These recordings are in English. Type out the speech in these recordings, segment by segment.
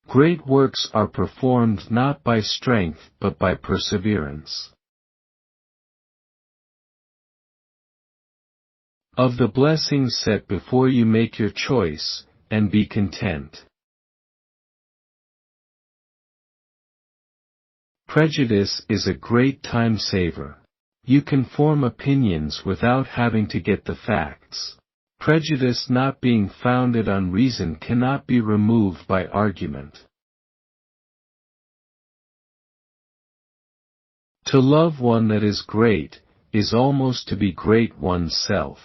Great works are performed not by strength but by perseverance. Of the blessings set before you, make your choice, and be content. Prejudice is a great time saver. You can form opinions without having to get the facts. Prejudice not being founded on reason cannot be removed by argument. To love one that is great, is almost to be great oneself.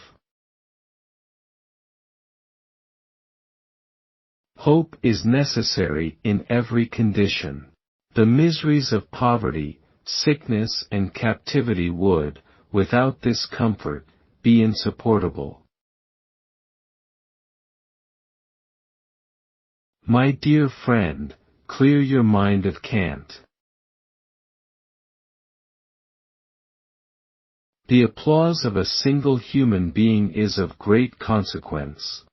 Hope is necessary in every condition. The miseries of poverty, sickness and captivity would, without this comfort, be insupportable. My dear friend, clear your mind of cant. The applause of a single human being is of great consequence.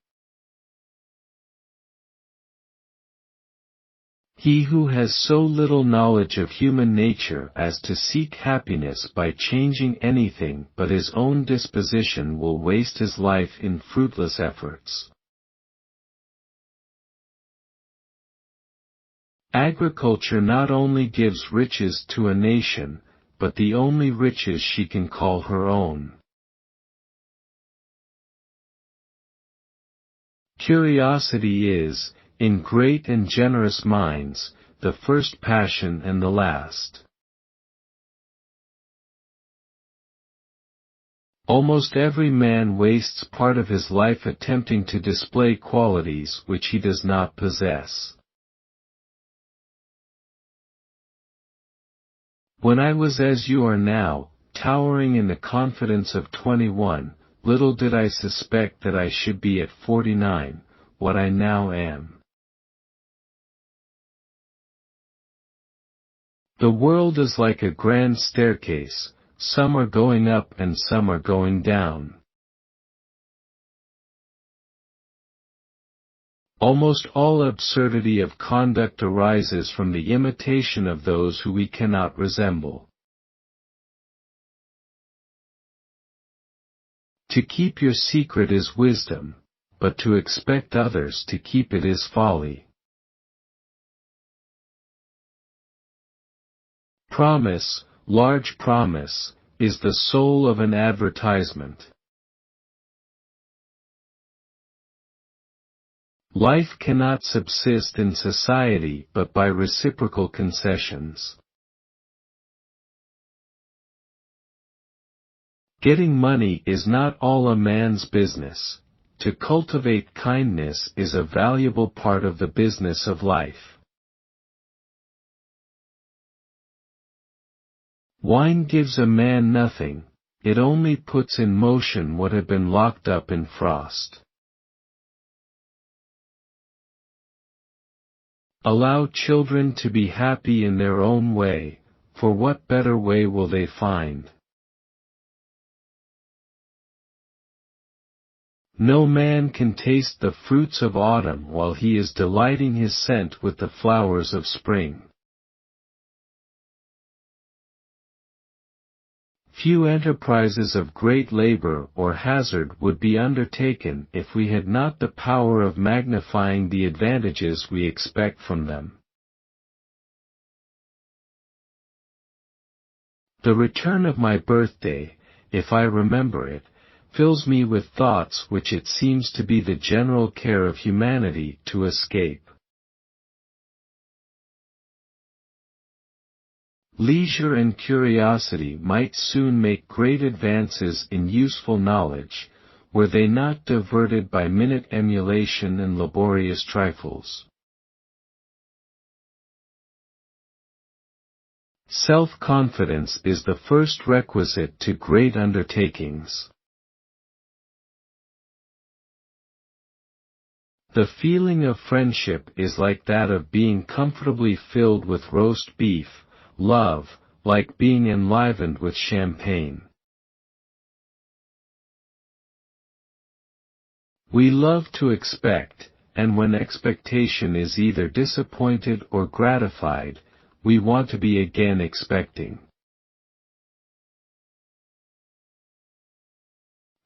He who has so little knowledge of human nature as to seek happiness by changing anything but his own disposition will waste his life in fruitless efforts. Agriculture not only gives riches to a nation, but the only riches she can call her own. Curiosity is, in great and generous minds, the first passion and the last. Almost every man wastes part of his life attempting to display qualities which he does not possess. When I was as you are now, towering in the confidence of 21, little did I suspect that I should be at 49, what I now am. The world is like a grand staircase, some are going up and some are going down. Almost all absurdity of conduct arises from the imitation of those who we cannot resemble. To keep your secret is wisdom, but to expect others to keep it is folly. Promise, large promise, is the soul of an advertisement. Life cannot subsist in society but by reciprocal concessions. Getting money is not all a man's business. To cultivate kindness is a valuable part of the business of life. Wine gives a man nothing, it only puts in motion what had been locked up in frost. Allow children to be happy in their own way, for what better way will they find? No man can taste the fruits of autumn while he is delighting his scent with the flowers of spring. Few enterprises of great labor or hazard would be undertaken if we had not the power of magnifying the advantages we expect from them. The return of my birthday, if I remember it, fills me with thoughts which it seems to be the general care of humanity to escape. Leisure and curiosity might soon make great advances in useful knowledge, were they not diverted by minute emulation and laborious trifles. Self-confidence is the first requisite to great undertakings. The feeling of friendship is like that of being comfortably filled with roast beef, love, like being enlivened with champagne. We love to expect, and when expectation is either disappointed or gratified, we want to be again expecting.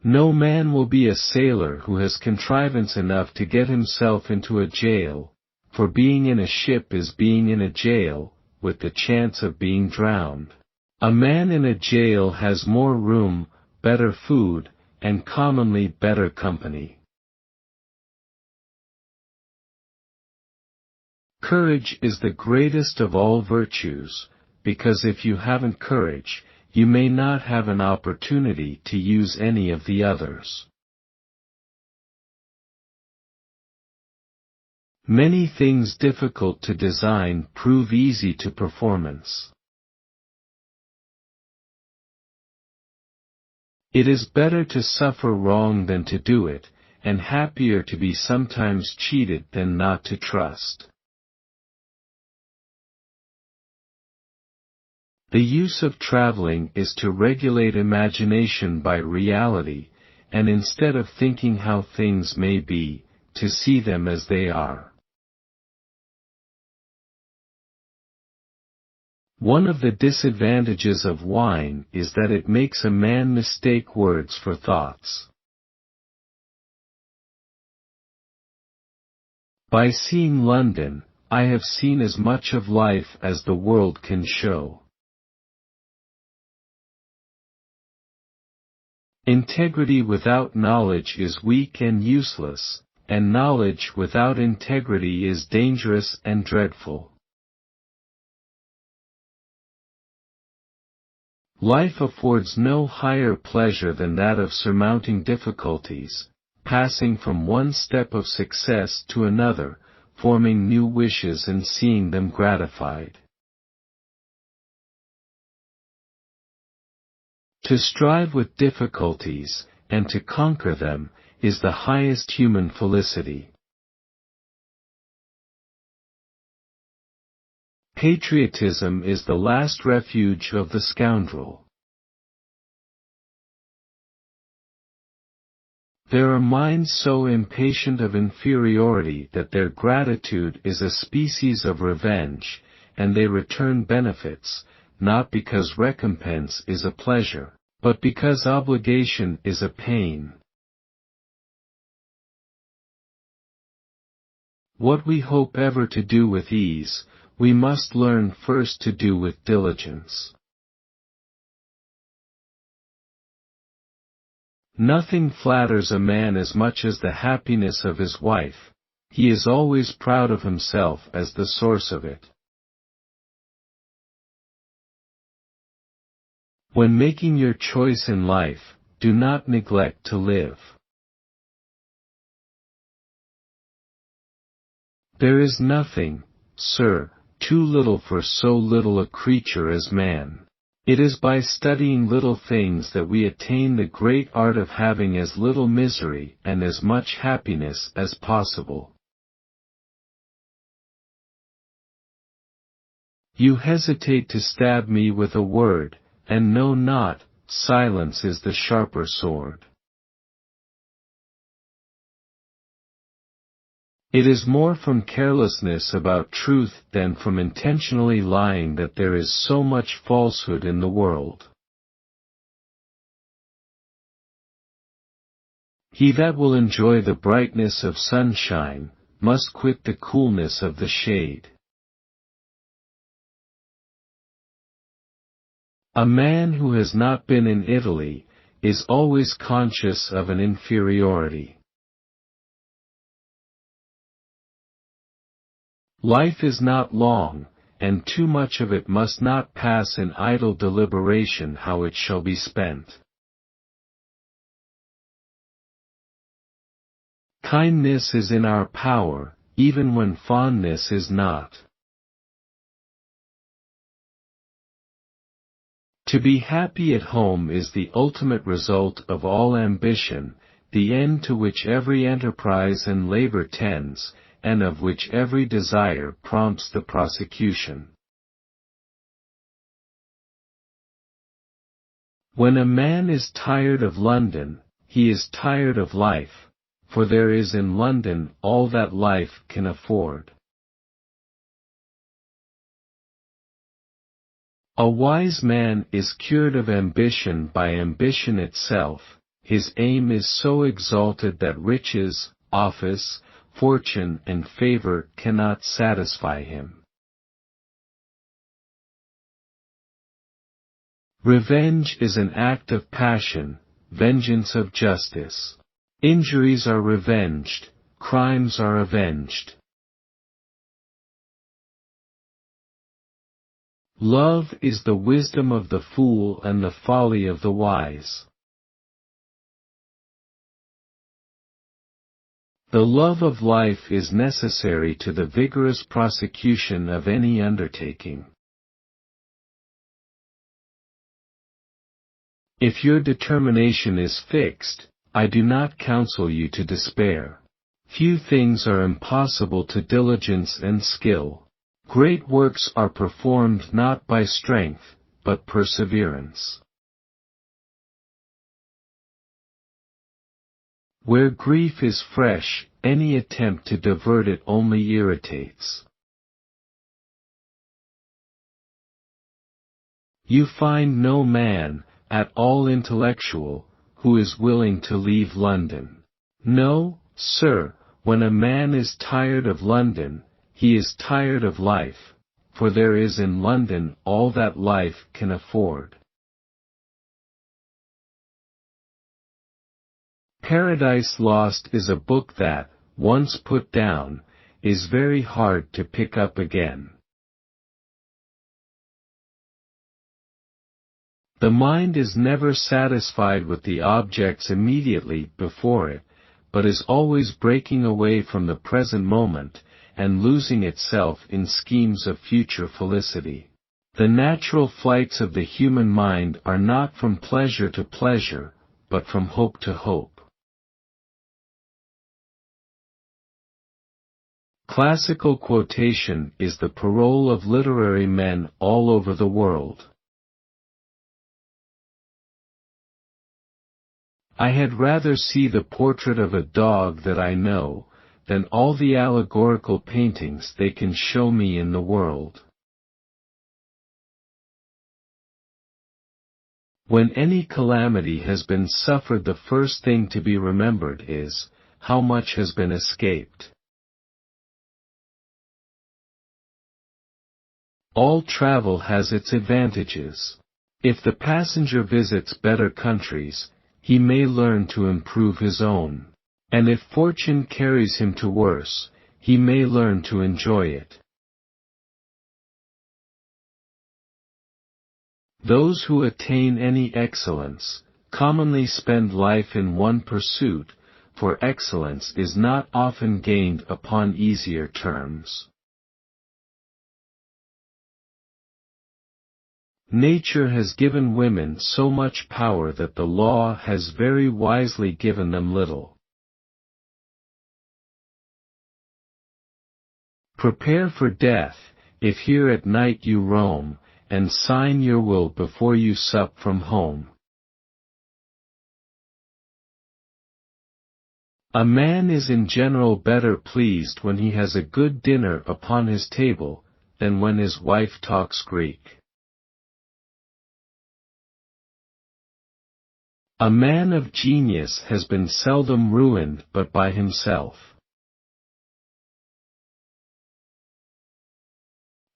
No man will be a sailor who has contrivance enough to get himself into a jail, for being in a ship is being in a jail, with the chance of being drowned. A man in a jail has more room, better food, and commonly better company. Courage is the greatest of all virtues, because if you haven't courage, you may not have an opportunity to use any of the others. Many things difficult to design prove easy to performance. It is better to suffer wrong than to do it, and happier to be sometimes cheated than not to trust. The use of traveling is to regulate imagination by reality, and instead of thinking how things may be, to see them as they are. One of the disadvantages of wine is that it makes a man mistake words for thoughts. By seeing London, I have seen as much of life as the world can show. Integrity without knowledge is weak and useless, and knowledge without integrity is dangerous and dreadful. Life affords no higher pleasure than that of surmounting difficulties, passing from one step of success to another, forming new wishes and seeing them gratified. To strive with difficulties, and to conquer them, is the highest human felicity. Patriotism is the last refuge of the scoundrel. There are minds so impatient of inferiority that their gratitude is a species of revenge, and they return benefits, not because recompense is a pleasure, but because obligation is a pain. What we hope ever to do with ease, we must learn first to do with diligence. Nothing flatters a man as much as the happiness of his wife. He is always proud of himself as the source of it. When making your choice in life, do not neglect to live. There is nothing, sir, too little for so little a creature as man. It is by studying little things that we attain the great art of having as little misery and as much happiness as possible. You hesitate to stab me with a word, and know not, silence is the sharper sword. It is more from carelessness about truth than from intentionally lying that there is so much falsehood in the world. He that will enjoy the brightness of sunshine, must quit the coolness of the shade. A man who has not been in Italy, is always conscious of an inferiority. Life is not long, and too much of it must not pass in idle deliberation how it shall be spent. Kindness is in our power, even when fondness is not. To be happy at home is the ultimate result of all ambition, the end to which every enterprise and labor tends, and of which every desire prompts the prosecution. When a man is tired of London, he is tired of life, for there is in London all that life can afford. A wise man is cured of ambition by ambition itself. His aim is so exalted that riches, office, fortune and favor cannot satisfy him. Revenge is an act of passion, vengeance of justice. Injuries are revenged, crimes are avenged. Love is the wisdom of the fool and the folly of the wise. The love of life is necessary to the vigorous prosecution of any undertaking. If your determination is fixed, I do not counsel you to despair. Few things are impossible to diligence and skill. Great works are performed not by strength, but perseverance. Where grief is fresh, any attempt to divert it only irritates. You find no man, at all intellectual, who is willing to leave London. No, sir, when a man is tired of London, he is tired of life, for there is in London all that life can afford. Paradise Lost is a book that, once put down, is very hard to pick up again. The mind is never satisfied with the objects immediately before it, but is always breaking away from the present moment, and losing itself in schemes of future felicity. The natural flights of the human mind are not from pleasure to pleasure, but from hope to hope. Classical quotation is the parole of literary men all over the world. I had rather see the portrait of a dog that I know, than all the allegorical paintings they can show me in the world. When any calamity has been suffered, the first thing to be remembered is, how much has been escaped. All travel has its advantages. If the passenger visits better countries, he may learn to improve his own. And if fortune carries him to worse, he may learn to enjoy it. Those who attain any excellence, commonly spend life in one pursuit, for excellence is not often gained upon easier terms. Nature has given women so much power that the law has very wisely given them little. Prepare for death, if here at night you roam, and sign your will before you sup from home. A man is in general better pleased when he has a good dinner upon his table, than when his wife talks Greek. A man of genius has been seldom ruined but by himself.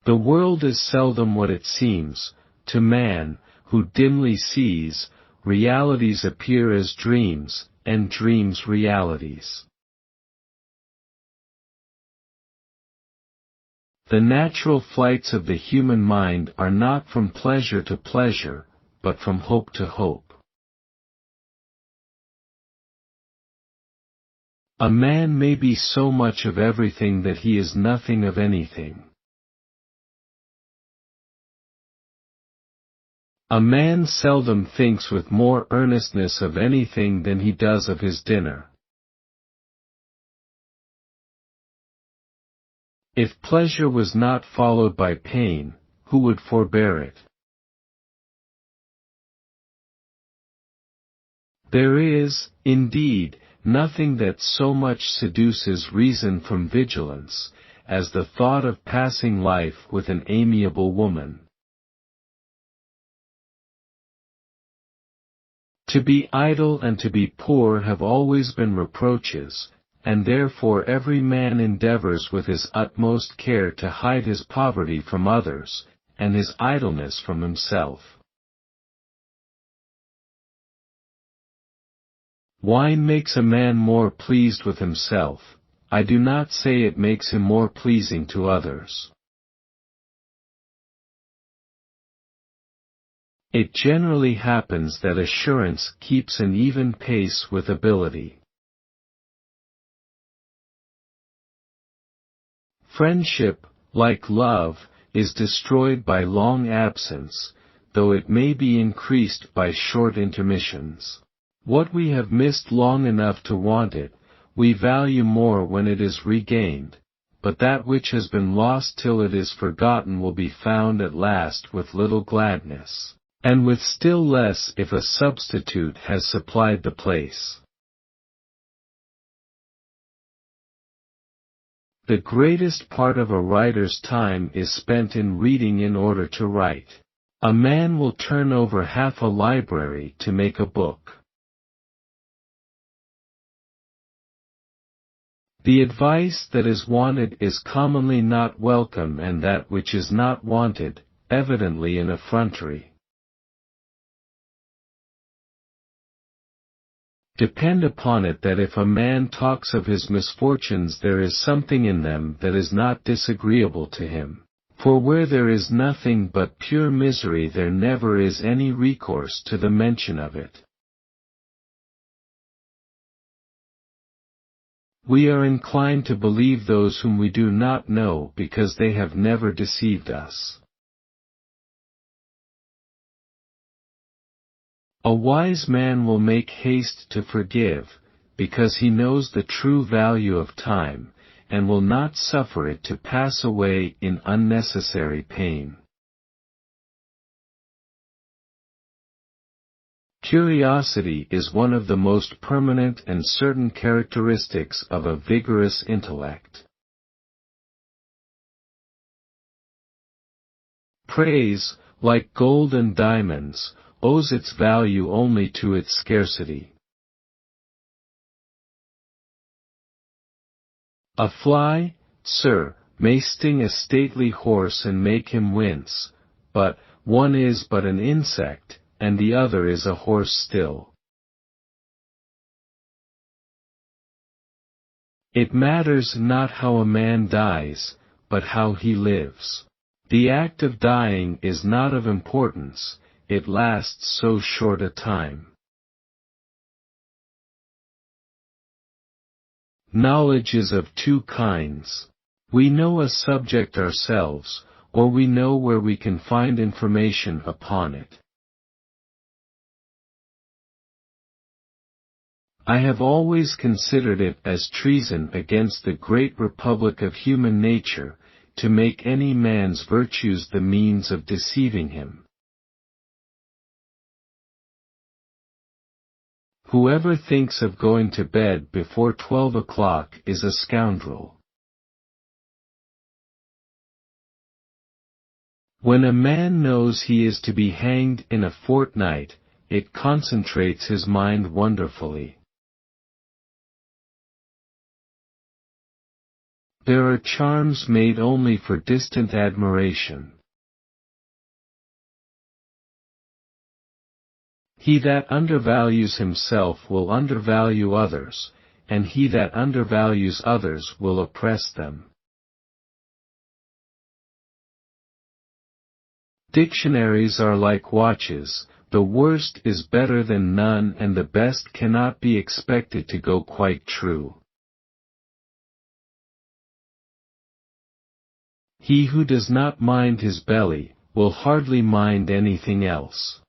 The world is seldom what it seems, to man, who dimly sees, realities appear as dreams, and dreams realities. The natural flights of the human mind are not from pleasure to pleasure, but from hope to hope. A man may be so much of everything that he is nothing of anything. A man seldom thinks with more earnestness of anything than he does of his dinner. If pleasure was not followed by pain, who would forbear it? There is, indeed, nothing that so much seduces reason from vigilance, as the thought of passing life with an amiable woman. To be idle and to be poor have always been reproaches, and therefore every man endeavors with his utmost care to hide his poverty from others, and his idleness from himself. Wine makes a man more pleased with himself. I do not say it makes him more pleasing to others. It generally happens that assurance keeps an even pace with ability. Friendship, like love, is destroyed by long absence, though it may be increased by short intermissions. What we have missed long enough to want it, we value more when it is regained, but that which has been lost till it is forgotten will be found at last with little gladness, and with still less if a substitute has supplied the place. The greatest part of a writer's time is spent in reading in order to write. A man will turn over half a library to make a book. The advice that is wanted is commonly not welcome, and that which is not wanted, evidently an effrontery. Depend upon it that if a man talks of his misfortunes there is something in them that is not disagreeable to him, for where there is nothing but pure misery there never is any recourse to the mention of it. We are inclined to believe those whom we do not know because they have never deceived us. A wise man will make haste to forgive, because he knows the true value of time, and will not suffer it to pass away in unnecessary pain. Curiosity is one of the most permanent and certain characteristics of a vigorous intellect. Praise, like gold and diamonds, owes its value only to its scarcity. A fly, sir, may sting a stately horse and make him wince, but one is but an insect, and the other is a horse still. It matters not how a man dies, but how he lives. The act of dying is not of importance, it lasts so short a time. Knowledge is of two kinds. We know a subject ourselves, or we know where we can find information upon it. I have always considered it as treason against the great republic of human nature, to make any man's virtues the means of deceiving him. Whoever thinks of going to bed before 12 o'clock is a scoundrel. When a man knows he is to be hanged in a fortnight, it concentrates his mind wonderfully. There are charms made only for distant admiration. He that undervalues himself will undervalue others, and he that undervalues others will oppress them. Dictionaries are like watches, the worst is better than none and the best cannot be expected to go quite true. He who does not mind his belly, will hardly mind anything else.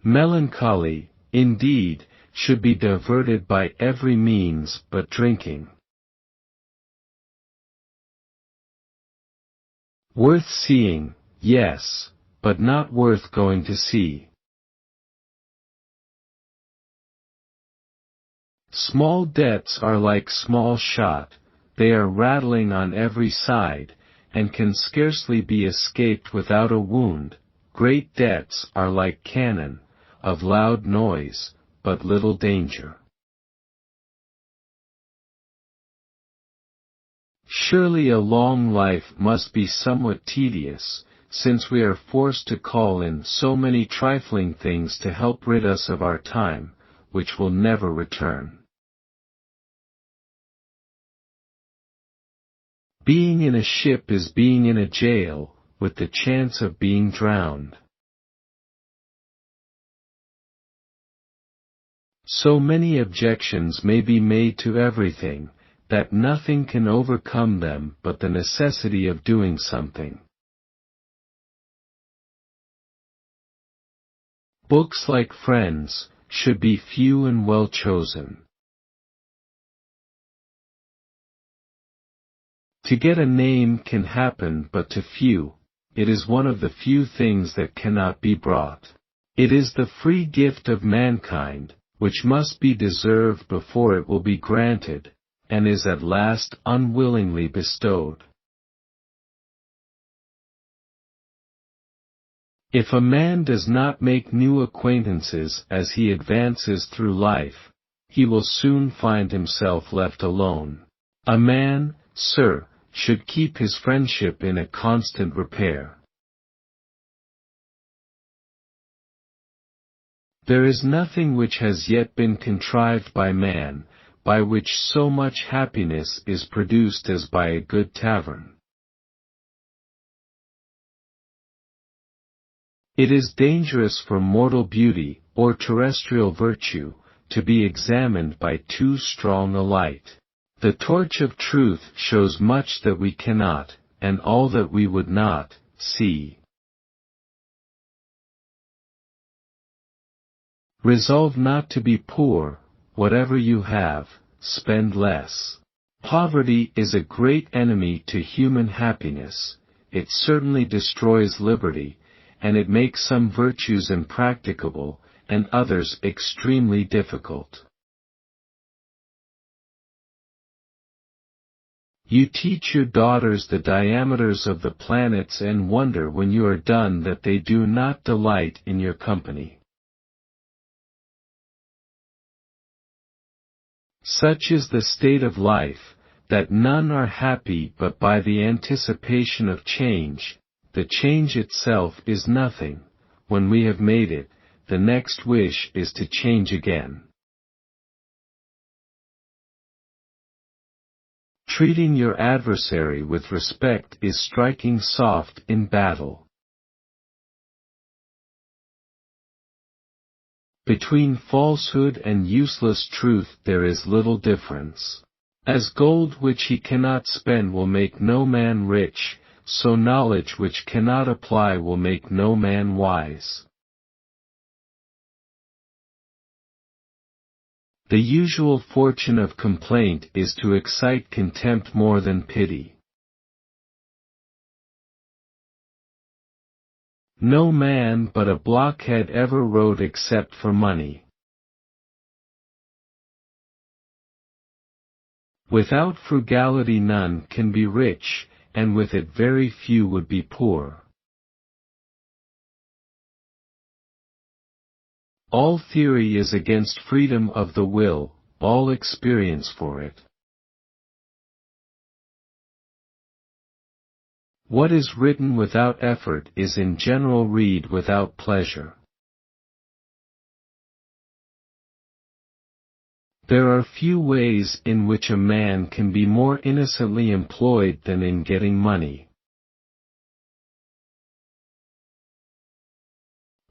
Melancholy, indeed, should be diverted by every means but drinking. Worth seeing, yes, but not worth going to see. Small debts are like small shot, they are rattling on every side, and can scarcely be escaped without a wound. Great debts are like cannon, of loud noise, but little danger. Surely a long life must be somewhat tedious, since we are forced to call in so many trifling things to help rid us of our time, which will never return. Being in a ship is being in a jail, with the chance of being drowned. So many objections may be made to everything, that nothing can overcome them but the necessity of doing something. Books, like friends, should be few and well chosen. To get a name can happen but to few, it is one of the few things that cannot be brought. It is the free gift of mankind, which must be deserved before it will be granted, and is at last unwillingly bestowed. If a man does not make new acquaintances as he advances through life, he will soon find himself left alone. A man, sir, should keep his friendship in a constant repair. There is nothing which has yet been contrived by man, by which so much happiness is produced as by a good tavern. It is dangerous for mortal beauty, or terrestrial virtue, to be examined by too strong a light. The torch of truth shows much that we cannot, and all that we would not, see. Resolve not to be poor, whatever you have, spend less. Poverty is a great enemy to human happiness, it certainly destroys liberty, and it makes some virtues impracticable, and others extremely difficult. You teach your daughters the diameters of the planets and wonder when you are done that they do not delight in your company. Such is the state of life, that none are happy but by the anticipation of change. The change itself is nothing, when we have made it, the next wish is to change again. Treating your adversary with respect is striking soft in battle. Between falsehood and useless truth there is little difference. As gold which he cannot spend will make no man rich, so knowledge which cannot apply will make no man wise. The usual fortune of complaint is to excite contempt more than pity. No man but a blockhead ever wrote except for money. Without frugality none can be rich, and with it very few would be poor. All theory is against freedom of the will, all experience for it. What is written without effort is in general read without pleasure. There are few ways in which a man can be more innocently employed than in getting money.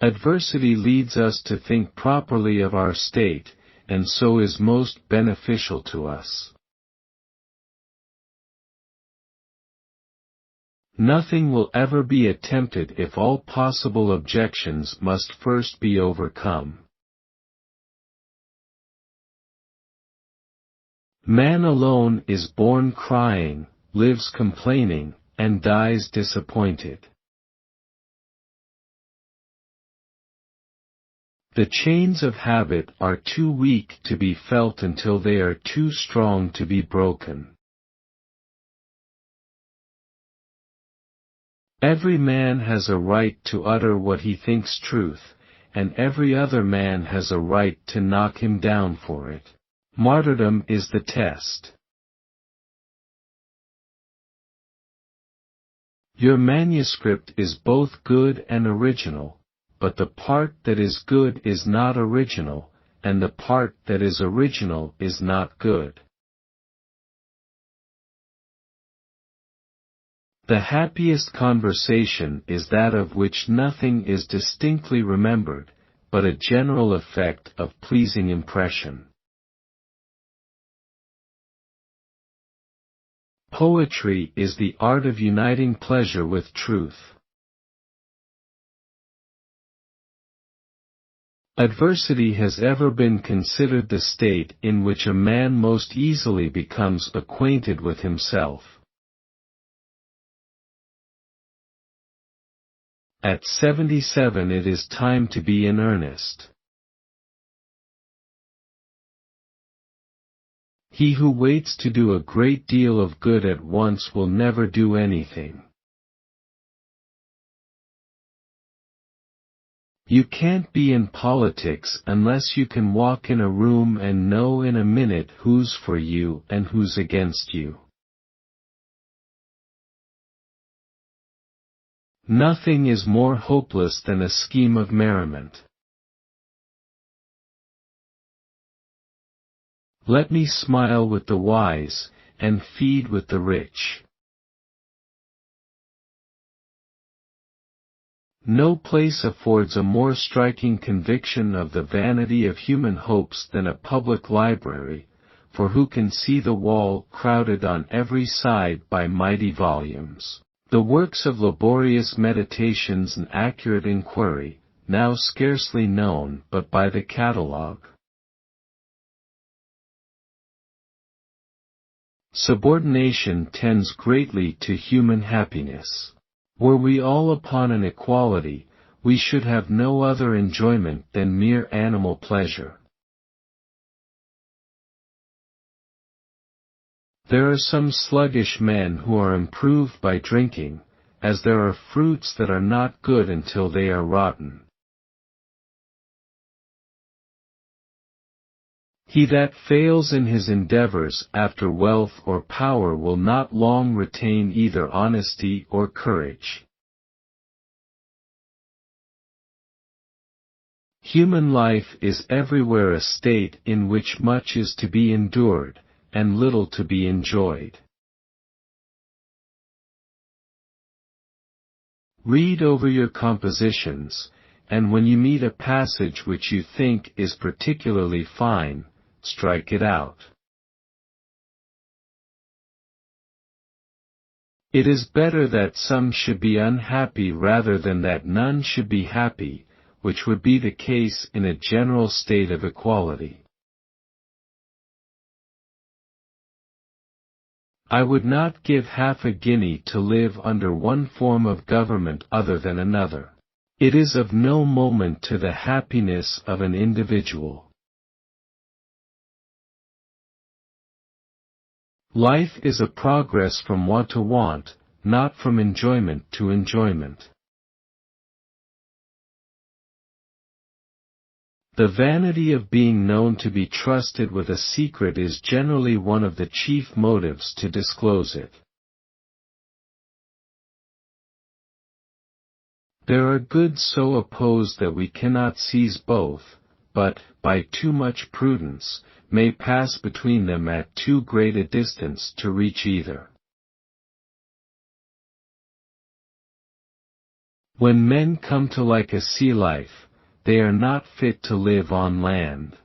Adversity leads us to think properly of our state, and so is most beneficial to us. Nothing will ever be attempted if all possible objections must first be overcome. Man alone is born crying, lives complaining, and dies disappointed. The chains of habit are too weak to be felt until they are too strong to be broken. Every man has a right to utter what he thinks truth, and every other man has a right to knock him down for it. Martyrdom is the test. Your manuscript is both good and original, but the part that is good is not original, and the part that is original is not good. The happiest conversation is that of which nothing is distinctly remembered, but a general effect of pleasing impression. Poetry is the art of uniting pleasure with truth. Adversity has ever been considered the state in which a man most easily becomes acquainted with himself. At 77 it is time to be in earnest. He who waits to do a great deal of good at once will never do anything. You can't be in politics unless you can walk in a room and know in a minute who's for you and who's against you. Nothing is more hopeless than a scheme of merriment. Let me smile with the wise, and feed with the rich. No place affords a more striking conviction of the vanity of human hopes than a public library, for who can see the wall crowded on every side by mighty volumes, the works of laborious meditations and accurate inquiry, now scarcely known but by the catalogue? Subordination tends greatly to human happiness. Were we all upon an equality, we should have no other enjoyment than mere animal pleasure. There are some sluggish men who are improved by drinking, as there are fruits that are not good until they are rotten. He that fails in his endeavors after wealth or power will not long retain either honesty or courage. Human life is everywhere a state in which much is to be endured, and little to be enjoyed. Read over your compositions, and when you meet a passage which you think is particularly fine, strike it out. It is better that some should be unhappy rather than that none should be happy, which would be the case in a general state of equality. I would not give half a guinea to live under one form of government other than another. It is of no moment to the happiness of an individual. Life is a progress from want to want, not from enjoyment to enjoyment. The vanity of being known to be trusted with a secret is generally one of the chief motives to disclose it. There are goods so opposed that we cannot seize both, but, by too much prudence, may pass between them at too great a distance to reach either. When men come to like a sea life, they are not fit to live on land.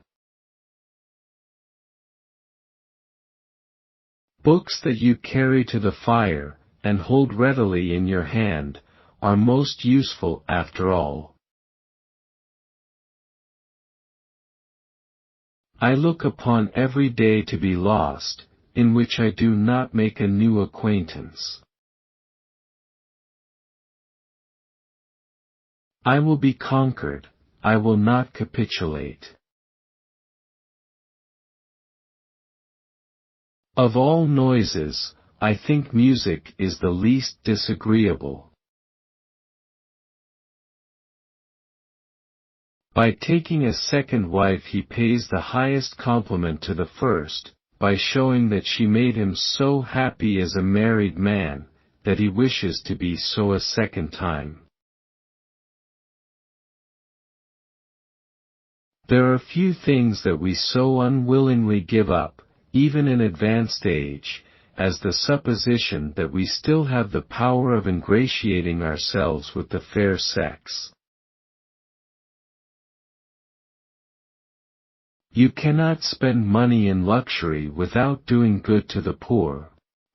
Books that you carry to the fire, and hold readily in your hand, are most useful after all. I look upon every day to be lost, in which I do not make a new acquaintance. I will be conquered, I will not capitulate. Of all noises, I think music is the least disagreeable. By taking a second wife he pays the highest compliment to the first, by showing that she made him so happy as a married man, that he wishes to be so a second time. There are few things that we so unwillingly give up, even in advanced age, as the supposition that we still have the power of ingratiating ourselves with the fair sex. You cannot spend money in luxury without doing good to the poor.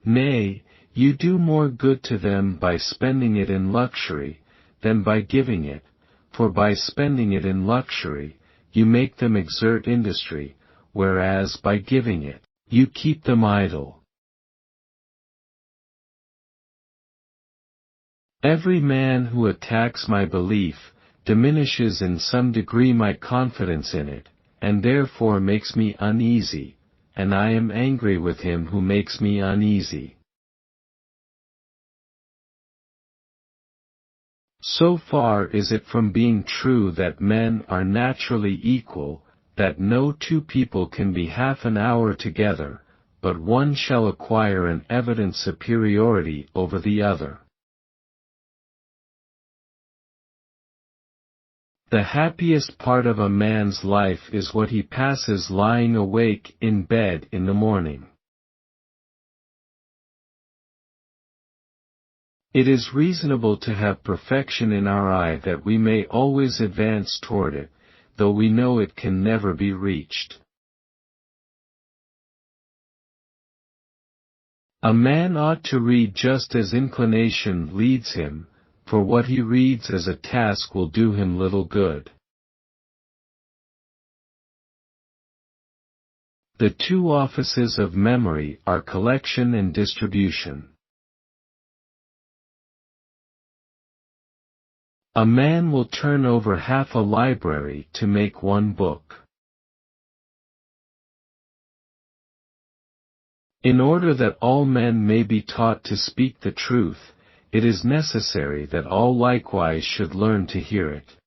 Nay, you do more good to them by spending it in luxury, than by giving it, for by spending it in luxury, you make them exert industry, whereas by giving it, you keep them idle. Every man who attacks my belief, diminishes in some degree my confidence in it, and therefore makes me uneasy, and I am angry with him who makes me uneasy. So far is it from being true that men are naturally equal, that no two people can be half an hour together, but one shall acquire an evident superiority over the other. The happiest part of a man's life is what he passes lying awake in bed in the morning. It is reasonable to have perfection in our eye that we may always advance toward it, though we know it can never be reached. A man ought to read just as inclination leads him, for what he reads as a task will do him little good. The two offices of memory are collection and distribution. A man will turn over half a library to make one book. In order that all men may be taught to speak the truth, it is necessary that all likewise should learn to hear it.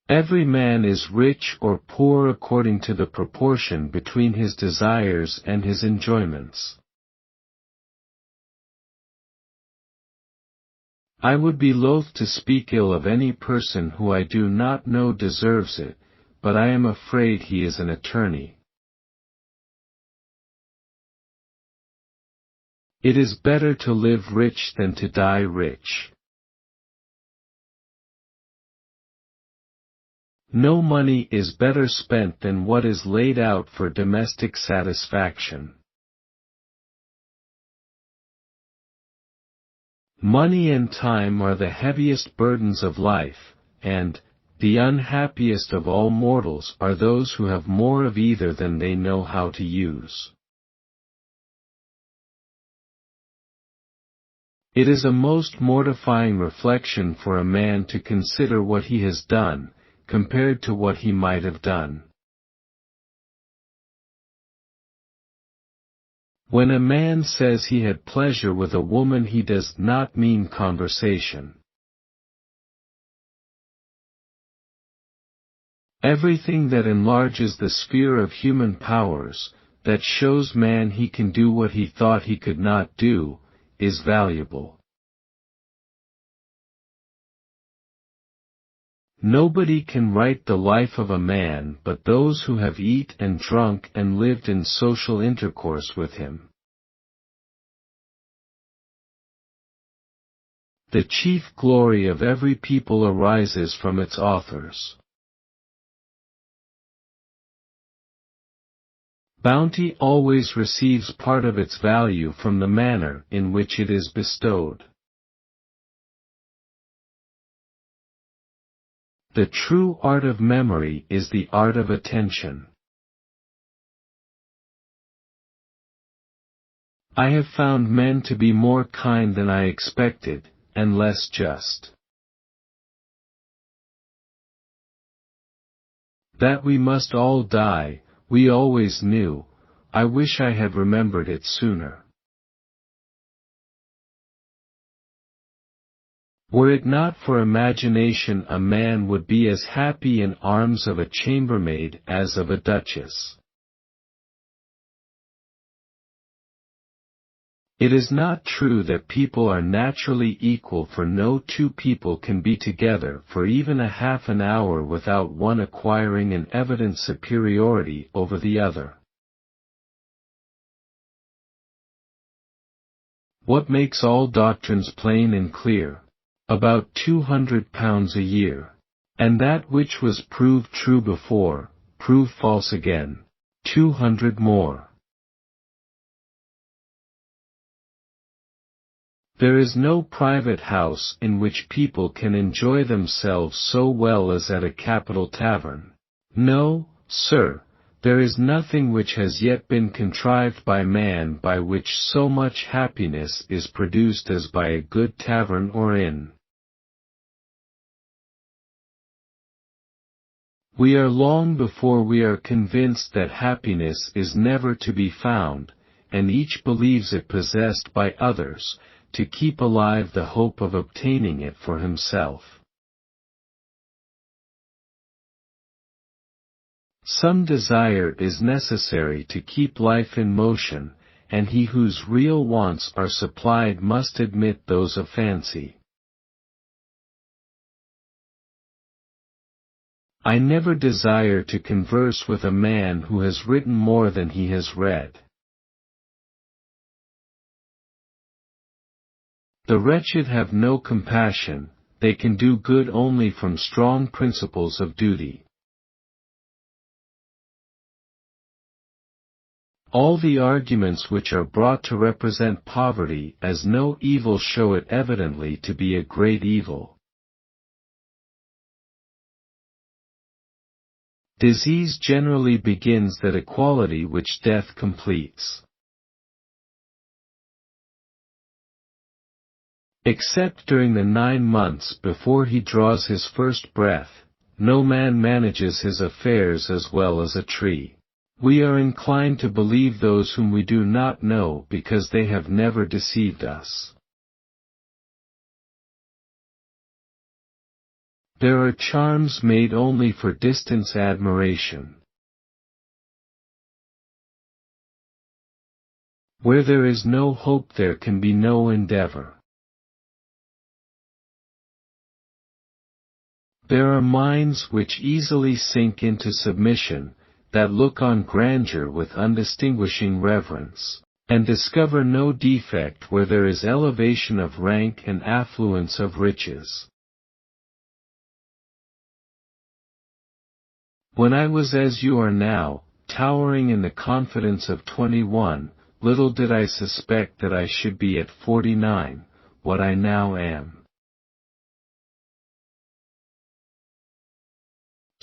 Every man is rich or poor according to the proportion between his desires and his enjoyments. I would be loath to speak ill of any person who I do not know deserves it, but I am afraid he is an attorney. It is better to live rich than to die rich. No money is better spent than what is laid out for domestic satisfaction. Money and time are the heaviest burdens of life, and the unhappiest of all mortals are those who have more of either than they know how to use. It is a most mortifying reflection for a man to consider what he has done, compared to what he might have done. When a man says he had pleasure with a woman, he does not mean conversation. Everything that enlarges the sphere of human powers, that shows man he can do what he thought he could not do, is valuable. Nobody can write the life of a man but those who have eat and drunk and lived in social intercourse with him. The chief glory of every people arises from its authors. Bounty always receives part of its value from the manner in which it is bestowed. The true art of memory is the art of attention. I have found men to be more kind than I expected, and less just. That we must all die, we always knew. I wish I had remembered it sooner. Were it not for imagination, a man would be as happy in arms of a chambermaid as of a duchess. It is not true that people are naturally equal, for no two people can be together for even a half an hour without one acquiring an evident superiority over the other. What makes all doctrines plain and clear? About £200 a year. And that which was proved true before, proved false again. 200 more. There is no private house in which people can enjoy themselves so well as at a capital tavern. No, sir, there is nothing which has yet been contrived by man by which so much happiness is produced as by a good tavern or inn. We are long before we are convinced that happiness is never to be found, and each believes it possessed by others, to keep alive the hope of obtaining it for himself. Some desire is necessary to keep life in motion, and he whose real wants are supplied must admit those of fancy. I never desire to converse with a man who has written more than he has read. The wretched have no compassion, they can do good only from strong principles of duty. All the arguments which are brought to represent poverty as no evil show it evidently to be a great evil. Disease generally begins that equality which death completes. Except during the 9 months before he draws his first breath, no man manages his affairs as well as a tree. We are inclined to believe those whom we do not know because they have never deceived us. There are charms made only for distance admiration. Where there is no hope there can be no endeavor. There are minds which easily sink into submission, that look on grandeur with undistinguishing reverence, and discover no defect where there is elevation of rank and affluence of riches. When I was as you are now, towering in the confidence of 21, little did I suspect that I should be at 49, what I now am.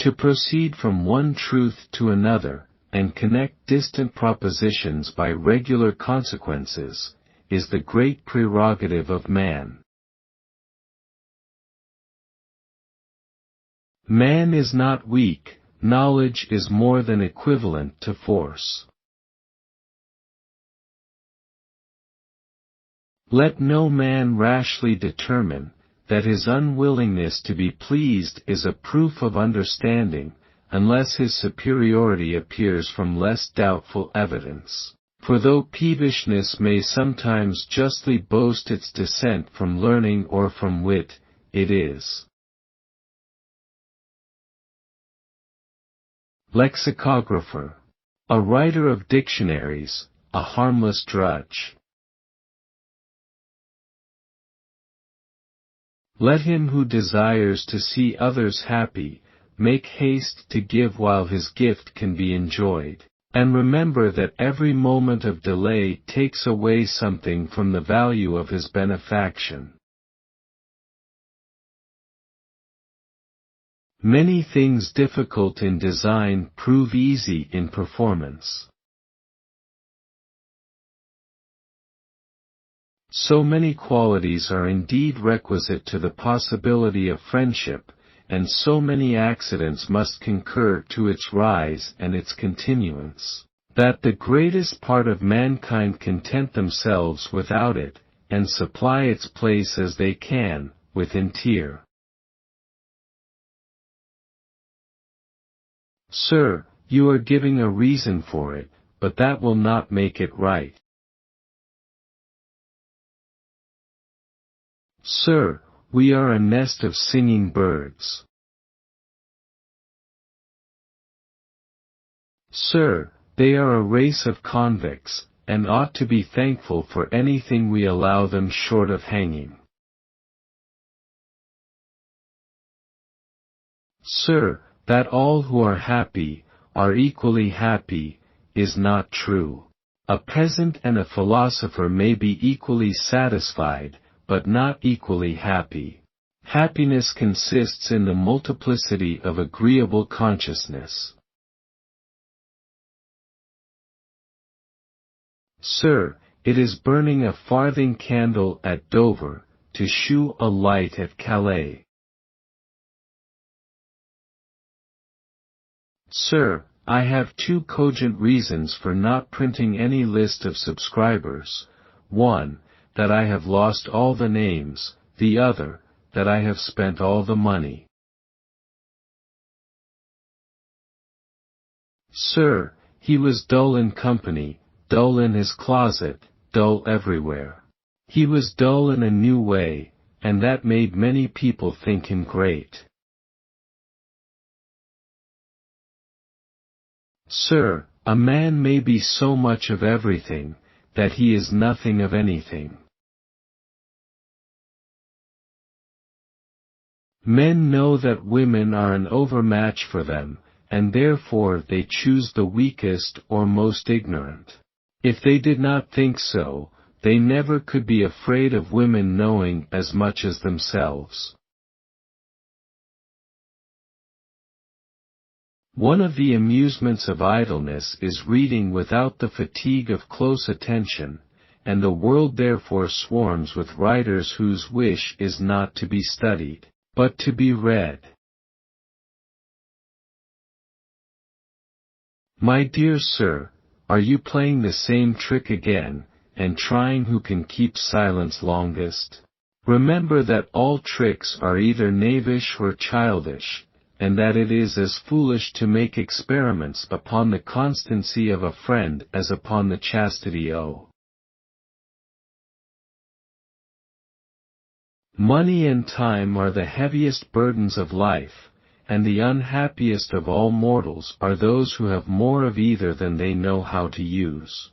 To proceed from one truth to another, and connect distant propositions by regular consequences, is the great prerogative of man. Man is not weak, knowledge is more than equivalent to force. Let no man rashly determine that his unwillingness to be pleased is a proof of understanding, unless his superiority appears from less doubtful evidence. For though peevishness may sometimes justly boast its descent from learning or from wit, it is lexicographer, a writer of dictionaries, a harmless drudge. Let him who desires to see others happy, make haste to give while his gift can be enjoyed, and remember that every moment of delay takes away something from the value of his benefaction. Many things difficult in design prove easy in performance. So many qualities are indeed requisite to the possibility of friendship, and so many accidents must concur to its rise and its continuance, that the greatest part of mankind content themselves without it, and supply its place as they can, within tier. Sir, you are giving a reason for it, but that will not make it right. Sir, we are a nest of singing birds. Sir, they are a race of convicts, and ought to be thankful for anything we allow them short of hanging. Sir, that all who are happy, are equally happy, is not true. A peasant and a philosopher may be equally satisfied, but not equally happy. Happiness consists in the multiplicity of agreeable consciousness. Sir, it is burning a farthing candle at Dover, to shew a light at Calais. Sir, I have two cogent reasons for not printing any list of subscribers: one, that I have lost all the names; the other, that I have spent all the money. Sir, he was dull in company, dull in his closet, dull everywhere. He was dull in a new way, and that made many people think him great. Sir, a man may be so much of everything, that he is nothing of anything. Men know that women are an overmatch for them, and therefore they choose the weakest or most ignorant. If they did not think so, they never could be afraid of women knowing as much as themselves. One of the amusements of idleness is reading without the fatigue of close attention, and the world therefore swarms with writers whose wish is not to be studied, but to be read. My dear sir, are you playing the same trick again, and trying who can keep silence longest? Remember that all tricks are either knavish or childish, and that it is as foolish to make experiments upon the constancy of a friend as upon the chastity of. Money and time are the heaviest burdens of life, and the unhappiest of all mortals are those who have more of either than they know how to use.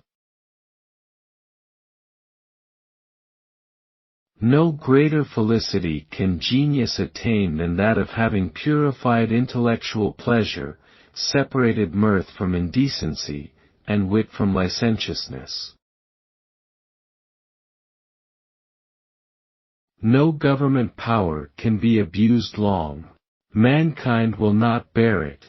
No greater felicity can genius attain than that of having purified intellectual pleasure, separated mirth from indecency, and wit from licentiousness. No government power can be abused long. Mankind will not bear it.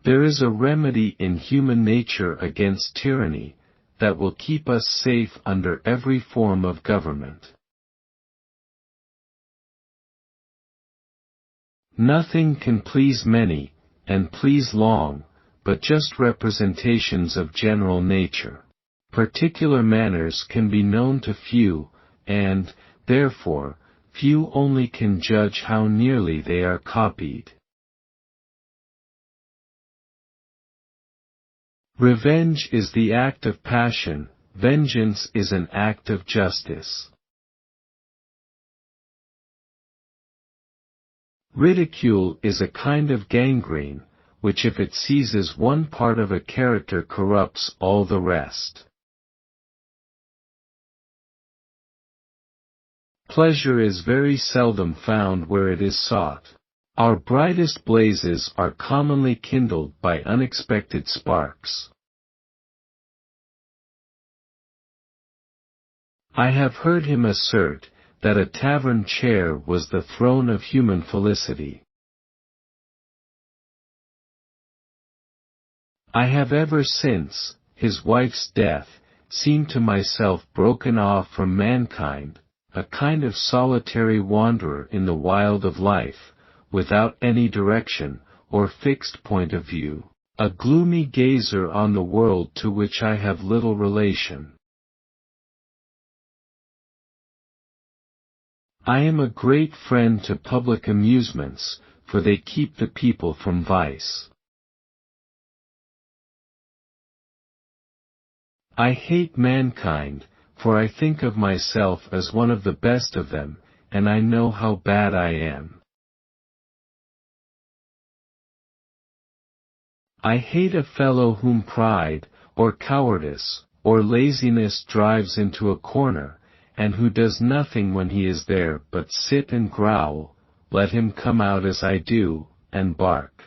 There is a remedy in human nature against tyranny, that will keep us safe under every form of government. Nothing can please many, and please long, but just representations of general nature. Particular manners can be known to few, and, therefore, few only can judge how nearly they are copied. Revenge is the act of passion, vengeance is an act of justice. Ridicule is a kind of gangrene, which if it seizes one part of a character corrupts all the rest. Pleasure is very seldom found where it is sought. Our brightest blazes are commonly kindled by unexpected sparks. I have heard him assert, that a tavern chair was the throne of human felicity. I have ever since his wife's death seem to myself broken off from mankind, a kind of solitary wanderer in the wild of life, without any direction, or fixed point of view, a gloomy gazer on the world to which I have little relation. I am a great friend to public amusements, for they keep the people from vice. I hate mankind, for I think of myself as one of the best of them, and I know how bad I am. I hate a fellow whom pride, or cowardice, or laziness drives into a corner, and who does nothing when he is there but sit and growl, let him come out as I do, and bark.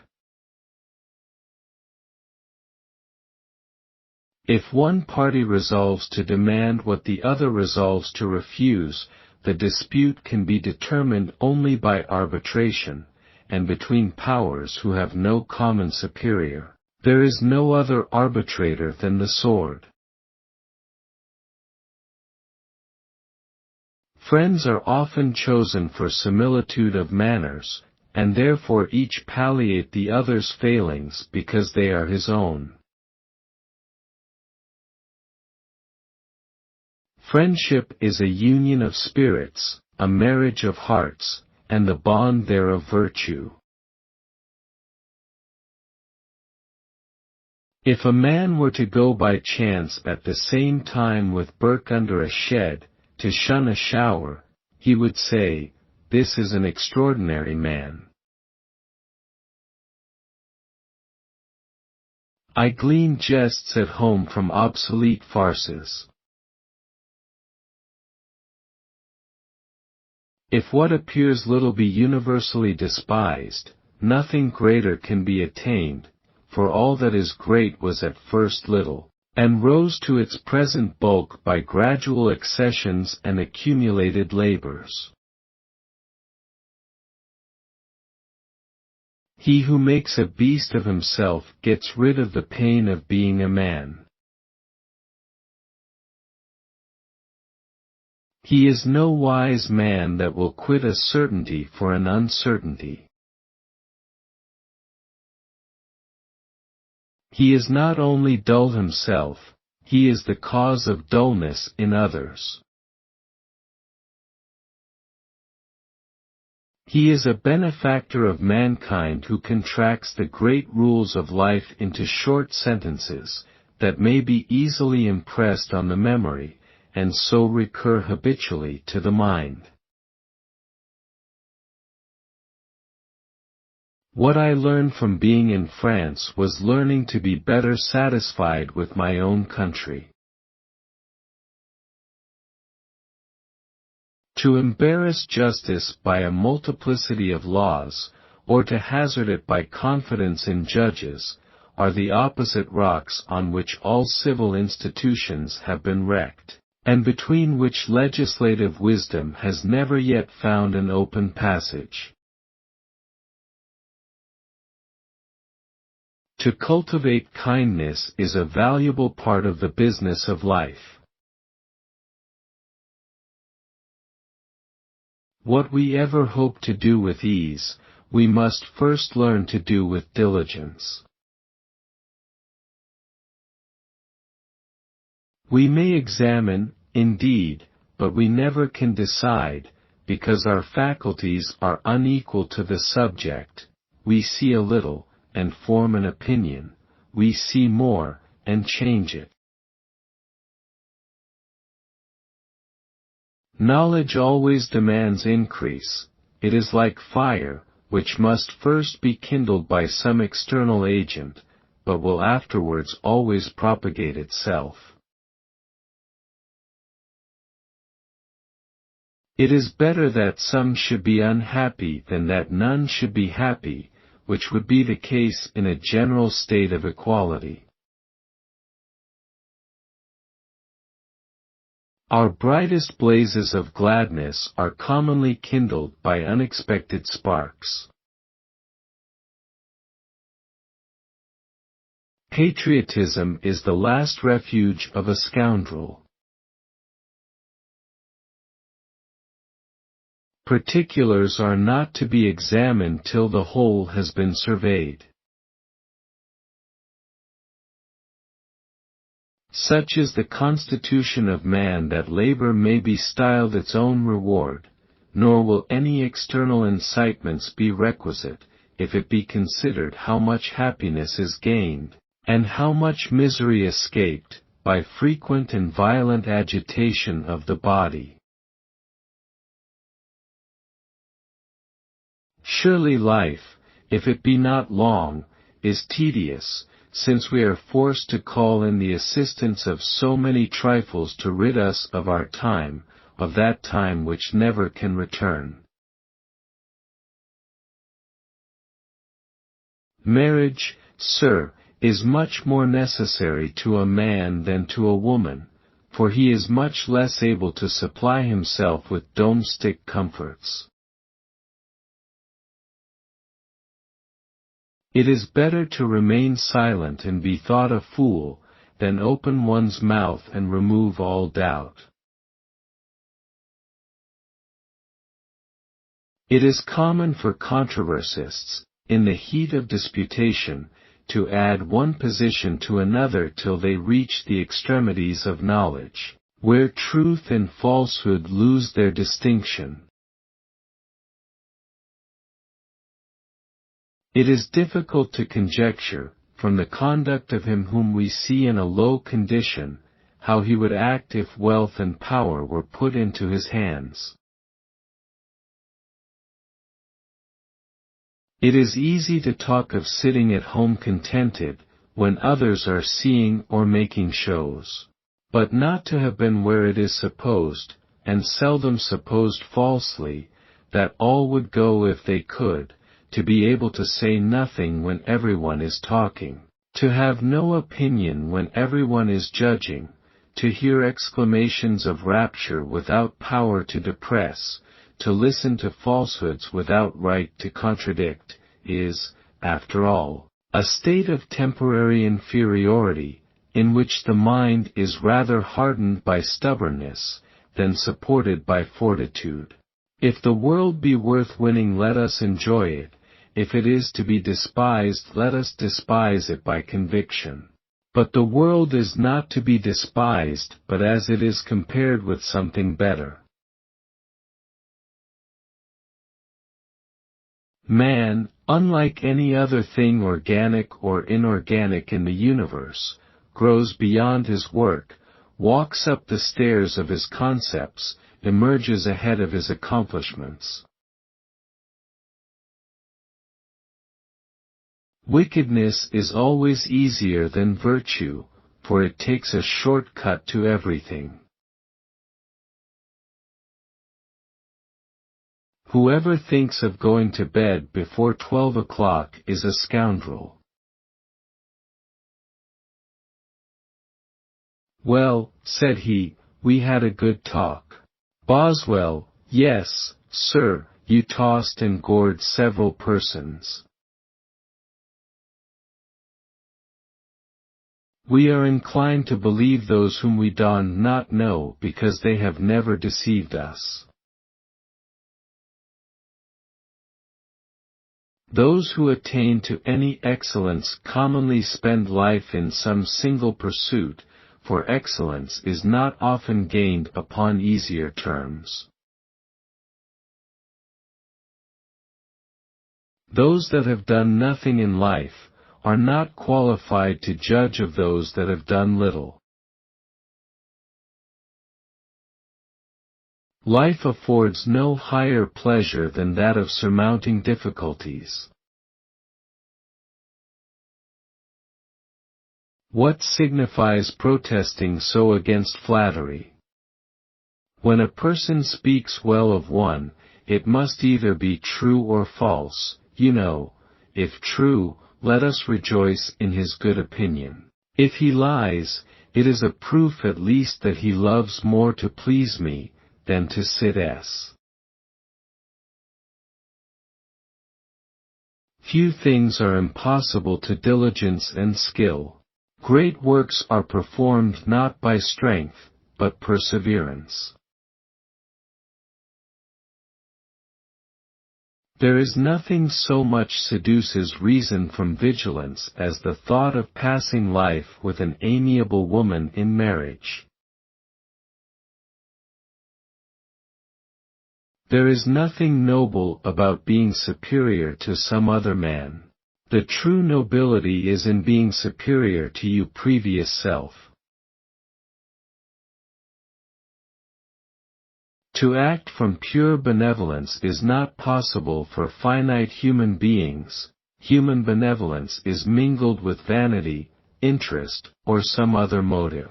If one party resolves to demand what the other resolves to refuse, the dispute can be determined only by arbitration, and between powers who have no common superior, there is no other arbitrator than the sword. Friends are often chosen for similitude of manners, and therefore each palliate the other's failings because they are his own. Friendship is a union of spirits, a marriage of hearts, and the bond thereof virtue. If a man were to go by chance at the same time with Burke under a shed, to shun a shower, he would say, "This is an extraordinary man." I glean jests at home from obsolete farces. If what appears little be universally despised, nothing greater can be attained, for all that is great was at first little, and rose to its present bulk by gradual accessions and accumulated labors. He who makes a beast of himself gets rid of the pain of being a man. He is no wise man that will quit a certainty for an uncertainty. He is not only dull himself, he is the cause of dullness in others. He is a benefactor of mankind who contracts the great rules of life into short sentences, that may be easily impressed on the memory, and so recur habitually to the mind. What I learned from being in France was learning to be better satisfied with my own country. To embarrass justice by a multiplicity of laws, or to hazard it by confidence in judges, are the opposite rocks on which all civil institutions have been wrecked, and between which legislative wisdom has never yet found an open passage. To cultivate kindness is a valuable part of the business of life. What we ever hope to do with ease, we must first learn to do with diligence. We may examine, indeed, but we never can decide, because our faculties are unequal to the subject. We see a little, and form an opinion; we see more, and change it. Knowledge always demands increase. It is like fire, which must first be kindled by some external agent, but will afterwards always propagate itself. It is better that some should be unhappy than that none should be happy, which would be the case in a general state of equality. Our brightest blazes of gladness are commonly kindled by unexpected sparks. Patriotism is the last refuge of a scoundrel. Particulars are not to be examined till the whole has been surveyed. Such is the constitution of man that labor may be styled its own reward, nor will any external incitements be requisite, if it be considered how much happiness is gained, and how much misery escaped, by frequent and violent agitation of the body. Surely life, if it be not long, is tedious, since we are forced to call in the assistance of so many trifles to rid us of our time, of that time which never can return. Marriage, sir, is much more necessary to a man than to a woman, for he is much less able to supply himself with domestic comforts. It is better to remain silent and be thought a fool, than open one's mouth and remove all doubt. It is common for controversists, in the heat of disputation, to add one position to another till they reach the extremities of knowledge, where truth and falsehood lose their distinction. It is difficult to conjecture, from the conduct of him whom we see in a low condition, how he would act if wealth and power were put into his hands. It is easy to talk of sitting at home contented, when others are seeing or making shows, but not to have been where it is supposed, and seldom supposed falsely, that all would go if they could, to be able to say nothing when everyone is talking, to have no opinion when everyone is judging, to hear exclamations of rapture without power to depress, to listen to falsehoods without right to contradict, is, after all, a state of temporary inferiority, in which the mind is rather hardened by stubbornness, than supported by fortitude. If the world be worth winning, let us enjoy it. If it is to be despised, let us despise it by conviction. But the world is not to be despised, but as it is compared with something better. Man, unlike any other thing organic or inorganic in the universe, grows beyond his work, walks up the stairs of his concepts, emerges ahead of his accomplishments. Wickedness is always easier than virtue, for it takes a short cut to everything. Whoever thinks of going to bed before 12 o'clock is a scoundrel. Well, said he, we had a good talk. Boswell, yes, sir, you tossed and gored several persons. We are inclined to believe those whom we do not know because they have never deceived us. Those who attain to any excellence commonly spend life in some single pursuit, for excellence is not often gained upon easier terms. Those that have done nothing in life are not qualified to judge of those that have done little. Life affords no higher pleasure than that of surmounting difficulties. What signifies protesting so against flattery? When a person speaks well of one, it must either be true or false, you know. If true, let us rejoice in his good opinion. If he lies, it is a proof at least that he loves more to please me, than to sit s. Few things are impossible to diligence and skill. Great works are performed not by strength, but perseverance. There is nothing so much seduces reason from vigilance as the thought of passing life with an amiable woman in marriage. There is nothing noble about being superior to some other man. The true nobility is in being superior to your previous self. To act from pure benevolence is not possible for finite human beings. Human benevolence is mingled with vanity, interest, or some other motive.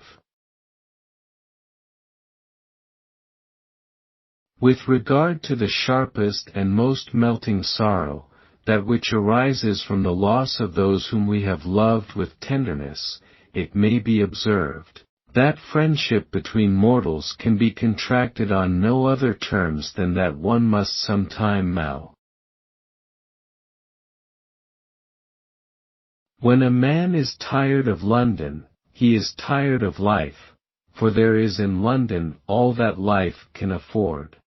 With regard to the sharpest and most melting sorrow, that which arises from the loss of those whom we have loved with tenderness, it may be observed that friendship between mortals can be contracted on no other terms than that one must sometime mow. When a man is tired of London, he is tired of life, for there is in London all that life can afford.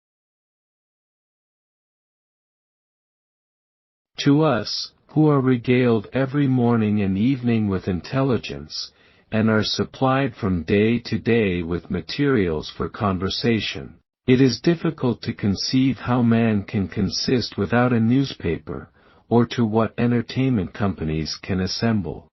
To us, who are regaled every morning and evening with intelligence, and are supplied from day to day with materials for conversation, it is difficult to conceive how man can consist without a newspaper, or to what entertainment companies can assemble.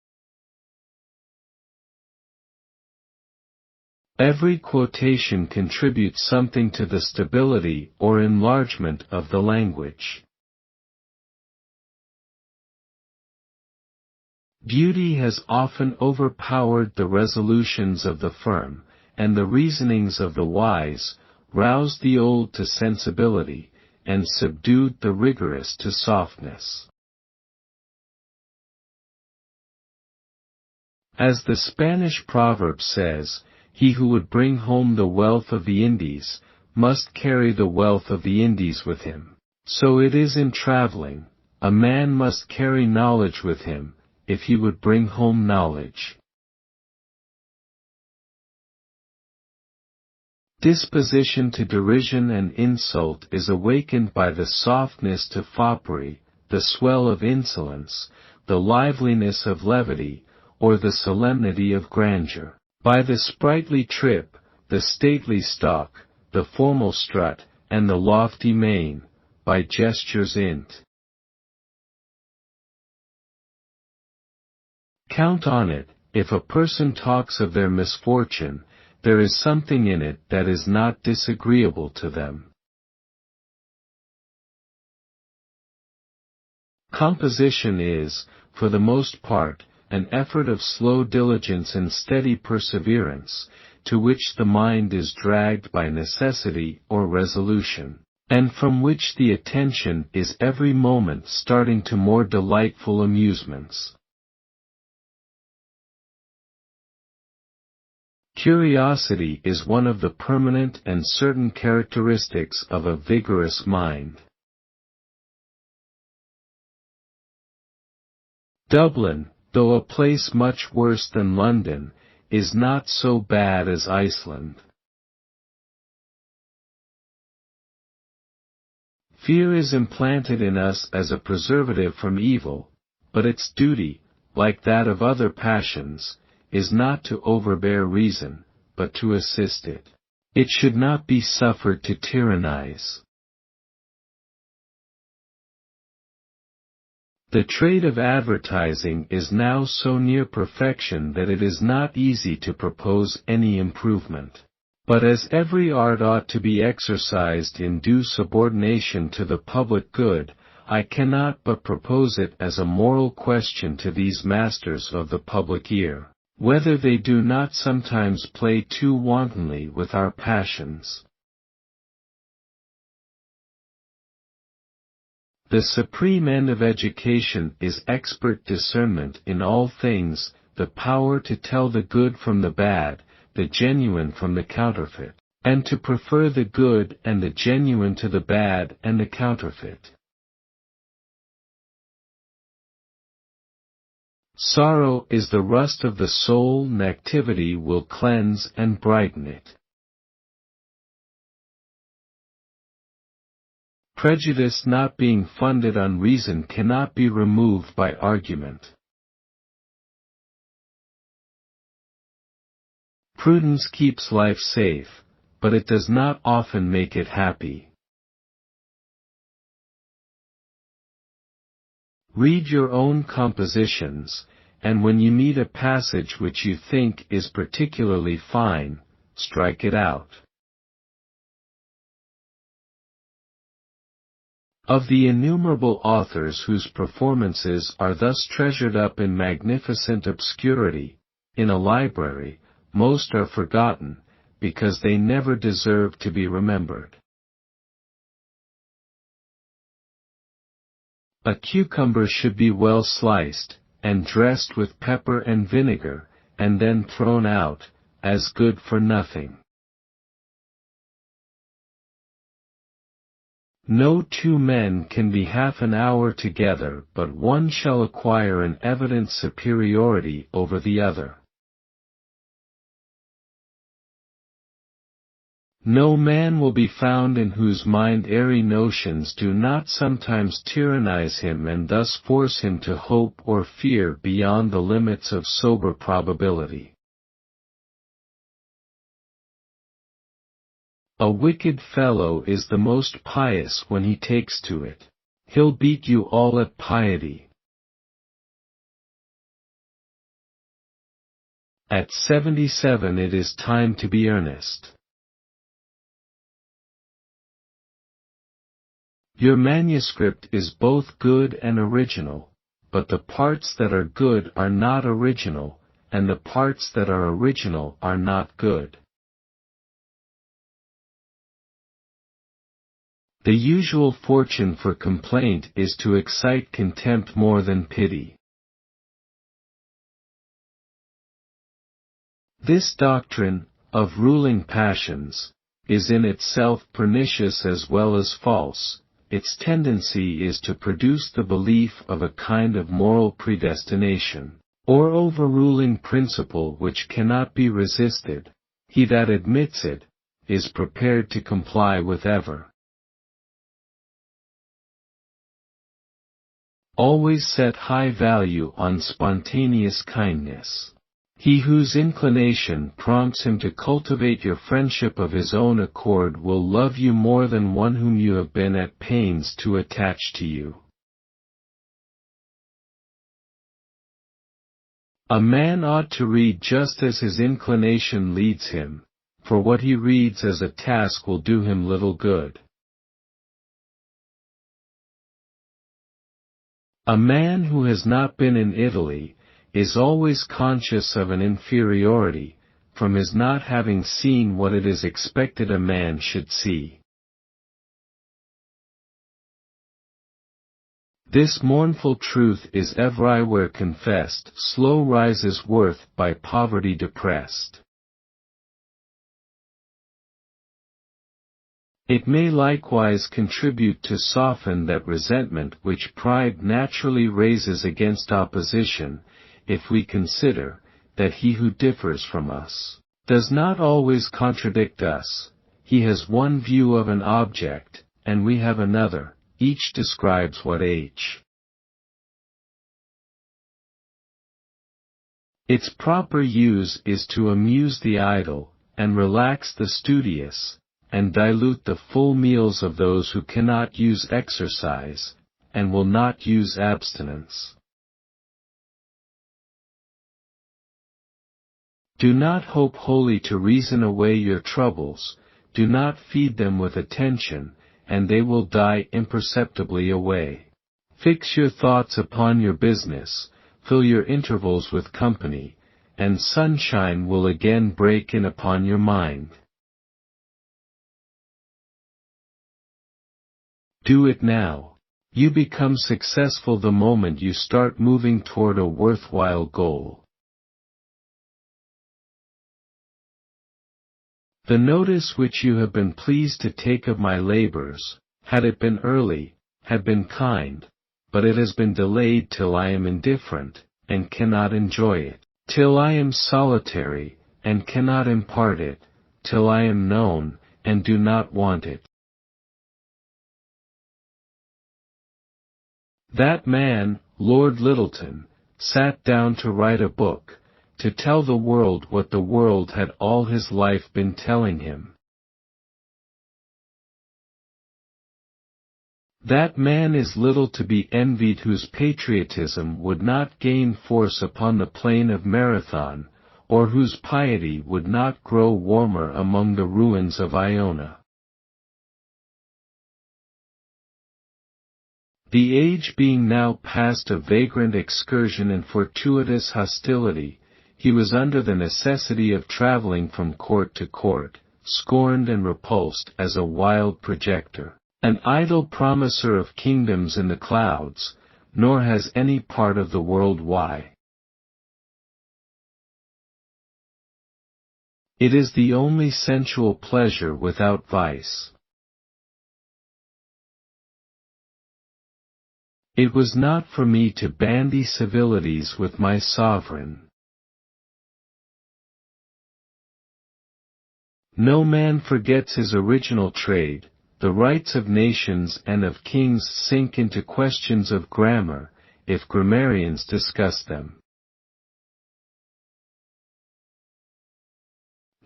Every quotation contributes something to the stability or enlargement of the language. Beauty has often overpowered the resolutions of the firm, and the reasonings of the wise, roused the old to sensibility, and subdued the rigorous to softness. As the Spanish proverb says, he who would bring home the wealth of the Indies, must carry the wealth of the Indies with him. So it is in traveling, a man must carry knowledge with him, if he would bring home knowledge. Disposition to derision and insult is awakened by the softness to foppery, the swell of insolence, the liveliness of levity, or the solemnity of grandeur, by the sprightly trip, the stately stalk, the formal strut, and the lofty mien, by gestures int. Count on it, if a person talks of their misfortune, there is something in it that is not disagreeable to them. Composition is, for the most part, an effort of slow diligence and steady perseverance, to which the mind is dragged by necessity or resolution, and from which the attention is every moment starting to more delightful amusements. Curiosity is one of the permanent and certain characteristics of a vigorous mind. Dublin, though a place much worse than London, is not so bad as Iceland. Fear is implanted in us as a preservative from evil, but its duty, like that of other passions, is not to overbear reason, but to assist it. It should not be suffered to tyrannize. The trade of advertising is now so near perfection that it is not easy to propose any improvement. But as every art ought to be exercised in due subordination to the public good, I cannot but propose it as a moral question to these masters of the public ear, whether they do not sometimes play too wantonly with our passions. The supreme end of education is expert discernment in all things, the power to tell the good from the bad, the genuine from the counterfeit, and to prefer the good and the genuine to the bad and the counterfeit. Sorrow is the rust of the soul, and activity will cleanse and brighten it. Prejudice not being founded on reason cannot be removed by argument. Prudence keeps life safe, but it does not often make it happy. Read your own compositions, and when you meet a passage which you think is particularly fine, strike it out. Of the innumerable authors whose performances are thus treasured up in magnificent obscurity, in a library, most are forgotten, because they never deserve to be remembered. A cucumber should be well sliced, and dressed with pepper and vinegar, and then thrown out, as good for nothing. No two men can be half an hour together, but one shall acquire an evident superiority over the other. No man will be found in whose mind airy notions do not sometimes tyrannize him and thus force him to hope or fear beyond the limits of sober probability. A wicked fellow is the most pious when he takes to it. He'll beat you all at piety. At 77 it is time to be earnest. Your manuscript is both good and original, but the parts that are good are not original, and the parts that are original are not good. The usual fortune for complaint is to excite contempt more than pity. This doctrine, of ruling passions, is in itself pernicious as well as false. Its tendency is to produce the belief of a kind of moral predestination, or overruling principle which cannot be resisted. He that admits it, is prepared to comply with ever. Always set high value on spontaneous kindness. He whose inclination prompts him to cultivate your friendship of his own accord will love you more than one whom you have been at pains to attach to you. A man ought to read just as his inclination leads him, for what he reads as a task will do him little good. A man who has not been in Italy is always conscious of an inferiority, from his not having seen what it is expected a man should see. This mournful truth is everywhere confessed: slow rises worth by poverty depressed. It may likewise contribute to soften that resentment which pride naturally raises against opposition, if we consider, that he who differs from us, does not always contradict us. He has one view of an object, and we have another, each describes what H. Its proper use is to amuse the idle, and relax the studious, and dilute the full meals of those who cannot use exercise, and will not use abstinence. Do not hope wholly to reason away your troubles, do not feed them with attention, and they will die imperceptibly away. Fix your thoughts upon your business, fill your intervals with company, and sunshine will again break in upon your mind. Do it now. You become successful the moment you start moving toward a worthwhile goal. The notice which you have been pleased to take of my labors, had it been early, had been kind, but it has been delayed till I am indifferent, and cannot enjoy it, till I am solitary, and cannot impart it, till I am known, and do not want it. That man, Lord Lyttelton, sat down to write a book, to tell the world what the world had all his life been telling him. That man is little to be envied whose patriotism would not gain force upon the plain of Marathon, or whose piety would not grow warmer among the ruins of Iona. The age being now past of vagrant excursion and fortuitous hostility, he was under the necessity of traveling from court to court, scorned and repulsed as a wild projector, an idle promiser of kingdoms in the clouds, nor has any part of the world why. It is the only sensual pleasure without vice. It was not for me to bandy civilities with my sovereign. No man forgets his original trade. The rights of nations and of kings sink into questions of grammar, if grammarians discuss them.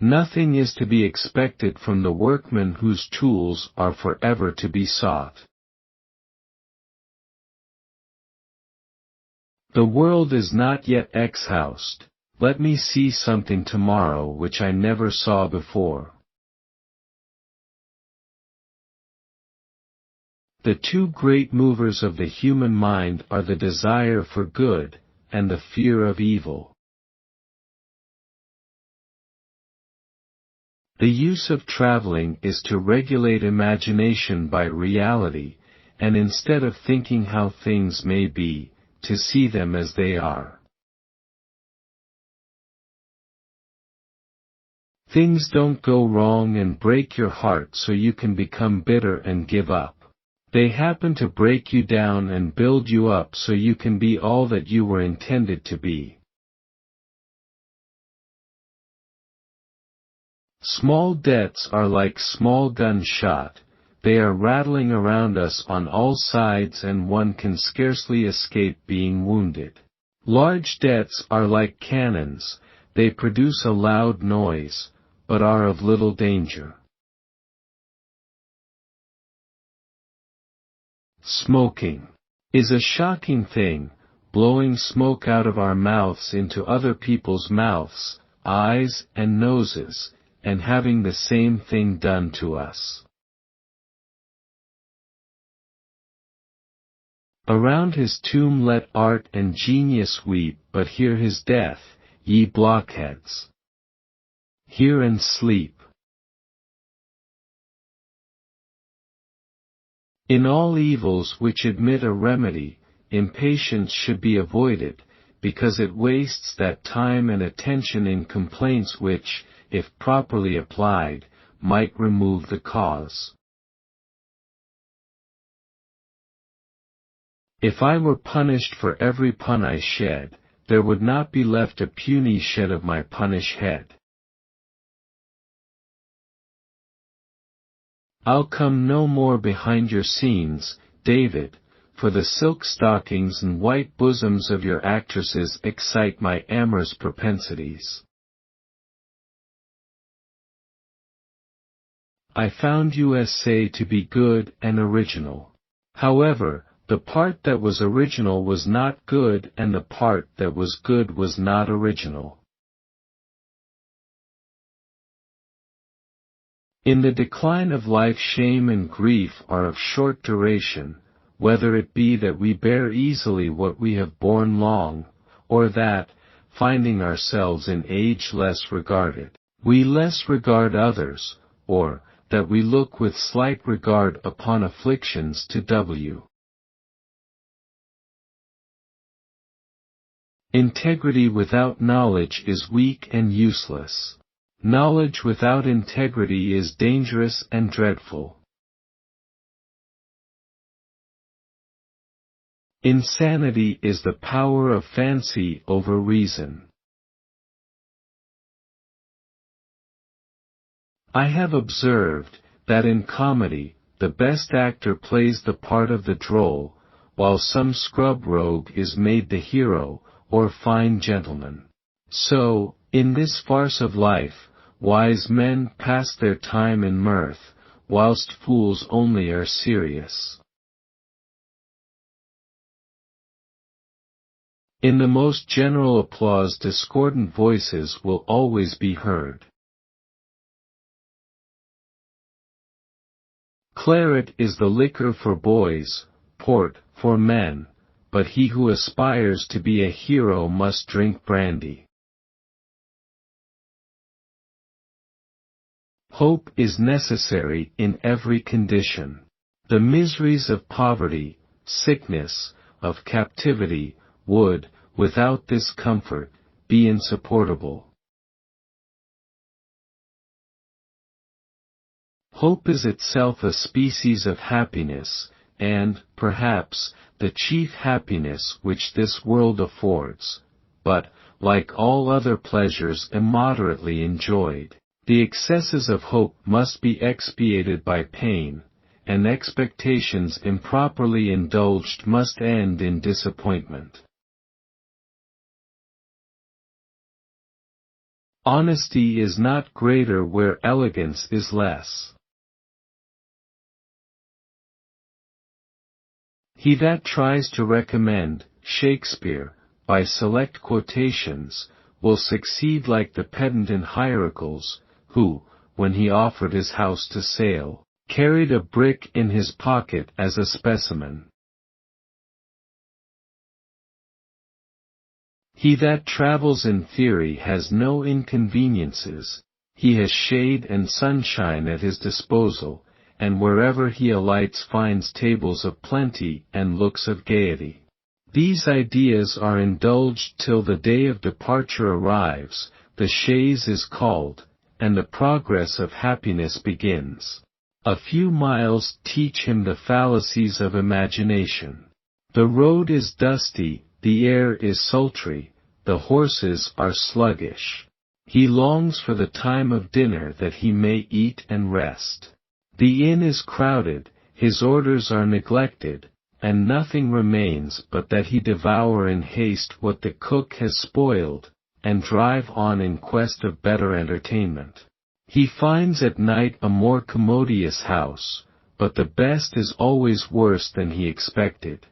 Nothing is to be expected from the workmen whose tools are forever to be sought. The world is not yet exhausted. Let me see something tomorrow which I never saw before. The two great movers of the human mind are the desire for good, and the fear of evil. The use of traveling is to regulate imagination by reality, and instead of thinking how things may be, to see them as they are. Things don't go wrong and break your heart so you can become bitter and give up. They happen to break you down and build you up so you can be all that you were intended to be. Small debts are like small gunshot, they are rattling around us on all sides and one can scarcely escape being wounded. Large debts are like cannons, they produce a loud noise, but are of little danger. Smoking is a shocking thing, blowing smoke out of our mouths into other people's mouths, eyes and noses, and having the same thing done to us. Around his tomb let art and genius weep, but hear his death, ye blockheads. Hear and sleep. In all evils which admit a remedy, impatience should be avoided, because it wastes that time and attention in complaints which, if properly applied, might remove the cause. If I were punished for every pun I shed, there would not be left a puny shed of my punished head. I'll come no more behind your scenes, David, for the silk stockings and white bosoms of your actresses excite my amorous propensities. I found you essay to be good and original. However, the part that was original was not good and the part that was good was not original. In the decline of life shame and grief are of short duration, whether it be that we bear easily what we have borne long, or that, finding ourselves in age less regarded, we less regard others, or, that we look with slight regard upon afflictions to w. Integrity without knowledge is weak and useless. Knowledge without integrity is dangerous and dreadful. Insanity is the power of fancy over reason. I have observed that in comedy, the best actor plays the part of the droll, while some scrub rogue is made the hero, or fine gentleman. So, in this farce of life, wise men pass their time in mirth, whilst fools only are serious. In the most general applause discordant voices will always be heard. Claret is the liquor for boys, port for men, but he who aspires to be a hero must drink brandy. Hope is necessary in every condition. The miseries of poverty, sickness, of captivity, would, without this comfort, be insupportable. Hope is itself a species of happiness, and, perhaps, the chief happiness which this world affords, but, like all other pleasures immoderately enjoyed, the excesses of hope must be expiated by pain, and expectations improperly indulged must end in disappointment. Honesty is not greater where elegance is less. He that tries to recommend Shakespeare, by select quotations, will succeed like the pedant in Hierocles, who, when he offered his house to sale, carried a brick in his pocket as a specimen. He that travels in theory has no inconveniences, he has shade and sunshine at his disposal, and wherever he alights finds tables of plenty and looks of gaiety. These ideas are indulged till the day of departure arrives, the chaise is called, and the progress of happiness begins. A few miles teach him the fallacies of imagination. The road is dusty, the air is sultry, the horses are sluggish. He longs for the time of dinner that he may eat and rest. The inn is crowded, his orders are neglected, and nothing remains but that he devour in haste what the cook has spoiled, and drive on in quest of better entertainment. He finds at night a more commodious house, but the best is always worse than he expected.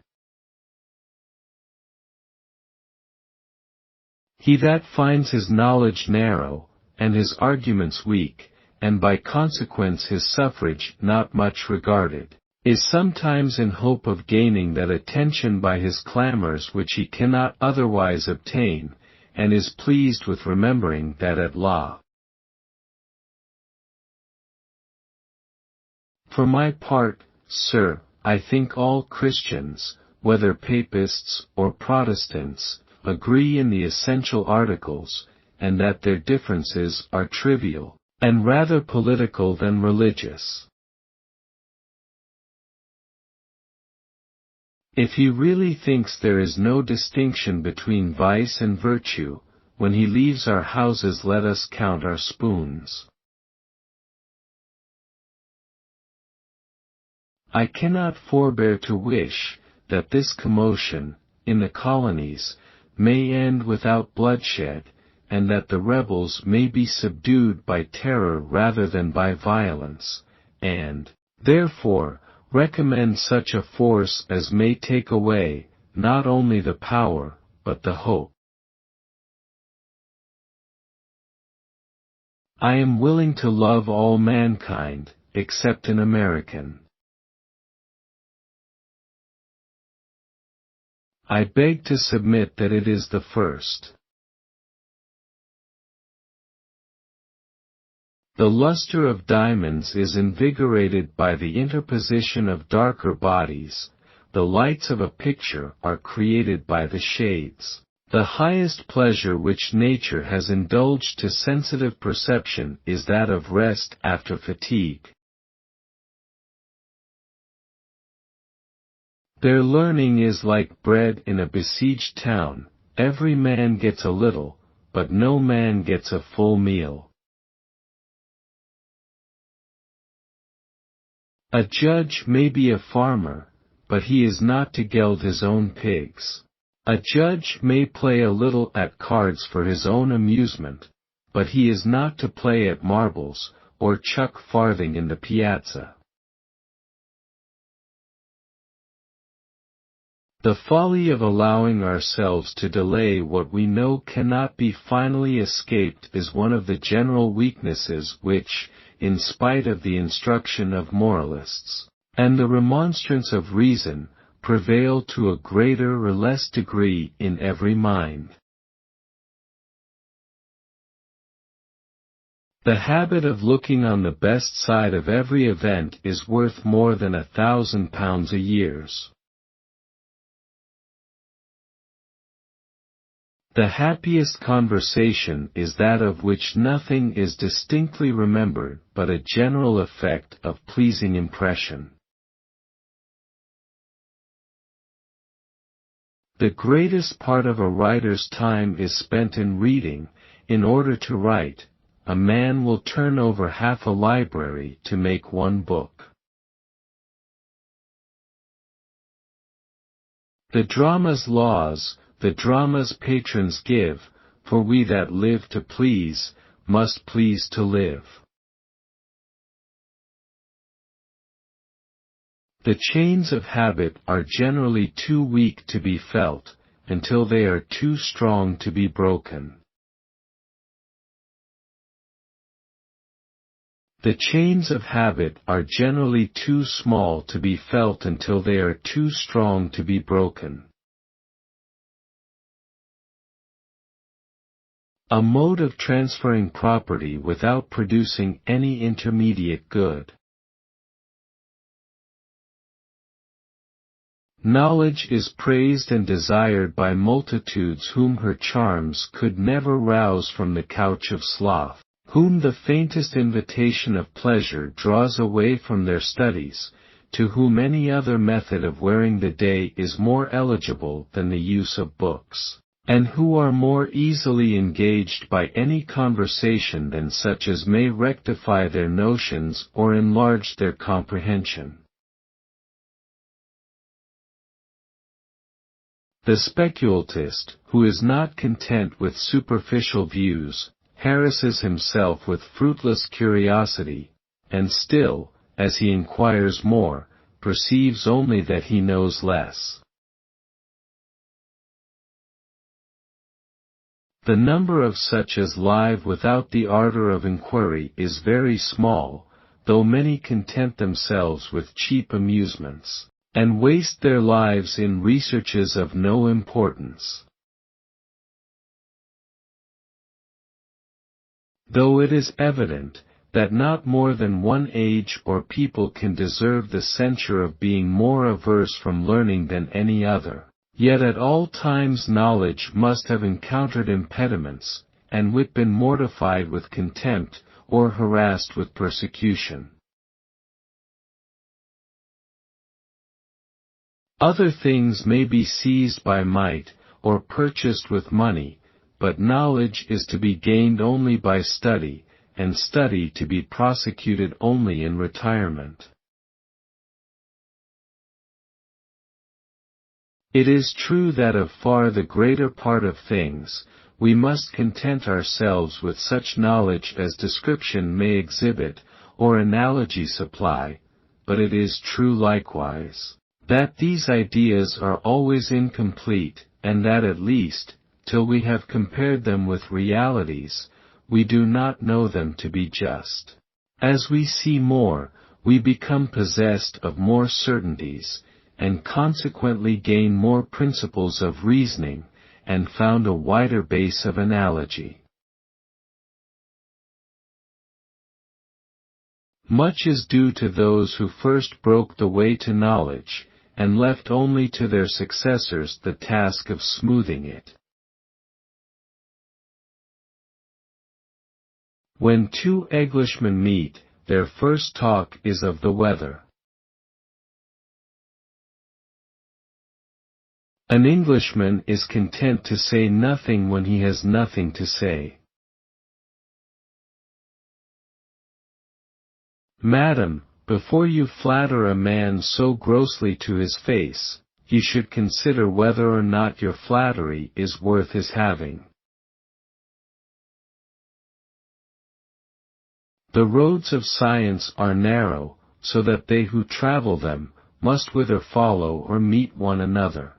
He that finds his knowledge narrow, and his arguments weak, and by consequence his suffrage not much regarded, is sometimes in hope of gaining that attention by his clamours which he cannot otherwise obtain, and is pleased with remembering that at law. For my part, sir, I think all Christians, whether Papists or Protestants, agree in the essential articles, and that their differences are trivial, and rather political than religious. If he really thinks there is no distinction between vice and virtue, when he leaves our houses let us count our spoons. I cannot forbear to wish, that this commotion, in the colonies, may end without bloodshed, and that the rebels may be subdued by terror rather than by violence, and, therefore, recommend such a force as may take away, not only the power, but the hope. I am willing to love all mankind, except an American. I beg to submit that it is the first. The luster of diamonds is invigorated by the interposition of darker bodies, the lights of a picture are created by the shades. The highest pleasure which nature has indulged to sensitive perception is that of rest after fatigue. Their learning is like bread in a besieged town, every man gets a little, but no man gets a full meal. A judge may be a farmer, but he is not to geld his own pigs. A judge may play a little at cards for his own amusement, but he is not to play at marbles, or chuck farthing in the piazza. The folly of allowing ourselves to delay what we know cannot be finally escaped is one of the general weaknesses which, in spite of the instruction of moralists, and the remonstrance of reason, prevail to a greater or less degree in every mind. The habit of looking on the best side of every event is worth more than £1,000 a year. The happiest conversation is that of which nothing is distinctly remembered but a general effect of pleasing impression. The greatest part of a writer's time is spent in reading. In order to write, a man will turn over half a library to make one book. The drama's laws, the drama's patrons give, for we that live to please, must please to live. The chains of habit are generally too weak to be felt, until they are too strong to be broken. The chains of habit are generally too small to be felt until they are too strong to be broken. A mode of transferring property without producing any intermediate good. Knowledge is praised and desired by multitudes whom her charms could never rouse from the couch of sloth, whom the faintest invitation of pleasure draws away from their studies, to whom any other method of wearing the day is more eligible than the use of books, and who are more easily engaged by any conversation than such as may rectify their notions or enlarge their comprehension. The speculatist, who is not content with superficial views, harasses himself with fruitless curiosity, and still, as he inquires more, perceives only that he knows less. The number of such as live without the ardor of inquiry is very small, though many content themselves with cheap amusements, and waste their lives in researches of no importance. Though it is evident that not more than one age or people can deserve the censure of being more averse from learning than any other, yet at all times knowledge must have encountered impediments, and wit been mortified with contempt, or harassed with persecution. Other things may be seized by might, or purchased with money, but knowledge is to be gained only by study, and study to be prosecuted only in retirement. It is true that of far the greater part of things, we must content ourselves with such knowledge as description may exhibit, or analogy supply, but it is true likewise, that these ideas are always incomplete, and that at least, till we have compared them with realities, we do not know them to be just. As we see more, we become possessed of more certainties, and consequently gain more principles of reasoning, and found a wider base of analogy. Much is due to those who first broke the way to knowledge, and left only to their successors the task of smoothing it. When two Englishmen meet, their first talk is of the weather. An Englishman is content to say nothing when he has nothing to say. Madam, before you flatter a man so grossly to his face, you should consider whether or not your flattery is worth his having. The roads of science are narrow, so that they who travel them, must whether follow or meet one another.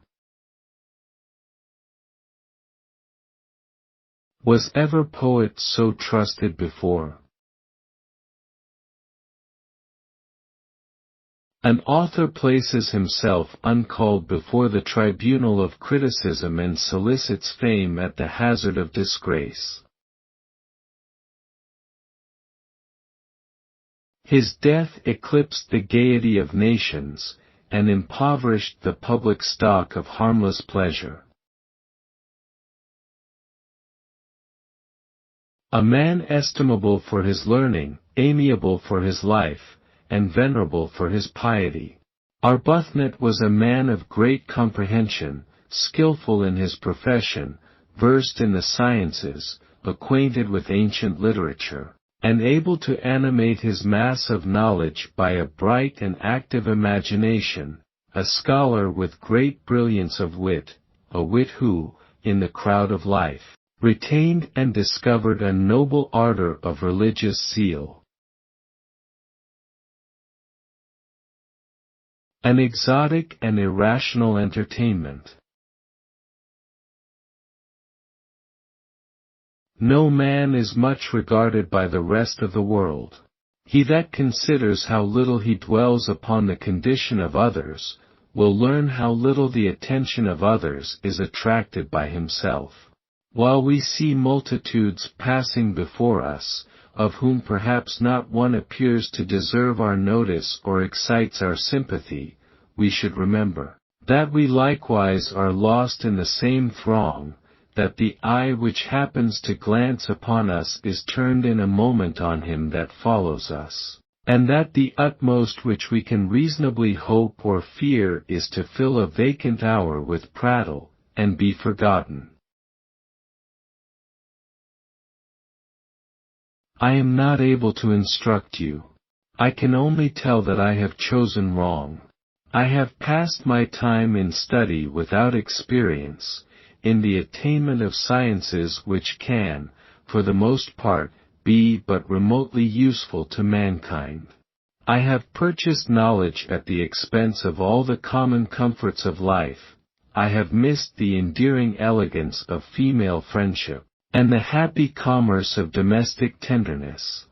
Was ever poet so trusted before? An author places himself uncalled before the tribunal of criticism and solicits fame at the hazard of disgrace. His death eclipsed the gaiety of nations, and impoverished the public stock of harmless pleasure. A man estimable for his learning, amiable for his life, and venerable for his piety. Arbuthnot was a man of great comprehension, skilful in his profession, versed in the sciences, acquainted with ancient literature, and able to animate his mass of knowledge by a bright and active imagination, a scholar with great brilliance of wit, a wit who, in the crowd of life, retained and discovered a noble ardor of religious zeal. An exotic and irrational entertainment. No man is much regarded by the rest of the world. He that considers how little he dwells upon the condition of others, will learn how little the attention of others is attracted by himself. While we see multitudes passing before us, of whom perhaps not one appears to deserve our notice or excites our sympathy, we should remember that we likewise are lost in the same throng, that the eye which happens to glance upon us is turned in a moment on him that follows us, and that the utmost which we can reasonably hope or fear is to fill a vacant hour with prattle, and be forgotten. I am not able to instruct you. I can only tell that I have chosen wrong. I have passed my time in study without experience, in the attainment of sciences which can, for the most part, be but remotely useful to mankind. I have purchased knowledge at the expense of all the common comforts of life. I have missed the endearing elegance of female friendship, and the happy commerce of domestic tenderness.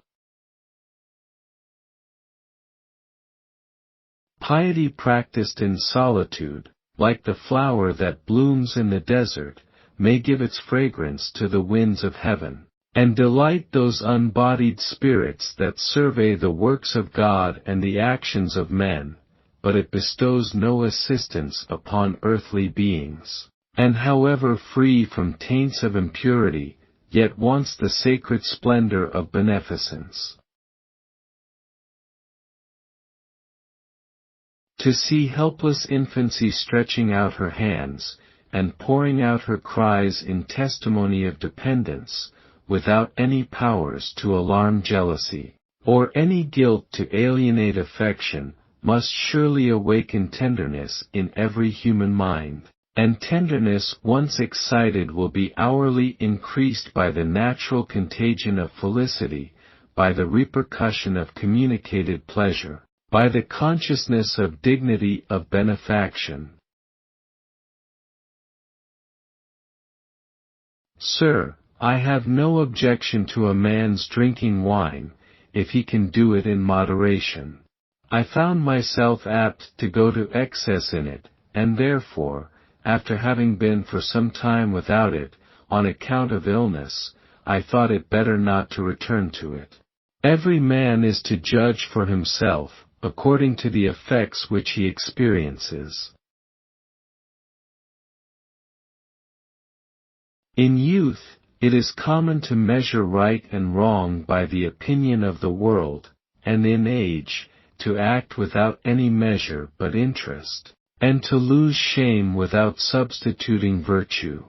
Piety practiced in solitude, like the flower that blooms in the desert, may give its fragrance to the winds of heaven, and delight those unbodied spirits that survey the works of God and the actions of men, but it bestows no assistance upon earthly beings, and however free from taints of impurity, yet wants the sacred splendor of beneficence. To see helpless infancy stretching out her hands, and pouring out her cries in testimony of dependence, without any powers to alarm jealousy, or any guilt to alienate affection, must surely awaken tenderness in every human mind, and tenderness once excited will be hourly increased by the natural contagion of felicity, by the repercussion of communicated pleasure, by the consciousness of dignity of benefaction. Sir, I have no objection to a man's drinking wine, if he can do it in moderation. I found myself apt to go to excess in it, and therefore, after having been for some time without it, on account of illness, I thought it better not to return to it. Every man is to judge for himself, according to the effects which he experiences. In youth, it is common to measure right and wrong by the opinion of the world, and in age, to act without any measure but interest, and to lose shame without substituting virtue.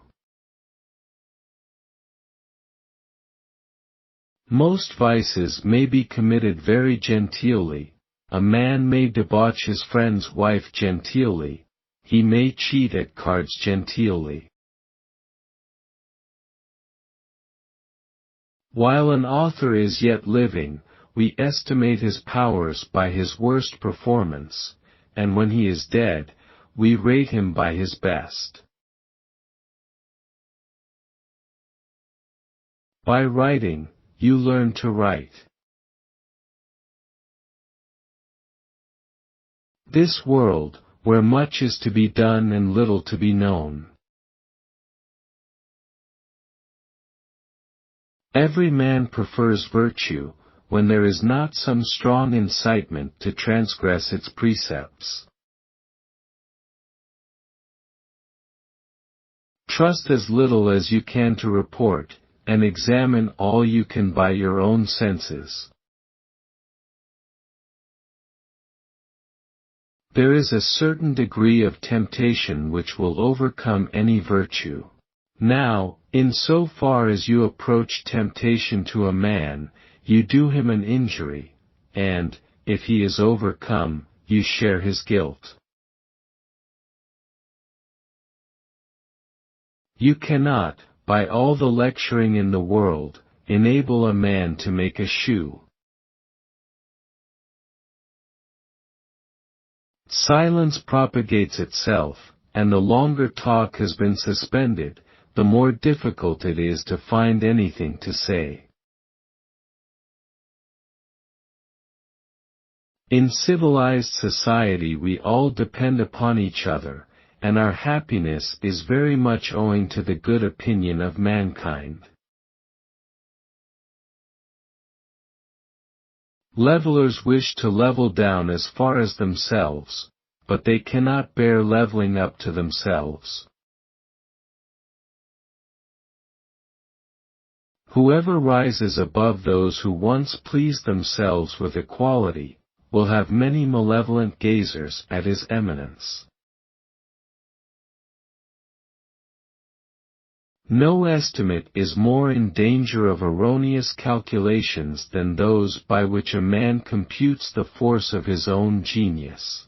Most vices may be committed very genteelly. A man may debauch his friend's wife genteelly, he may cheat at cards genteelly. While an author is yet living, we estimate his powers by his worst performance, and when he is dead, we rate him by his best. By writing, you learn to write. This world, where much is to be done and little to be known. Every man prefers virtue, when there is not some strong incitement to transgress its precepts. Trust as little as you can to report, and examine all you can by your own senses. There is a certain degree of temptation which will overcome any virtue. Now, in so far as you approach temptation to a man, you do him an injury, and, if he is overcome, you share his guilt. You cannot, by all the lecturing in the world, enable a man to make a shoe. Silence propagates itself, and the longer talk has been suspended, the more difficult it is to find anything to say. In civilized society we all depend upon each other, and our happiness is very much owing to the good opinion of mankind. Levelers wish to level down as far as themselves, but they cannot bear leveling up to themselves. Whoever rises above those who once pleased themselves with equality, will have many malevolent gazers at his eminence. No estimate is more in danger of erroneous calculations than those by which a man computes the force of his own genius.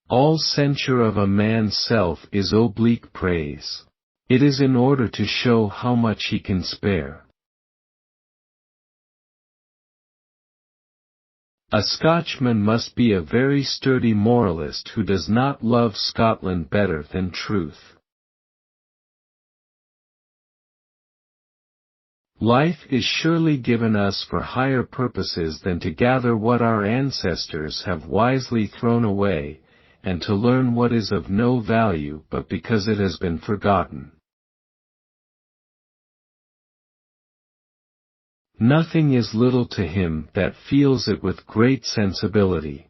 All censure of a man's self is oblique praise. It is in order to show how much he can spare. A Scotchman must be a very sturdy moralist who does not love Scotland better than truth. Life is surely given us for higher purposes than to gather what our ancestors have wisely thrown away, and to learn what is of no value but because it has been forgotten. Nothing is little to him that feels it with great sensibility.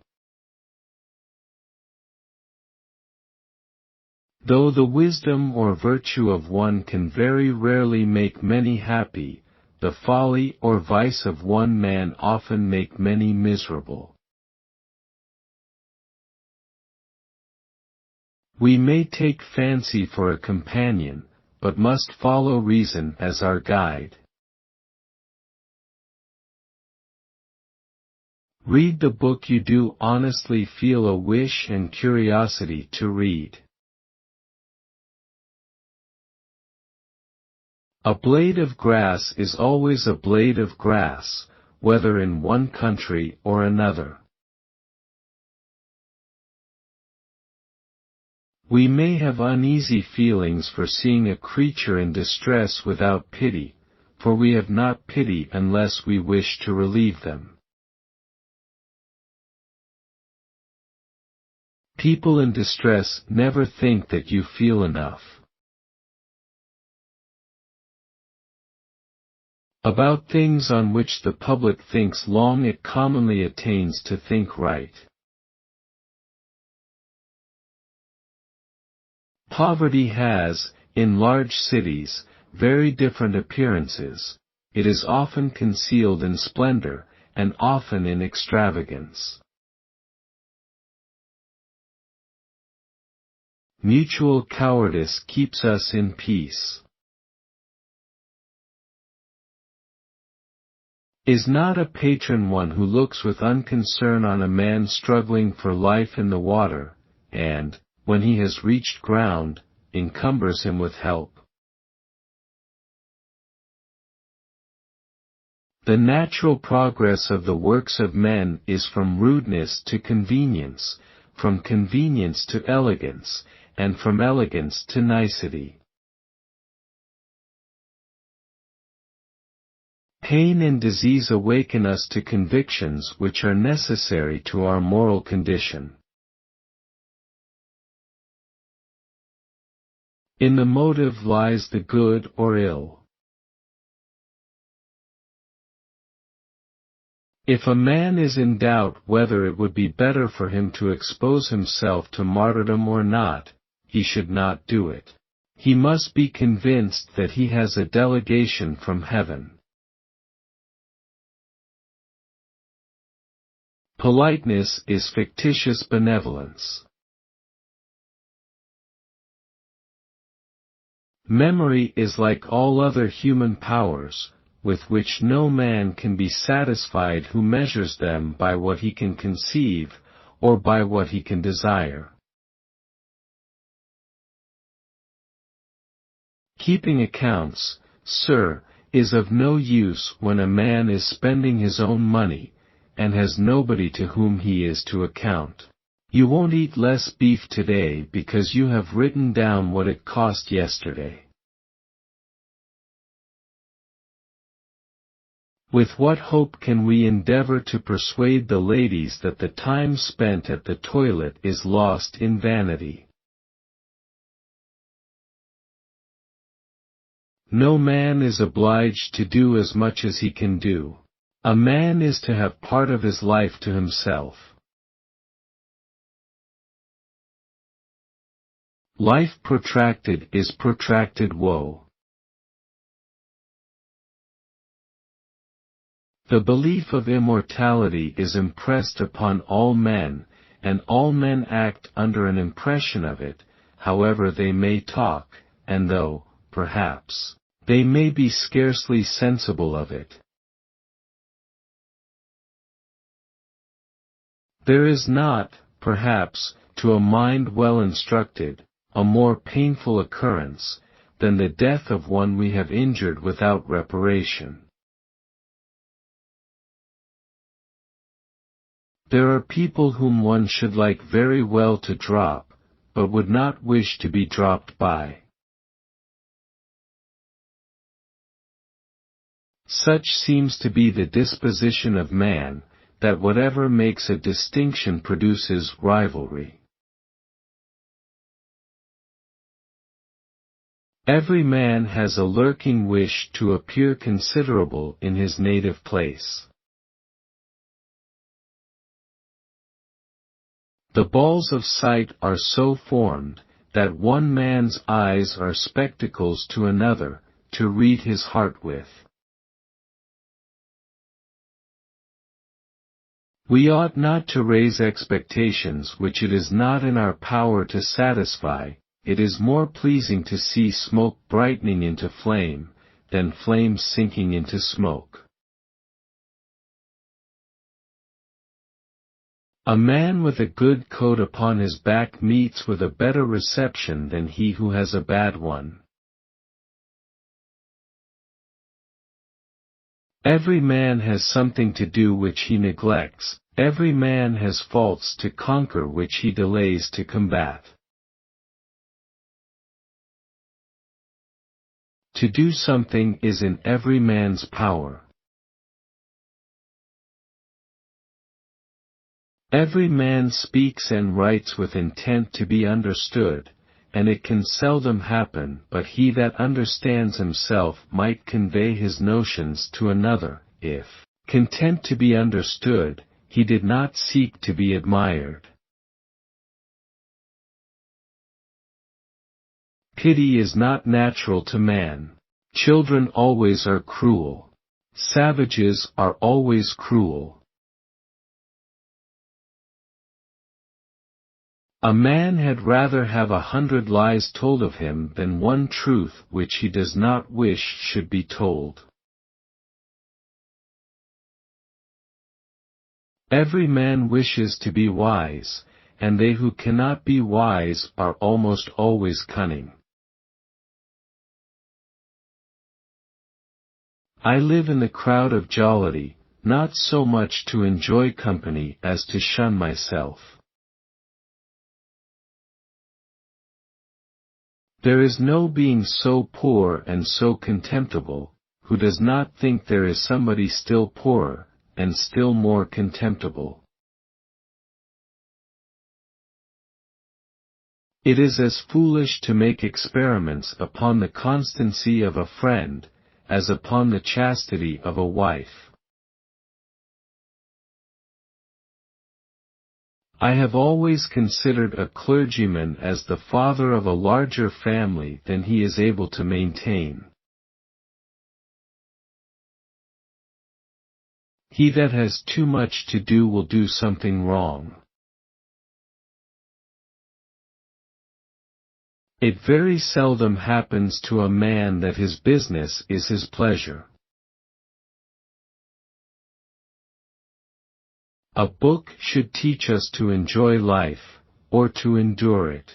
Though the wisdom or virtue of one can very rarely make many happy, the folly or vice of one man often make many miserable. We may take fancy for a companion, but must follow reason as our guide. Read the book you do honestly feel a wish and curiosity to read. A blade of grass is always a blade of grass, whether in one country or another. We may have uneasy feelings for seeing a creature in distress without pity, for we have not pity unless we wish to relieve them. People in distress never think that you feel enough. About things on which the public thinks long it commonly attains to think right. Poverty has, in large cities, very different appearances. It is often concealed in splendor, and often in extravagance. Mutual cowardice keeps us in peace. Is not a patron one who looks with unconcern on a man struggling for life in the water, and, when he has reached ground, encumbers him with help? The natural progress of the works of men is from rudeness to convenience, from convenience to elegance, and from elegance to nicety. Pain and disease awaken us to convictions which are necessary to our moral condition. In the motive lies the good or ill. If a man is in doubt whether it would be better for him to expose himself to martyrdom or not, he should not do it. He must be convinced that he has a delegation from heaven. Politeness is fictitious benevolence. Memory is like all other human powers, with which no man can be satisfied who measures them by what he can conceive, or by what he can desire. Keeping accounts, sir, is of no use when a man is spending his own money, and has nobody to whom he is to account. You won't eat less beef today because you have written down what it cost yesterday. With what hope can we endeavor to persuade the ladies that the time spent at the toilet is lost in vanity? No man is obliged to do as much as he can do. A man is to have part of his life to himself. Life protracted is protracted woe. The belief of immortality is impressed upon all men, and all men act under an impression of it, however they may talk, and though, perhaps, they may be scarcely sensible of it. There is not, perhaps, to a mind well instructed, a more painful occurrence, than the death of one we have injured without reparation. There are people whom one should like very well to drop, but would not wish to be dropped by. Such seems to be the disposition of man, that whatever makes a distinction produces rivalry. Every man has a lurking wish to appear considerable in his native place. The balls of sight are so formed, that one man's eyes are spectacles to another, to read his heart with. We ought not to raise expectations which it is not in our power to satisfy. It is more pleasing to see smoke brightening into flame, than flame sinking into smoke. A man with a good coat upon his back meets with a better reception than he who has a bad one. Every man has something to do which he neglects, every man has faults to conquer which he delays to combat. To do something is in every man's power. Every man speaks and writes with intent to be understood, and it can seldom happen but he that understands himself might convey his notions to another, if, content to be understood, he did not seek to be admired. Pity is not natural to man. Children always are cruel. Savages are always cruel. A man had rather have 100 lies told of him than one truth which he does not wish should be told. Every man wishes to be wise, and they who cannot be wise are almost always cunning. I live in the crowd of jollity, not so much to enjoy company as to shun myself. There is no being so poor and so contemptible, who does not think there is somebody still poorer, and still more contemptible. It is as foolish to make experiments upon the constancy of a friend, as upon the chastity of a wife. I have always considered a clergyman as the father of a larger family than he is able to maintain. He that has too much to do will do something wrong. It very seldom happens to a man that his business is his pleasure. A book should teach us to enjoy life, or to endure it.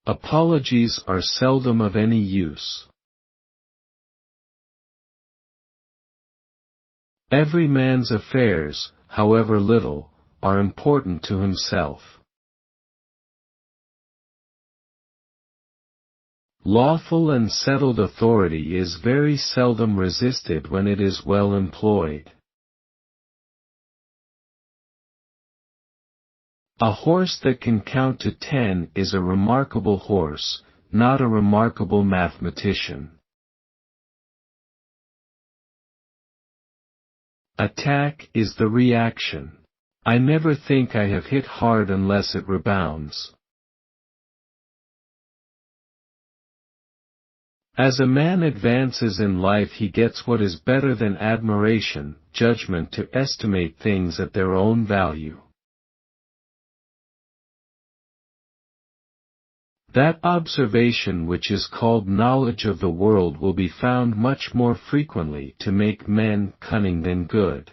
Apologies are seldom of any use. Every man's affairs, however little, are important to himself. Lawful and settled authority is very seldom resisted when it is well employed. A horse that can count to 10 is a remarkable horse, not a remarkable mathematician. Attack is the reaction. I never think I have hit hard unless it rebounds. As a man advances in life he gets what is better than admiration, judgment to estimate things at their own value. That observation which is called knowledge of the world will be found much more frequently to make men cunning than good.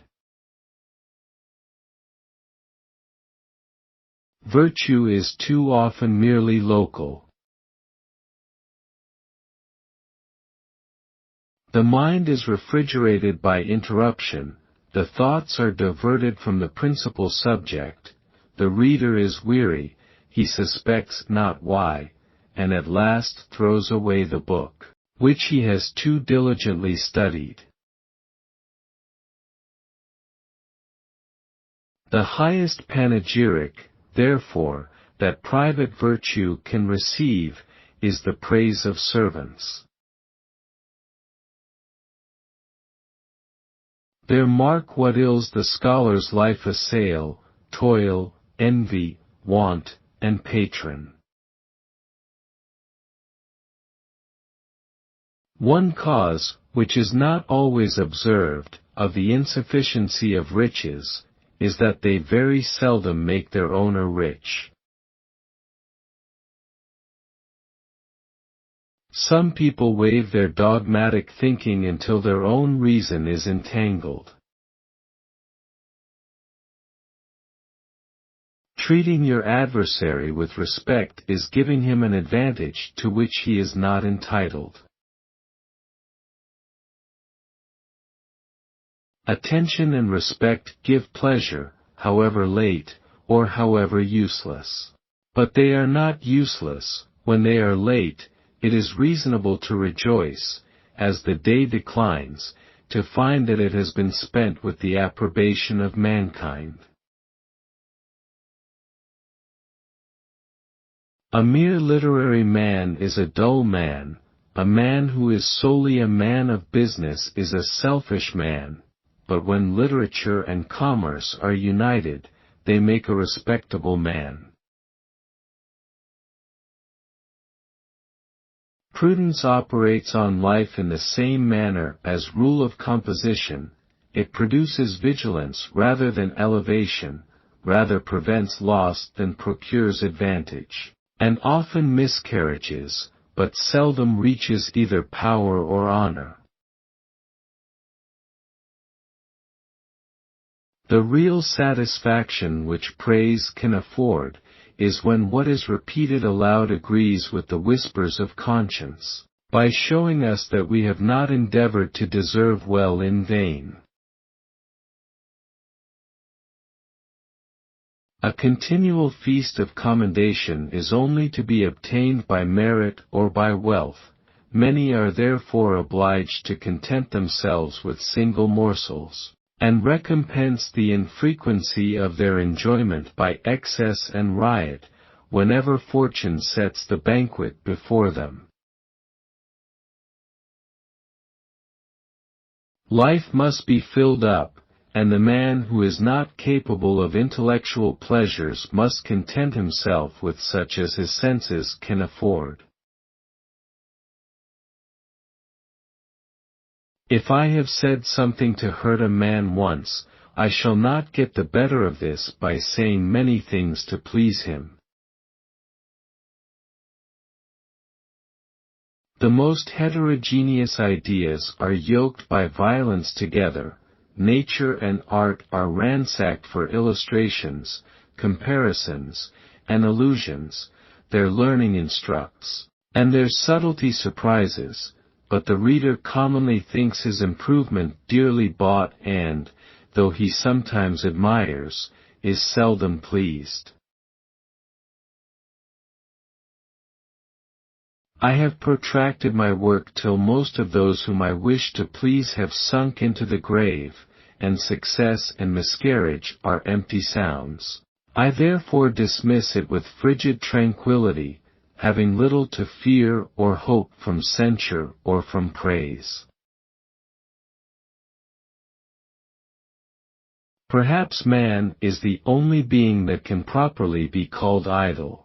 Virtue is too often merely local. The mind is refrigerated by interruption, the thoughts are diverted from the principal subject, the reader is weary, he suspects not why, and at last throws away the book, which he has too diligently studied. The highest panegyric, therefore, that private virtue can receive, is the praise of servants. There mark what ills the scholar's life assail, toil, envy, want, and patron. One cause, which is not always observed, of the insufficiency of riches, is that they very seldom make their owner rich. Some people waive their dogmatic thinking until their own reason is entangled. Treating your adversary with respect is giving him an advantage to which he is not entitled. Attention and respect give pleasure, however late, or however useless. But they are not useless, when they are late. It is reasonable to rejoice, as the day declines, to find that it has been spent with the approbation of mankind. A mere literary man is a dull man, a man who is solely a man of business is a selfish man, but when literature and commerce are united, they make a respectable man. Prudence operates on life in the same manner as rule of composition, it produces vigilance rather than elevation, rather prevents loss than procures advantage, and often miscarriages, but seldom reaches either power or honor. The real satisfaction which praise can afford, is when what is repeated aloud agrees with the whispers of conscience, by showing us that we have not endeavored to deserve well in vain. A continual feast of commendation is only to be obtained by merit or by wealth. Many are therefore obliged to content themselves with single morsels, and recompense the infrequency of their enjoyment by excess and riot, whenever fortune sets the banquet before them. Life must be filled up, and the man who is not capable of intellectual pleasures must content himself with such as his senses can afford. If I have said something to hurt a man once, I shall not get the better of this by saying many things to please him. The most heterogeneous ideas are yoked by violence together. Nature and art are ransacked for illustrations, comparisons, and allusions, their learning instructs, and their subtlety surprises, but the reader commonly thinks his improvement dearly bought and, though he sometimes admires, is seldom pleased. I have protracted my work till most of those whom I wish to please have sunk into the grave, and success and miscarriage are empty sounds. I therefore dismiss it with frigid tranquillity, having little to fear or hope from censure or from praise. Perhaps man is the only being that can properly be called idle.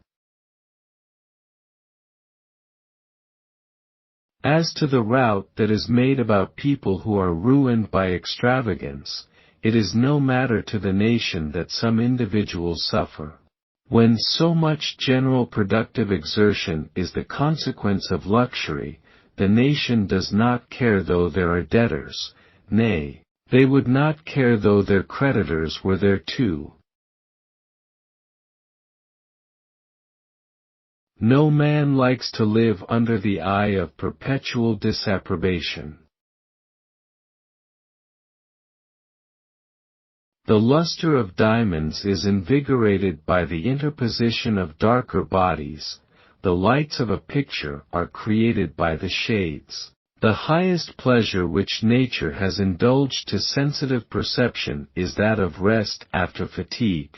As to the rout that is made about people who are ruined by extravagance, it is no matter to the nation that some individuals suffer. When so much general productive exertion is the consequence of luxury, the nation does not care though there are debtors, nay, they would not care though their creditors were there too. No man likes to live under the eye of perpetual disapprobation. The luster of diamonds is invigorated by the interposition of darker bodies, the lights of a picture are created by the shades. The highest pleasure which nature has indulged to sensitive perception is that of rest after fatigue.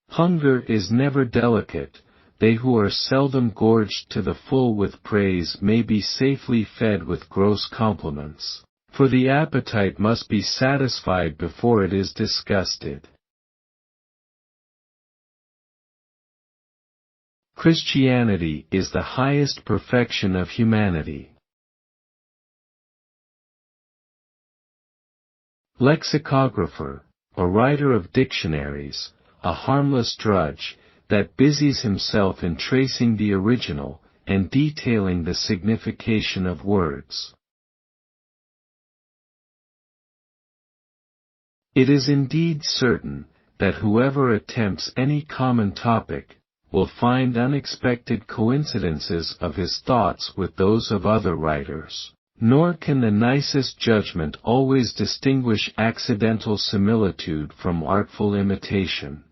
Hunger is never delicate. They who are seldom gorged to the full with praise may be safely fed with gross compliments, for the appetite must be satisfied before it is disgusted. Christianity is the highest perfection of humanity. Lexicographer, a writer of dictionaries, a harmless drudge, that busies himself in tracing the original, and detailing the signification of words. It is indeed certain, that whoever attempts any common topic, will find unexpected coincidences of his thoughts with those of other writers, nor can the nicest judgment always distinguish accidental similitude from artful imitation.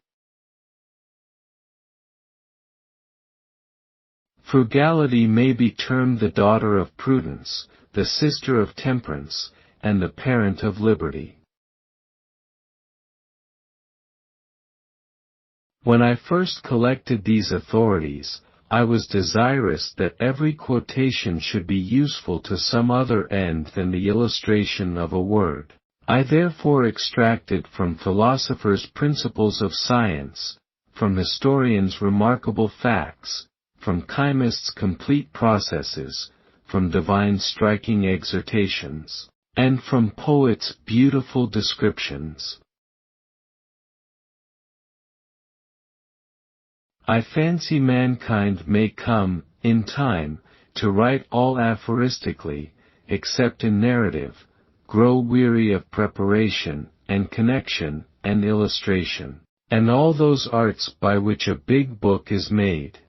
Frugality may be termed the daughter of prudence, the sister of temperance, and the parent of liberty. When I first collected these authorities, I was desirous that every quotation should be useful to some other end than the illustration of a word. I therefore extracted from philosophers principles of science, from historians remarkable facts, from chymists complete processes, from divine striking exhortations, and from poets' beautiful descriptions. I fancy mankind may come, in time, to write all aphoristically, except in narrative, grow weary of preparation, and connection, and illustration, and all those arts by which a big book is made.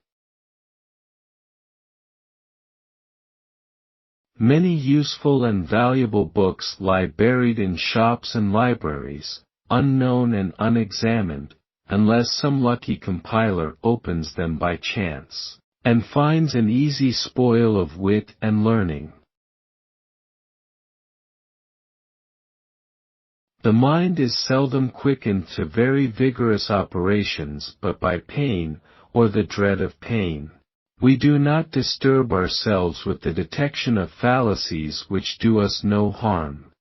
Many useful and valuable books lie buried in shops and libraries, unknown and unexamined, unless some lucky compiler opens them by chance, and finds an easy spoil of wit and learning. The mind is seldom quickened to very vigorous operations but by pain, or the dread of pain. We do not disturb ourselves with the detection of fallacies which do us no harm.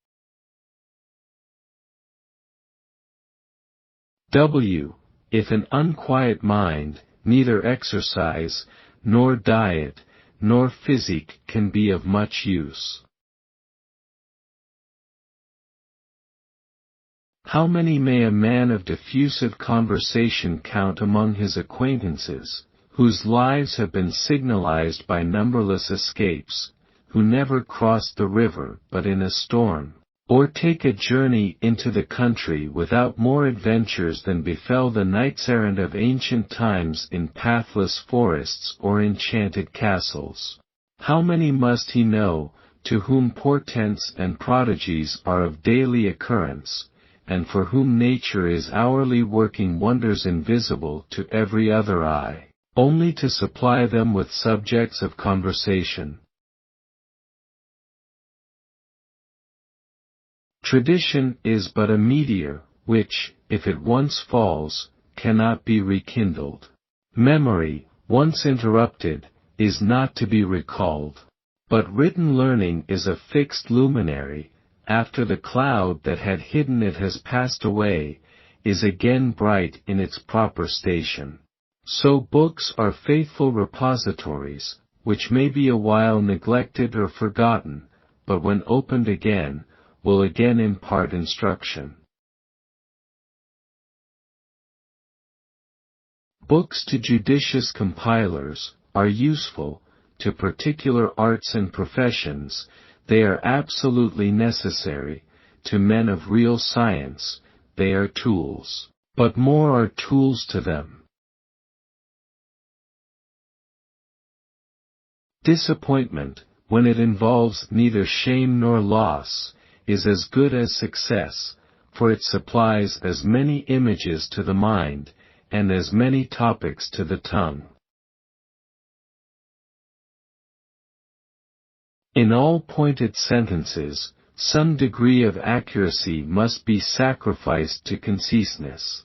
If an unquiet mind, neither exercise, nor diet, nor physic can be of much use. How many may a man of diffusive conversation count among his acquaintances, whose lives have been signalized by numberless escapes, who never crossed the river but in a storm, or take a journey into the country without more adventures than befell the knights-errant of ancient times in pathless forests or enchanted castles? How many must he know, to whom portents and prodigies are of daily occurrence, and for whom nature is hourly working wonders invisible to every other eye, only to supply them with subjects of conversation? Tradition is but a meteor, which, if it once falls, cannot be rekindled. Memory, once interrupted, is not to be recalled. But written learning is a fixed luminary, after the cloud that had hidden it has passed away, is again bright in its proper station. So books are faithful repositories, which may be a while neglected or forgotten, but when opened again, will again impart instruction. Books to judicious compilers are useful. To particular arts and professions, they are absolutely necessary. To men of real science, they are tools, but more are tools to them. Disappointment, when it involves neither shame nor loss, is as good as success, for it supplies as many images to the mind, and as many topics to the tongue. In all pointed sentences, some degree of accuracy must be sacrificed to conciseness.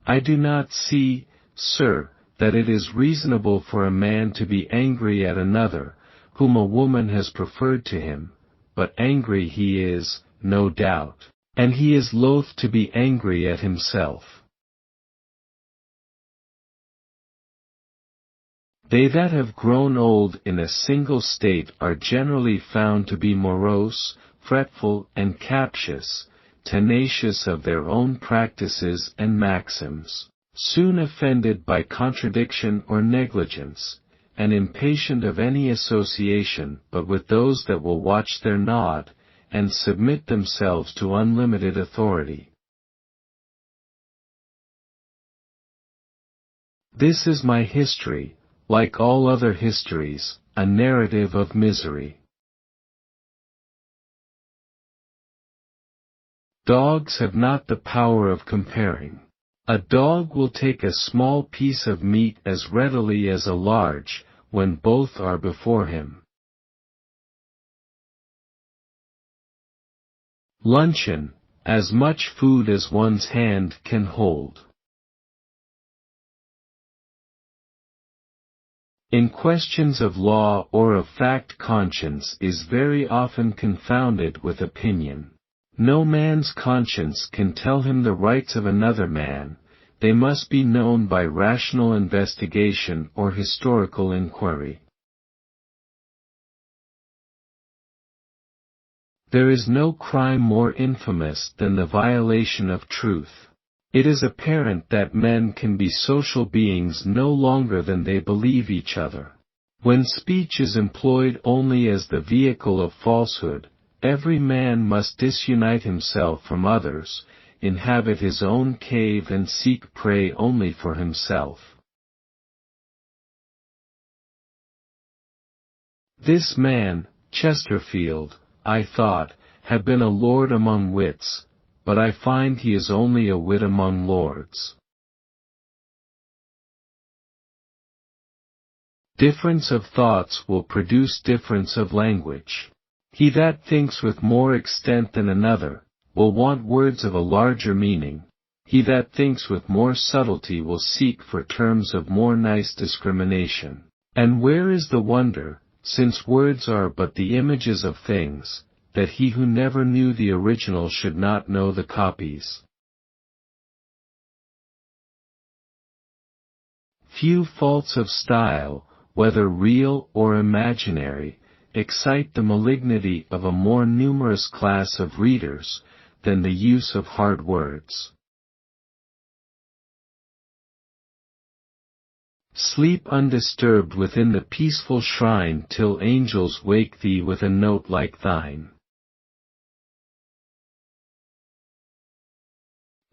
I do not see, sir, that it is reasonable for a man to be angry at another, whom a woman has preferred to him, but angry he is, no doubt, and he is loath to be angry at himself. They that have grown old in a single state are generally found to be morose, fretful and captious, tenacious of their own practices and maxims, soon offended by contradiction or negligence, and impatient of any association but with those that will watch their nod, and submit themselves to unlimited authority. This is my history, like all other histories, a narrative of misery. Dogs have not the power of comparing. A dog will take a small piece of meat as readily as a large, when both are before him. Luncheon, as much food as one's hand can hold. In questions of law or of fact, conscience is very often confounded with opinion. No man's conscience can tell him the rights of another man, they must be known by rational investigation or historical inquiry. There is no crime more infamous than the violation of truth. It is apparent that men can be social beings no longer than they believe each other. When speech is employed only as the vehicle of falsehood, every man must disunite himself from others, inhabit his own cave and seek prey only for himself. This man, Chesterfield, I thought, had been a lord among wits, but I find he is only a wit among lords. Difference of thoughts will produce difference of language. He that thinks with more extent than another, will want words of a larger meaning. He that thinks with more subtlety will seek for terms of more nice discrimination. And where is the wonder, since words are but the images of things, that he who never knew the original should not know the copies? Few faults of style, whether real or imaginary, excite the malignity of a more numerous class of readers, than the use of hard words. Sleep undisturbed within the peaceful shrine till angels wake thee with a note like thine.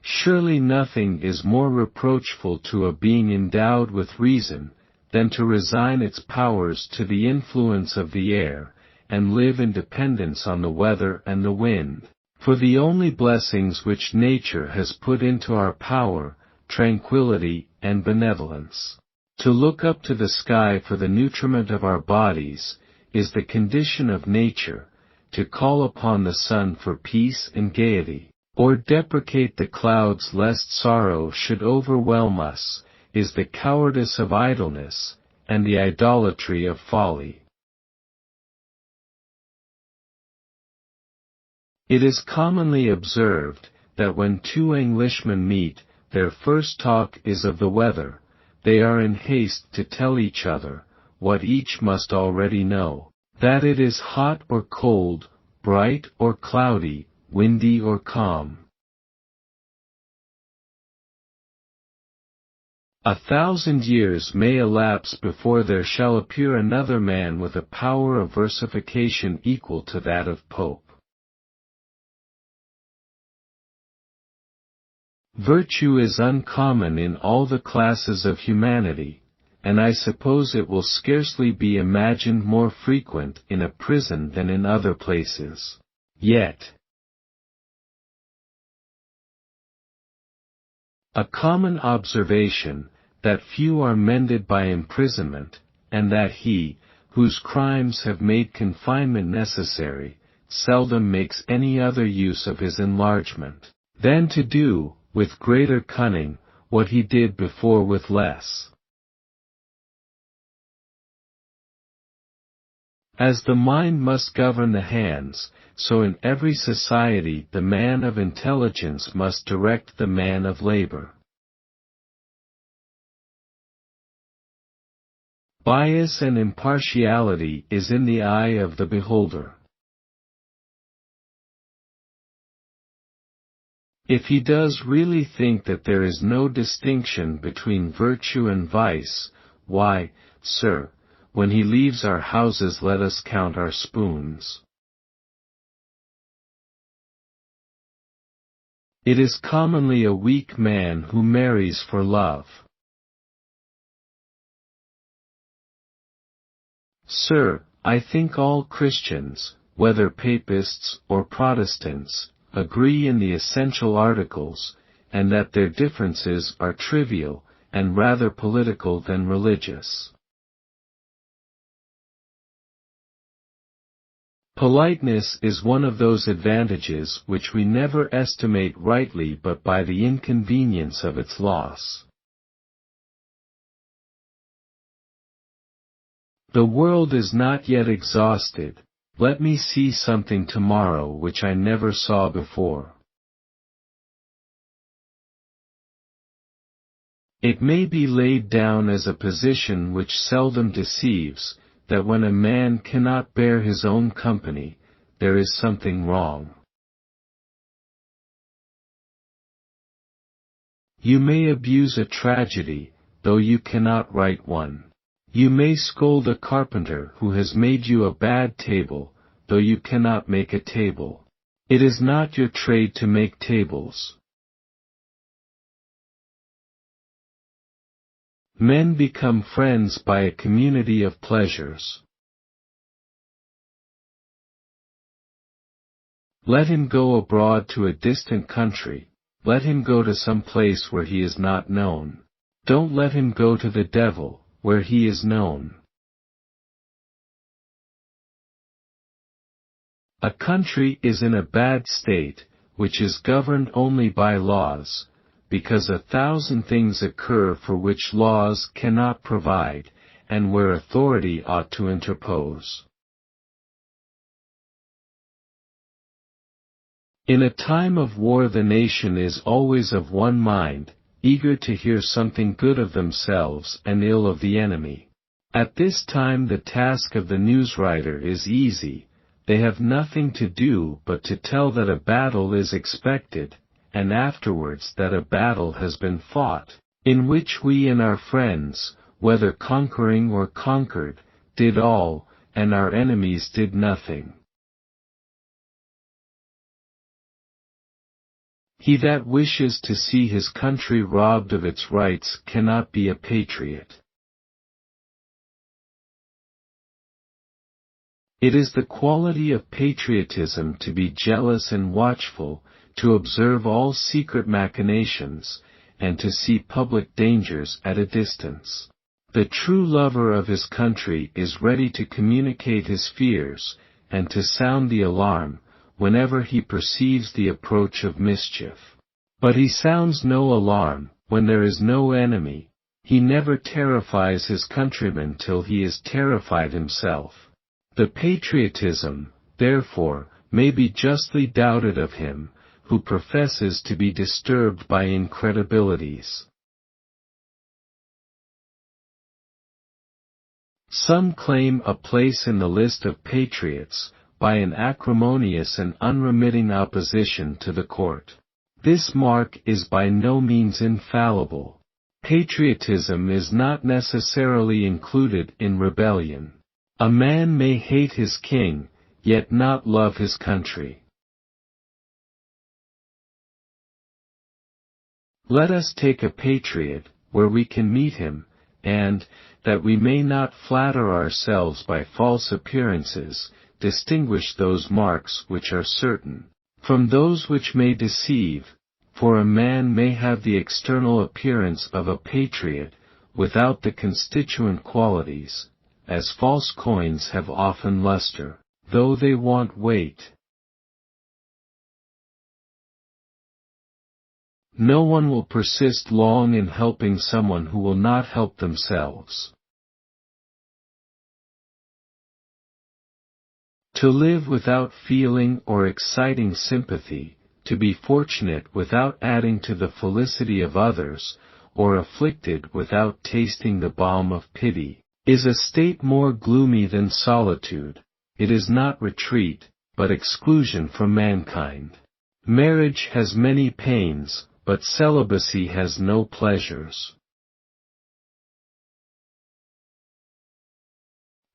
Surely nothing is more reproachful to a being endowed with reason, than to resign its powers to the influence of the air, and live in dependence on the weather and the wind. For the only blessings which nature has put into our power, tranquility and benevolence. To look up to the sky for the nutriment of our bodies, is the condition of nature. To call upon the sun for peace and gaiety, or deprecate the clouds lest sorrow should overwhelm us, is the cowardice of idleness, and the idolatry of folly. It is commonly observed, that when two Englishmen meet, their first talk is of the weather. They are in haste to tell each other, what each must already know, that it is hot or cold, bright or cloudy, windy or calm. 1,000 years may elapse before there shall appear another man with a power of versification equal to that of Pope. Virtue is uncommon in all the classes of humanity, and I suppose it will scarcely be imagined more frequent in a prison than in other places. Yet, a common observation, that few are mended by imprisonment, and that he, whose crimes have made confinement necessary, seldom makes any other use of his enlargement, than to do, with greater cunning, what he did before with less. As the mind must govern the hands, so in every society the man of intelligence must direct the man of labor. Bias and impartiality is in the eye of the beholder. If he does really think that there is no distinction between virtue and vice, why, sir, when he leaves our houses let us count our spoons. It is commonly a weak man who marries for love. Sir, I think all Christians, whether Papists or Protestants, agree in the essential articles, and that their differences are trivial, and rather political than religious. Politeness is one of those advantages which we never estimate rightly but by the inconvenience of its loss. The world is not yet exhausted. Let me see something tomorrow which I never saw before. It may be laid down as a position which seldom deceives, that when a man cannot bear his own company, there is something wrong. You may abuse a tragedy, though you cannot write one. You may scold a carpenter who has made you a bad table, though you cannot make a table. It is not your trade to make tables. Men become friends by a community of pleasures. Let him go abroad to a distant country, let him go to some place where he is not known. Don't let him go to the devil, where he is known. A country is in a bad state, which is governed only by laws, because 1,000 things occur for which laws cannot provide, and where authority ought to interpose. In a time of war the nation is always of one mind, eager to hear something good of themselves and ill of the enemy. At this time the task of the newswriter is easy. They have nothing to do but to tell that a battle is expected, and afterwards that a battle has been fought, in which we and our friends, whether conquering or conquered, did all, and our enemies did nothing. He that wishes to see his country robbed of its rights cannot be a patriot. It is the quality of patriotism to be jealous and watchful, to observe all secret machinations, and to see public dangers at a distance. The true lover of his country is ready to communicate his fears, and to sound the alarm, whenever he perceives the approach of mischief. But he sounds no alarm, when there is no enemy. He never terrifies his countrymen till he is terrified himself. The patriotism, therefore, may be justly doubted of him, who professes to be disturbed by incredibilities. Some claim a place in the list of patriots, by an acrimonious and unremitting opposition to the court. This mark is by no means infallible. Patriotism is not necessarily included in rebellion. A man may hate his king, yet not love his country. Let us take a patriot, where we can meet him, and, that we may not flatter ourselves by false appearances, distinguish those marks which are certain, from those which may deceive, for a man may have the external appearance of a patriot, without the constituent qualities, as false coins have often luster, though they want weight. No one will persist long in helping someone who will not help themselves. To live without feeling or exciting sympathy, to be fortunate without adding to the felicity of others, or afflicted without tasting the balm of pity, is a state more gloomy than solitude. It is not retreat, but exclusion from mankind. Marriage has many pains, but celibacy has no pleasures.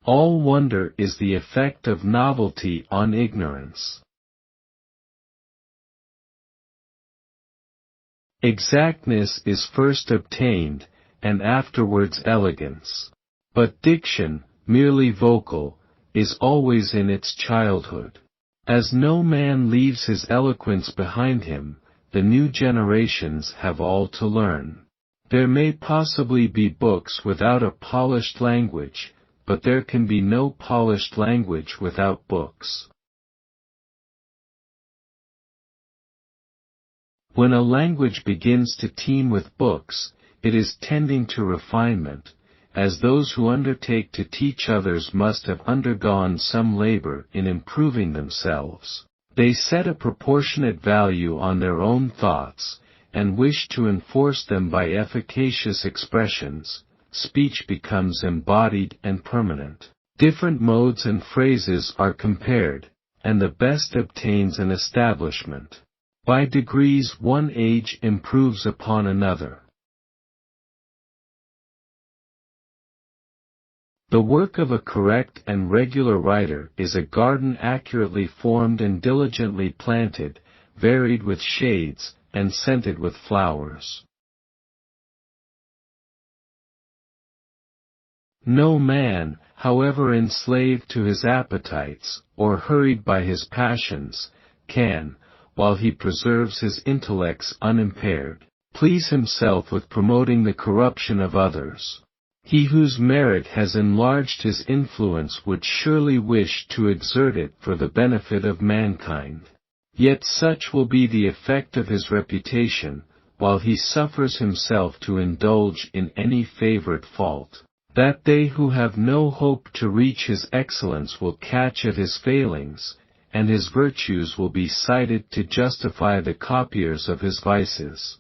All wonder is the effect of novelty on ignorance. Exactness is first obtained, and afterwards elegance. But diction, merely vocal, is always in its childhood. As no man leaves his eloquence behind him, the new generations have all to learn. There may possibly be books without a polished language, but there can be no polished language without books. When a language begins to teem with books, it is tending to refinement, as those who undertake to teach others must have undergone some labor in improving themselves. They set a proportionate value on their own thoughts, and wish to enforce them by efficacious expressions, speech becomes embodied and permanent. Different modes and phrases are compared, and the best obtains an establishment. By degrees one age improves upon another. The work of a correct and regular writer is a garden accurately formed and diligently planted, varied with shades, and scented with flowers. No man, however enslaved to his appetites, or hurried by his passions, can, while he preserves his intellects unimpaired, please himself with promoting the corruption of others. He whose merit has enlarged his influence would surely wish to exert it for the benefit of mankind. Yet such will be the effect of his reputation, while he suffers himself to indulge in any favorite fault, that they who have no hope to reach his excellence will catch at his failings, and his virtues will be cited to justify the copiers of his vices.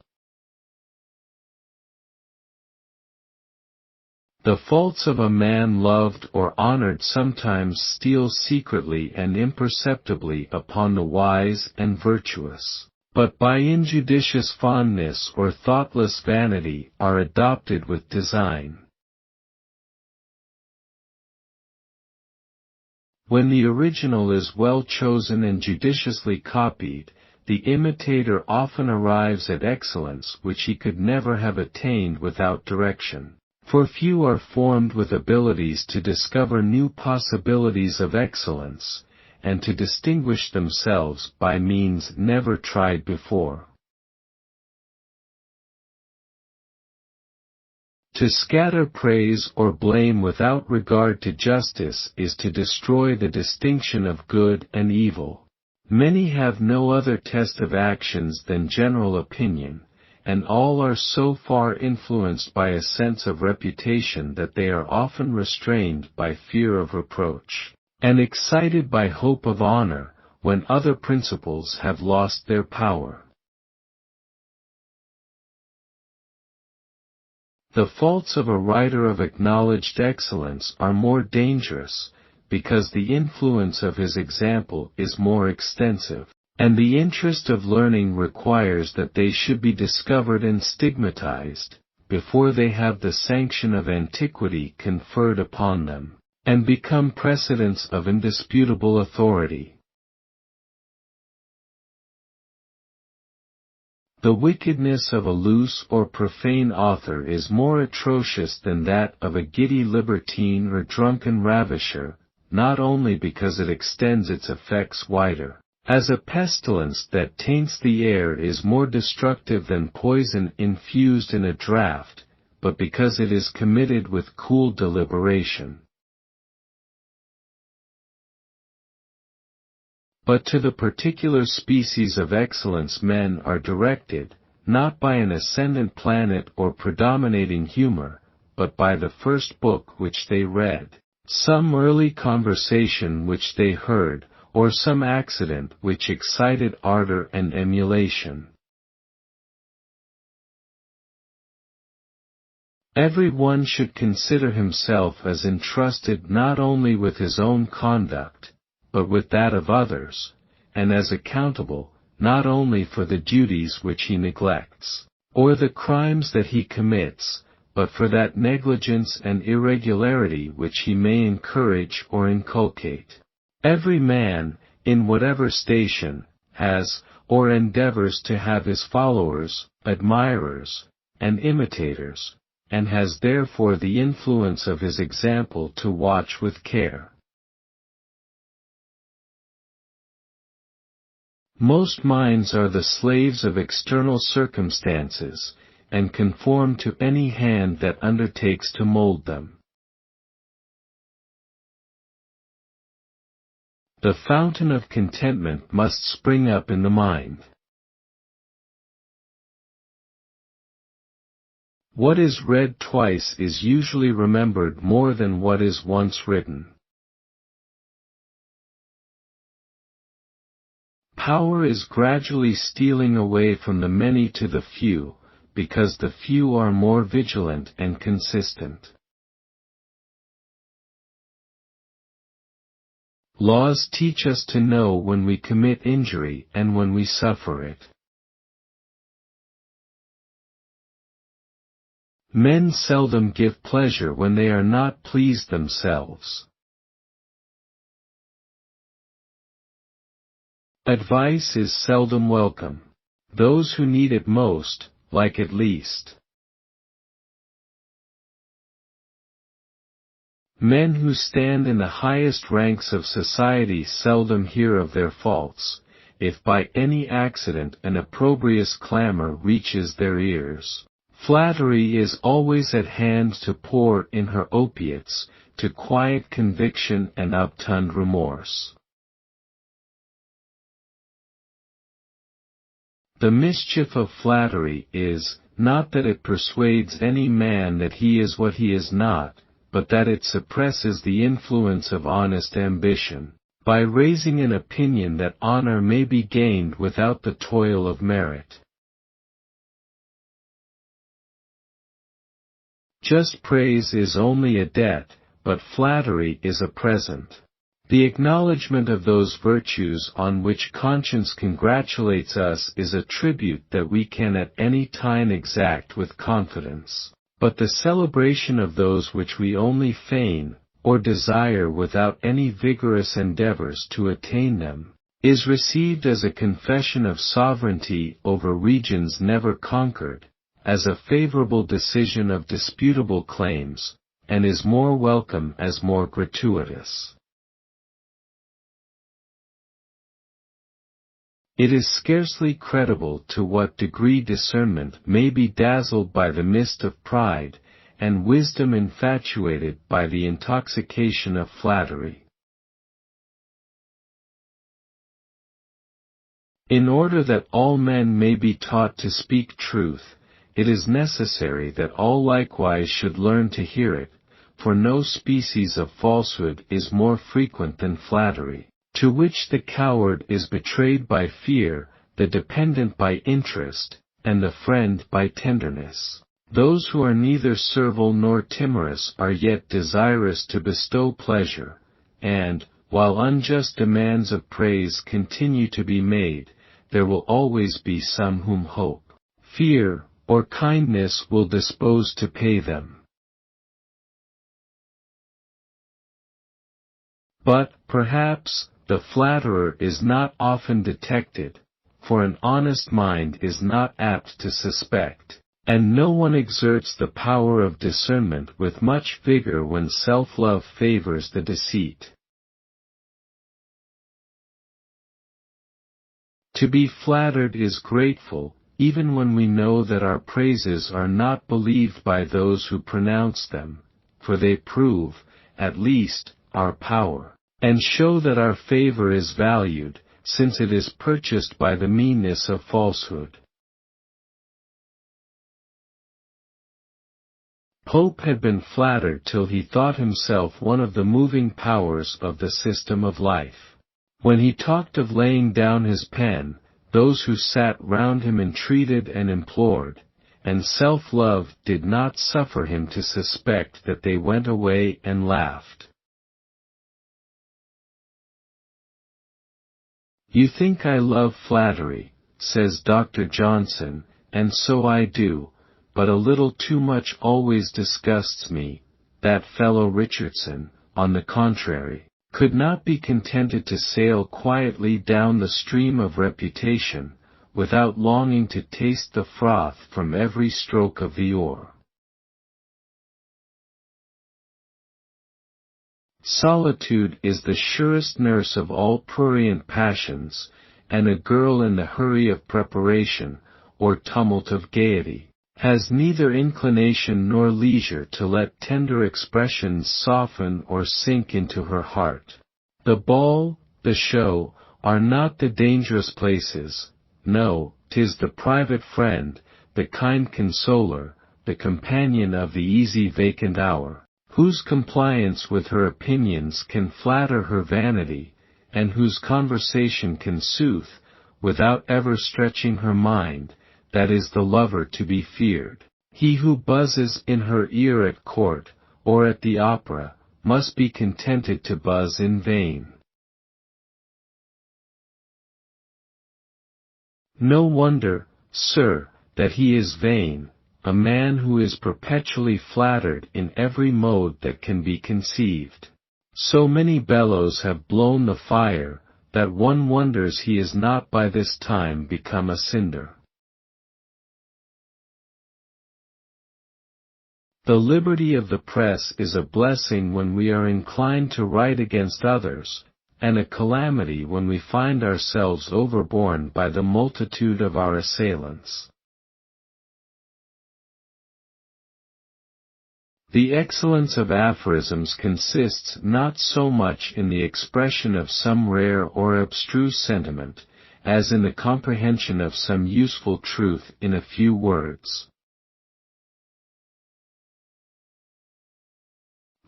The faults of a man loved or honored sometimes steal secretly and imperceptibly upon the wise and virtuous, but by injudicious fondness or thoughtless vanity are adopted with design. When the original is well chosen and judiciously copied, the imitator often arrives at excellence which he could never have attained without direction. For few are formed with abilities to discover new possibilities of excellence, and to distinguish themselves by means never tried before. To scatter praise or blame without regard to justice is to destroy the distinction of good and evil. Many have no other test of actions than general opinion, and all are so far influenced by a sense of reputation that they are often restrained by fear of reproach, and excited by hope of honor, when other principles have lost their power. The faults of a writer of acknowledged excellence are more dangerous, because the influence of his example is more extensive, and the interest of learning requires that they should be discovered and stigmatized, before they have the sanction of antiquity conferred upon them, and become precedents of indisputable authority. The wickedness of a loose or profane author is more atrocious than that of a giddy libertine or drunken ravisher, not only because it extends its effects wider, as a pestilence that taints the air is more destructive than poison infused in a draught, but because it is committed with cool deliberation. But to the particular species of excellence men are directed, not by an ascendant planet or predominating humor, but by the first book which they read, some early conversation which they heard, or some accident which excited ardor and emulation. Every one should consider himself as entrusted not only with his own conduct, but with that of others, and as accountable, not only for the duties which he neglects, or the crimes that he commits, but for that negligence and irregularity which he may encourage or inculcate. Every man, in whatever station, has, or endeavors to have his followers, admirers, and imitators, and has therefore the influence of his example to watch with care. Most minds are the slaves of external circumstances, and conform to any hand that undertakes to mold them. The fountain of contentment must spring up in the mind. What is read twice is usually remembered more than what is once written. power is gradually stealing away from the many to the few, because the few are more vigilant and consistent. Laws teach us to know when we commit injury and when we suffer it. Men seldom give pleasure when they are not pleased themselves. Advice is seldom welcome. Those who need it most, like it least. Men who stand in the highest ranks of society seldom hear of their faults, if by any accident an opprobrious clamor reaches their ears. Flattery is always at hand to pour in her opiates, to quiet conviction and upturned remorse. The mischief of flattery is, not that it persuades any man that he is what he is not, but that it suppresses the influence of honest ambition, by raising an opinion that honor may be gained without the toil of merit. Just praise is only a debt, but flattery is a present. The acknowledgment of those virtues on which conscience congratulates us is a tribute that we can at any time exact with confidence, but the celebration of those which we only feign, or desire without any vigorous endeavors to attain them, is received as a confession of sovereignty over regions never conquered, as a favorable decision of disputable claims, and is more welcome as more gratuitous. It is scarcely credible to what degree discernment may be dazzled by the mist of pride, and wisdom infatuated by the intoxication of flattery. In order that all men may be taught to speak truth, it is necessary that all likewise should learn to hear it, for no species of falsehood is more frequent than flattery, to which the coward is betrayed by fear, the dependent by interest, and the friend by tenderness. Those who are neither servile nor timorous are yet desirous to bestow pleasure, and, while unjust demands of praise continue to be made, there will always be some whom hope, fear, or kindness will dispose to pay them. But, perhaps, the flatterer is not often detected, for an honest mind is not apt to suspect, and no one exerts the power of discernment with much vigor when self-love favors the deceit. To be flattered is grateful, even when we know that our praises are not believed by those who pronounce them, for they prove, at least, our power, and show that our favor is valued, since it is purchased by the meanness of falsehood. Pope had been flattered till he thought himself one of the moving powers of the system of life. When he talked of laying down his pen, those who sat round him entreated and implored, and self-love did not suffer him to suspect that they went away and laughed. "You think I love flattery," says Dr. Johnson, "and so I do, but a little too much always disgusts me. That fellow Richardson, on the contrary, could not be contented to sail quietly down the stream of reputation, without longing to taste the froth from every stroke of the oar." Solitude is the surest nurse of all prurient passions, and a girl in the hurry of preparation, or tumult of gaiety, has neither inclination nor leisure to let tender expressions soften or sink into her heart. The ball, the show, are not the dangerous places, no, 'tis the private friend, the kind consoler, the companion of the easy vacant hour, whose compliance with her opinions can flatter her vanity, and whose conversation can soothe, without ever stretching her mind, that is the lover to be feared. He who buzzes in her ear at court, or at the opera, must be contented to buzz in vain. No wonder, sir, that he is vain, a man who is perpetually flattered in every mode that can be conceived. So many bellows have blown the fire, that one wonders he is not by this time become a cinder. The liberty of the press is a blessing when we are inclined to write against others, and a calamity when we find ourselves overborne by the multitude of our assailants. The excellence of aphorisms consists not so much in the expression of some rare or abstruse sentiment, as in the comprehension of some useful truth in a few words.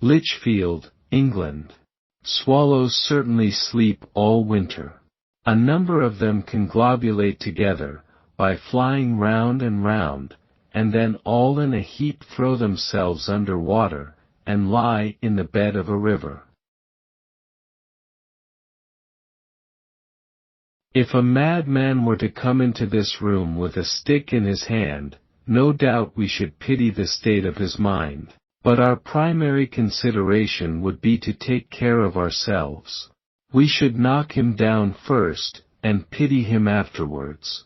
Lichfield, England. Swallows certainly sleep all winter. A number of them conglobulate together, by flying round and round, and then all in a heap throw themselves under water, and lie in the bed of a river. If a madman were to come into this room with a stick in his hand, no doubt we should pity the state of his mind. But our primary consideration would be to take care of ourselves. We should knock him down first, and pity him afterwards.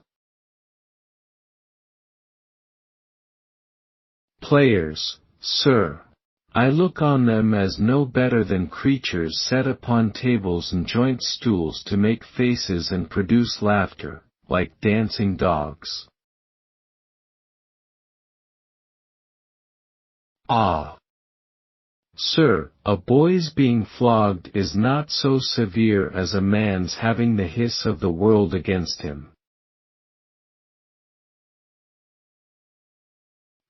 Players, sir. I look on them as no better than creatures set upon tables and joint stools to make faces and produce laughter, like dancing dogs. Ah! Sir, a boy's being flogged is not so severe as a man's having the hiss of the world against him.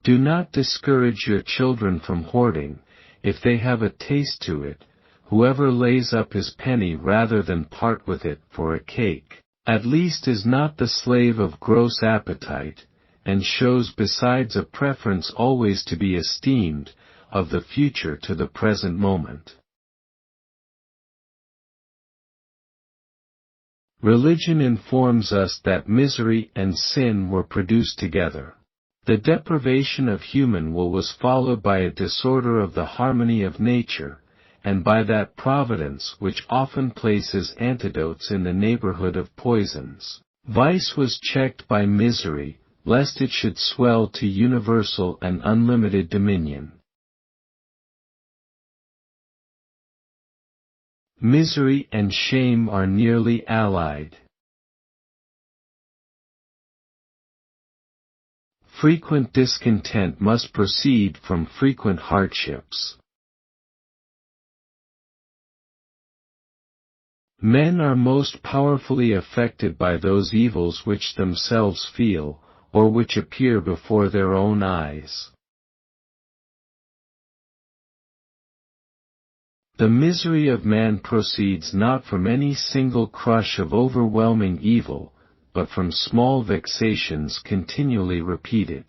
Do not discourage your children from hoarding, if they have a taste to it. Whoever lays up his penny rather than part with it for a cake, at least is not the slave of gross appetite, and shows besides a preference always to be esteemed, of the future to the present moment. Religion informs us that misery and sin were produced together. The deprivation of human will was followed by a disorder of the harmony of nature, and by that providence which often places antidotes in the neighborhood of poisons. Vice was checked by misery, lest it should swell to universal and unlimited dominion. Misery and shame are nearly allied. Frequent discontent must proceed from frequent hardships. Men are most powerfully affected by those evils which themselves feel, or which appear before their own eyes. The misery of man proceeds not from any single crush of overwhelming evil, but from small vexations continually repeated.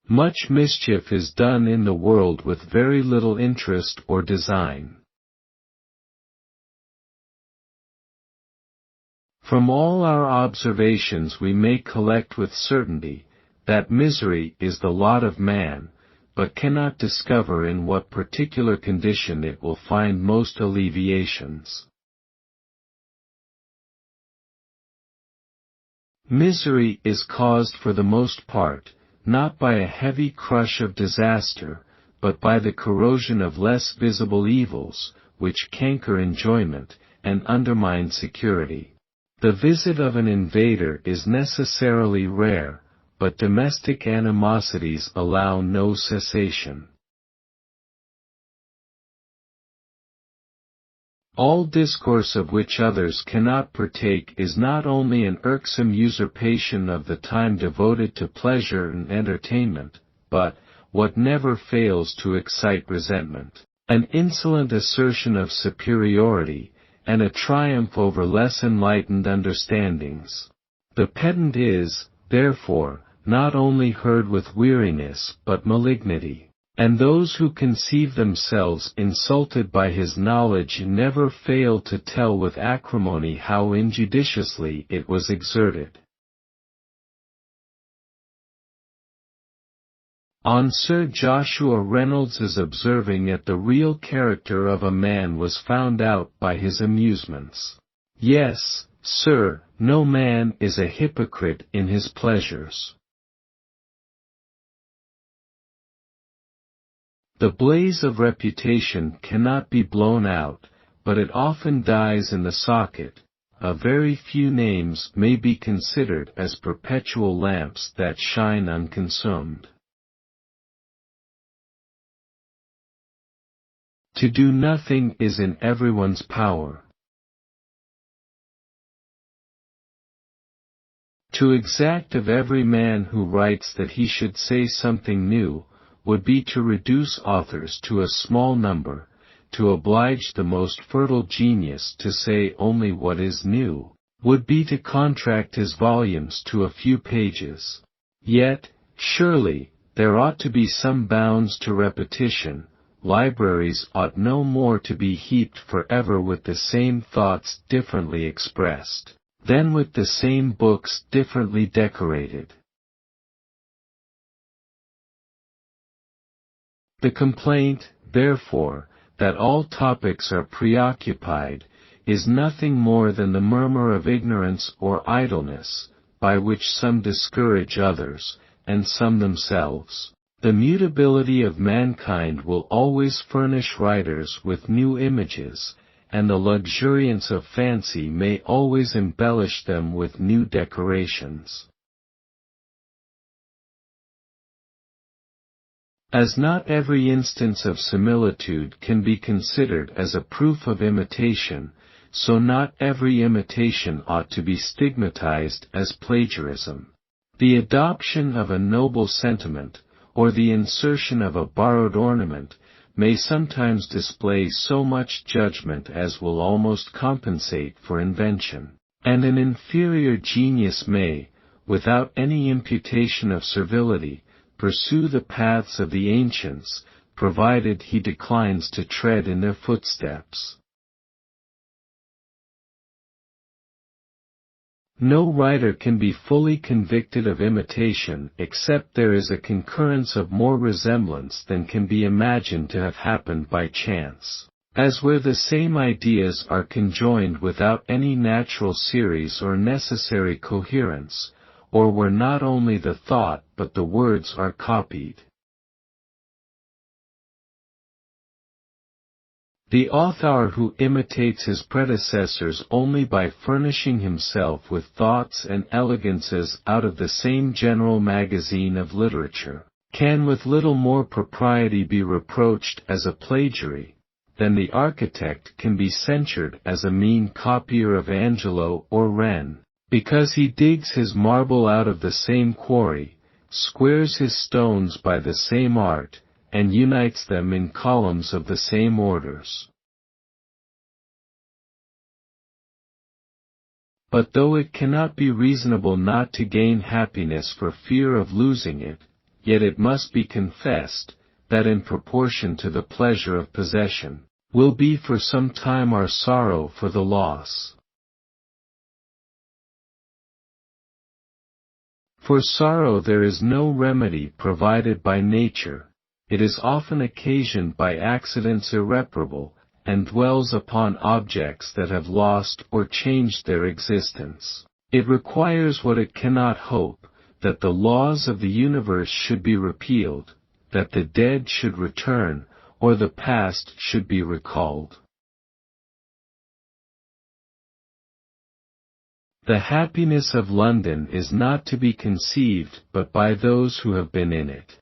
Much mischief is done in the world with very little interest or design. From all our observations we may collect with certainty, that misery is the lot of man, but cannot discover in what particular condition it will find most alleviations. Misery is caused for the most part, not by a heavy crush of disaster, but by the corrosion of less visible evils, which canker enjoyment, and undermine security. The visit of an invader is necessarily rare, but domestic animosities allow no cessation. All discourse of which others cannot partake is not only an irksome usurpation of the time devoted to pleasure and entertainment, but, what never fails to excite resentment, an insolent assertion of superiority, and a triumph over less enlightened understandings. The pedant is, therefore, not only heard with weariness but malignity. And those who conceive themselves insulted by his knowledge never fail to tell with acrimony how injudiciously it was exerted. On Sir Joshua Reynolds's observing that the real character of a man was found out by his amusements. Yes, sir, no man is a hypocrite in his pleasures. The blaze of reputation cannot be blown out, but it often dies in the socket. A very few names may be considered as perpetual lamps that shine unconsumed. To do nothing is in everyone's power. To exact of every man who writes that he should say something new, would be to reduce authors to a small number, to oblige the most fertile genius to say only what is new, would be to contract his volumes to a few pages. Yet, surely, there ought to be some bounds to repetition. Libraries ought no more to be heaped forever with the same thoughts differently expressed, than with the same books differently decorated. The complaint, therefore, that all topics are preoccupied, is nothing more than the murmur of ignorance or idleness, by which some discourage others, and some themselves. The mutability of mankind will always furnish writers with new images, and the luxuriance of fancy may always embellish them with new decorations. As not every instance of similitude can be considered as a proof of imitation, so not every imitation ought to be stigmatized as plagiarism. The adoption of a noble sentiment, or the insertion of a borrowed ornament, may sometimes display so much judgment as will almost compensate for invention, and an inferior genius may, without any imputation of servility, pursue the paths of the ancients, provided he declines to tread in their footsteps. No writer can be fully convicted of imitation except there is a concurrence of more resemblance than can be imagined to have happened by chance, as where the same ideas are conjoined without any natural series or necessary coherence, or where not only the thought but the words are copied. The author who imitates his predecessors only by furnishing himself with thoughts and elegances out of the same general magazine of literature, can with little more propriety be reproached as a plagiary, than the architect can be censured as a mean copier of Angelo or Wren, because he digs his marble out of the same quarry, squares his stones by the same art, and unites them in columns of the same orders. But though it cannot be reasonable not to gain happiness for fear of losing it, yet it must be confessed, that in proportion to the pleasure of possession, will be for some time our sorrow for the loss. For sorrow there is no remedy provided by nature. It is often occasioned by accidents irreparable, and dwells upon objects that have lost or changed their existence. It requires what it cannot hope, that the laws of the universe should be repealed, that the dead should return, or the past should be recalled. The happiness of London is not to be conceived but by those who have been in it.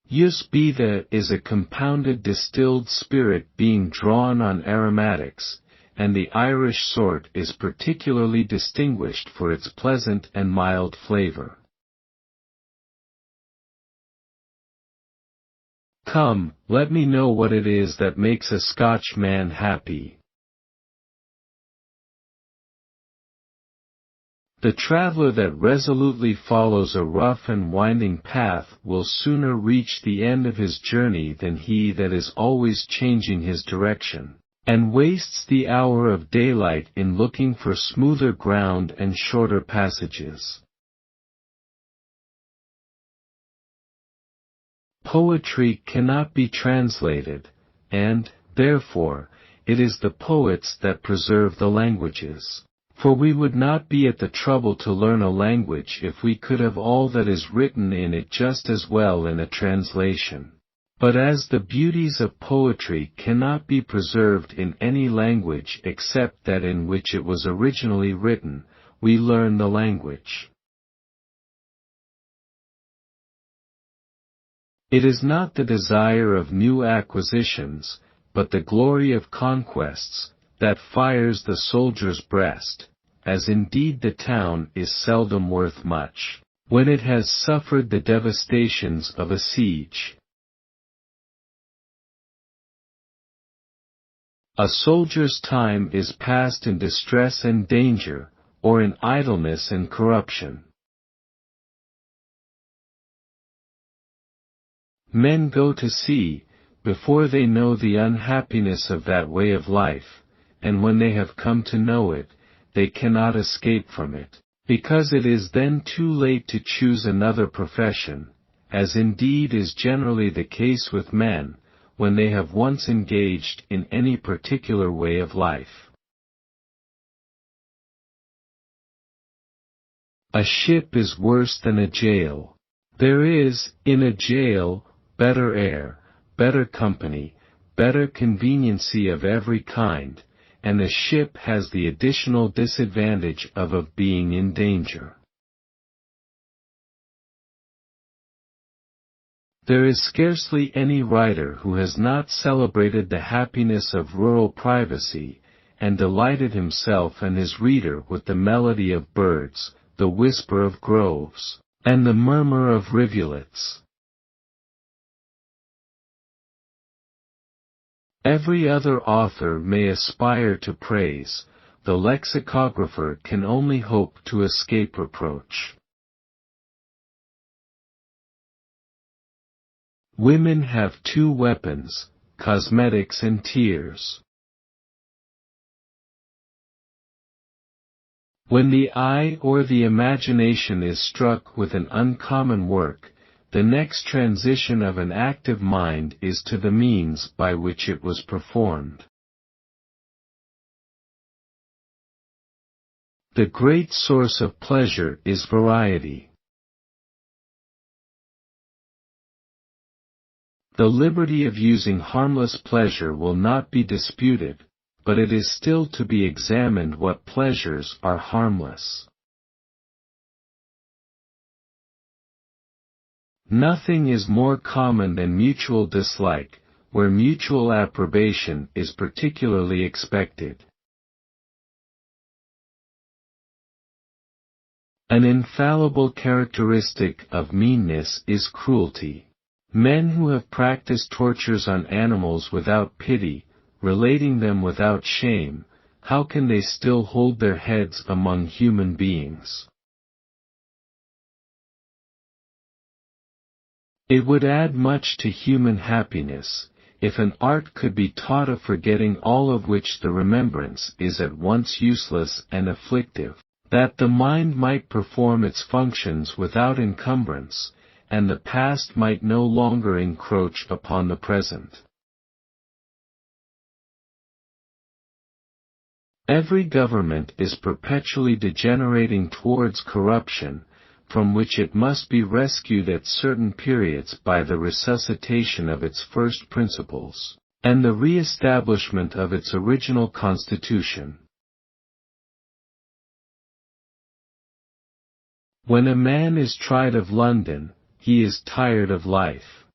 Jus vita is a compounded distilled spirit being drawn on aromatics, and the Irish sort is particularly distinguished for its pleasant and mild flavor. Come, let me know what it is that makes a Scotch man happy. The traveler that resolutely follows a rough and winding path will sooner reach the end of his journey than he that is always changing his direction, and wastes the hour of daylight in looking for smoother ground and shorter passages. Poetry cannot be translated, and, therefore, it is the poets that preserve the languages. For we would not be at the trouble to learn a language if we could have all that is written in it just as well in a translation. But as the beauties of poetry cannot be preserved in any language except that in which it was originally written, we learn the language. It is not the desire of new acquisitions, but the glory of conquests, that fires the soldier's breast, as indeed the town is seldom worth much, when it has suffered the devastations of a siege. A soldier's time is passed in distress and danger, or in idleness and corruption. Men go to sea, before they know the unhappiness of that way of life, and when they have come to know it, they cannot escape from it, because it is then too late to choose another profession, as indeed is generally the case with men, when they have once engaged in any particular way of life. A ship is worse than a jail. There is, in a jail, better air, better company, better conveniency of every kind, and a ship has the additional disadvantage of being in danger. There is scarcely any writer who has not celebrated the happiness of rural privacy, and delighted himself and his reader with the melody of birds, the whisper of groves, and the murmur of rivulets. Every other author may aspire to praise, the lexicographer can only hope to escape reproach. Women have two weapons, cosmetics and tears. When the eye or the imagination is struck with an uncommon work, the next transition of an active mind is to the means by which it was performed. The great source of pleasure is variety. The liberty of using harmless pleasure will not be disputed, but it is still to be examined what pleasures are harmless. Nothing is more common than mutual dislike, where mutual approbation is particularly expected. An infallible characteristic of meanness is cruelty. Men who have practiced tortures on animals without pity, relating them without shame, how can they still hold their heads among human beings? It would add much to human happiness, if an art could be taught of forgetting all of which the remembrance is at once useless and afflictive, that the mind might perform its functions without encumbrance, and the past might no longer encroach upon the present. Every government is perpetually degenerating towards corruption, from which it must be rescued at certain periods by the resuscitation of its first principles, and the re-establishment of its original constitution. When a man is tried of London, he is tired of life.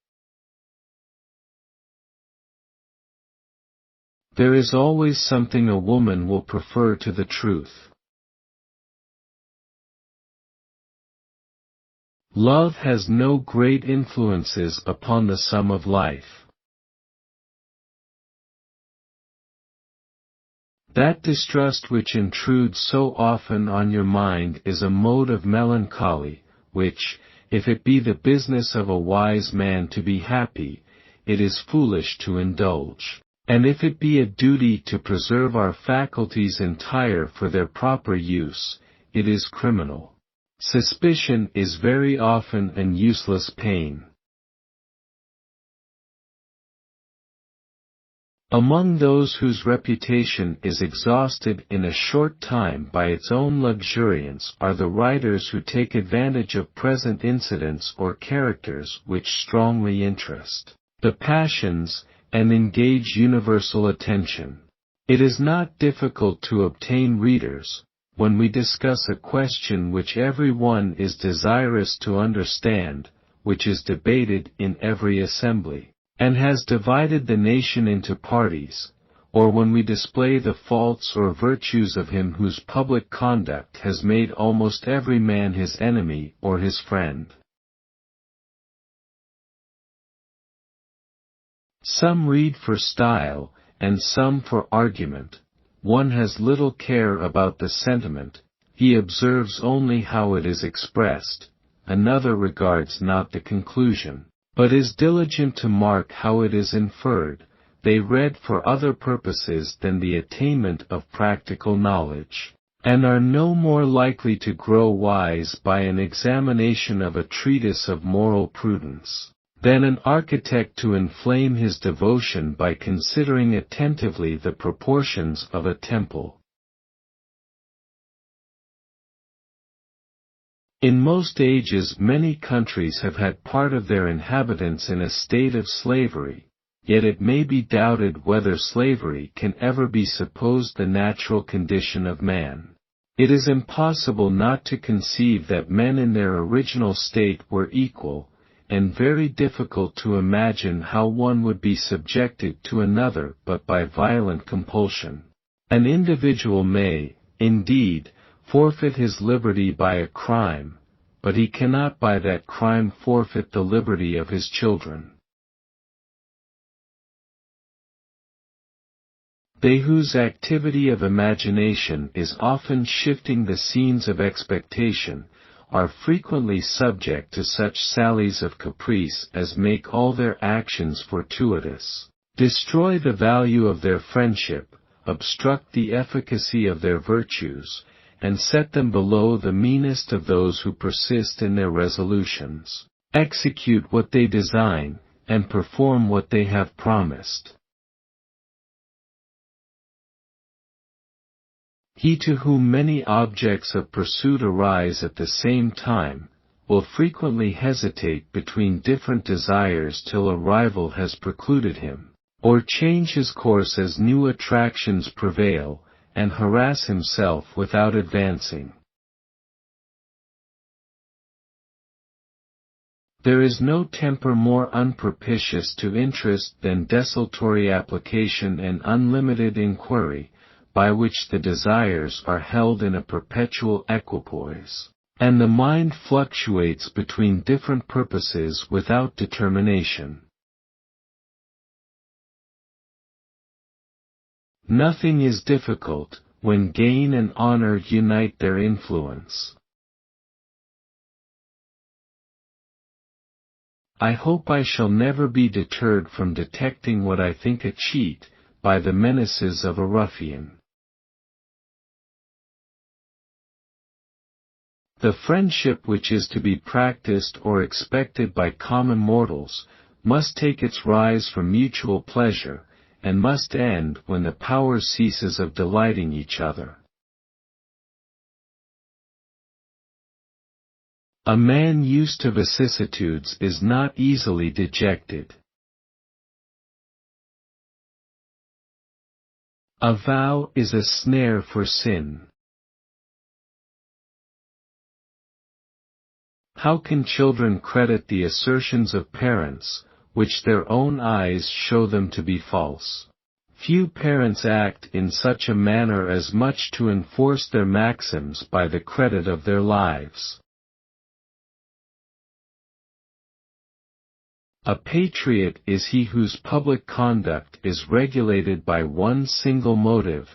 There is always something a woman will prefer to the truth. Love has no great influences upon the sum of life. That distrust which intrudes so often on your mind is a mode of melancholy, which, if it be the business of a wise man to be happy, it is foolish to indulge, and if it be a duty to preserve our faculties entire for their proper use, it is criminal. Suspicion is very often an useless pain. Among those whose reputation is exhausted in a short time by its own luxuriance are the writers who take advantage of present incidents or characters which strongly interest the passions, and engage universal attention. It is not difficult to obtain readers, when we discuss a question which every one is desirous to understand, which is debated in every assembly, and has divided the nation into parties, or when we display the faults or virtues of him whose public conduct has made almost every man his enemy or his friend. Some read for style, and some for argument. One has little care about the sentiment, he observes only how it is expressed, another regards not the conclusion, but is diligent to mark how it is inferred. They read for other purposes than the attainment of practical knowledge, and are no more likely to grow wise by an examination of a treatise of moral prudence, than an architect to inflame his devotion by considering attentively the proportions of a temple. In most ages many countries have had part of their inhabitants in a state of slavery, yet it may be doubted whether slavery can ever be supposed the natural condition of man. It is impossible not to conceive that men in their original state were equal, and very difficult to imagine how one would be subjected to another but by violent compulsion. An individual may, indeed, forfeit his liberty by a crime, but he cannot by that crime forfeit the liberty of his children. They whose activity of imagination is often shifting the scenes of expectation, are frequently subject to such sallies of caprice as make all their actions fortuitous, destroy the value of their friendship, obstruct the efficacy of their virtues, and set them below the meanest of those who persist in their resolutions, execute what they design, and perform what they have promised. He to whom many objects of pursuit arise at the same time, will frequently hesitate between different desires till a rival has precluded him, or change his course as new attractions prevail, and harass himself without advancing. There is no temper more unpropitious to interest than desultory application and unlimited inquiry, by which the desires are held in a perpetual equipoise, and the mind fluctuates between different purposes without determination. Nothing is difficult, when gain and honor unite their influence. I hope I shall never be deterred from detecting what I think a cheat, by the menaces of a ruffian. The friendship which is to be practiced or expected by common mortals, must take its rise from mutual pleasure, and must end when the power ceases of delighting each other. A man used to vicissitudes is not easily dejected. A vow is a snare for sin. How can children credit the assertions of parents, which their own eyes show them to be false? Few parents act in such a manner as much to enforce their maxims by the credit of their lives. A patriot is he whose public conduct is regulated by one single motive,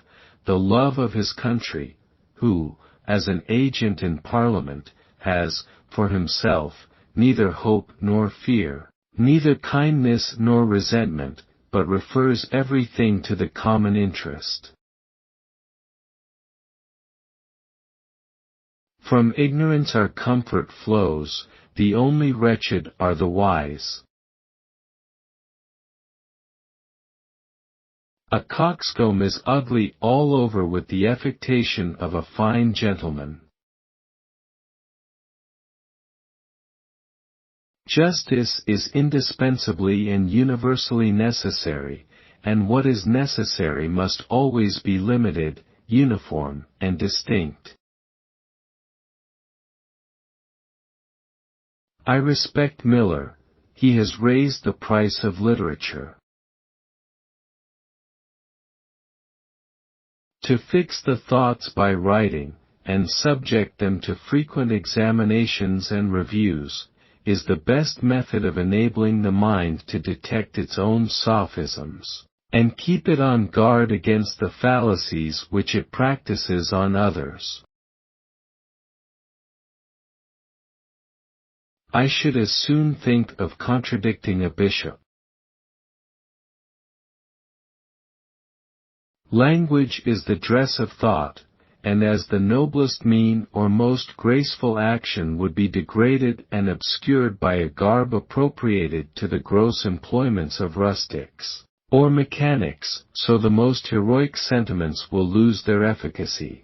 the love of his country, who, as an agent in Parliament, has, for himself, neither hope nor fear, neither kindness nor resentment, but refers everything to the common interest. From ignorance our comfort flows, the only wretched are the wise. A coxcomb is ugly all over with the affectation of a fine gentleman. Justice is indispensably and universally necessary, and what is necessary must always be limited, uniform, and distinct. I respect Miller. He has raised the price of literature. To fix the thoughts by writing, and subject them to frequent examinations and reviews, is the best method of enabling the mind to detect its own sophisms, and keep it on guard against the fallacies which it practices on others. I should as soon think of contradicting a bishop. Language is the dress of thought, and as the noblest mean or most graceful action would be degraded and obscured by a garb appropriated to the gross employments of rustics, or mechanics, so the most heroic sentiments will lose their efficacy.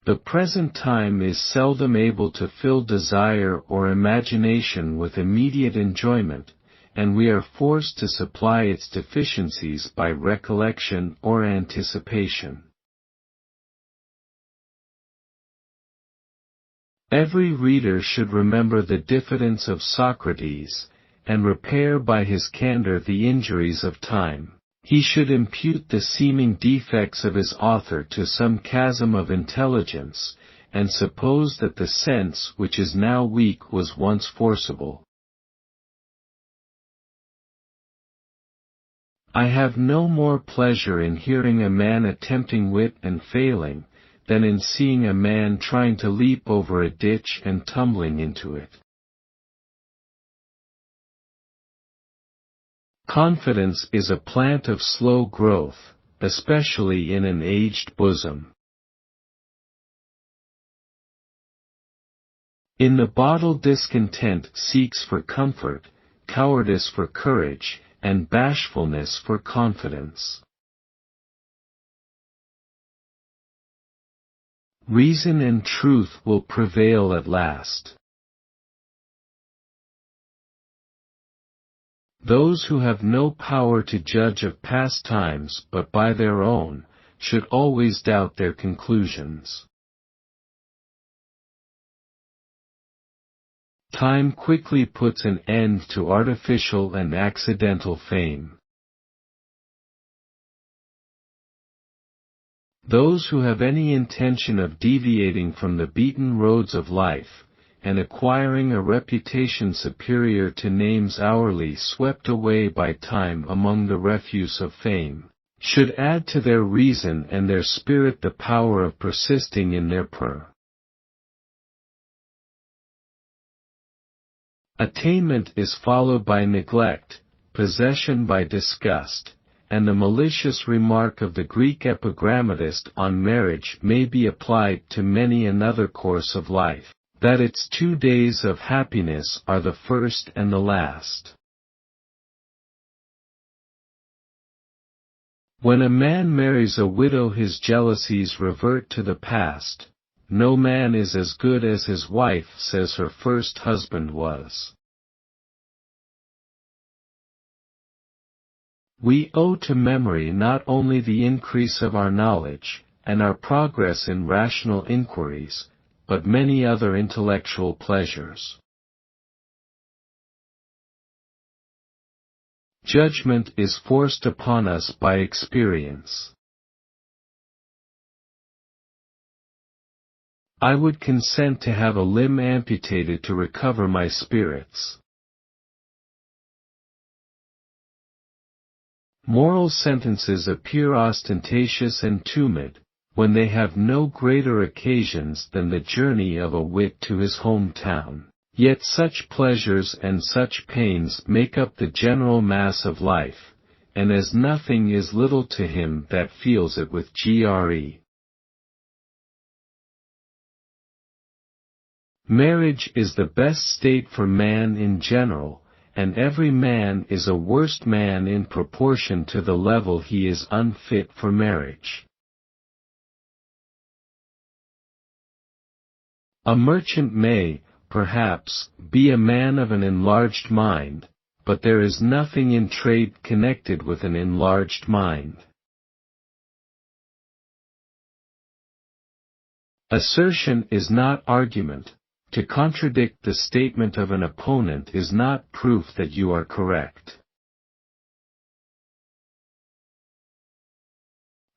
The present time is seldom able to fill desire or imagination with immediate enjoyment, and we are forced to supply its deficiencies by recollection or anticipation. Every reader should remember the diffidence of Socrates, and repair by his candor the injuries of time. He should impute the seeming defects of his author to some chasm of intelligence, and suppose that the sense which is now weak was once forcible. I have no more pleasure in hearing a man attempting wit and failing, than in seeing a man trying to leap over a ditch and tumbling into it. Confidence is a plant of slow growth, especially in an aged bosom. In the bottle discontent seeks for comfort, cowardice for courage, and bashfulness for confidence. Reason and truth will prevail at last. Those who have no power to judge of past times but by their own, should always doubt their conclusions. Time quickly puts an end to artificial and accidental fame. Those who have any intention of deviating from the beaten roads of life, and acquiring a reputation superior to names hourly swept away by time among the refuse of fame, should add to their reason and their spirit the power of persisting in their Attainment is followed by neglect, possession by disgust, and the malicious remark of the Greek epigrammatist on marriage may be applied to many another course of life, that its 2 days of happiness are the first and the last. When a man marries a widow his jealousies revert to the past. No man is as good as his wife says her first husband was. We owe to memory not only the increase of our knowledge, and our progress in rational inquiries, but many other intellectual pleasures. Judgment is forced upon us by experience. I would consent to have a limb amputated to recover my spirits. Moral sentences appear ostentatious and tumid, when they have no greater occasions than the journey of a wit to his hometown. Yet such pleasures and such pains make up the general mass of life, and as nothing is little to him that feels it with GRE. Marriage is the best state for man in general, and every man is a worse man in proportion to the level he is unfit for marriage. A merchant may, perhaps, be a man of an enlarged mind, but there is nothing in trade connected with an enlarged mind. Assertion is not argument. To contradict the statement of an opponent is not proof that you are correct.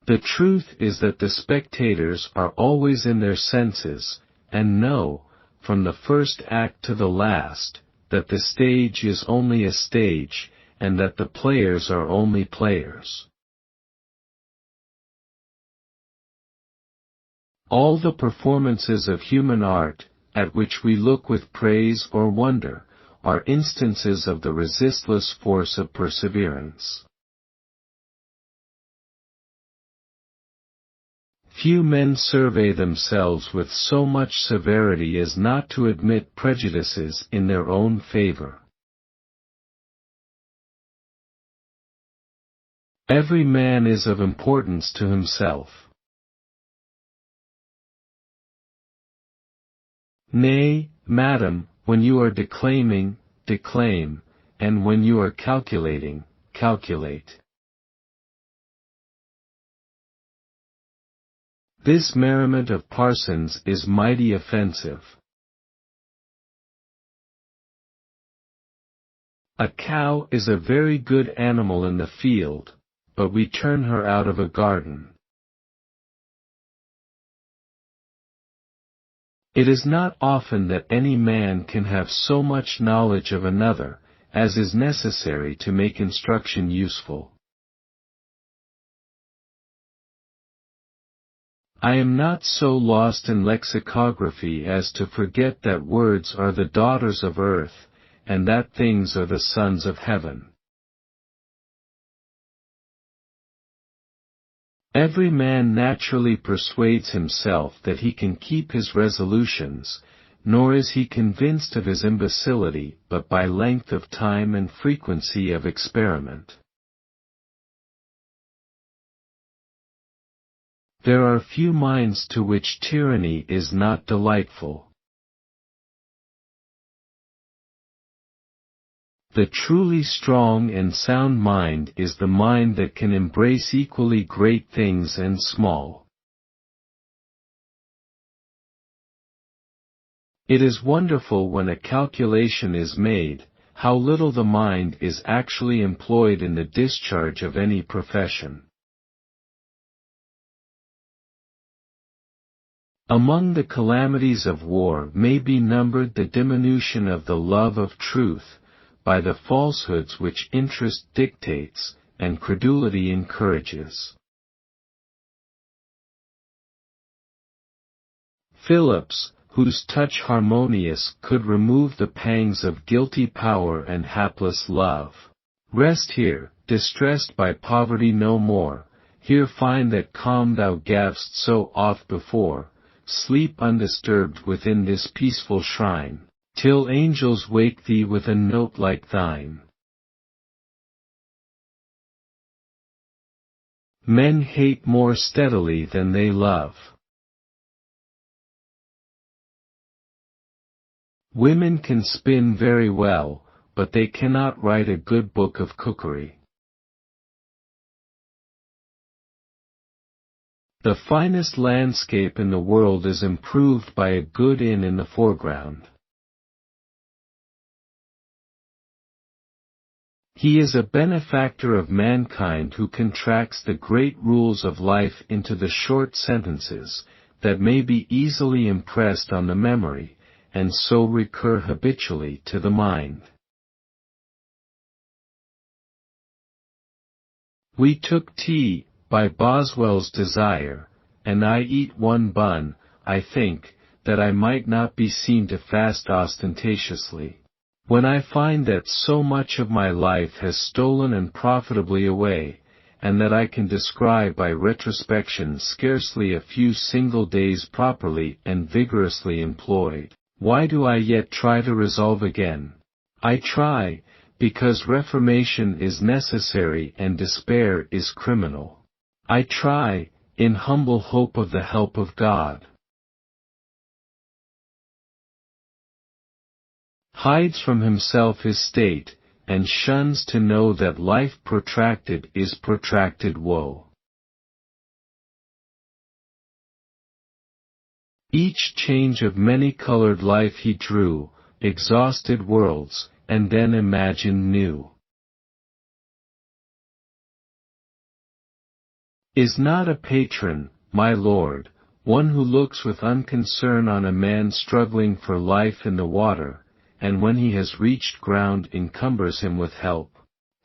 The truth is that the spectators are always in their senses, and know, from the first act to the last, that the stage is only a stage, and that the players are only players. All the performances of human art, at which we look with praise or wonder, are instances of the resistless force of perseverance. Few men survey themselves with so much severity as not to admit prejudices in their own favor. Every man is of importance to himself. Nay, madam, when you are declaiming, declaim, and when you are calculating, calculate. This merriment of parsons is mighty offensive. A cow is a very good animal in the field, but we turn her out of a garden. It is not often that any man can have so much knowledge of another, as is necessary to make instruction useful. I am not so lost in lexicography as to forget that words are the daughters of earth, and that things are the sons of heaven. Every man naturally persuades himself that he can keep his resolutions, nor is he convinced of his imbecility but by length of time and frequency of experiment. There are few minds to which tyranny is not delightful. The truly strong and sound mind is the mind that can embrace equally great things and small. It is wonderful when a calculation is made, how little the mind is actually employed in the discharge of any profession. Among the calamities of war may be numbered the diminution of the love of truth, by the falsehoods which interest dictates, and credulity encourages. Philips, whose touch harmonious could remove the pangs of guilty power and hapless love. Rest here, distressed by poverty no more, here find that calm thou gav'st so oft before, sleep undisturbed within this peaceful shrine, till angels wake thee with a note like thine. Men hate more steadily than they love. Women can spin very well, but they cannot write a good book of cookery. The finest landscape in the world is improved by a good inn in the foreground. He is a benefactor of mankind who contracts the great rules of life into the short sentences, that may be easily impressed on the memory, and so recur habitually to the mind. We took tea, by Boswell's desire, and I eat one bun, I think, that I might not be seen to fast ostentatiously. When I find that so much of my life has stolen and profitably away, and that I can describe by retrospection scarcely a few single days properly and vigorously employed, why do I yet try to resolve again? I try, because reformation is necessary and despair is criminal. I try, in humble hope of the help of God. Hides from himself his state, and shuns to know that life protracted is protracted woe. Each change of many-colored life he drew, exhausted worlds, and then imagined new. Is not a patron, my lord, one who looks with unconcern on a man struggling for life in the water, and when he has reached ground encumbers him with help?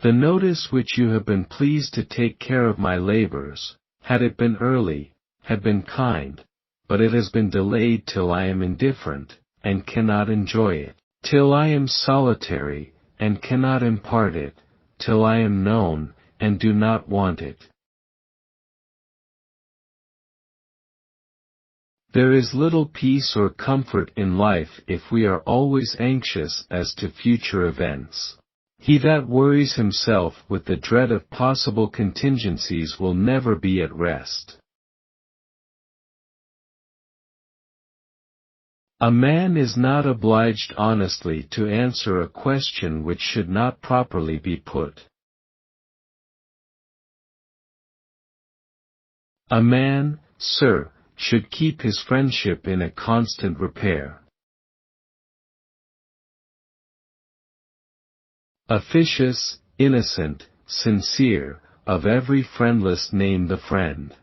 The notice which you have been pleased to take care of my labors, had it been early, had been kind, but it has been delayed till I am indifferent, and cannot enjoy it, till I am solitary, and cannot impart it, till I am known, and do not want it. There is little peace or comfort in life if we are always anxious as to future events. He that worries himself with the dread of possible contingencies will never be at rest. A man is not obliged honestly to answer a question which should not properly be put. A man, sir, should keep his friendship in a constant repair. Officious, innocent, sincere, of every friendless name the friend.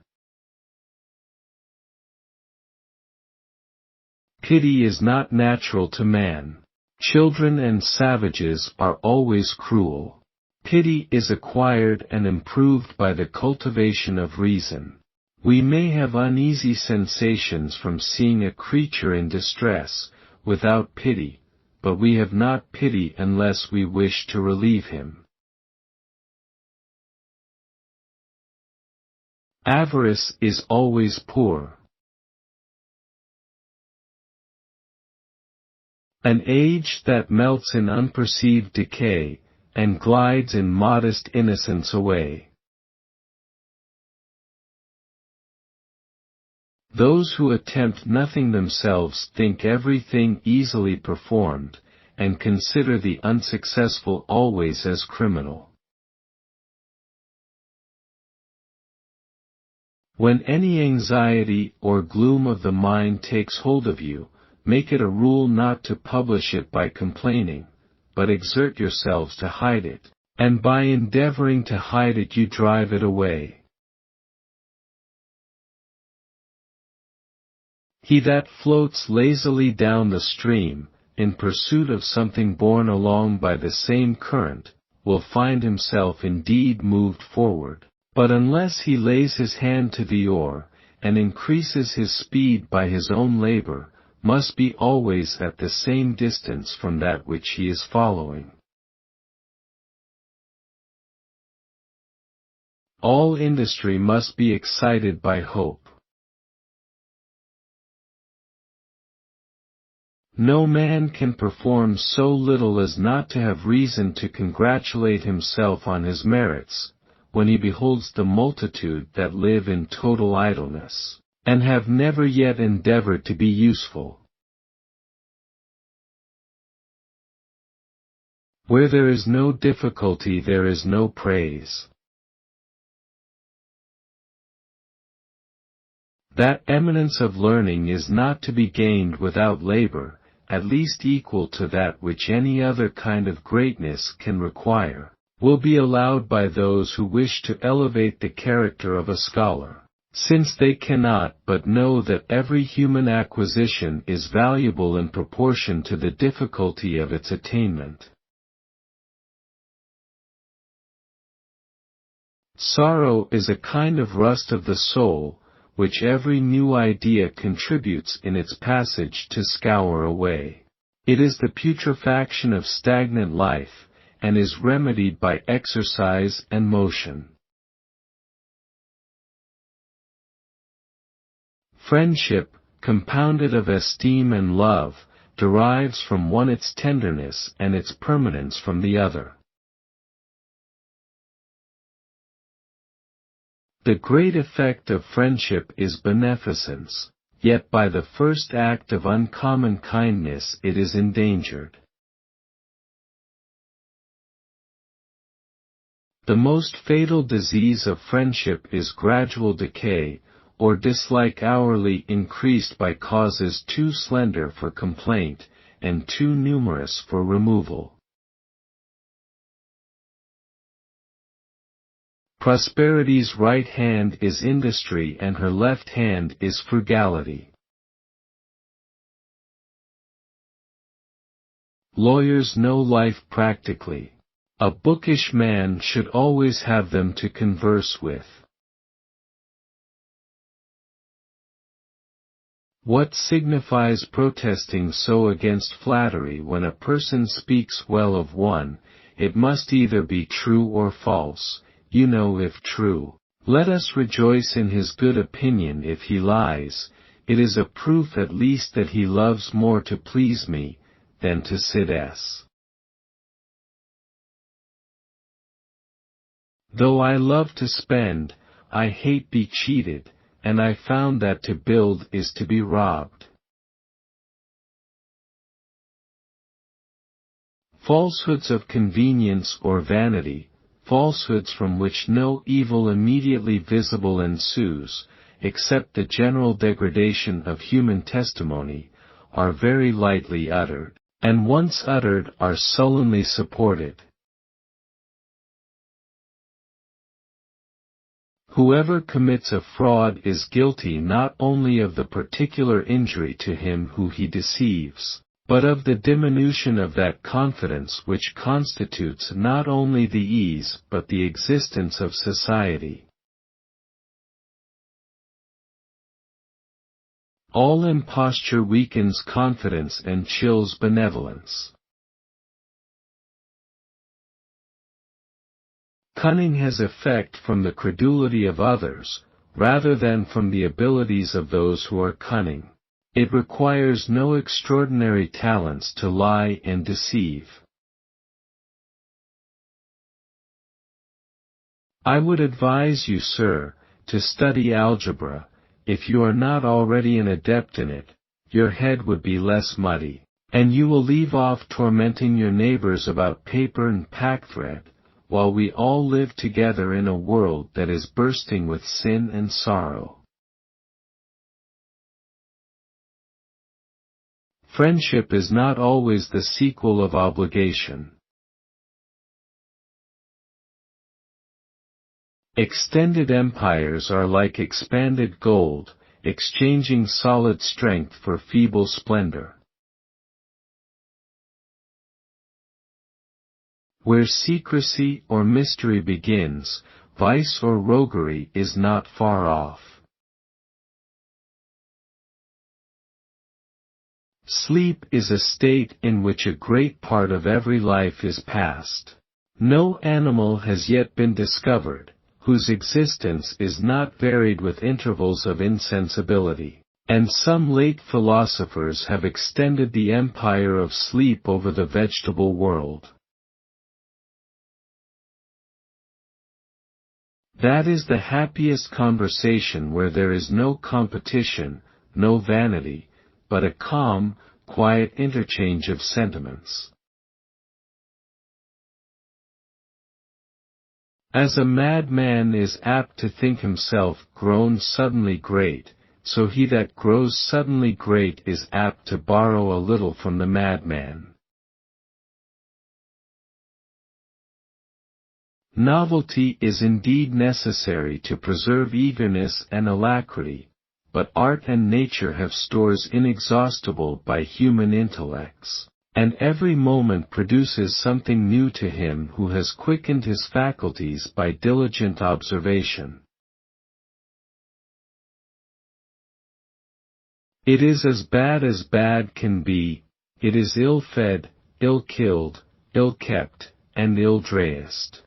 Pity is not natural to man. Children and savages are always cruel. Pity is acquired and improved by the cultivation of reason. We may have uneasy sensations from seeing a creature in distress, without pity, but we have not pity unless we wish to relieve him. Avarice is always poor. An age that melts in unperceived decay, and glides in modest innocence away. Those who attempt nothing themselves think everything easily performed, and consider the unsuccessful always as criminal. When any anxiety or gloom of the mind takes hold of you, make it a rule not to publish it by complaining, but exert yourselves to hide it, and by endeavoring to hide it you drive it away. He that floats lazily down the stream, in pursuit of something borne along by the same current, will find himself indeed moved forward, but unless he lays his hand to the oar, and increases his speed by his own labor, must be always at the same distance from that which he is following. All industry must be excited by hope. No man can perform so little as not to have reason to congratulate himself on his merits, when he beholds the multitude that live in total idleness, and have never yet endeavored to be useful. Where there is no difficulty there is no praise. That eminence of learning is not to be gained without labor, at least equal to that which any other kind of greatness can require, will be allowed by those who wish to elevate the character of a scholar. since they cannot but know that every human acquisition is valuable in proportion to the difficulty of its attainment. Sorrow is a kind of rust of the soul, which every new idea contributes in its passage to scour away. It is the putrefaction of stagnant life, and is remedied by exercise and motion. Friendship, compounded of esteem and love, derives from one its tenderness and its permanence from the other. The great effect of friendship is beneficence, yet by the first act of uncommon kindness it is endangered. The most fatal disease of friendship is gradual decay, or dislike hourly increased by causes too slender for complaint, and too numerous for removal. Prosperity's right hand is industry and her left hand is frugality. Lawyers know life practically. A bookish man should always have them to converse with. What signifies protesting so against flattery when a person speaks well of one? It must either be true or false. You know, if true, let us rejoice in his good opinion. If he lies, it is a proof at least that he loves more to please me, than to sit s. Though I love to spend, I hate be cheated, and I found that to build is to be robbed. Falsehoods of convenience or vanity, falsehoods from which no evil immediately visible ensues, except the general degradation of human testimony, are very lightly uttered, and once uttered are sullenly supported. Whoever commits a fraud is guilty not only of the particular injury to him who he deceives, but of the diminution of that confidence which constitutes not only the ease but the existence of society. All imposture weakens confidence and chills benevolence. Cunning has effect from the credulity of others, rather than from the abilities of those who are cunning. It requires no extraordinary talents to lie and deceive. I would advise you, sir, to study algebra. If you are not already an adept in it, your head would be less muddy, and you will leave off tormenting your neighbors about paper and packthread, while we all live together in a world that is bursting with sin and sorrow. Friendship is not always the sequel of obligation. Extended empires are like expanded gold, exchanging solid strength for feeble splendor. Where secrecy or mystery begins, vice or roguery is not far off. Sleep is a state in which a great part of every life is passed. No animal has yet been discovered, whose existence is not varied with intervals of insensibility, and some late philosophers have extended the empire of sleep over the vegetable world. That is the happiest conversation where there is no competition, no vanity, but a calm, quiet interchange of sentiments. As a madman is apt to think himself grown suddenly great, so he that grows suddenly great is apt to borrow a little from the madman. Novelty is indeed necessary to preserve eagerness and alacrity, but art and nature have stores inexhaustible by human intellects, and every moment produces something new to him who has quickened his faculties by diligent observation. It is as bad can be, it is ill-fed, ill-killed, ill-kept, and ill-dressed.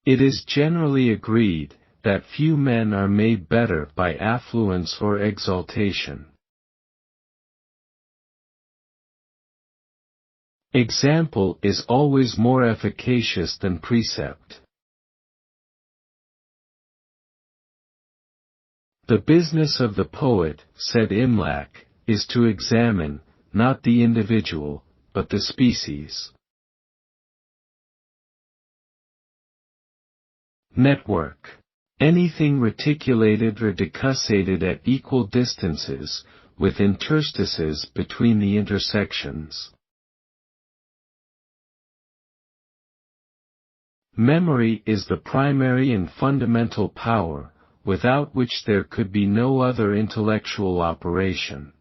It is generally agreed that few men are made better by affluence or exaltation. Example is always more efficacious than precept. The business of the poet, said Imlac, is to examine, not the individual, but the species. Network. Anything reticulated or decussated at equal distances, with interstices between the intersections. Memory is the primary and fundamental power, without which there could be no other intellectual operation.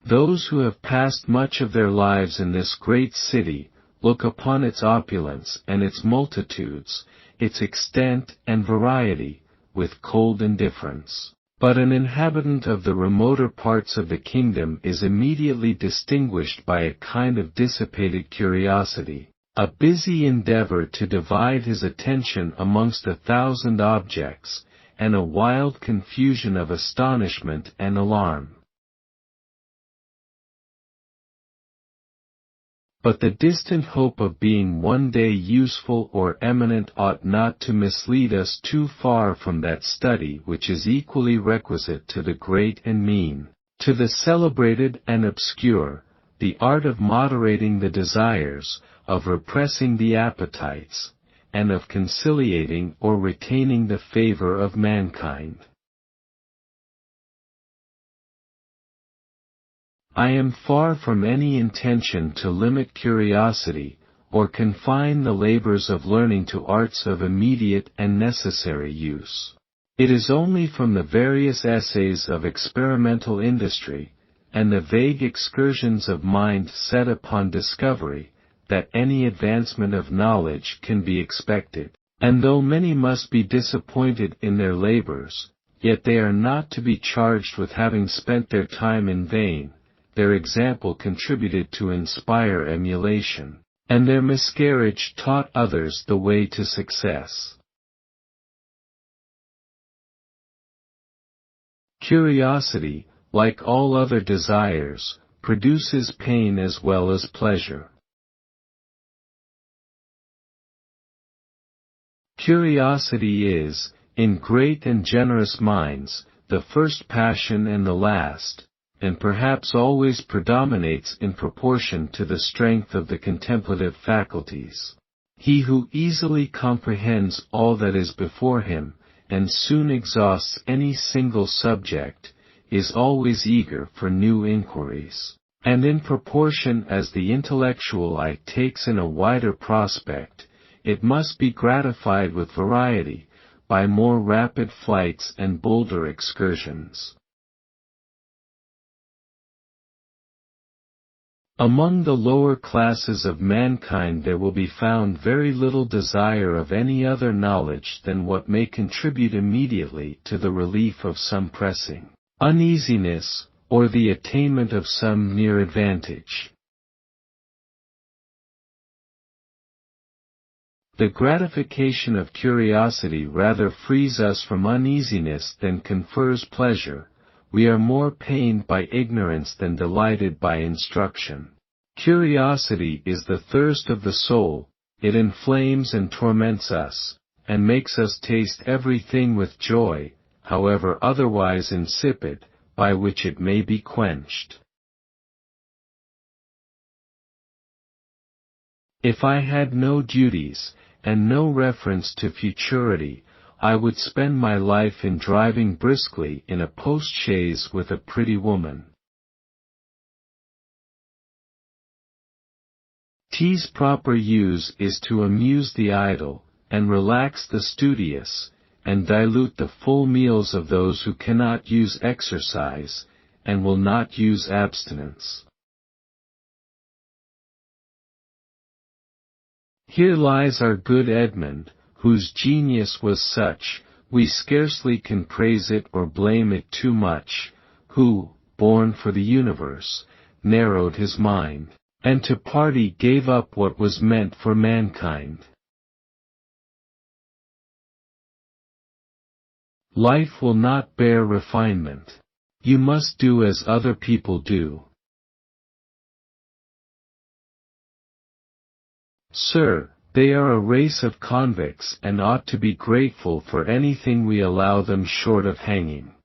Those who have passed much of their lives in this great city, look upon its opulence and its multitudes, its extent and variety, with cold indifference. But an inhabitant of the remoter parts of the kingdom is immediately distinguished by a kind of dissipated curiosity, a busy endeavor to divide his attention amongst 1,000 objects, and a wild confusion of astonishment and alarm. But the distant hope of being one day useful or eminent ought not to mislead us too far from that study which is equally requisite to the great and mean, to the celebrated and obscure, the art of moderating the desires, of repressing the appetites, and of conciliating or retaining the favor of mankind. I am far from any intention to limit curiosity, or confine the labors of learning to arts of immediate and necessary use. It is only from the various essays of experimental industry, and the vague excursions of mind set upon discovery, that any advancement of knowledge can be expected, and though many must be disappointed in their labors, yet they are not to be charged with having spent their time in vain. Their example contributed to inspire emulation, and their miscarriage taught others the way to success. Curiosity, like all other desires, produces pain as well as pleasure. Curiosity is, in great and generous minds, the first passion and the last, and perhaps always predominates in proportion to the strength of the contemplative faculties. He who easily comprehends all that is before him, and soon exhausts any single subject, is always eager for new inquiries, and in proportion as the intellectual eye takes in a wider prospect, it must be gratified with variety, by more rapid flights and bolder excursions. Among the lower classes of mankind there will be found very little desire of any other knowledge than what may contribute immediately to the relief of some pressing uneasiness, or the attainment of some near advantage. The gratification of curiosity rather frees us from uneasiness than confers pleasure. We are more pained by ignorance than delighted by instruction. Curiosity is the thirst of the soul, it inflames and torments us, and makes us taste everything with joy, however otherwise insipid, by which it may be quenched. If I had no duties, and no reference to futurity, I would spend my life in driving briskly in a post-chaise with a pretty woman. Tea's proper use is to amuse the idle, and relax the studious, and dilute the full meals of those who cannot use exercise, and will not use abstinence. Here lies our good Edmund, whose genius was such, we scarcely can praise it or blame it too much, who, born for the universe, narrowed his mind, and to party gave up what was meant for mankind. Life will not bear refinement. You must do as other people do. Sir, they are a race of convicts and ought to be grateful for anything we allow them short of hanging.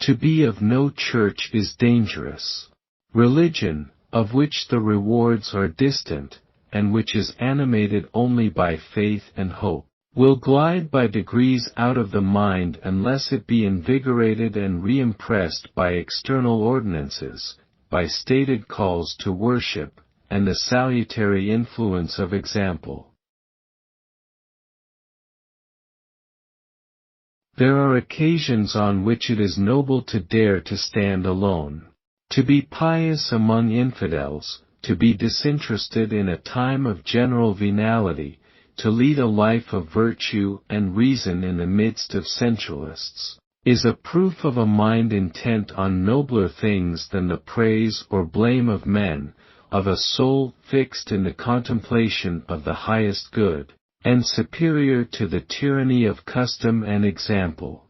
To be of no church is dangerous. Religion, of which the rewards are distant, and which is animated only by faith and hope, will glide by degrees out of the mind unless it be invigorated and re-impressed by external ordinances, by stated calls to worship, and the salutary influence of example. There are occasions on which it is noble to dare to stand alone, to be pious among infidels, to be disinterested in a time of general venality, to lead a life of virtue and reason in the midst of sensualists, is a proof of a mind intent on nobler things than the praise or blame of men, of a soul fixed in the contemplation of the highest good, and superior to the tyranny of custom and example.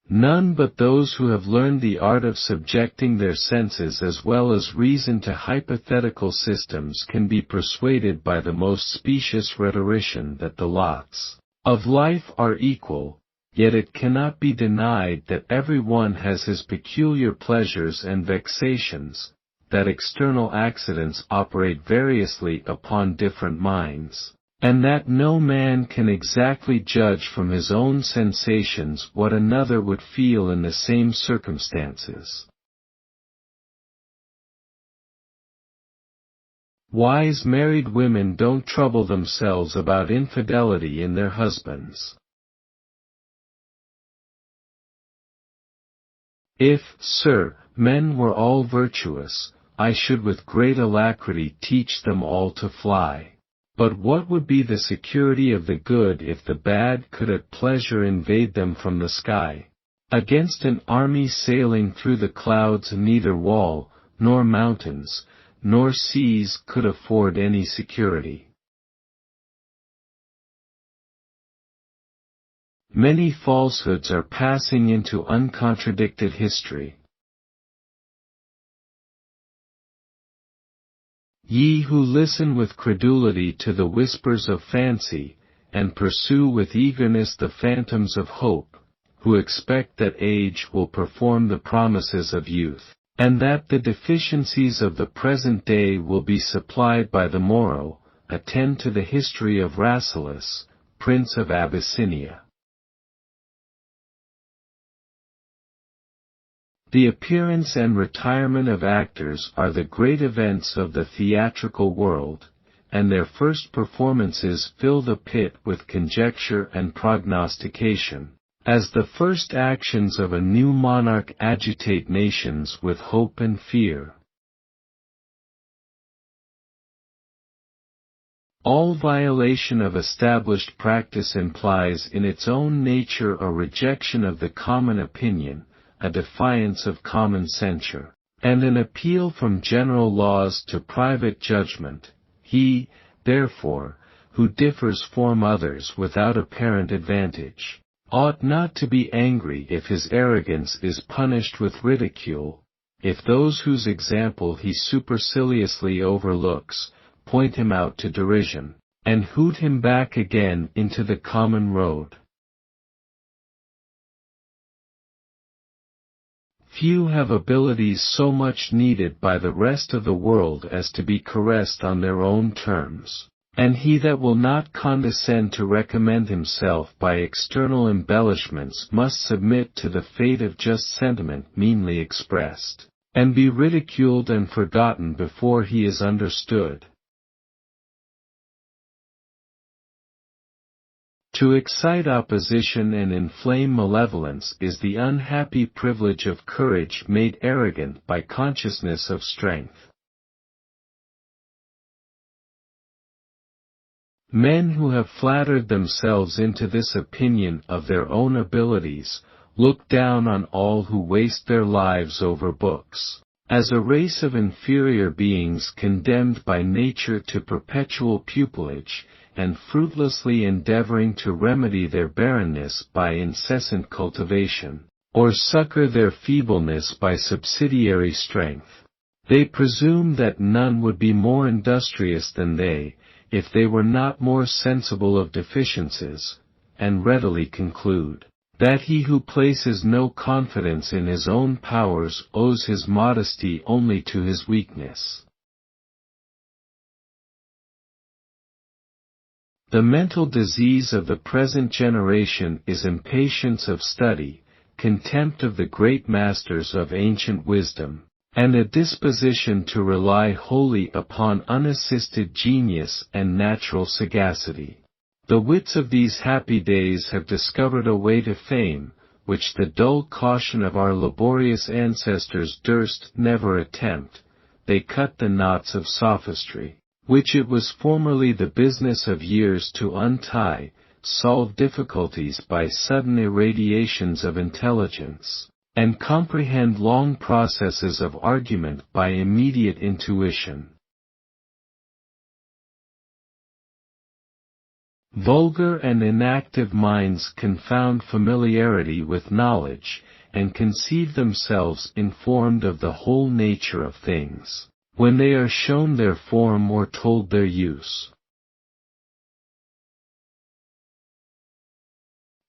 None but those who have learned the art of subjecting their senses as well as reason to hypothetical systems can be persuaded by the most specious rhetorician that the lots of life are equal, yet it cannot be denied that every one has his peculiar pleasures and vexations, that external accidents operate variously upon different minds, and that no man can exactly judge from his own sensations what another would feel in the same circumstances. Wise married women don't trouble themselves about infidelity in their husbands. If, sir, men were all virtuous, I should with great alacrity teach them all to fly. But what would be the security of the good if the bad could at pleasure invade them from the sky? Against an army sailing through the clouds neither wall, nor mountains, nor seas could afford any security. Many falsehoods are passing into uncontradicted history. Ye who listen with credulity to the whispers of fancy, and pursue with eagerness the phantoms of hope, who expect that age will perform the promises of youth, and that the deficiencies of the present day will be supplied by the morrow, attend to the history of Rasselas, Prince of Abyssinia. The appearance and retirement of actors are the great events of the theatrical world, and their first performances fill the pit with conjecture and prognostication, as the first actions of a new monarch agitate nations with hope and fear. All violation of established practice implies in its own nature a rejection of the common opinion, a defiance of common censure, and an appeal from general laws to private judgment. He, therefore, who differs from others without apparent advantage, ought not to be angry if his arrogance is punished with ridicule, if those whose example he superciliously overlooks, point him out to derision, and hoot him back again into the common road. Few have abilities so much needed by the rest of the world as to be caressed on their own terms. And he that will not condescend to recommend himself by external embellishments must submit to the fate of just sentiment meanly expressed, and be ridiculed and forgotten before he is understood. To excite opposition and inflame malevolence is the unhappy privilege of courage made arrogant by consciousness of strength. Men who have flattered themselves into this opinion of their own abilities, look down on all who waste their lives over books, as a race of inferior beings condemned by nature to perpetual pupillage, and fruitlessly endeavoring to remedy their barrenness by incessant cultivation, or succor their feebleness by subsidiary strength. They presume that none would be more industrious than they, if they were not more sensible of deficiencies, and readily conclude that he who places no confidence in his own powers owes his modesty only to his weakness. The mental disease of the present generation is impatience of study, contempt of the great masters of ancient wisdom, and a disposition to rely wholly upon unassisted genius and natural sagacity. The wits of these happy days have discovered a way to fame, which the dull caution of our laborious ancestors durst never attempt. They cut the knots of sophistry, which it was formerly the business of years to untie, solve difficulties by sudden irradiations of intelligence, and comprehend long processes of argument by immediate intuition. Vulgar and inactive minds confound familiarity with knowledge, and conceive themselves informed of the whole nature of things, when they are shown their form or told their use.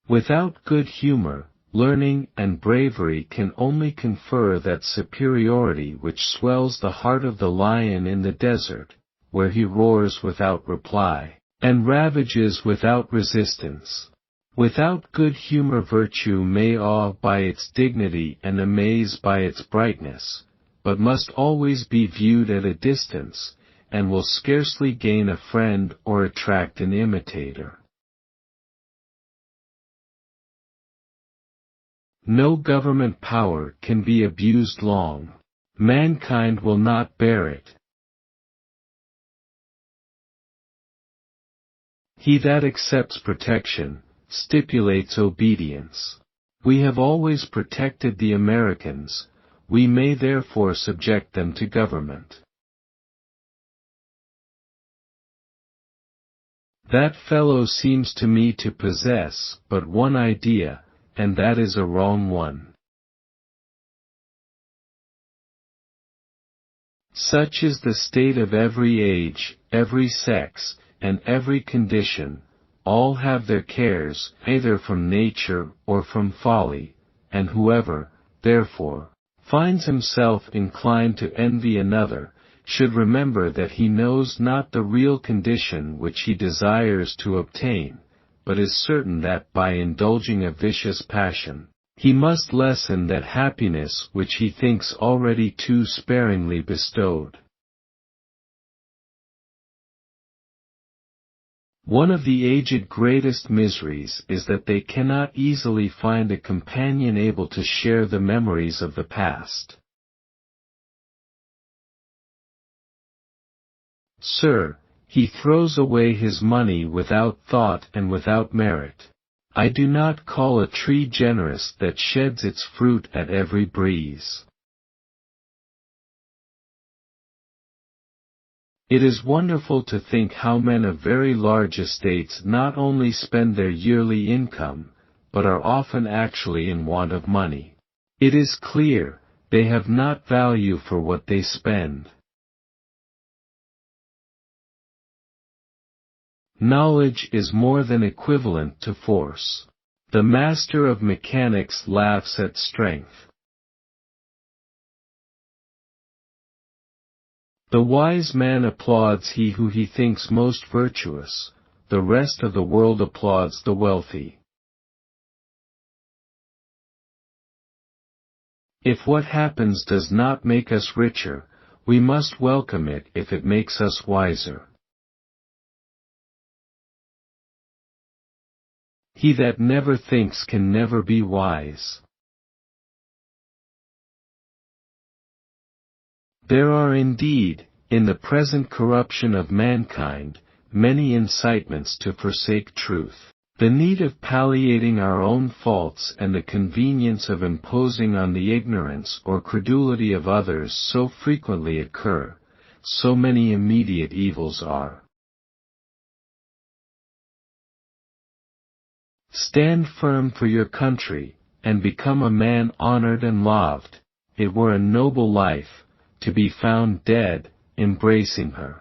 Without good humor, learning and bravery can only confer that superiority which swells the heart of the lion in the desert, where he roars without reply, and ravages without resistance. Without good humor virtue may awe by its dignity and amaze by its brightness, but must always be viewed at a distance, and will scarcely gain a friend or attract an imitator. No government power can be abused long. Mankind will not bear it. He that accepts protection, stipulates obedience. We have always protected the Americans, we may therefore subject them to government. That fellow seems to me to possess but one idea, and that is a wrong one. Such is the state of every age, every sex, and every condition. All have their cares, either from nature or from folly, and whoever, therefore, finds himself inclined to envy another, should remember that he knows not the real condition which he desires to obtain, but is certain that by indulging a vicious passion, he must lessen that happiness which he thinks already too sparingly bestowed. One of the aged greatest miseries is that they cannot easily find a companion able to share the memories of the past. Sir, he throws away his money without thought and without merit. I do not call a tree generous that sheds its fruit at every breeze. It is wonderful to think how men of very large estates not only spend their yearly income, but are often actually in want of money. It is clear, they have not value for what they spend. Knowledge is more than equivalent to force. The master of mechanics laughs at strength. The wise man applauds he who he thinks most virtuous, the rest of the world applauds the wealthy. If what happens does not make us richer, we must welcome it if it makes us wiser. He that never thinks can never be wise. There are indeed, in the present corruption of mankind, many incitements to forsake truth. The need of palliating our own faults and the convenience of imposing on the ignorance or credulity of others so frequently occur, so many immediate evils are. Stand firm for your country, and become a man honored and loved. It were a noble life, to be found dead, embracing her.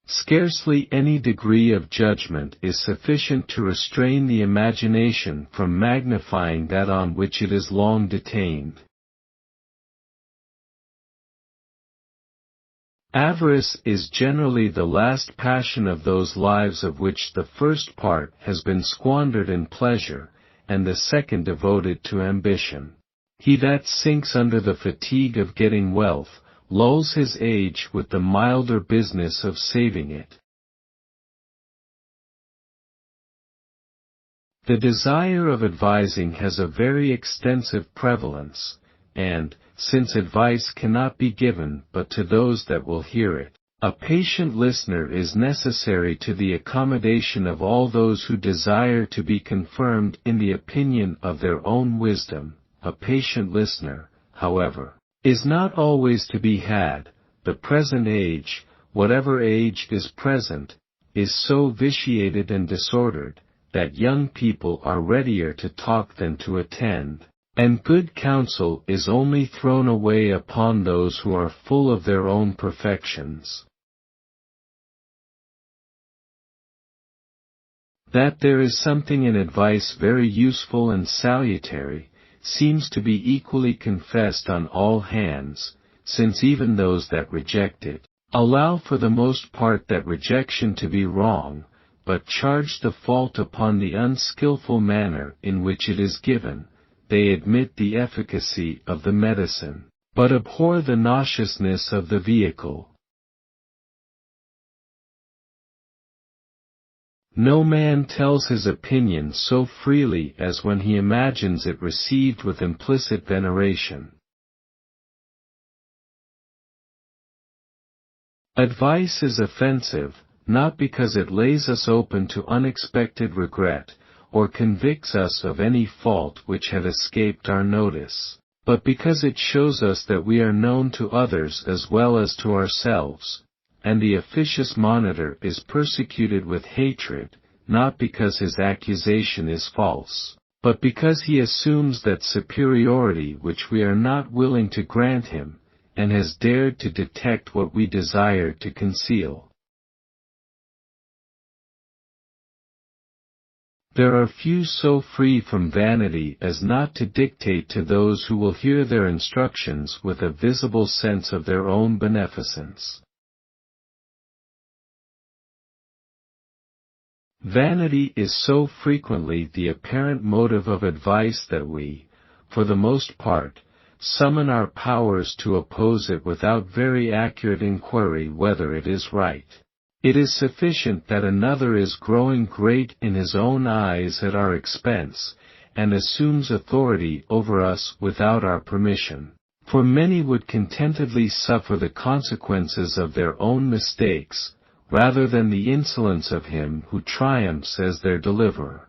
Scarcely any degree of judgment is sufficient to restrain the imagination from magnifying that on which it is long detained. Avarice is generally the last passion of those lives of which the first part has been squandered in pleasure, and the second devoted to ambition. He that sinks under the fatigue of getting wealth, lulls his age with the milder business of saving it. The desire of advising has a very extensive prevalence, and, since advice cannot be given but to those that will hear it, a patient listener is necessary to the accommodation of all those who desire to be confirmed in the opinion of their own wisdom. A patient listener, however, is not always to be had. The present age, whatever age is present, is so vitiated and disordered, that young people are readier to talk than to attend, and good counsel is only thrown away upon those who are full of their own perfections. That there is something in advice very useful and salutary, seems to be equally confessed on all hands, since even those that reject it, allow for the most part that rejection to be wrong, but charge the fault upon the unskilful manner in which it is given. They admit the efficacy of the medicine, but abhor the nauseousness of the vehicle. No man tells his opinion so freely as when he imagines it received with implicit veneration. Advice is offensive, not because it lays us open to unexpected regret, or convicts us of any fault which had escaped our notice, but because it shows us that we are known to others as well as to ourselves, and the officious monitor is persecuted with hatred, not because his accusation is false, but because he assumes that superiority which we are not willing to grant him, and has dared to detect what we desire to conceal. There are few so free from vanity as not to dictate to those who will hear their instructions with a visible sense of their own beneficence. Vanity is so frequently the apparent motive of advice that we, for the most part, summon our powers to oppose it without very accurate inquiry whether it is right. It is sufficient that another is growing great in his own eyes at our expense, and assumes authority over us without our permission. For many would contentedly suffer the consequences of their own mistakes, rather than the insolence of him who triumphs as their deliverer.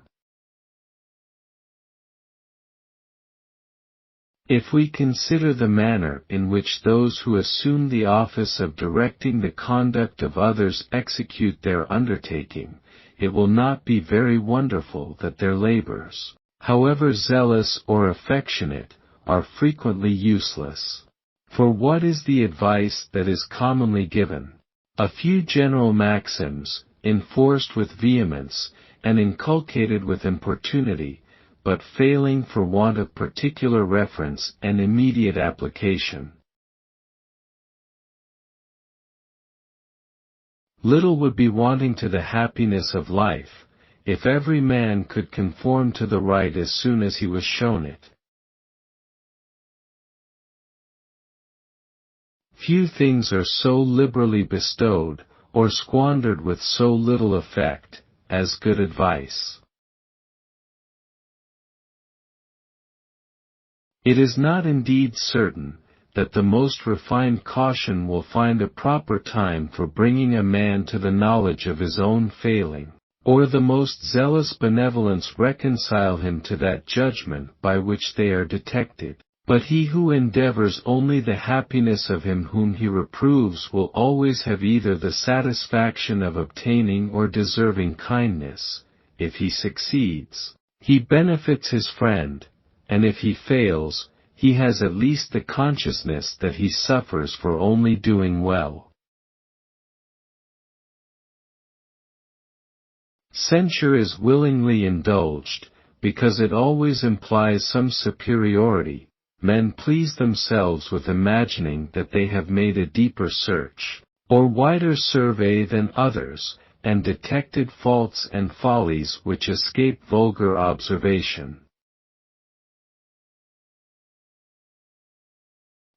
If we consider the manner in which those who assume the office of directing the conduct of others execute their undertaking, it will not be very wonderful that their labors, however zealous or affectionate, are frequently useless. For what is the advice that is commonly given? A few general maxims, enforced with vehemence, and inculcated with importunity, but failing for want of particular reference and immediate application. Little would be wanting to the happiness of life, if every man could conform to the right as soon as he was shown it. Few things are so liberally bestowed, or squandered with so little effect, as good advice. It is not indeed certain, that the most refined caution will find a proper time for bringing a man to the knowledge of his own failing, or the most zealous benevolence reconcile him to that judgment by which they are detected. But he who endeavors only the happiness of him whom he reproves will always have either the satisfaction of obtaining or deserving kindness. If he succeeds, he benefits his friend, and if he fails, he has at least the consciousness that he suffers for only doing well. Censure is willingly indulged, because it always implies some superiority. Men please themselves with imagining that they have made a deeper search, or wider survey than others, and detected faults and follies which escape vulgar observation.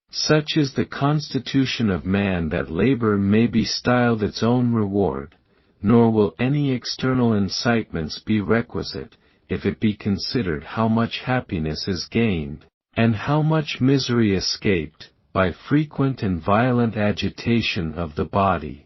Such is the constitution of man that labor may be styled its own reward, nor will any external incitements be requisite, if it be considered how much happiness is gained, and how much misery escaped, by frequent and violent agitation of the body.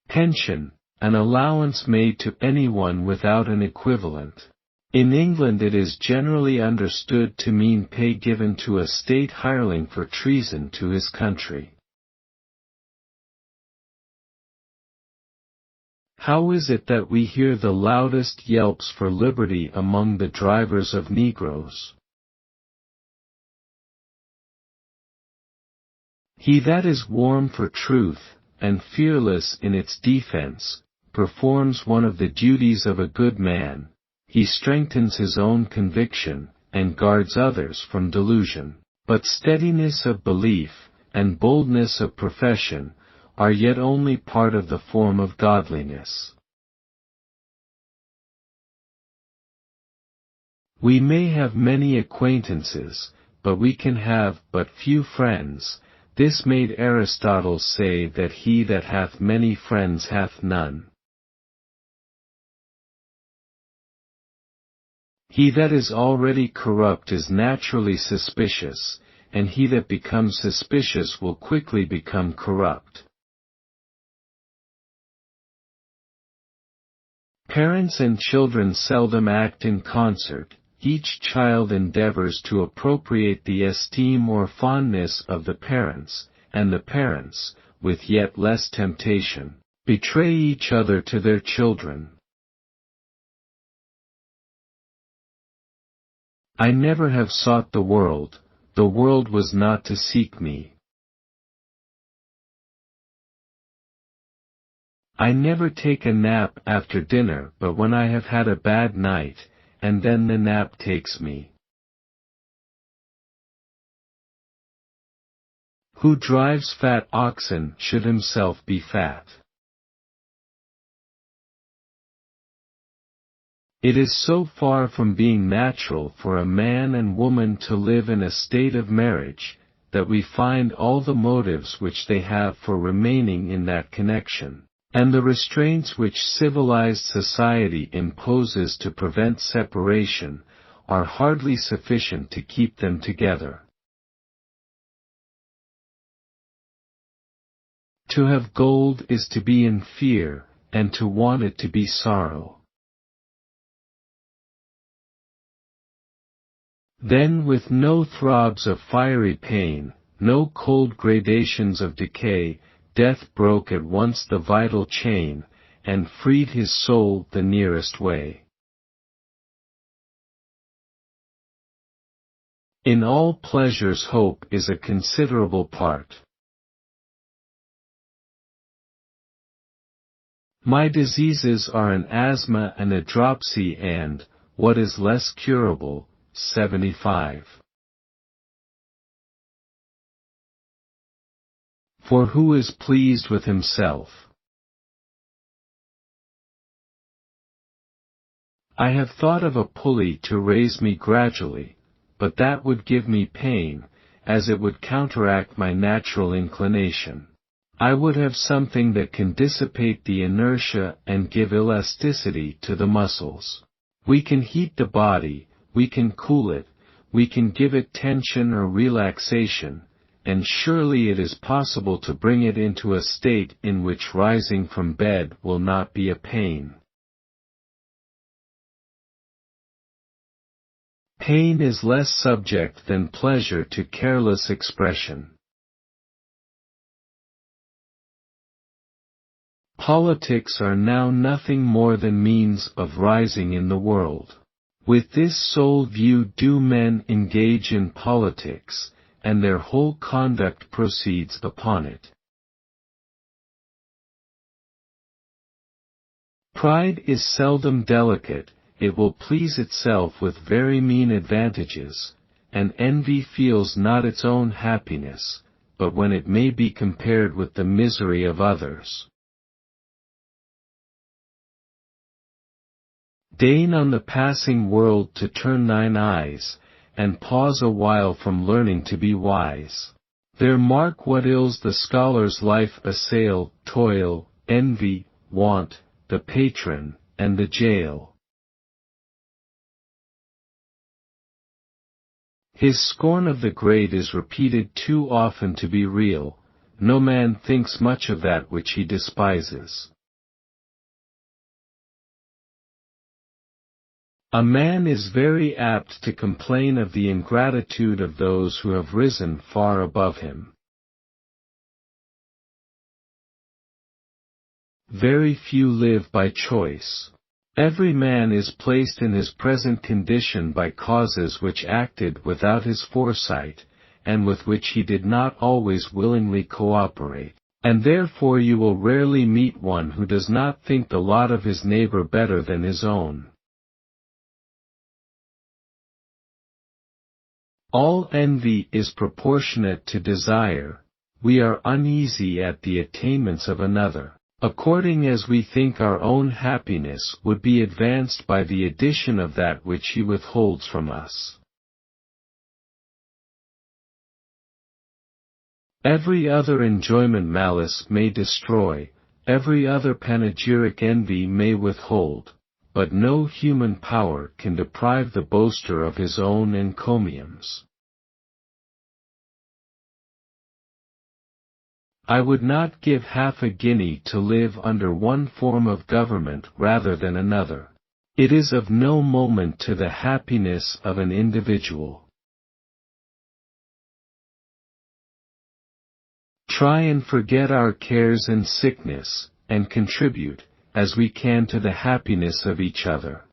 Pension, an allowance made to anyone without an equivalent. In England it is generally understood to mean pay given to a state hireling for treason to his country. How is it that we hear the loudest yelps for liberty among the drivers of Negroes? He that is warm for truth, and fearless in its defense, performs one of the duties of a good man. He strengthens his own conviction, and guards others from delusion. But steadiness of belief, and boldness of profession, are yet only part of the form of godliness. We may have many acquaintances, but we can have but few friends. This made Aristotle say that he that hath many friends hath none. He that is already corrupt is naturally suspicious, and he that becomes suspicious will quickly become corrupt. Parents and children seldom act in concert. Each child endeavors to appropriate the esteem or fondness of the parents, and the parents, with yet less temptation, betray each other to their children. I never have sought the world was not to seek me. I never take a nap after dinner but when I have had a bad night, and then the nap takes me. Who drives fat oxen should himself be fat. It is so far from being natural for a man and woman to live in a state of marriage, that we find all the motives which they have for remaining in that connection, and the restraints which civilized society imposes to prevent separation, are hardly sufficient to keep them together. To have gold is to be in fear, and to want it to be sorrow. Then with no throbs of fiery pain, no cold gradations of decay, death broke at once the vital chain, and freed his soul the nearest way. In all pleasures hope is a considerable part. My diseases are an asthma and a dropsy and, what is less curable, 75. For who is pleased with himself? I have thought of a pulley to raise me gradually, but that would give me pain, as it would counteract my natural inclination. I would have something that can dissipate the inertia and give elasticity to the muscles. We can heat the body, we can cool it, we can give it tension or relaxation, and surely it is possible to bring it into a state in which rising from bed will not be a pain. Pain is less subject than pleasure to careless expression. Politics are now nothing more than means of rising in the world. With this sole view do men engage in politics, and their whole conduct proceeds upon it. Pride is seldom delicate, it will please itself with very mean advantages, and envy feels not its own happiness, but when it may be compared with the misery of others. Deign on the passing world to turn thine eyes, and pause a while from learning to be wise. There mark what ills the scholar's life assail, toil, envy, want, the patron, and the jail. His scorn of the great is repeated too often to be real, no man thinks much of that which he despises. A man is very apt to complain of the ingratitude of those who have risen far above him. Very few live by choice. Every man is placed in his present condition by causes which acted without his foresight, and with which he did not always willingly cooperate, and therefore you will rarely meet one who does not think the lot of his neighbor better than his own. All envy is proportionate to desire, we are uneasy at the attainments of another, according as we think our own happiness would be advanced by the addition of that which he withholds from us. Every other enjoyment malice may destroy, every other panegyric envy may withhold, but no human power can deprive the boaster of his own encomiums. I would not give half a guinea to live under one form of government rather than another. It is of no moment to the happiness of an individual. Try and forget our cares and sickness, and contribute, as we can to the happiness of each other.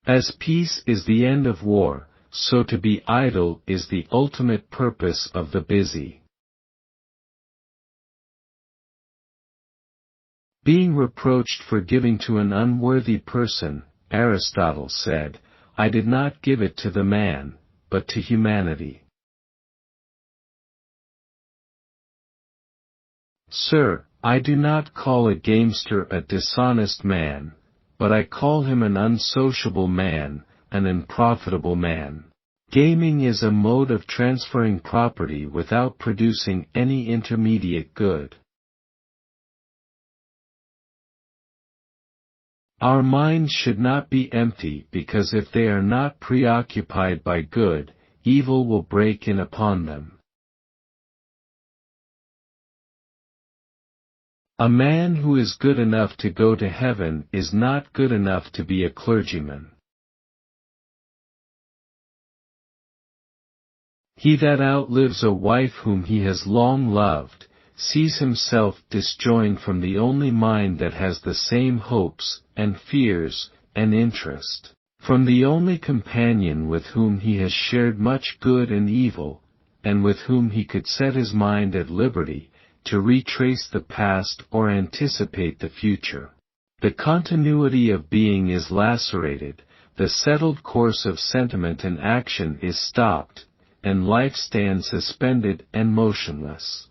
As peace is the end of war, so to be idle is the ultimate purpose of the busy. Being reproached for giving to an unworthy person, Aristotle said, I did not give it to the man, but to humanity. Sir, I do not call a gamester a dishonest man, but I call him an unsociable man, an unprofitable man. Gaming is a mode of transferring property without producing any intermediate good. Our minds should not be empty because if they are not preoccupied by good, evil will break in upon them. A man who is good enough to go to heaven is not good enough to be a clergyman. He that outlives a wife whom he has long loved, sees himself disjoined from the only mind that has the same hopes, and fears, and interest, from the only companion with whom he has shared much good and evil, and with whom he could set his mind at liberty, to retrace the past or anticipate the future. The continuity of being is lacerated, the settled course of sentiment and action is stopped, and life stands suspended and motionless.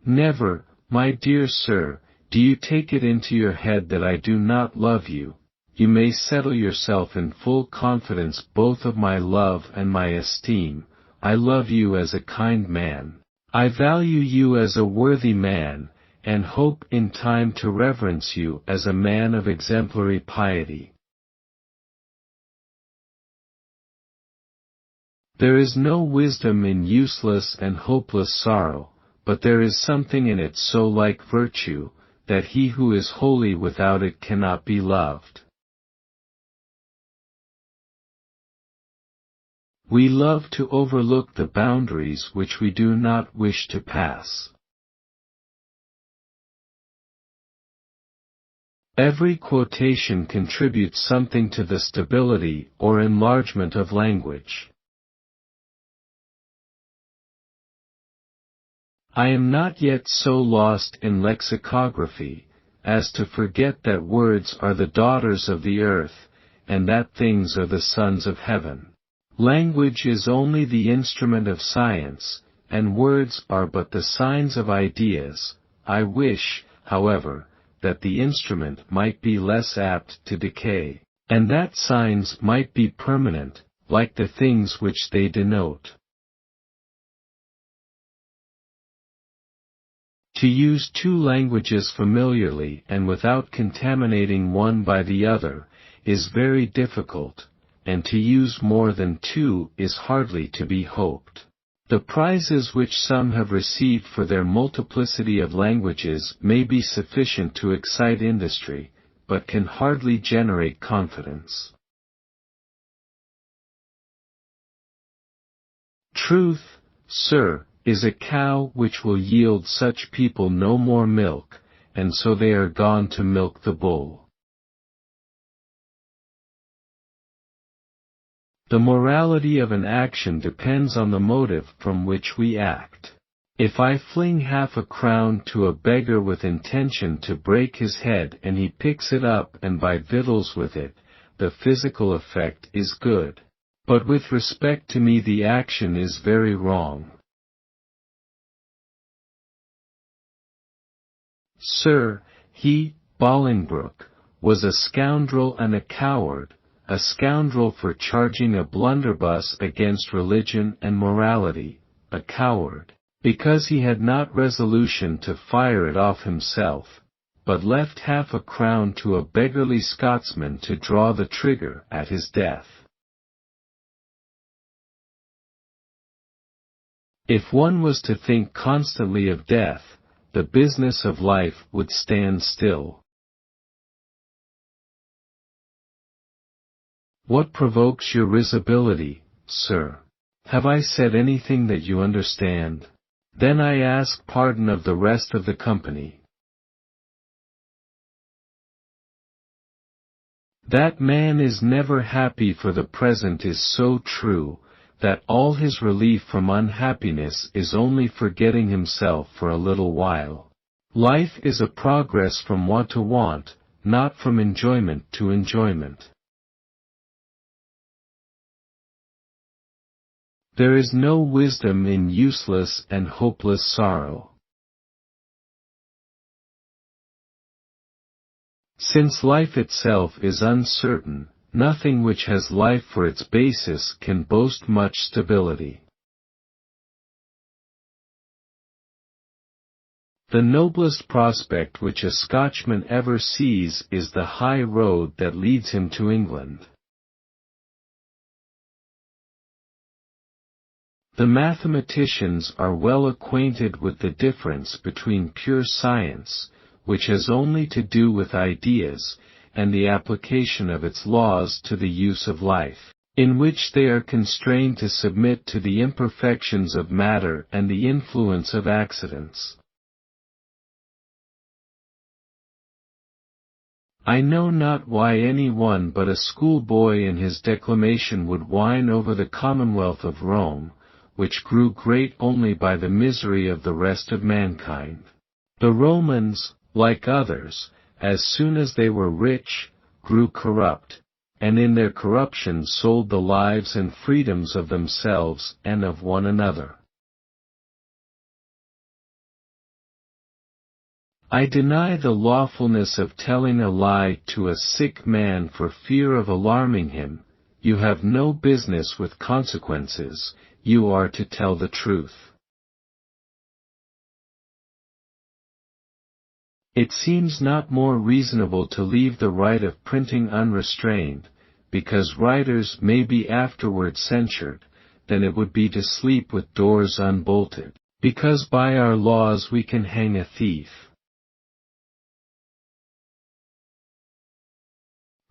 Never, my dear sir, do you take it into your head that I do not love you. You may settle yourself in full confidence both of my love and my esteem. I love you as a kind man. I value you as a worthy man, and hope in time to reverence you as a man of exemplary piety. There is no wisdom in useless and hopeless sorrow, but there is something in it so like virtue, that he who is holy without it cannot be loved. We love to overlook the boundaries which we do not wish to pass. Every quotation contributes something to the stability or enlargement of language. I am not yet so lost in lexicography, as to forget that words are the daughters of the earth, and that things are the sons of heaven. Language is only the instrument of science, and words are but the signs of ideas. I wish, however, that the instrument might be less apt to decay, and that signs might be permanent, like the things which they denote. To use two languages familiarly and without contaminating one by the other, is very difficult, and to use more than two is hardly to be hoped. The prizes which some have received for their multiplicity of languages may be sufficient to excite industry, but can hardly generate confidence. Truth, sir, is a cow which will yield such people no more milk, and so they are gone to milk the bull. The morality of an action depends on the motive from which we act. If I fling half a crown to a beggar with intention to break his head and he picks it up and buy victuals with it, the physical effect is good. But with respect to me the action is very wrong. Sir, he, Bolingbroke, was a scoundrel and a coward, a scoundrel for charging a blunderbuss against religion and morality, a coward, because he had not resolution to fire it off himself, but left half a crown to a beggarly Scotsman to draw the trigger at his death. If one was to think constantly of death, the business of life would stand still. What provokes your risibility, sir? Have I said anything that you understand? Then I ask pardon of the rest of the company. That man is never happy for the present is so true, that all his relief from unhappiness is only forgetting himself for a little while. Life is a progress from want to want, not from enjoyment to enjoyment. There is no wisdom in useless and hopeless sorrow. Since life itself is uncertain, nothing which has life for its basis can boast much stability. The noblest prospect which a Scotchman ever sees is the high road that leads him to England. The mathematicians are well acquainted with the difference between pure science, which has only to do with ideas, and the application of its laws to the use of life, in which they are constrained to submit to the imperfections of matter and the influence of accidents. I know not why any one but a schoolboy in his declamation would whine over the Commonwealth of Rome, which grew great only by the misery of the rest of mankind. The Romans, like others, as soon as they were rich, grew corrupt, and in their corruption sold the lives and freedoms of themselves and of one another. I deny the lawfulness of telling a lie to a sick man for fear of alarming him. You have no business with consequences, you are to tell the truth. It seems not more reasonable to leave the right of printing unrestrained, because writers may be afterward censured, than it would be to sleep with doors unbolted, because by our laws we can hang a thief.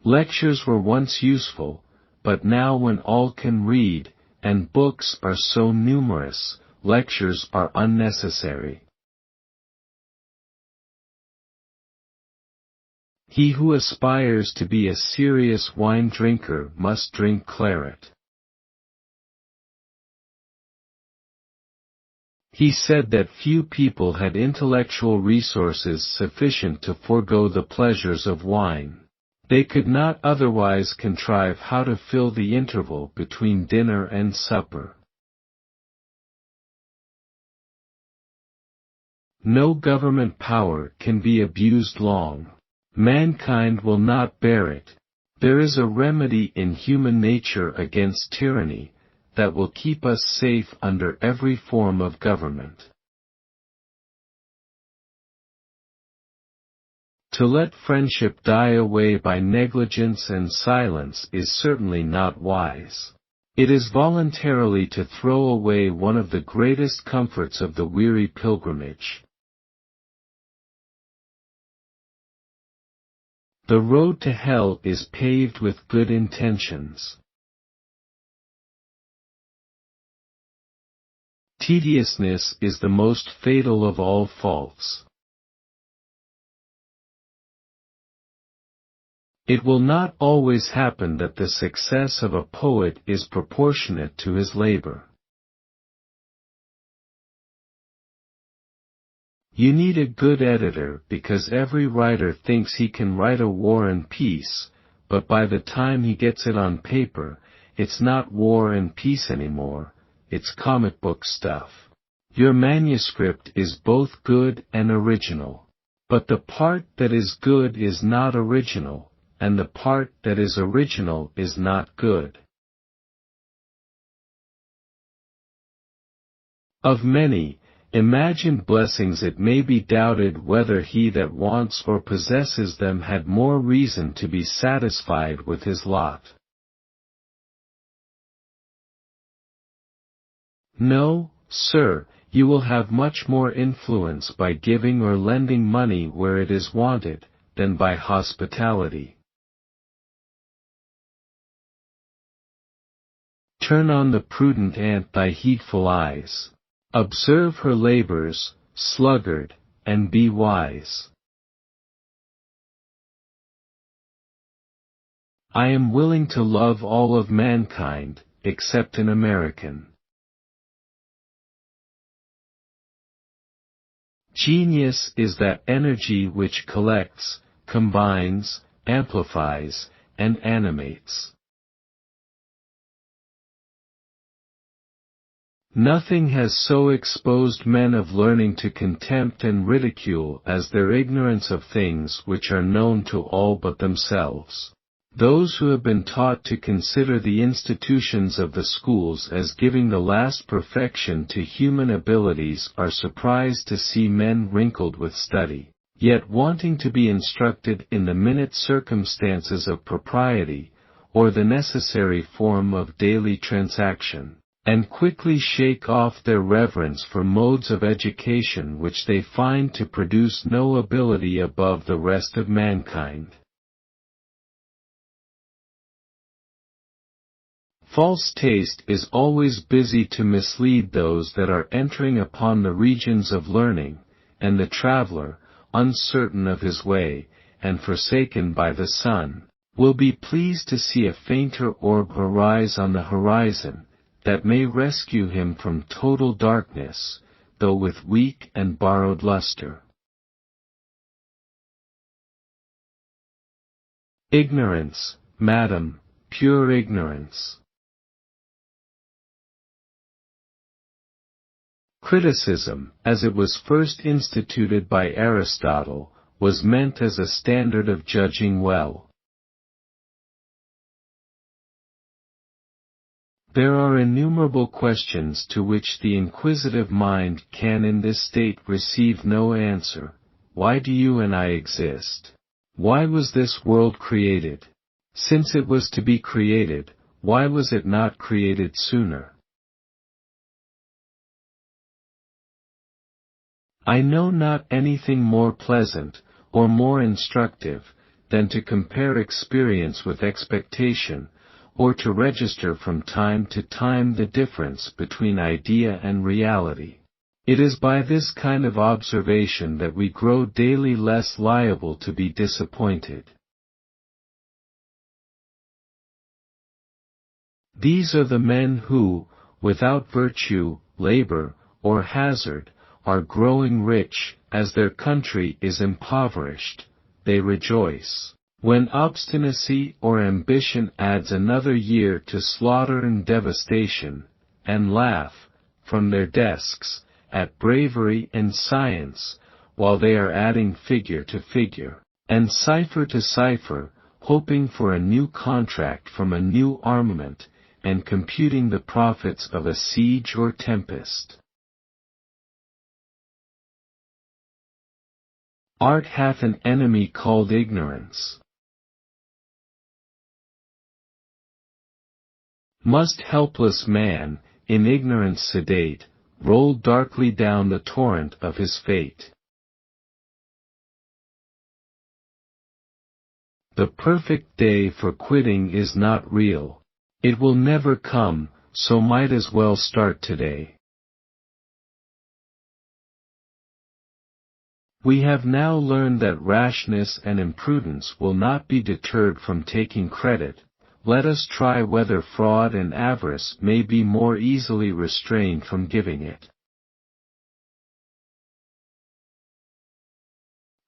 Lectures were once useful, but now when all can read, and books are so numerous, lectures are unnecessary. He who aspires to be a serious wine drinker must drink claret. He said that few people had intellectual resources sufficient to forego the pleasures of wine. They could not otherwise contrive how to fill the interval between dinner and supper. No government power can be abused long. Mankind will not bear it. There is a remedy in human nature against tyranny, that will keep us safe under every form of government. To let friendship die away by negligence and silence is certainly not wise. It is voluntarily to throw away one of the greatest comforts of the weary pilgrimage. The road to hell is paved with good intentions. Tediousness is the most fatal of all faults. It will not always happen that the success of a poet is proportionate to his labor. You need a good editor because every writer thinks he can write a war and peace, but by the time he gets it on paper, it's not war and peace anymore, it's comic book stuff. Your manuscript is both good and original. But the part that is good is not original, and the part that is original is not good. Of many, imagined blessings it may be doubted whether he that wants or possesses them had more reason to be satisfied with his lot. No, sir, you will have much more influence by giving or lending money where it is wanted, than by hospitality. Turn on the prudent ant thy heedful eyes. Observe her labors, sluggard, and be wise. I am willing to love all of mankind, except an American. Genius is that energy which collects, combines, amplifies, and animates. Nothing has so exposed men of learning to contempt and ridicule as their ignorance of things which are known to all but themselves. Those who have been taught to consider the institutions of the schools as giving the last perfection to human abilities are surprised to see men wrinkled with study, yet wanting to be instructed in the minute circumstances of propriety, or the necessary form of daily transaction, and quickly shake off their reverence for modes of education which they find to produce no ability above the rest of mankind. False taste is always busy to mislead those that are entering upon the regions of learning, and the traveler, uncertain of his way, and forsaken by the sun, will be pleased to see a fainter orb arise on the horizon, that may rescue him from total darkness, though with weak and borrowed luster. Ignorance, madam, pure ignorance. Criticism, as it was first instituted by Aristotle, was meant as a standard of judging well. There are innumerable questions to which the inquisitive mind can in this state receive no answer. Why do you and I exist? Why was this world created? Since it was to be created, why was it not created sooner? I know not anything more pleasant, or more instructive, than to compare experience with expectation, or to register from time to time the difference between idea and reality. It is by this kind of observation that we grow daily less liable to be disappointed. These are the men who, without virtue, labor, or hazard, are growing rich, as their country is impoverished. They rejoice when obstinacy or ambition adds another year to slaughter and devastation, and laugh, from their desks, at bravery and science, while they are adding figure to figure, and cipher to cipher, hoping for a new contract from a new armament, and computing the profits of a siege or tempest. Art hath an enemy called ignorance. Must helpless man, in ignorance sedate, roll darkly down the torrent of his fate? The perfect day for quitting is not real. It will never come, so might as well start today. We have now learned that rashness and imprudence will not be deterred from taking credit. Let us try whether fraud and avarice may be more easily restrained from giving it.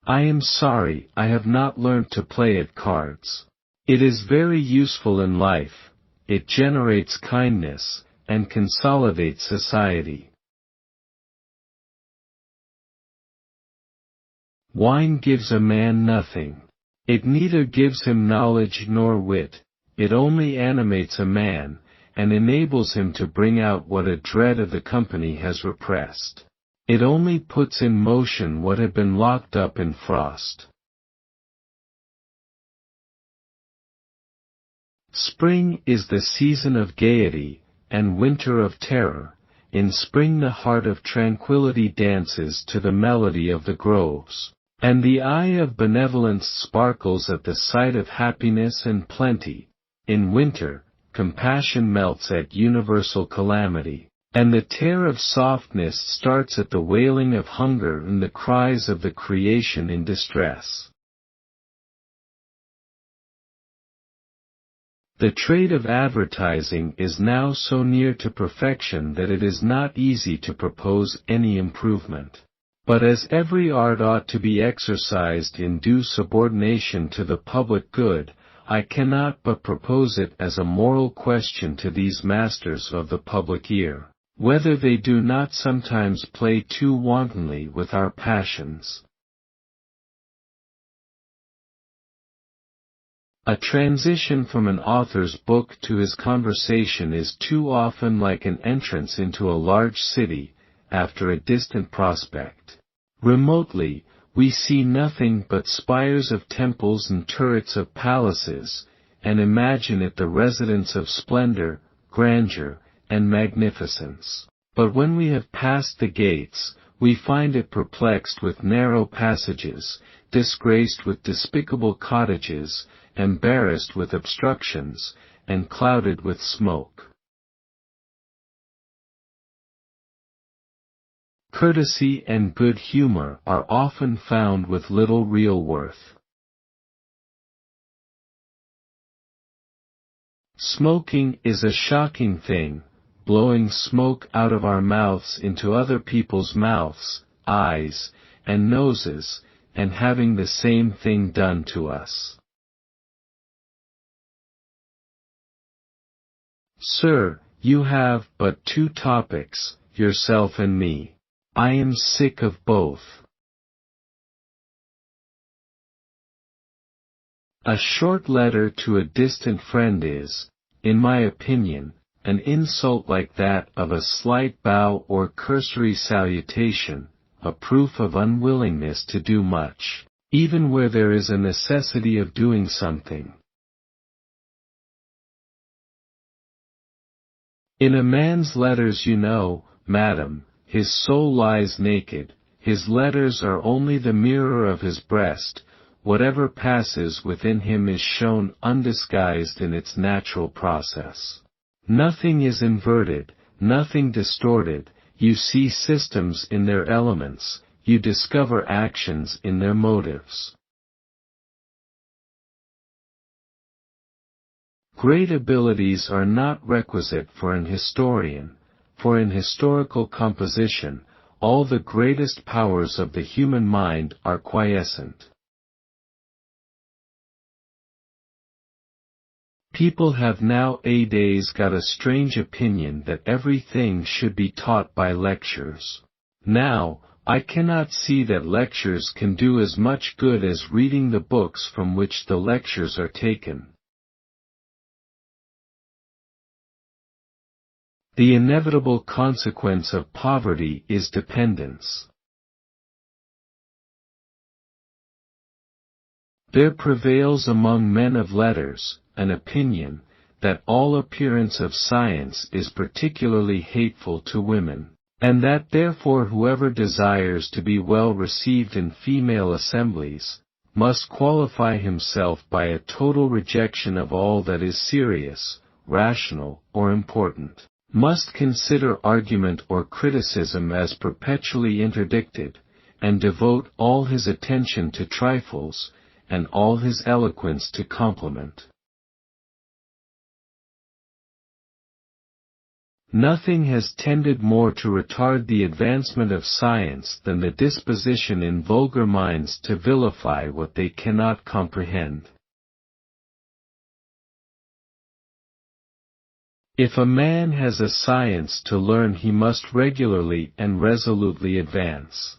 I am sorry I have not learnt to play at cards. It is very useful in life. It generates kindness, and consolidates society. Wine gives a man nothing. It neither gives him knowledge nor wit. It only animates a man, and enables him to bring out what a dread of the company has repressed. It only puts in motion what had been locked up in frost. Spring is the season of gaiety, and winter of terror. In spring the heart of tranquility dances to the melody of the groves, and the eye of benevolence sparkles at the sight of happiness and plenty. In winter, compassion melts at universal calamity, and the tear of softness starts at the wailing of hunger and the cries of the creation in distress. The trade of advertising is now so near to perfection that it is not easy to propose any improvement. But as every art ought to be exercised in due subordination to the public good, I cannot but propose it as a moral question to these masters of the public ear, whether they do not sometimes play too wantonly with our passions. A transition from an author's book to his conversation is too often like an entrance into a large city, after a distant prospect. Remotely, we see nothing but spires of temples and turrets of palaces, and imagine it the residence of splendor, grandeur, and magnificence. But when we have passed the gates, we find it perplexed with narrow passages, disgraced with despicable cottages, embarrassed with obstructions, and clouded with smoke. Courtesy and good humor are often found with little real worth. Smoking is a shocking thing, blowing smoke out of our mouths into other people's mouths, eyes, and noses, and having the same thing done to us. Sir, you have but two topics, yourself and me. I am sick of both. A short letter to a distant friend is, in my opinion, an insult like that of a slight bow or cursory salutation, a proof of unwillingness to do much, even where there is a necessity of doing something. In a man's letters, you know, madam, his soul lies naked, his letters are only the mirror of his breast, whatever passes within him is shown undisguised in its natural process. Nothing is inverted, nothing distorted, you see systems in their elements, you discover actions in their motives. Great abilities are not requisite for an historian, for in historical composition, all the greatest powers of the human mind are quiescent. People have nowadays got a strange opinion that everything should be taught by lectures. Now, I cannot see that lectures can do as much good as reading the books from which the lectures are taken. The inevitable consequence of poverty is dependence. There prevails among men of letters an opinion that all appearance of science is particularly hateful to women, and that therefore whoever desires to be well received in female assemblies, must qualify himself by a total rejection of all that is serious, rational, or important, must consider argument or criticism as perpetually interdicted, and devote all his attention to trifles, and all his eloquence to compliment. Nothing has tended more to retard the advancement of science than the disposition in vulgar minds to vilify what they cannot comprehend. If a man has a science to learn, he must regularly and resolutely advance.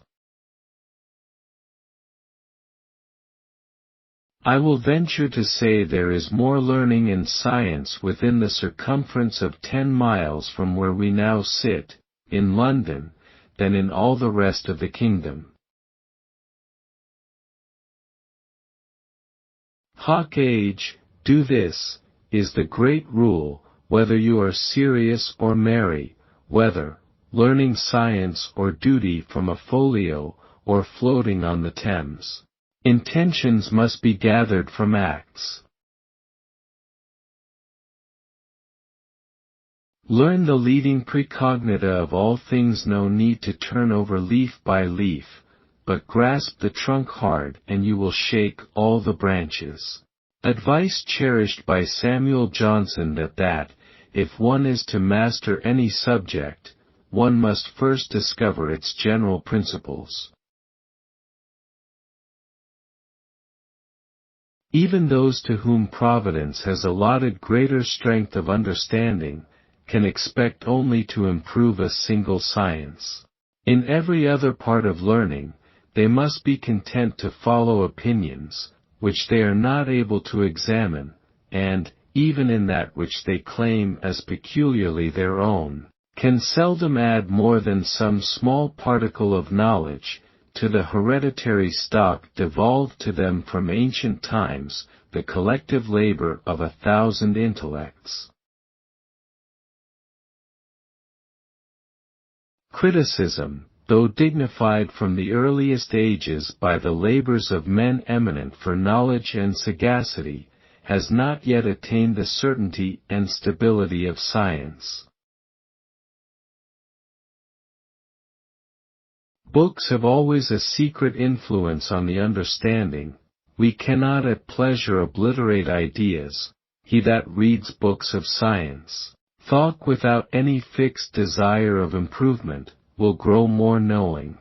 I will venture to say there is more learning and science within the circumference of 10 miles from where we now sit, in London, than in all the rest of the kingdom. Hoc age, do this, is the great rule, whether you are serious or merry, whether, learning science or duty from a folio, or floating on the Thames. Intentions must be gathered from acts. Learn the leading precognita of all things. No need to turn over leaf by leaf, but grasp the trunk hard and you will shake all the branches. Advice cherished by Samuel Johnson that, if one is to master any subject, one must first discover its general principles. Even those to whom Providence has allotted greater strength of understanding, can expect only to improve a single science. In every other part of learning, they must be content to follow opinions, which they are not able to examine, and, even in that which they claim as peculiarly their own, can seldom add more than some small particle of knowledge, to the hereditary stock devolved to them from ancient times, the collective labor of 1,000 intellects. Criticism, though dignified from the earliest ages by the labors of men eminent for knowledge and sagacity, has not yet attained the certainty and stability of science. Books have always a secret influence on the understanding. We cannot at pleasure obliterate ideas, he that reads books of science Thought without any fixed desire of improvement will grow more knowing.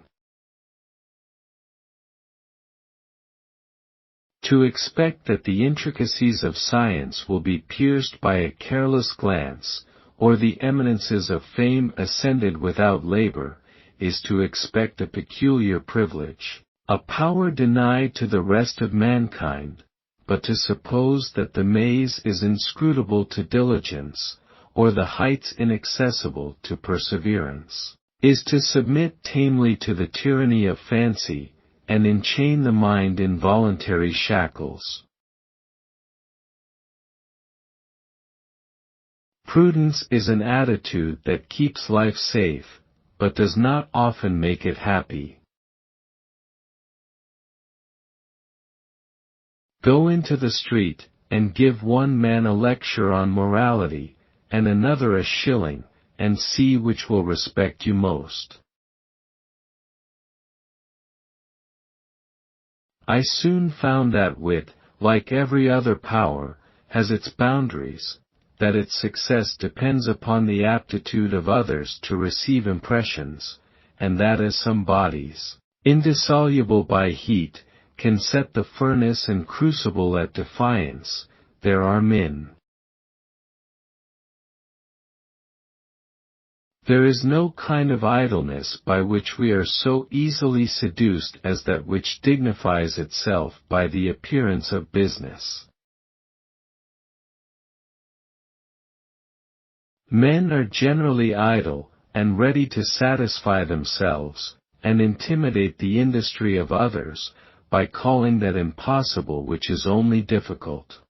To expect that the intricacies of science will be pierced by a careless glance, or the eminences of fame ascended without labor, is to expect a peculiar privilege, a power denied to the rest of mankind, but to suppose that the maze is inscrutable to diligence, or the heights inaccessible to perseverance, is to submit tamely to the tyranny of fancy, and enchain the mind in voluntary shackles. Prudence is an attitude that keeps life safe, but does not often make it happy. Go into the street, and give one man a lecture on morality, and another a shilling, and see which will respect you most. I soon found that wit, like every other power, has its boundaries, that its success depends upon the aptitude of others to receive impressions, and that as some bodies, indissoluble by heat, can set the furnace and crucible at defiance, there are men. There is no kind of idleness by which we are so easily seduced as that which dignifies itself by the appearance of business. Men are generally idle, and ready to satisfy themselves, and intimidate the industry of others, by calling that impossible which is only difficult.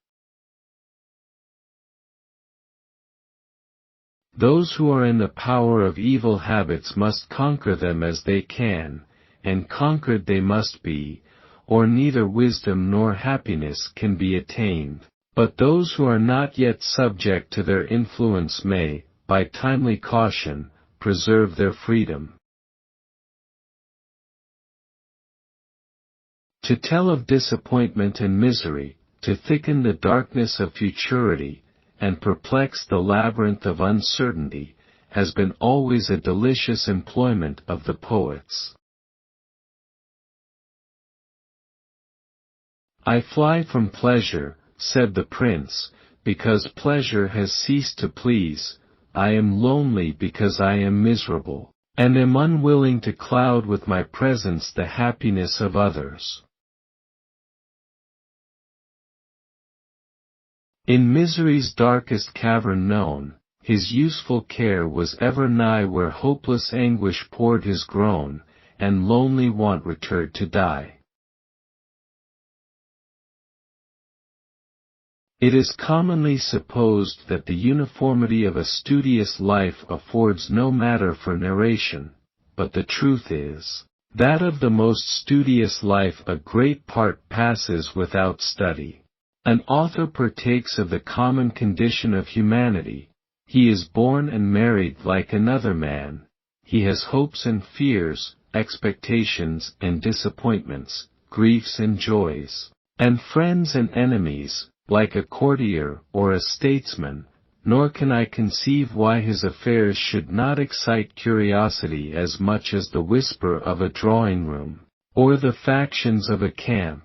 Those who are in the power of evil habits must conquer them as they can, and conquered they must be, or neither wisdom nor happiness can be attained. But those who are not yet subject to their influence may, by timely caution, preserve their freedom. To tell of disappointment and misery, to thicken the darkness of futurity, and perplex the labyrinth of uncertainty, has been always a delicious employment of the poets. I fly from pleasure, said the prince, because pleasure has ceased to please. I am lonely because I am miserable, and am unwilling to cloud with my presence the happiness of others. In misery's darkest cavern known, his useful care was ever nigh where hopeless anguish poured his groan, and lonely want returned to die. It is commonly supposed that the uniformity of a studious life affords no matter for narration, but the truth is, that of the most studious life a great part passes without study. An author partakes of the common condition of humanity. He is born and married like another man. He has hopes and fears, expectations and disappointments, griefs and joys, and friends and enemies, like a courtier or a statesman, nor can I conceive why his affairs should not excite curiosity as much as the whisper of a drawing-room, or the factions of a camp.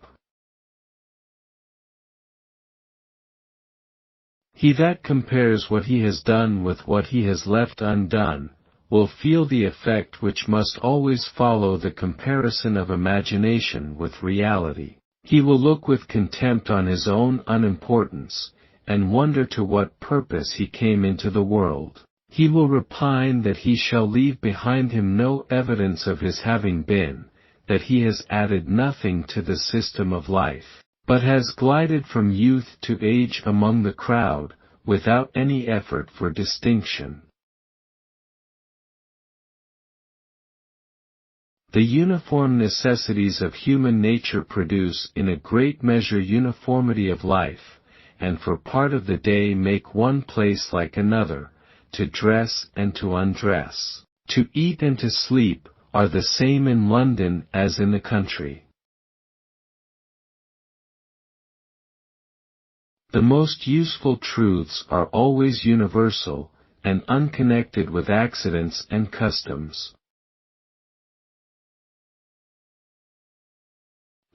He that compares what he has done with what he has left undone, will feel the effect which must always follow the comparison of imagination with reality. He will look with contempt on his own unimportance, and wonder to what purpose he came into the world. He will repine that he shall leave behind him no evidence of his having been, that he has added nothing to the system of life, but has glided from youth to age among the crowd, without any effort for distinction. The uniform necessities of human nature produce in a great measure uniformity of life, and for part of the day make one place like another, to dress and to undress, to eat and to sleep, are the same in London as in the country. The most useful truths are always universal, and unconnected with accidents and customs.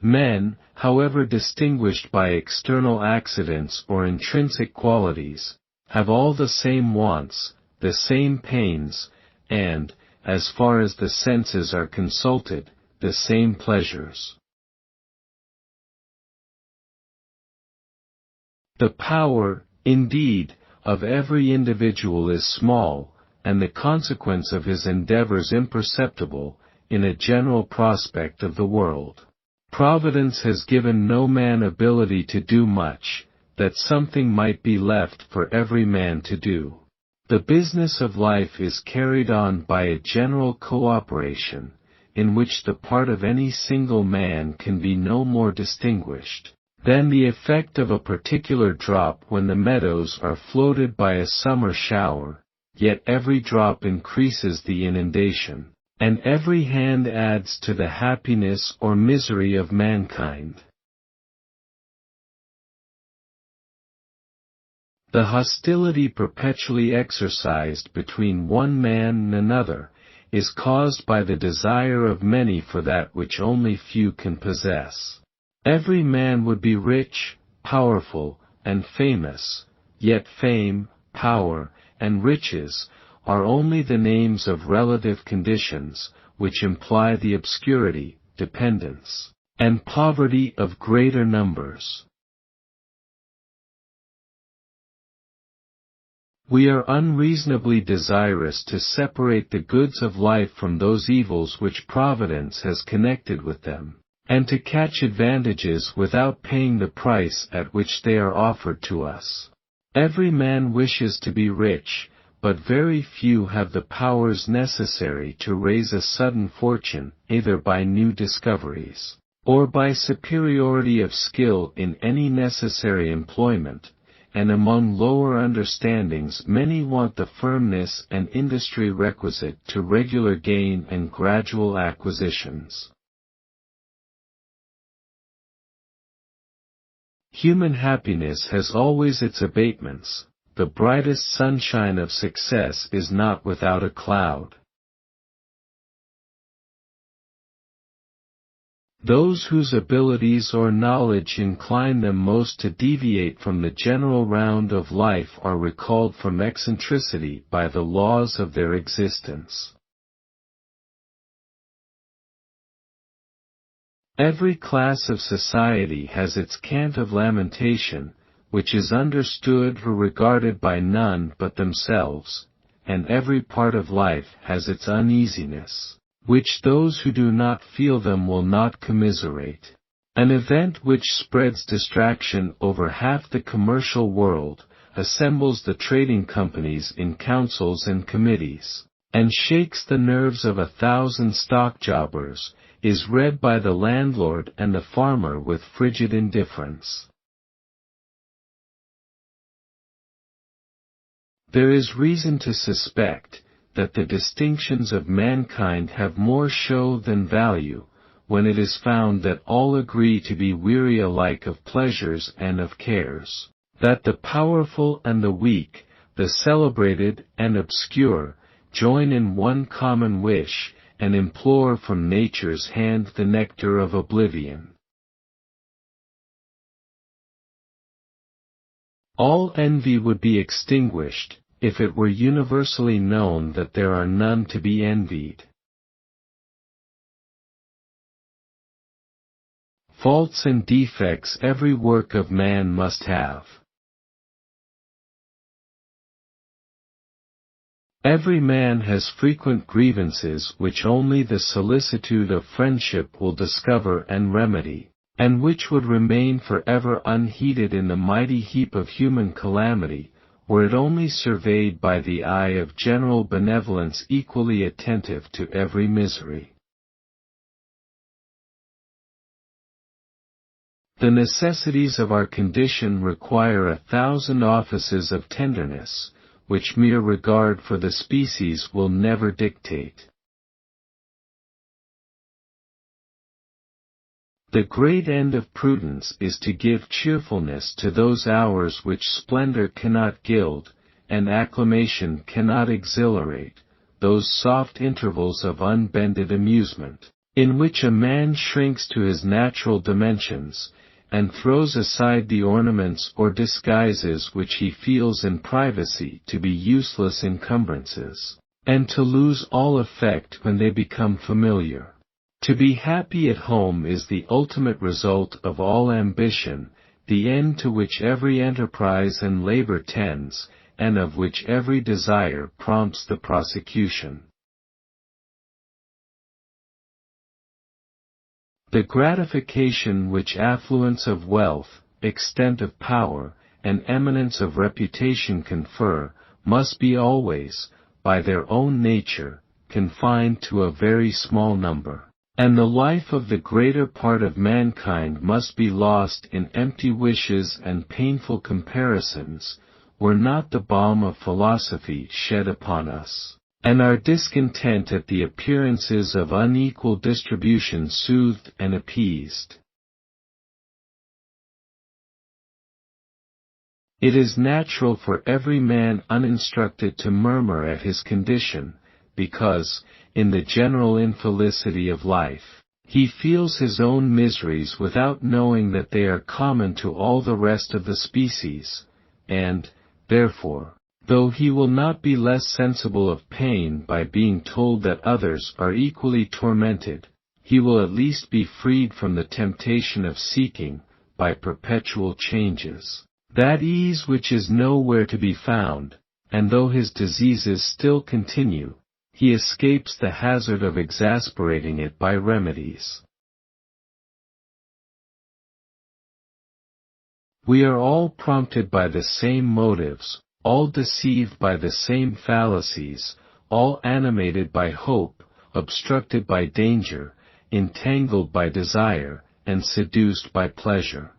Men, however distinguished by external accidents or intrinsic qualities, have all the same wants, the same pains, and, as far as the senses are consulted, the same pleasures. The power, indeed, of every individual is small, and the consequence of his endeavors imperceptible, in a general prospect of the world. Providence has given no man ability to do much, that something might be left for every man to do. The business of life is carried on by a general cooperation, in which the part of any single man can be no more distinguished than the effect of a particular drop when the meadows are floated by a summer shower, yet every drop increases the inundation, and every hand adds to the happiness or misery of mankind. The hostility perpetually exercised between one man and another is caused by the desire of many for that which only few can possess. Every man would be rich, powerful, and famous, yet fame, power, and riches are only the names of relative conditions, which imply the obscurity, dependence, and poverty of greater numbers. We are unreasonably desirous to separate the goods of life from those evils which Providence has connected with them, and to catch advantages without paying the price at which they are offered to us. Every man wishes to be rich, but very few have the powers necessary to raise a sudden fortune, either by new discoveries, or by superiority of skill in any necessary employment, and among lower understandings many want the firmness and industry requisite to regular gain and gradual acquisitions. Human happiness has always its abatements. The brightest sunshine of success is not without a cloud. Those whose abilities or knowledge incline them most to deviate from the general round of life are recalled from eccentricity by the laws of their existence. Every class of society has its cant of lamentation, which is understood or regarded by none but themselves, and every part of life has its uneasiness, which those who do not feel them will not commiserate. An event which spreads distraction over half the commercial world, assembles the trading companies in councils and committees, and shakes the nerves of 1,000 stock jobbers, is read by the landlord and the farmer with frigid indifference. There is reason to suspect that the distinctions of mankind have more show than value, when it is found that all agree to be weary alike of pleasures and of cares, that the powerful and the weak, the celebrated and obscure, join in one common wish, and implore from nature's hand the nectar of oblivion. All envy would be extinguished, if it were universally known that there are none to be envied. Faults and defects every work of man must have. Every man has frequent grievances which only the solicitude of friendship will discover and remedy, and which would remain forever unheeded in the mighty heap of human calamity, were it only surveyed by the eye of general benevolence equally attentive to every misery. The necessities of our condition require 1,000 offices of tenderness, which mere regard for the species will never dictate. The great end of prudence is to give cheerfulness to those hours which splendor cannot gild, and acclamation cannot exhilarate, those soft intervals of unbended amusement, in which a man shrinks to his natural dimensions, and throws aside the ornaments or disguises which he feels in privacy to be useless encumbrances, and to lose all effect when they become familiar. To be happy at home is the ultimate result of all ambition, the end to which every enterprise and labor tends, and of which every desire prompts the prosecution. The gratification which affluence of wealth, extent of power, and eminence of reputation confer, must be always, by their own nature, confined to a very small number, and the life of the greater part of mankind must be lost in empty wishes and painful comparisons, were not the balm of philosophy shed upon us, and our discontent at the appearances of unequal distribution soothed and appeased. It is natural for every man uninstructed to murmur at his condition, because, in the general infelicity of life, he feels his own miseries without knowing that they are common to all the rest of the species, and, therefore, though he will not be less sensible of pain by being told that others are equally tormented, he will at least be freed from the temptation of seeking, by perpetual changes, that ease which is nowhere to be found, and though his diseases still continue, he escapes the hazard of exasperating it by remedies. We are all prompted by the same motives, all deceived by the same fallacies, all animated by hope, obstructed by danger, entangled by desire, and seduced by pleasure.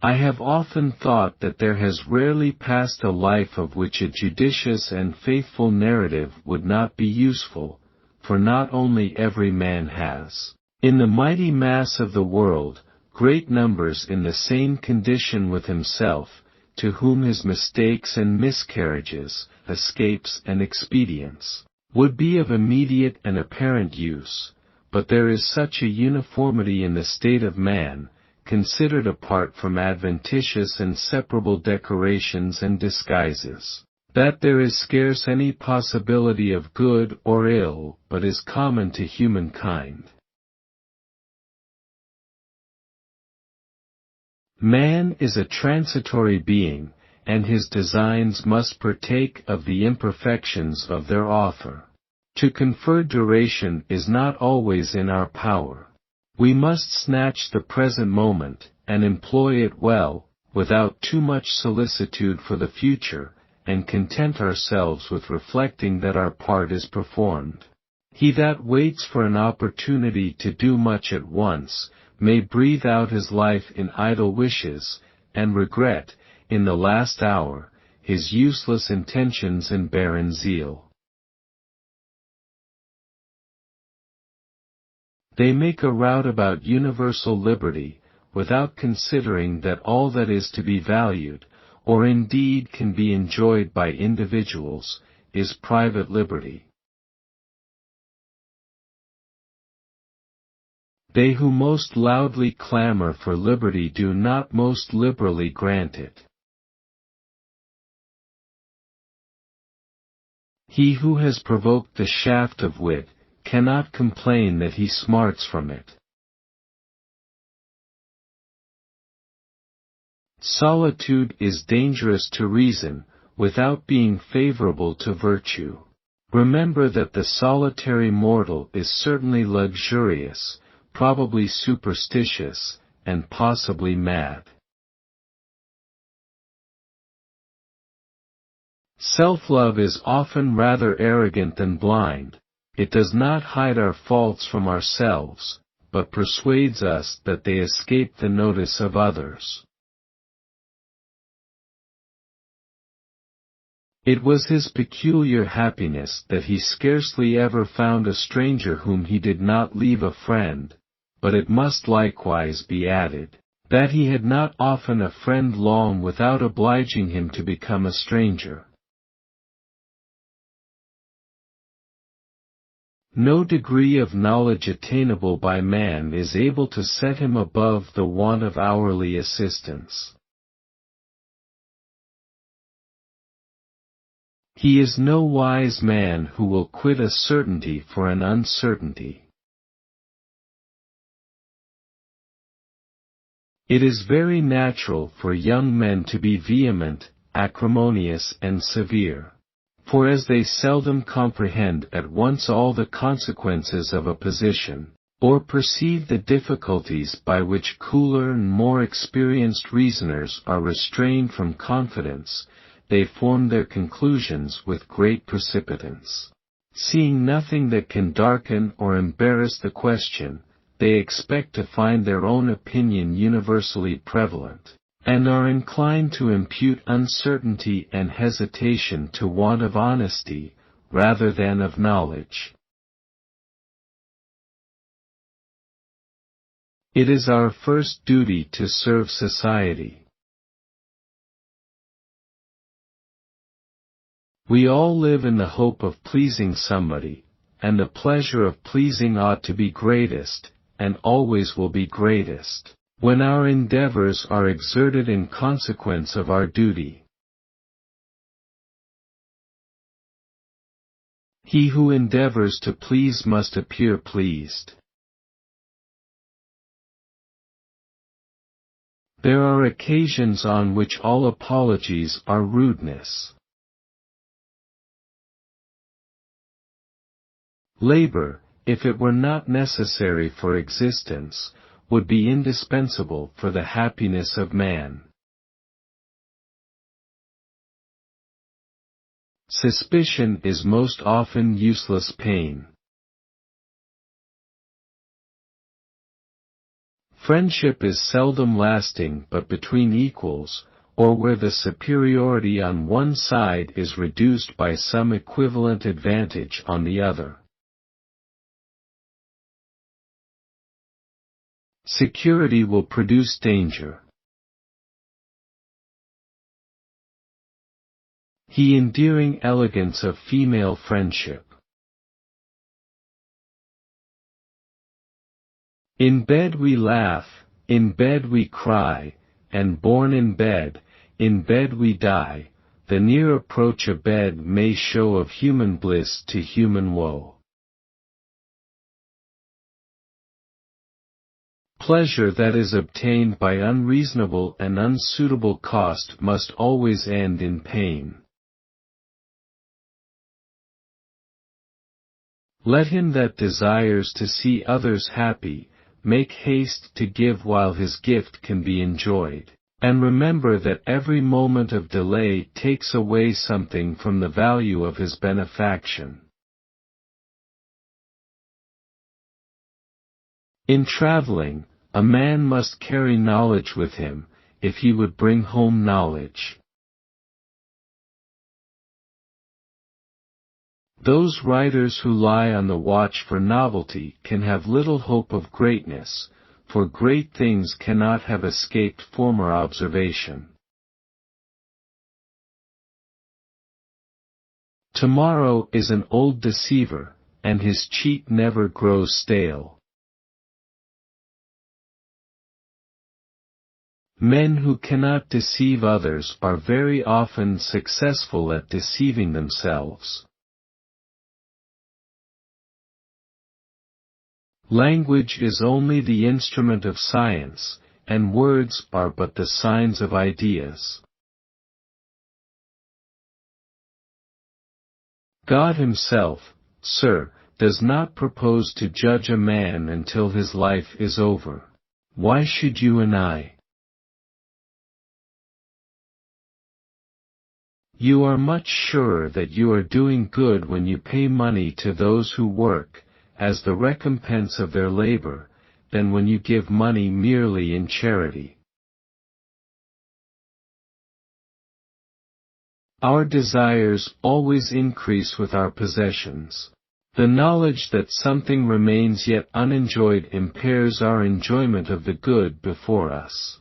I have often thought that there has rarely passed a life of which a judicious and faithful narrative would not be useful, for not only every man has, in the mighty mass of the world, great numbers in the same condition with himself, to whom his mistakes and miscarriages, escapes and expedients, would be of immediate and apparent use, but there is such a uniformity in the state of man, considered apart from adventitious and separable decorations and disguises, that there is scarce any possibility of good or ill but is common to humankind. Man is a transitory being, and his designs must partake of the imperfections of their author. To confer duration is not always in our power. We must snatch the present moment, and employ it well, without too much solicitude for the future, and content ourselves with reflecting that our part is performed. He that waits for an opportunity to do much at once, may breathe out his life in idle wishes, and regret, in the last hour, his useless intentions and barren zeal. They make a rout about universal liberty, without considering that all that is to be valued, or indeed can be enjoyed by individuals, is private liberty. They who most loudly clamor for liberty do not most liberally grant it. He who has provoked the shaft of wit, cannot complain that he smarts from it. Solitude is dangerous to reason, without being favorable to virtue. Remember that the solitary mortal is certainly luxurious, probably superstitious, and possibly mad. Self-love is often rather arrogant than blind. It does not hide our faults from ourselves, but persuades us that they escape the notice of others. It was his peculiar happiness that he scarcely ever found a stranger whom he did not leave a friend, but it must likewise be added, that he had not often a friend long without obliging him to become a stranger. No degree of knowledge attainable by man is able to set him above the want of hourly assistance. He is no wise man who will quit a certainty for an uncertainty. It is very natural for young men to be vehement, acrimonious and severe. For as they seldom comprehend at once all the consequences of a position, or perceive the difficulties by which cooler and more experienced reasoners are restrained from confidence, they form their conclusions with great precipitance. Seeing nothing that can darken or embarrass the question, they expect to find their own opinion universally prevalent, and are inclined to impute uncertainty and hesitation to want of honesty, rather than of knowledge. It is our first duty to serve society. We all live in the hope of pleasing somebody, and the pleasure of pleasing ought to be greatest, and always will be greatest, when our endeavors are exerted in consequence of our duty. He who endeavors to please must appear pleased. There are occasions on which all apologies are rudeness. Labor, if it were not necessary for existence, would be indispensable for the happiness of man. Suspicion is most often useless pain. Friendship is seldom lasting but between equals, or where the superiority on one side is reduced by some equivalent advantage on the other. Security will produce danger. The endearing elegance of female friendship. In bed we laugh, in bed we cry, and born in bed we die, the near approach of bed may show of human bliss to human woe. Pleasure that is obtained by unreasonable and unsuitable cost must always end in pain. Let him that desires to see others happy, make haste to give while his gift can be enjoyed, and remember that every moment of delay takes away something from the value of his benefaction. In traveling, a man must carry knowledge with him, if he would bring home knowledge. Those writers who lie on the watch for novelty can have little hope of greatness, for great things cannot have escaped former observation. Tomorrow is an old deceiver, and his cheat never grows stale. Men who cannot deceive others are very often successful at deceiving themselves. Language is only the instrument of science, and words are but the signs of ideas. God himself, sir, does not propose to judge a man until his life is over. Why should you and I? You are much surer that you are doing good when you pay money to those who work, as the recompense of their labor, than when you give money merely in charity. Our desires always increase with our possessions. The knowledge that something remains yet unenjoyed impairs our enjoyment of the good before us.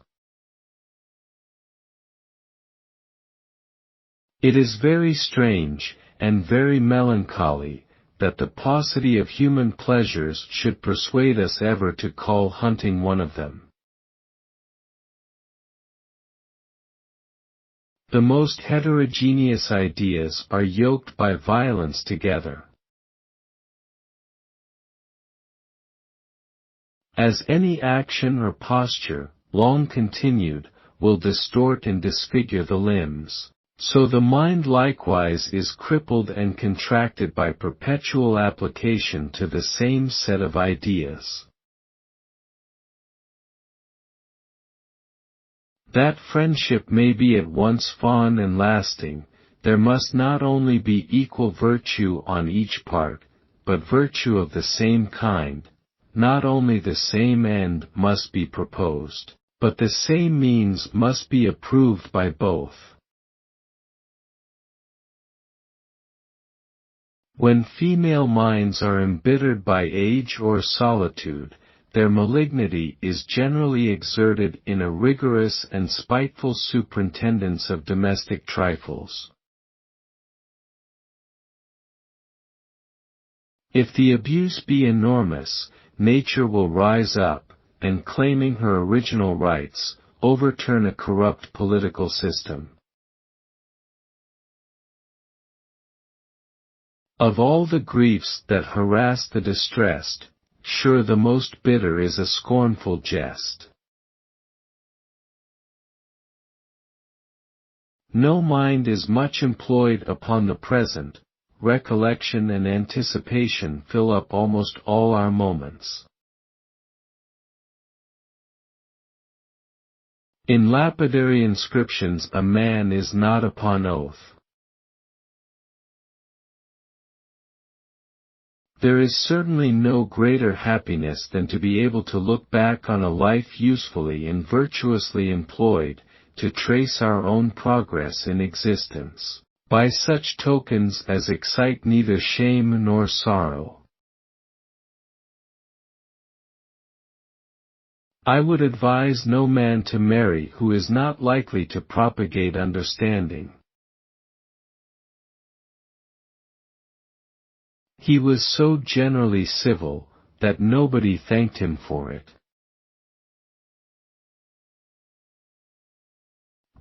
It is very strange, and very melancholy, that the paucity of human pleasures should persuade us ever to call hunting one of them. The most heterogeneous ideas are yoked by violence together. As any action or posture, long continued, will distort and disfigure the limbs, so the mind likewise is crippled and contracted by perpetual application to the same set of ideas. That friendship may be at once fond and lasting, there must not only be equal virtue on each part, but virtue of the same kind. Not only the same end must be proposed, but the same means must be approved by both. When female minds are embittered by age or solitude, their malignity is generally exerted in a rigorous and spiteful superintendence of domestic trifles. If the abuse be enormous, nature will rise up, and claiming her original rights, overturn a corrupt political system. Of all the griefs that harass the distressed, sure the most bitter is a scornful jest. No mind is much employed upon the present, recollection and anticipation fill up almost all our moments. In lapidary inscriptions a man is not upon oath. There is certainly no greater happiness than to be able to look back on a life usefully and virtuously employed, to trace our own progress in existence, by such tokens as excite neither shame nor sorrow. I would advise no man to marry who is not likely to propagate understanding. He was so generally civil, that nobody thanked him for it.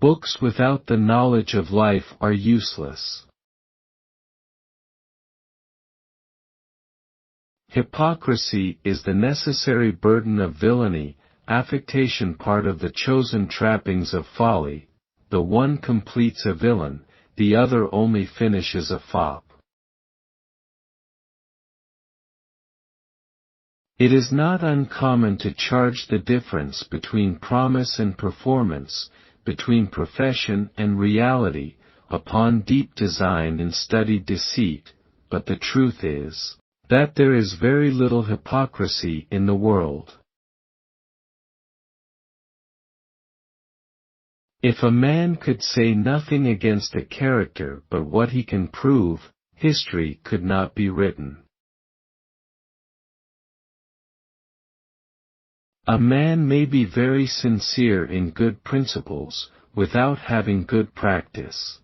Books without the knowledge of life are useless. Hypocrisy is the necessary burden of villainy, affectation part of the chosen trappings of folly. The one completes a villain, the other only finishes a fop. It is not uncommon to charge the difference between promise and performance, between profession and reality, upon deep design and studied deceit, but the truth is, that there is very little hypocrisy in the world. If a man could say nothing against a character but what he can prove, history could not be written. A man may be very sincere in good principles, without having good practice.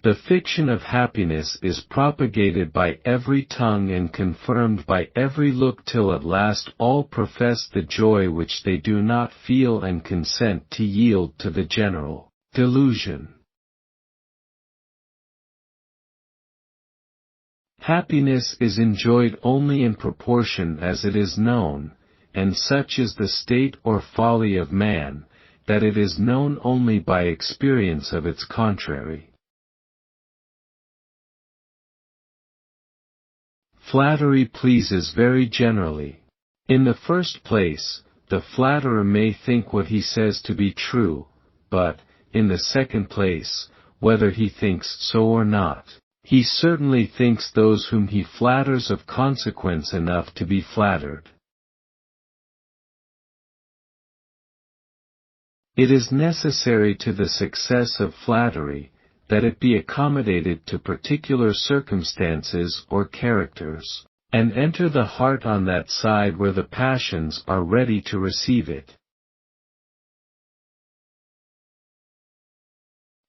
The fiction of happiness is propagated by every tongue and confirmed by every look till at last all profess the joy which they do not feel and consent to yield to the general delusion. Happiness is enjoyed only in proportion as it is known, and such is the state or folly of man, that it is known only by experience of its contrary. Flattery pleases very generally. In the first place, the flatterer may think what he says to be true, but, in the second place, whether he thinks so or not, he certainly thinks those whom he flatters of consequence enough to be flattered. It is necessary to the success of flattery, that it be accommodated to particular circumstances or characters, and enter the heart on that side where the passions are ready to receive it.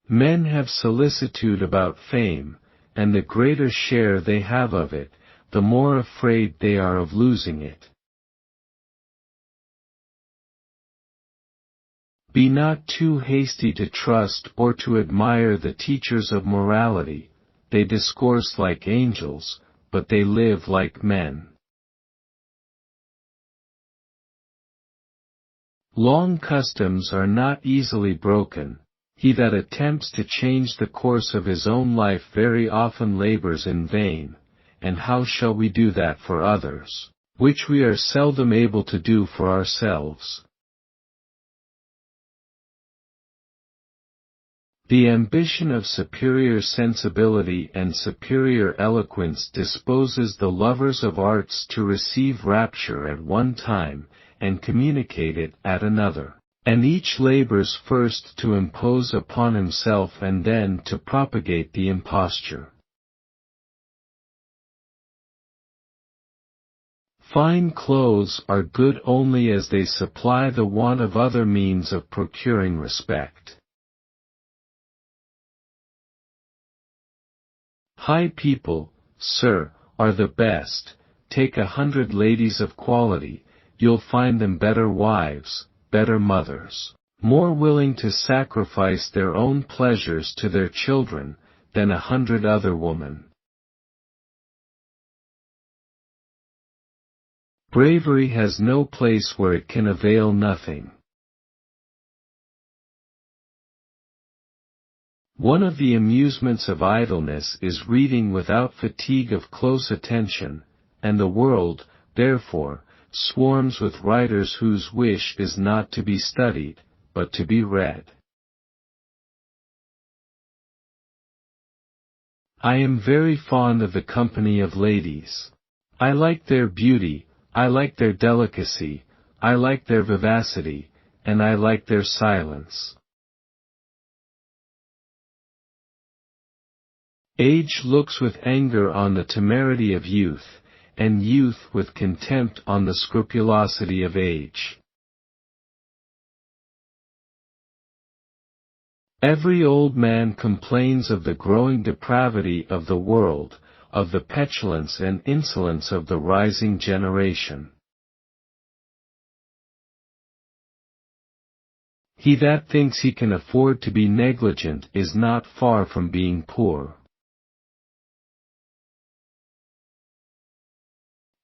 Men have solicitude about fame, and the greater share they have of it, the more afraid they are of losing it. Be not too hasty to trust or to admire the teachers of morality. They discourse like angels, but they live like men. Long customs are not easily broken. He that attempts to change the course of his own life very often labors in vain, and how shall we do that for others, which we are seldom able to do for ourselves? The ambition of superior sensibility and superior eloquence disposes the lovers of arts to receive rapture at one time, and communicate it at another, and each labors first to impose upon himself and then to propagate the imposture. Fine clothes are good only as they supply the want of other means of procuring respect. High people, sir, are the best. Take 100 ladies of quality, you'll find them better wives, better mothers, more willing to sacrifice their own pleasures to their children, than 100 other women. Bravery has no place where it can avail nothing. One of the amusements of idleness is reading without fatigue of close attention, and the world, therefore, swarms with writers whose wish is not to be studied, but to be read. I am very fond of the company of ladies. I like their beauty, I like their delicacy, I like their vivacity, and I like their silence. Age looks with anger on the temerity of youth, and youth with contempt on the scrupulosity of age. Every old man complains of the growing depravity of the world, of the petulance and insolence of the rising generation. He that thinks he can afford to be negligent is not far from being poor.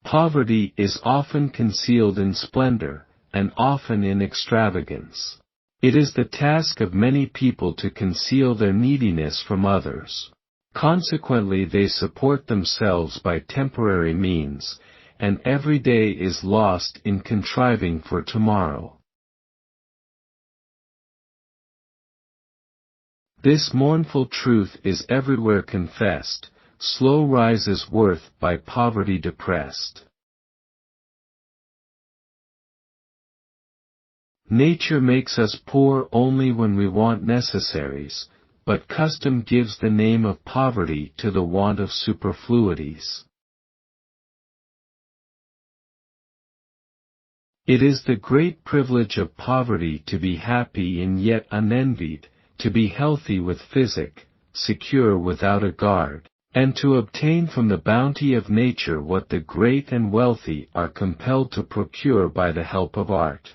Poverty is often concealed in splendor, and often in extravagance. It is the task of many people to conceal their neediness from others. Consequently they support themselves by temporary means, and every day is lost in contriving for tomorrow. This mournful truth is everywhere confessed. Slow rises worth by poverty depressed. Nature makes us poor only when we want necessaries, but custom gives the name of poverty to the want of superfluities. It is the great privilege of poverty to be happy and yet unenvied, to be healthy with physic, secure without a guard, and to obtain from the bounty of nature what the great and wealthy are compelled to procure by the help of art.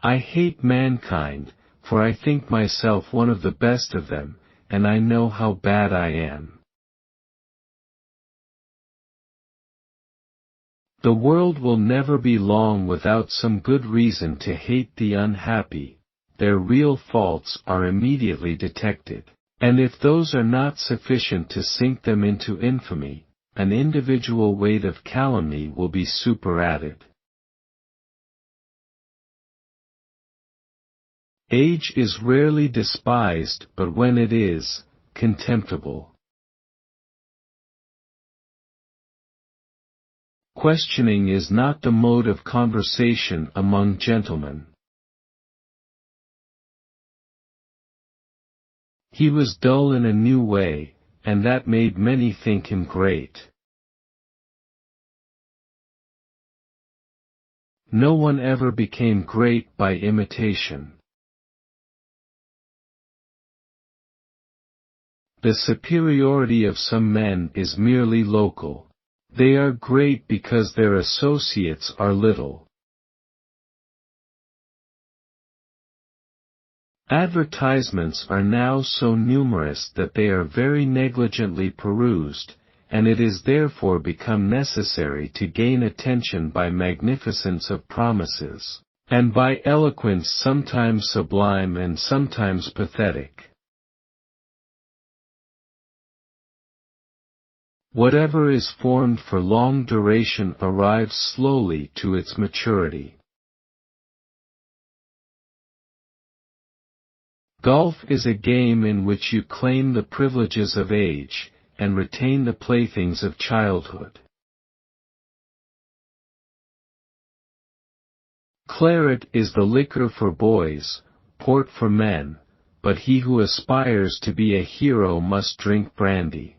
I hate mankind, for I think myself one of the best of them, and I know how bad I am. The world will never be long without some good reason to hate the unhappy. Their real faults are immediately detected, and if those are not sufficient to sink them into infamy, an individual weight of calumny will be superadded. Age is rarely despised, but when it is, contemptible. Questioning is not the mode of conversation among gentlemen. He was dull in a new way, and that made many think him great. No one ever became great by imitation. The superiority of some men is merely local. They are great because their associates are little. Advertisements are now so numerous that they are very negligently perused, and it is therefore become necessary to gain attention by magnificence of promises, and by eloquence sometimes sublime and sometimes pathetic. Whatever is formed for long duration arrives slowly to its maturity. Golf is a game in which you claim the privileges of age, and retain the playthings of childhood. Claret is the liquor for boys, port for men, but he who aspires to be a hero must drink brandy.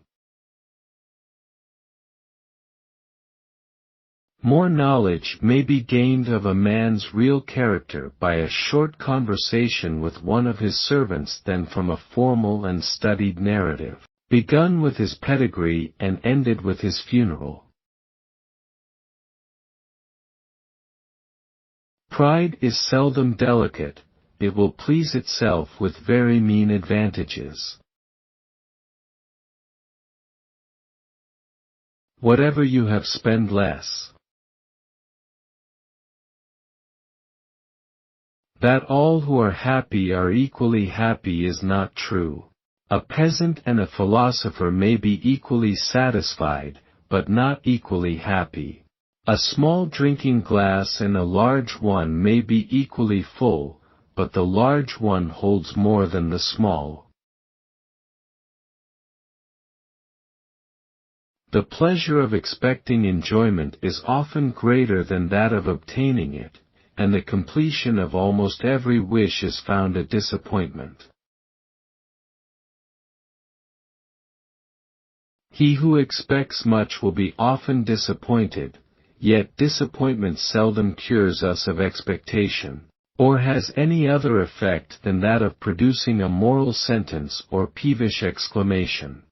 More knowledge may be gained of a man's real character by a short conversation with one of his servants than from a formal and studied narrative, begun with his pedigree and ended with his funeral. Pride is seldom delicate, it will please itself with very mean advantages. Whatever you have spend less. That all who are happy are equally happy is not true. A peasant and a philosopher may be equally satisfied, but not equally happy. A small drinking glass and a large one may be equally full, but the large one holds more than the small. The pleasure of expecting enjoyment is often greater than that of obtaining it, and the completion of almost every wish is found a disappointment. He who expects much will be often disappointed, yet disappointment seldom cures us of expectation, or has any other effect than that of producing a moral sentence or peevish exclamation.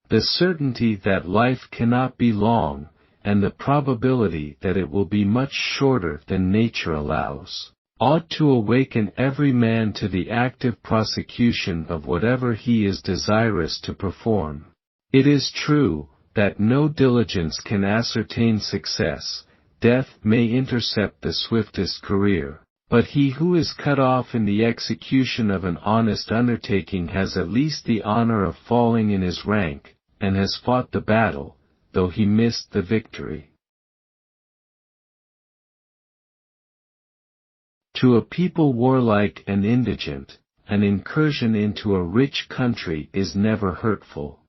The certainty that life cannot be long, and the probability that it will be much shorter than nature allows, ought to awaken every man to the active prosecution of whatever he is desirous to perform. It is true, that no diligence can ascertain success, death may intercept the swiftest career, but he who is cut off in the execution of an honest undertaking has at least the honor of falling in his rank, and has fought the battle, though he missed the victory. To a people warlike and indigent, an incursion into a rich country is never hurtful.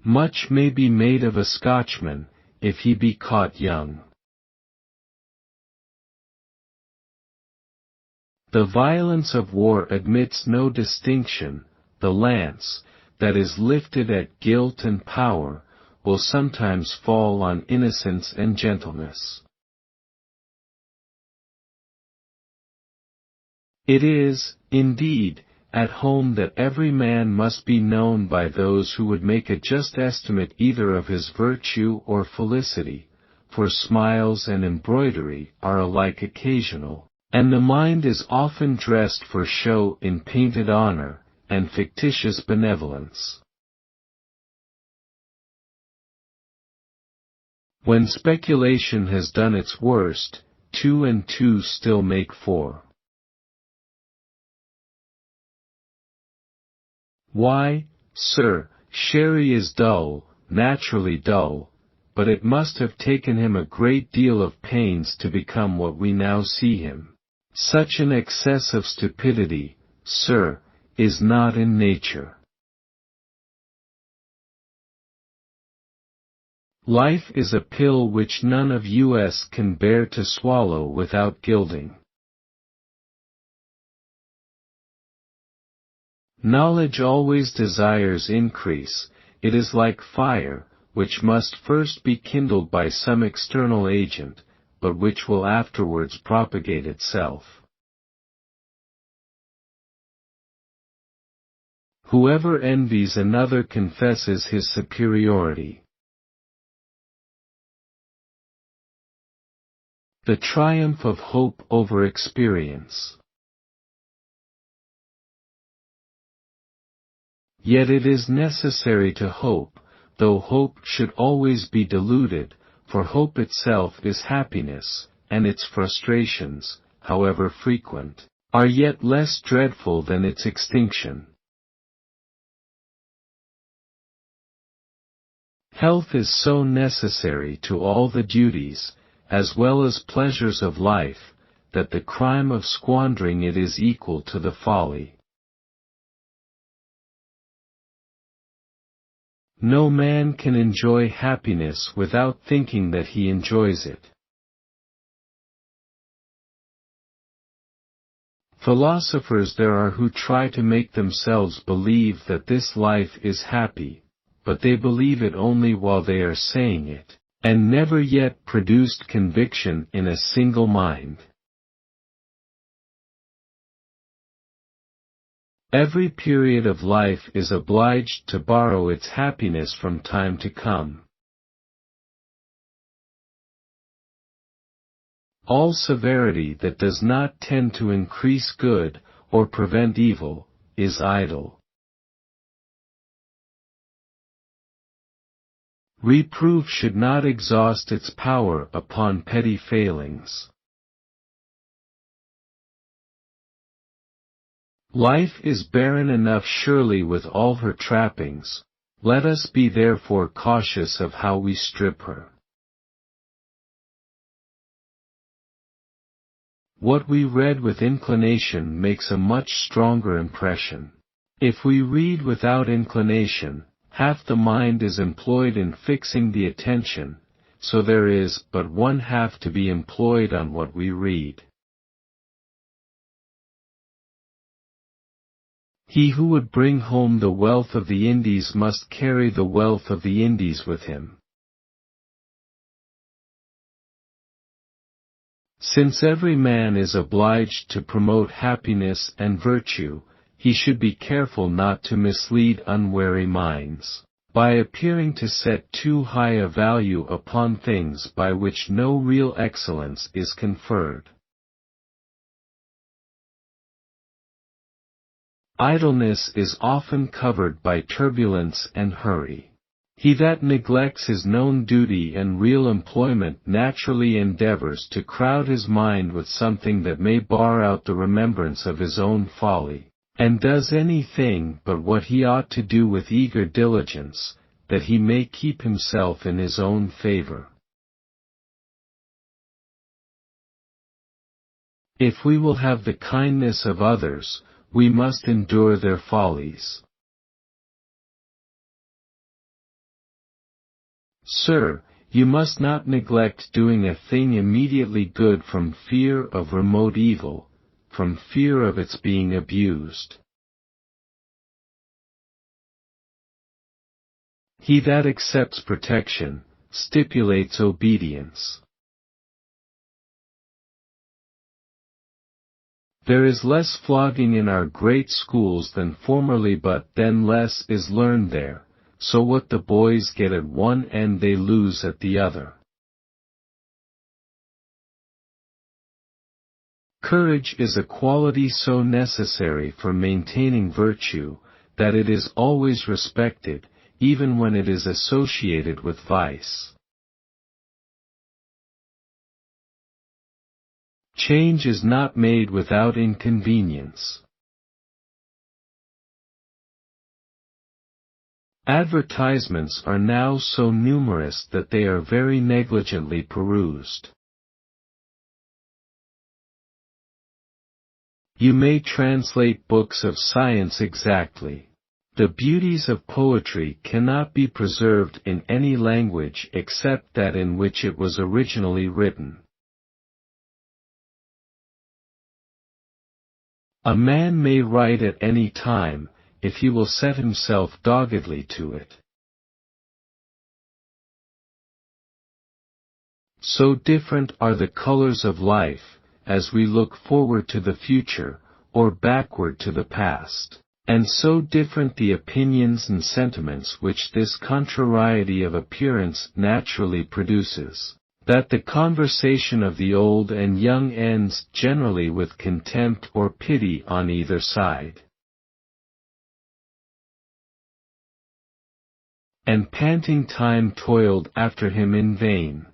Much may be made of a Scotchman, if he be caught young. The violence of war admits no distinction, the lance, that is lifted at guilt and power, will sometimes fall on innocence and gentleness. It is, indeed, at home that every man must be known by those who would make a just estimate either of his virtue or felicity, for smiles and embroidery are alike occasional, and the mind is often dressed for show in painted honor, and fictitious benevolence. When speculation has done its worst, 2 and 2 still make 4. Why, sir, Sherry is dull, naturally dull, but it must have taken him a great deal of pains to become what we now see him. Such an excess of stupidity, sir, is not in nature. Life is a pill which none of us can bear to swallow without gilding. Knowledge always desires increase. It is like fire, which must first be kindled by some external agent, but which will afterwards propagate itself. Whoever envies another confesses his superiority. The triumph of hope over experience. Yet it is necessary to hope, though hope should always be deluded, for hope itself is happiness, and its frustrations, however frequent, are yet less dreadful than its extinction. Health is so necessary to all the duties, as well as pleasures of life, that the crime of squandering it is equal to the folly. No man can enjoy happiness without thinking that he enjoys it. Philosophers there are who try to make themselves believe that this life is happy, but they believe it only while they are saying it, and never yet produced conviction in a single mind. Every period of life is obliged to borrow its happiness from time to come. All severity that does not tend to increase good, or prevent evil, is idle. Reproof should not exhaust its power upon petty failings. Life is barren enough surely with all her trappings, let us be therefore cautious of how we strip her. What we read with inclination makes a much stronger impression. If we read without inclination, half the mind is employed in fixing the attention, so there is but one half to be employed on what we read. He who would bring home the wealth of the Indies must carry the wealth of the Indies with him. Since every man is obliged to promote happiness and virtue, he should be careful not to mislead unwary minds, by appearing to set too high a value upon things by which no real excellence is conferred. Idleness is often covered by turbulence and hurry. He that neglects his known duty and real employment naturally endeavors to crowd his mind with something that may bar out the remembrance of his own folly, and does anything but what he ought to do with eager diligence, that he may keep himself in his own favor. If we will have the kindness of others, we must endure their follies. Sir, you must not neglect doing a thing immediately good from fear of remote evil, from fear of its being abused. He that accepts protection, stipulates obedience. There is less flogging in our great schools than formerly, but then less is learned there, so what the boys get at one end they lose at the other. Courage is a quality so necessary for maintaining virtue, that it is always respected, even when it is associated with vice. Change is not made without inconvenience. Advertisements are now so numerous that they are very negligently perused. You may translate books of science exactly. The beauties of poetry cannot be preserved in any language except that in which it was originally written. A man may write at any time, if he will set himself doggedly to it. So different are the colors of life, as we look forward to the future, or backward to the past, and so different the opinions and sentiments which this contrariety of appearance naturally produces, that the conversation of the old and young ends generally with contempt or pity on either side. And panting time toiled after him in vain.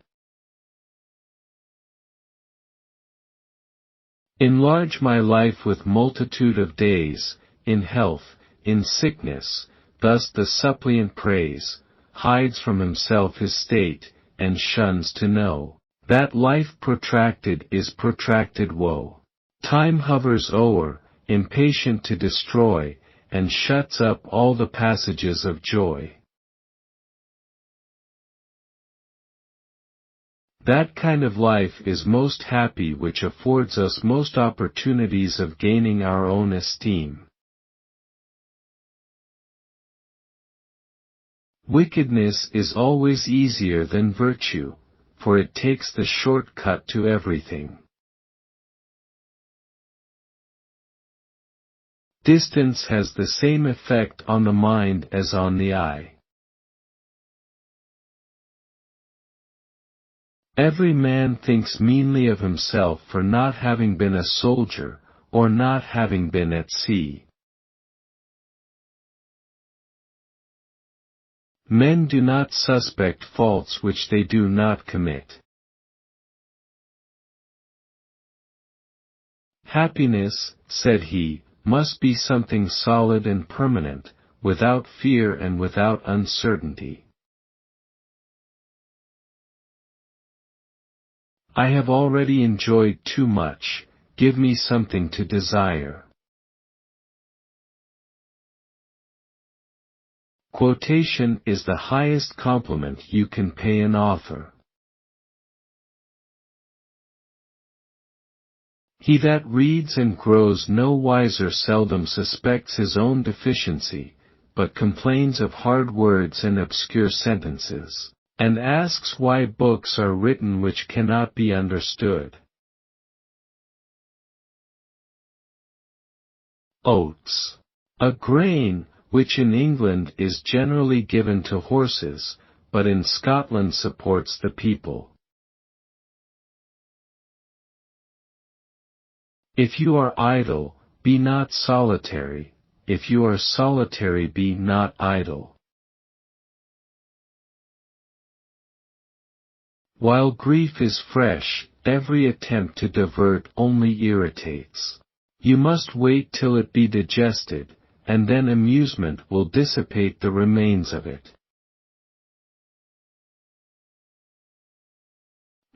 Enlarge my life with multitude of days, in health, in sickness, thus the suppliant prays, hides from himself his state, and shuns to know, that life protracted is protracted woe. Time hovers o'er, impatient to destroy, and shuts up all the passages of joy. That kind of life is most happy which affords us most opportunities of gaining our own esteem. Wickedness is always easier than virtue, for it takes the short cut to everything. Distance has the same effect on the mind as on the eye. Every man thinks meanly of himself for not having been a soldier, or not having been at sea. Men do not suspect faults which they do not commit. Happiness, said he, must be something solid and permanent, without fear and without uncertainty. I have already enjoyed too much, give me something to desire. Quotation is the highest compliment you can pay an author. He that reads and grows no wiser seldom suspects his own deficiency, but complains of hard words and obscure sentences, and asks why books are written which cannot be understood. Oats. A grain, which in England is generally given to horses, but in Scotland supports the people. If you are idle, be not solitary, if you are solitary be not idle. While grief is fresh, every attempt to divert only irritates. You must wait till it be digested, and then amusement will dissipate the remains of it.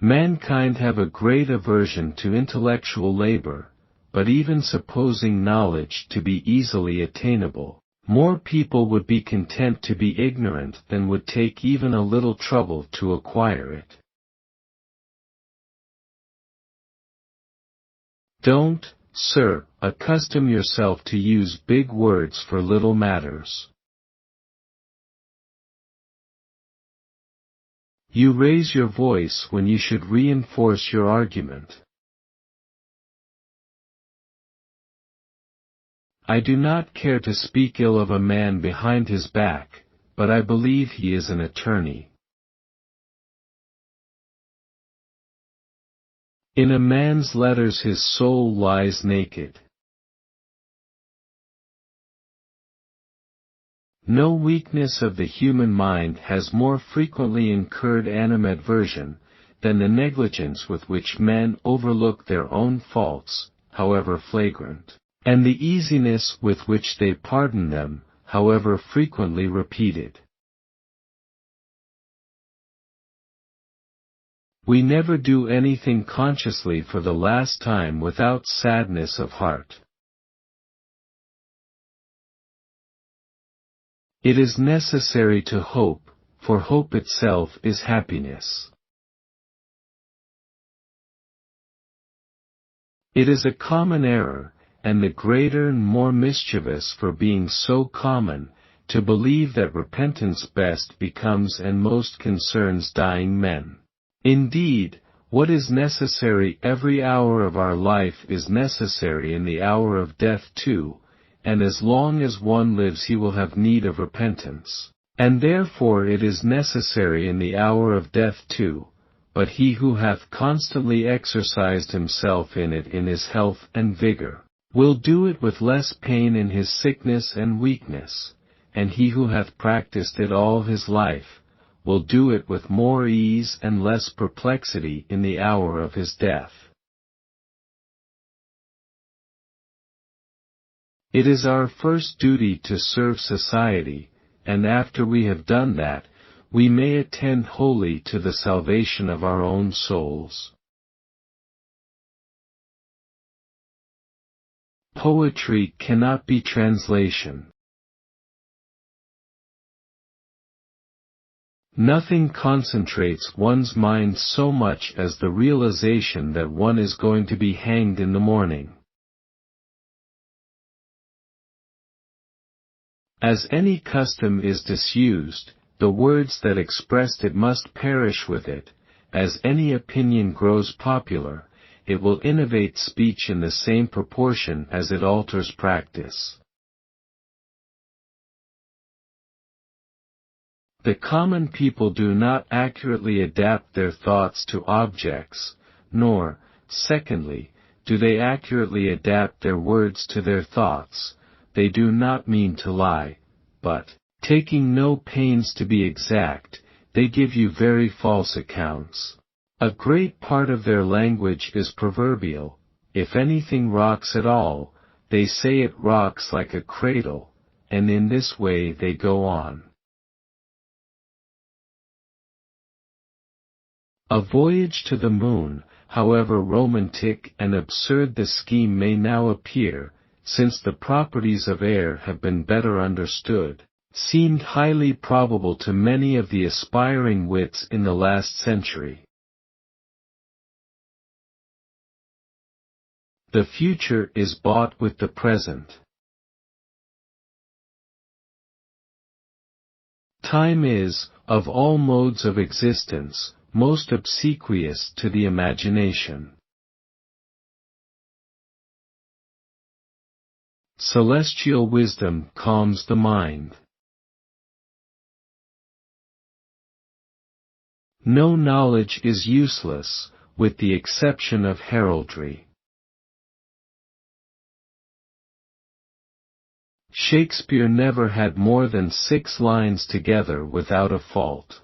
Mankind have a great aversion to intellectual labor, but even supposing knowledge to be easily attainable, more people would be content to be ignorant than would take even a little trouble to acquire it. Don't, sir, accustom yourself to use big words for little matters. You raise your voice when you should reinforce your argument. I do not care to speak ill of a man behind his back, but I believe he is an attorney. In a man's letters his soul lies naked. No weakness of the human mind has more frequently incurred animadversion, than the negligence with which men overlook their own faults, however flagrant, and the easiness with which they pardon them, however frequently repeated. We never do anything consciously for the last time without sadness of heart. It is necessary to hope, for hope itself is happiness. It is a common error, and the greater and more mischievous for being so common, to believe that repentance best becomes and most concerns dying men. Indeed, what is necessary every hour of our life is necessary in the hour of death too, and as long as one lives he will have need of repentance, and therefore it is necessary in the hour of death too, but he who hath constantly exercised himself in it in his health and vigor, will do it with less pain in his sickness and weakness, and he who hath practiced it all his life, will do it with more ease and less perplexity in the hour of his death. It is our first duty to serve society, and after we have done that, we may attend wholly to the salvation of our own souls. Poetry cannot be translation. Nothing concentrates one's mind so much as the realization that one is going to be hanged in the morning. As any custom is disused, the words that expressed it must perish with it. As any opinion grows popular, it will innovate speech in the same proportion as it alters practice. The common people do not accurately adapt their thoughts to objects, nor, secondly, do they accurately adapt their words to their thoughts. They do not mean to lie, but, taking no pains to be exact, they give you very false accounts. A great part of their language is proverbial. If anything rocks at all, they say it rocks like a cradle, and in this way they go on. A voyage to the moon, however romantic and absurd the scheme may now appear, since the properties of air have been better understood, seemed highly probable to many of the aspiring wits in the last century. The future is bought with the present. Time is, of all modes of existence, most obsequious to the imagination. Celestial wisdom calms the mind. No knowledge is useless, with the exception of heraldry. Shakespeare never had more than 6 lines together without a fault.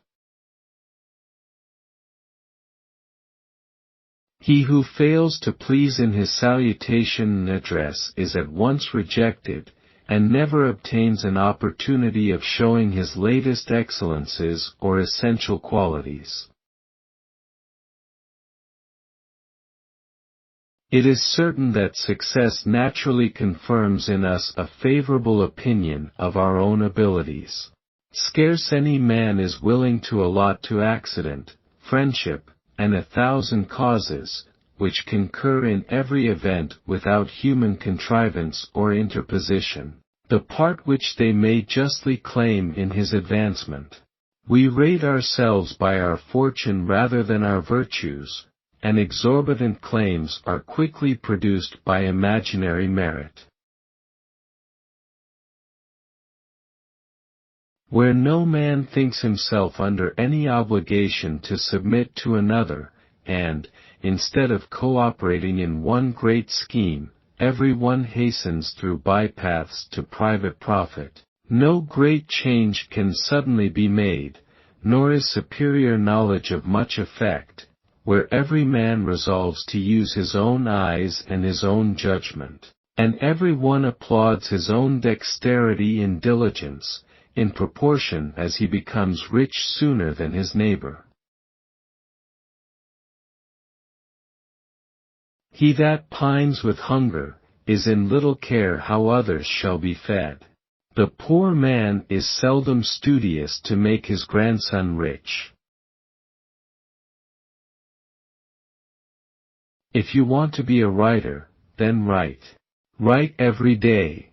He who fails to please in his salutation and address is at once rejected, and never obtains an opportunity of showing his latest excellences or essential qualities. It is certain that success naturally confirms in us a favorable opinion of our own abilities. Scarce any man is willing to allot to accident, friendship, and 1,000 causes, which concur in every event without human contrivance or interposition, the part which they may justly claim in his advancement. We rate ourselves by our fortune rather than our virtues, and exorbitant claims are quickly produced by imaginary merit. Where no man thinks himself under any obligation to submit to another, and, instead of cooperating in one great scheme, every one hastens through bypaths to private profit, no great change can suddenly be made, nor is superior knowledge of much effect, where every man resolves to use his own eyes and his own judgment, and every one applauds his own dexterity and diligence, in proportion as he becomes rich sooner than his neighbor. He that pines with hunger, is in little care how others shall be fed. The poor man is seldom studious to make his grandson rich. If you want to be a writer, then write. Write every day.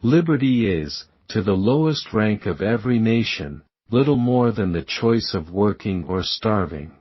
Liberty is, to the lowest rank of every nation, little more than the choice of working or starving.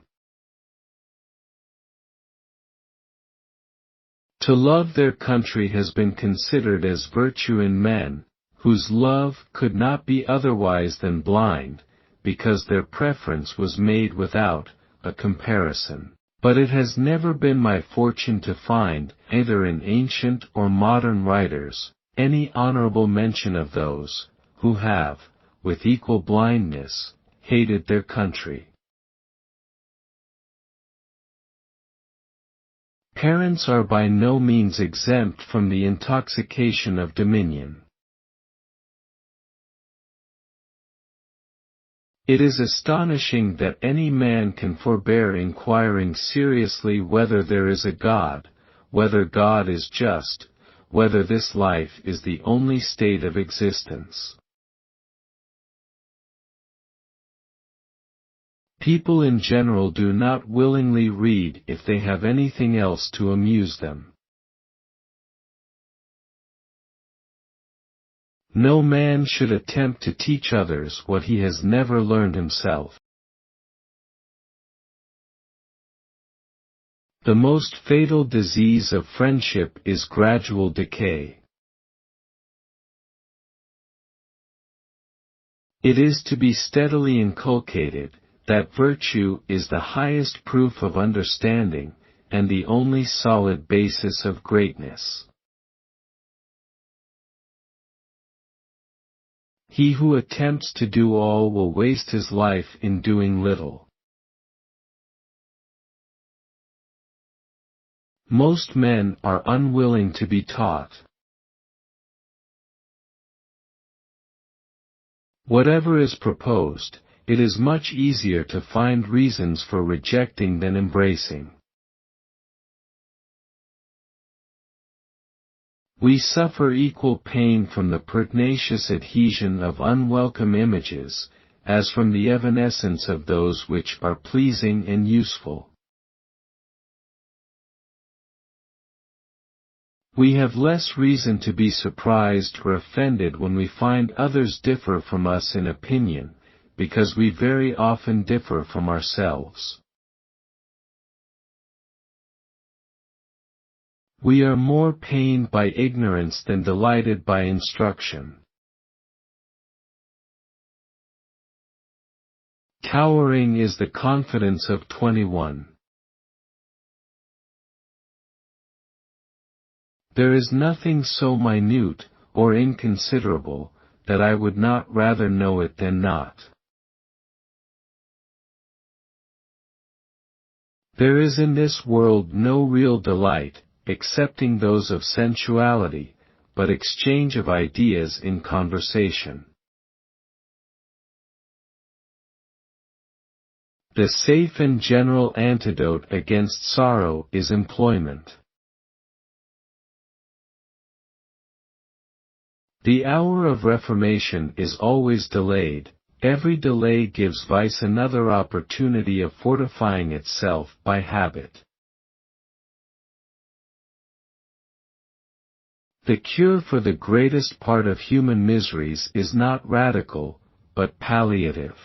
To love their country has been considered as virtue in men, whose love could not be otherwise than blind, because their preference was made without a comparison. But it has never been my fortune to find, either in ancient or modern writers, any honorable mention of those, who have, with equal blindness, hated their country. Parents are by no means exempt from the intoxication of dominion. It is astonishing that any man can forbear inquiring seriously whether there is a God, whether God is just, whether this life is the only state of existence. People in general do not willingly read if they have anything else to amuse them. No man should attempt to teach others what he has never learned himself. The most fatal disease of friendship is gradual decay. It is to be steadily inculcated that virtue is the highest proof of understanding, and the only solid basis of greatness. He who attempts to do all will waste his life in doing little. Most men are unwilling to be taught. Whatever is proposed, it is much easier to find reasons for rejecting than embracing. We suffer equal pain from the pertinacious adhesion of unwelcome images, as from the evanescence of those which are pleasing and useful. We have less reason to be surprised or offended when we find others differ from us in opinion, because we very often differ from ourselves. We are more pained by ignorance than delighted by instruction. Cowering is the confidence of 21. There is nothing so minute, or inconsiderable, that I would not rather know it than not. There is in this world no real delight, excepting those of sensuality, but exchange of ideas in conversation. The safe and general antidote against sorrow is employment. The hour of reformation is always delayed. Every delay gives vice another opportunity of fortifying itself by habit. The cure for the greatest part of human miseries is not radical, but palliative.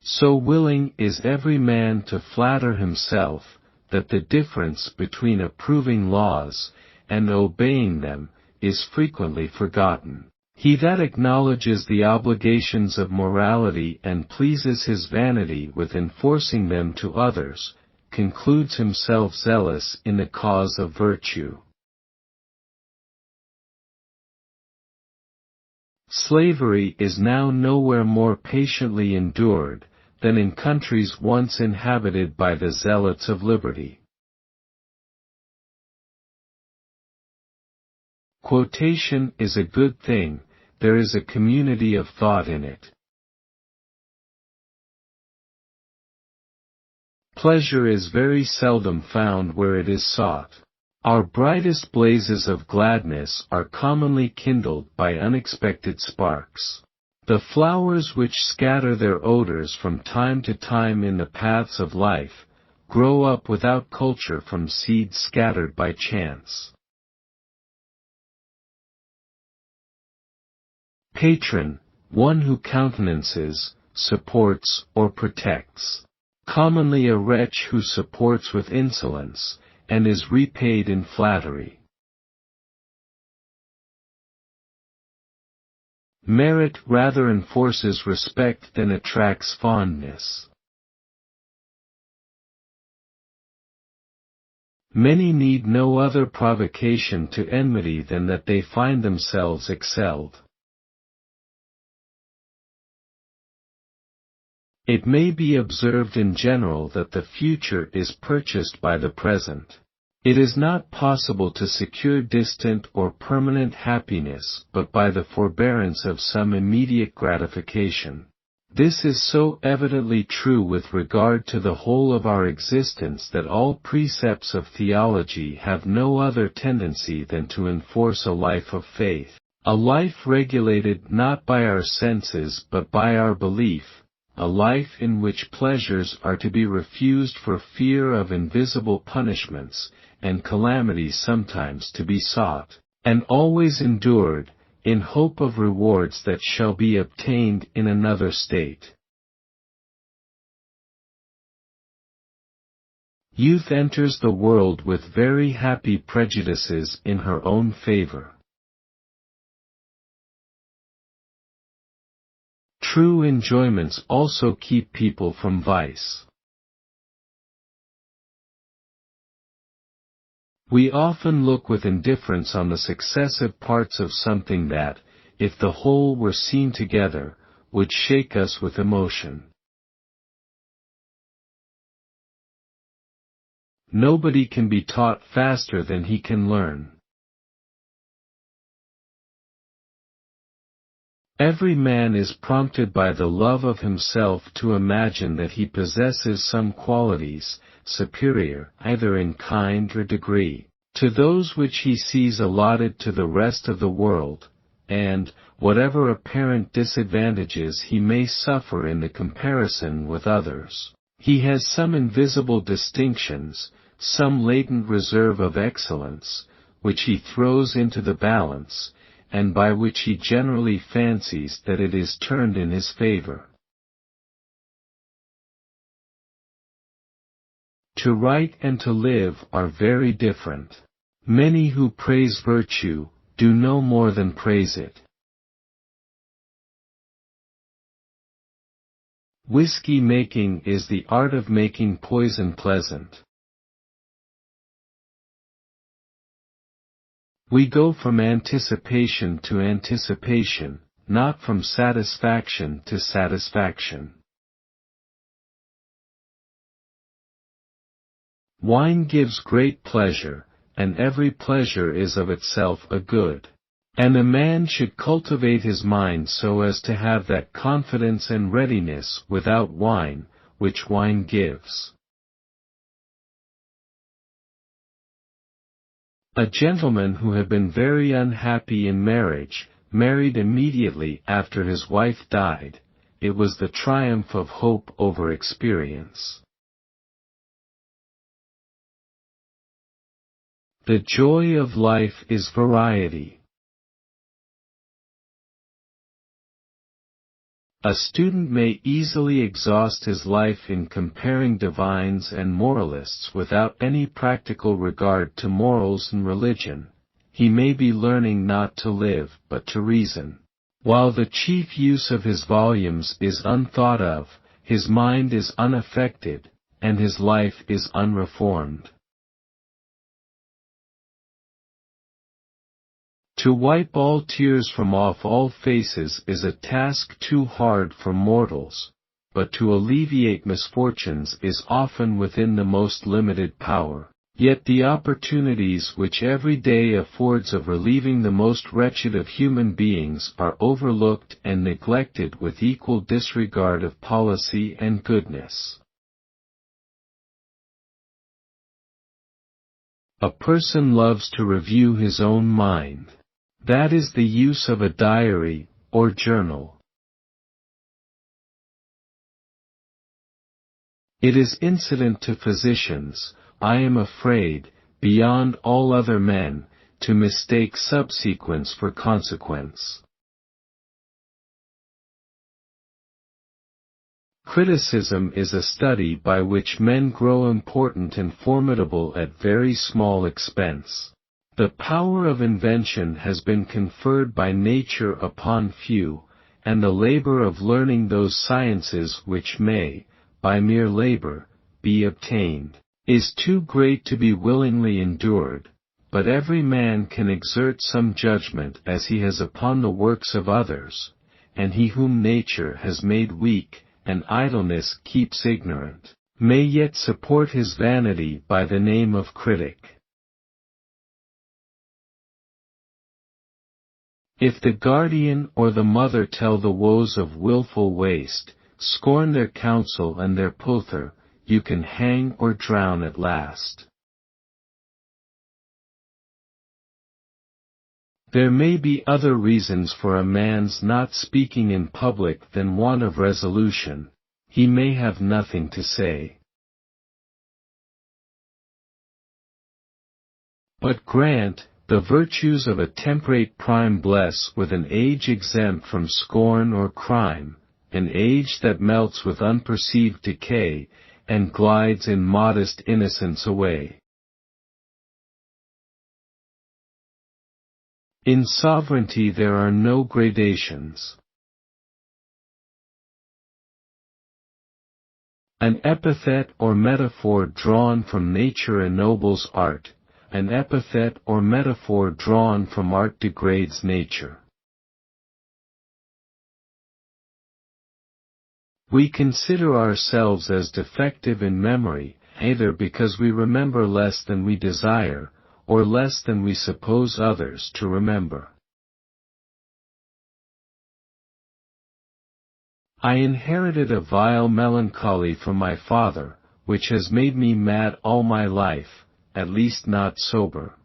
So willing is every man to flatter himself, that the difference between approving laws, and obeying them, is frequently forgotten. He that acknowledges the obligations of morality and pleases his vanity with enforcing them to others, concludes himself zealous in the cause of virtue. Slavery is now nowhere more patiently endured, than in countries once inhabited by the zealots of liberty. Quotation is a good thing, there is a community of thought in it. Pleasure is very seldom found where it is sought. Our brightest blazes of gladness are commonly kindled by unexpected sparks. The flowers which scatter their odors from time to time in the paths of life, grow up without culture from seeds scattered by chance. Patron, one who countenances, supports, or protects. Commonly a wretch who supports with insolence, and is repaid in flattery. Merit rather enforces respect than attracts fondness. Many need no other provocation to enmity than that they find themselves excelled. It may be observed in general that the future is purchased by the present. It is not possible to secure distant or permanent happiness but by the forbearance of some immediate gratification. This is so evidently true with regard to the whole of our existence that all precepts of theology have no other tendency than to enforce a life of faith, a life regulated not by our senses but by our belief, a life in which pleasures are to be refused for fear of invisible punishments, and calamities sometimes to be sought, and always endured, in hope of rewards that shall be obtained in another state. Youth enters the world with very happy prejudices in her own favor. True enjoyments also keep people from vice. We often look with indifference on the successive parts of something that, if the whole were seen together, would shake us with emotion. Nobody can be taught faster than he can learn. Every man is prompted by the love of himself to imagine that he possesses some qualities, superior, either in kind or degree, to those which he sees allotted to the rest of the world, and, whatever apparent disadvantages he may suffer in the comparison with others, he has some invisible distinctions, some latent reserve of excellence, which he throws into the balance, and by which he generally fancies that it is turned in his favor. To write and to live are very different. Many who praise virtue, do no more than praise it. Whiskey making is the art of making poison pleasant. We go from anticipation to anticipation, not from satisfaction to satisfaction. Wine gives great pleasure, and every pleasure is of itself a good. And a man should cultivate his mind so as to have that confidence and readiness without wine, which wine gives. A gentleman who had been very unhappy in marriage, married immediately after his wife died. It was the triumph of hope over experience. The joy of life is variety. A student may easily exhaust his life in comparing divines and moralists without any practical regard to morals and religion. He may be learning not to live but to reason. While the chief use of his volumes is unthought of, his mind is unaffected, and his life is unreformed. To wipe all tears from off all faces is a task too hard for mortals, but to alleviate misfortunes is often within the most limited power. Yet the opportunities which every day affords of relieving the most wretched of human beings are overlooked and neglected with equal disregard of policy and goodness. A person loves to review his own mind. That is the use of a diary, or journal. It is incident to physicians, I am afraid, beyond all other men, to mistake subsequence for consequence. Criticism is a study by which men grow important and formidable at very small expense. The power of invention has been conferred by nature upon few, and the labor of learning those sciences which may, by mere labor, be obtained, is too great to be willingly endured, but every man can exert some judgment as he has upon the works of others, and he whom nature has made weak, and idleness keeps ignorant, may yet support his vanity by the name of critic. If the guardian or the mother tell the woes of wilful waste, scorn their counsel and their pother, you can hang or drown at last. There may be other reasons for a man's not speaking in public than want of resolution. He may have nothing to say. But grant, the virtues of a temperate prime bless with an age exempt from scorn or crime, an age that melts with unperceived decay, and glides in modest innocence away. In sovereignty there are no gradations. An epithet or metaphor drawn from nature ennobles art, an epithet or metaphor drawn from art degrades nature. We consider ourselves as defective in memory, either because we remember less than we desire, or less than we suppose others to remember. I inherited a vile melancholy from my father, which has made me mad all my life, at least not sober.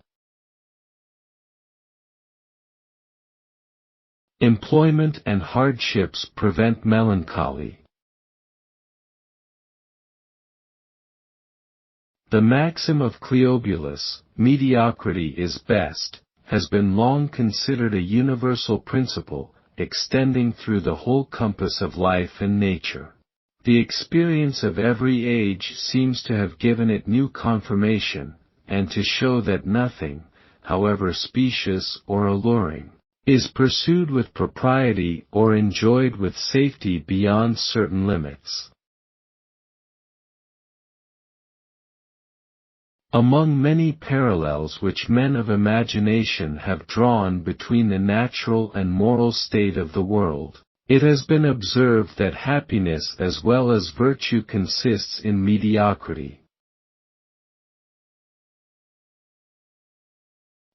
Employment and hardships prevent melancholy. The maxim of Cleobulus, mediocrity is best, has been long considered a universal principle, extending through the whole compass of life and nature. The experience of every age seems to have given it new confirmation, and to show that nothing, however specious or alluring, is pursued with propriety or enjoyed with safety beyond certain limits. Among many parallels which men of imagination have drawn between the natural and moral state of the world, it has been observed that happiness as well as virtue consists in mediocrity.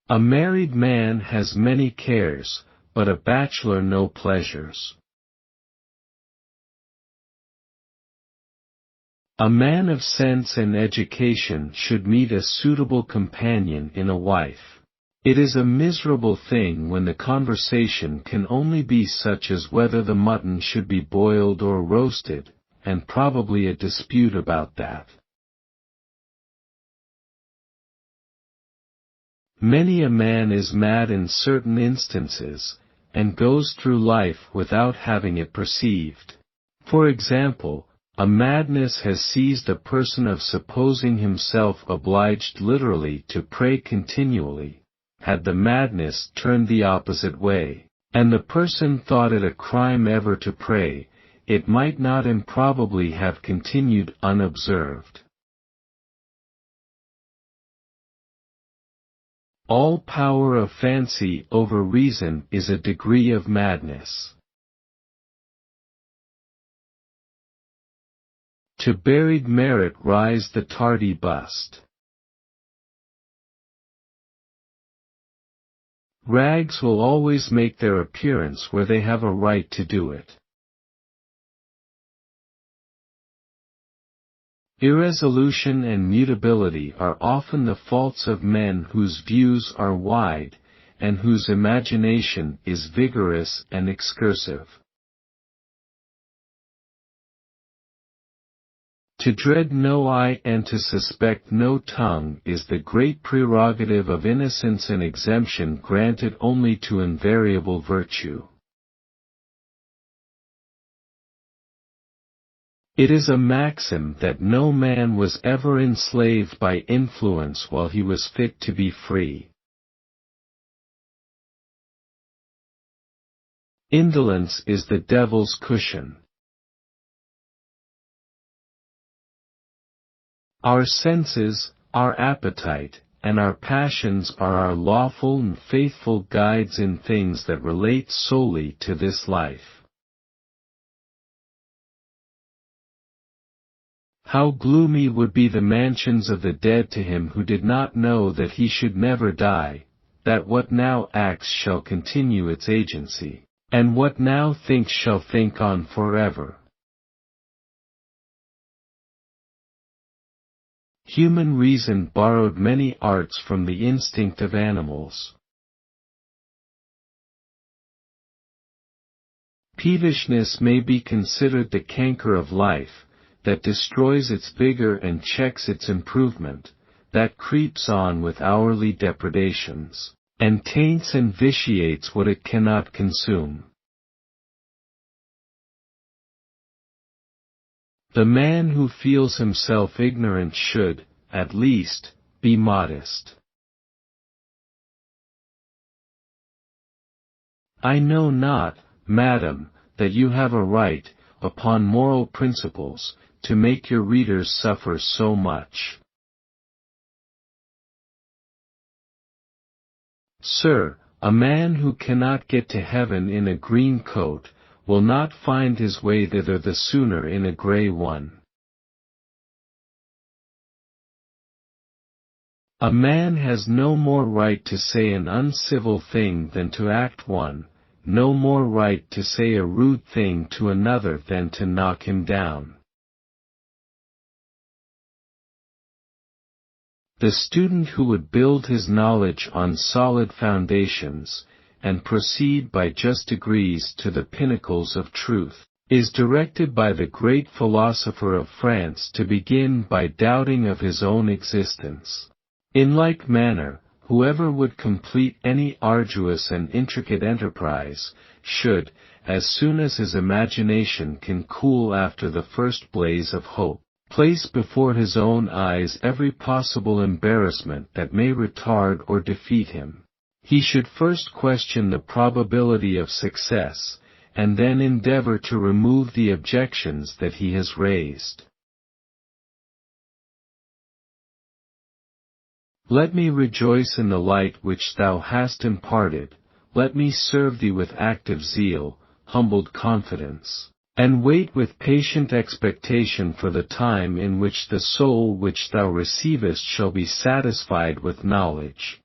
A married man has many cares, but a bachelor no pleasures. A man of sense and education should meet a suitable companion in a wife. It is a miserable thing when the conversation can only be such as whether the mutton should be boiled or roasted, and probably a dispute about that. Many a man is mad in certain instances, and goes through life without having it perceived. For example, a madness has seized a person of supposing himself obliged literally to pray continually. Had the madness turned the opposite way, and the person thought it a crime ever to pray, it might not improbably have continued unobserved. All power of fancy over reason is a degree of madness. To buried merit rise the tardy bust. Rags will always make their appearance where they have a right to do it. Irresolution and mutability are often the faults of men whose views are wide, and whose imagination is vigorous and excursive. To dread no eye and to suspect no tongue is the great prerogative of innocence and exemption granted only to invariable virtue. It is a maxim that no man was ever enslaved by influence while he was fit to be free. Indolence is the devil's cushion. Our senses, our appetite, and our passions are our lawful and faithful guides in things that relate solely to this life. How gloomy would be the mansions of the dead to him who did not know that he should never die, that what now acts shall continue its agency, and what now thinks shall think on forever. Human reason borrowed many arts from the instinct of animals. Peevishness may be considered the canker of life, that destroys its vigor and checks its improvement, that creeps on with hourly depredations, and taints and vitiates what it cannot consume. The man who feels himself ignorant should, at least, be modest. I know not, madam, that you have a right, upon moral principles, to make your readers suffer so much. Sir, a man who cannot get to heaven in a green coat, will not find his way thither the sooner in a grey one. A man has no more right to say an uncivil thing than to act one, no more right to say a rude thing to another than to knock him down. The student who would build his knowledge on solid foundations, and proceed by just degrees to the pinnacles of truth, is directed by the great philosopher of France to begin by doubting of his own existence. In like manner, whoever would complete any arduous and intricate enterprise, should, as soon as his imagination can cool after the first blaze of hope, place before his own eyes every possible embarrassment that may retard or defeat him. He should first question the probability of success, and then endeavor to remove the objections that he has raised. Let me rejoice in the light which thou hast imparted, let me serve thee with active zeal, humbled confidence, and wait with patient expectation for the time in which the soul which thou receivest shall be satisfied with knowledge.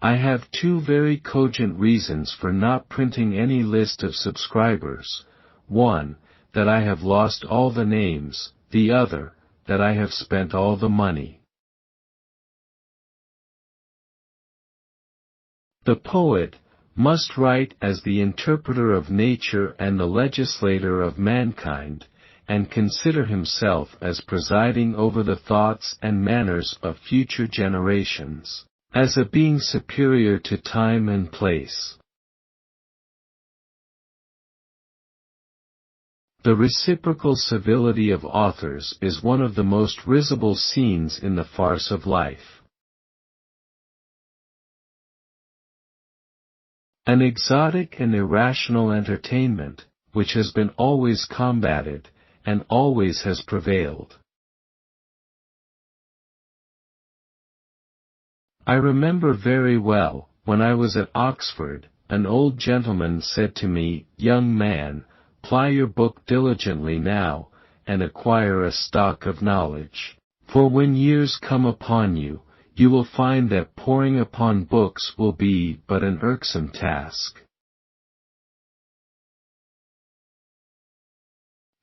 I have two very cogent reasons for not printing any list of subscribers: one, that I have lost all the names, the other, that I have spent all the money. The poet must write as the interpreter of nature and the legislator of mankind, and consider himself as presiding over the thoughts and manners of future generations, as a being superior to time and place. The reciprocal civility of authors is one of the most risible scenes in the farce of life. An exotic and irrational entertainment, which has been always combated, and always has prevailed. I remember very well, when I was at Oxford, an old gentleman said to me, "Young man, ply your book diligently now, and acquire a stock of knowledge, for when years come upon you, you will find that poring upon books will be but an irksome task."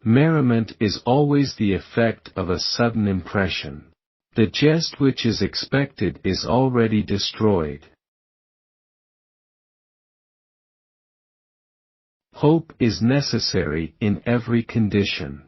Merriment is always the effect of a sudden impression. The jest which is expected is already destroyed. Hope is necessary in every condition.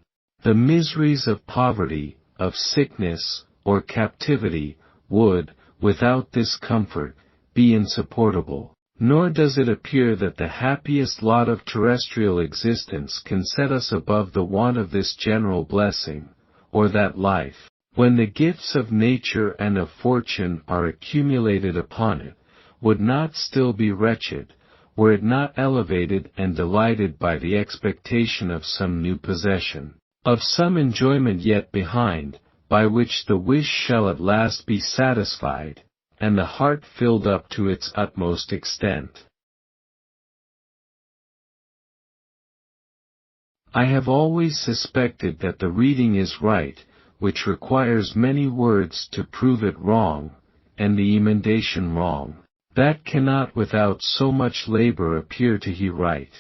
The miseries of poverty, of sickness, or captivity, would, without this comfort, be insupportable. Nor does it appear that the happiest lot of terrestrial existence can set us above the want of this general blessing, or that life, when the gifts of nature and of fortune are accumulated upon it, would not still be wretched, were it not elevated and delighted by the expectation of some new possession, of some enjoyment yet behind, by which the wish shall at last be satisfied, and the heart filled up to its utmost extent. I have always suspected that the reading is right, which requires many words to prove it wrong, and the emendation wrong, that cannot without so much labor appear to he right.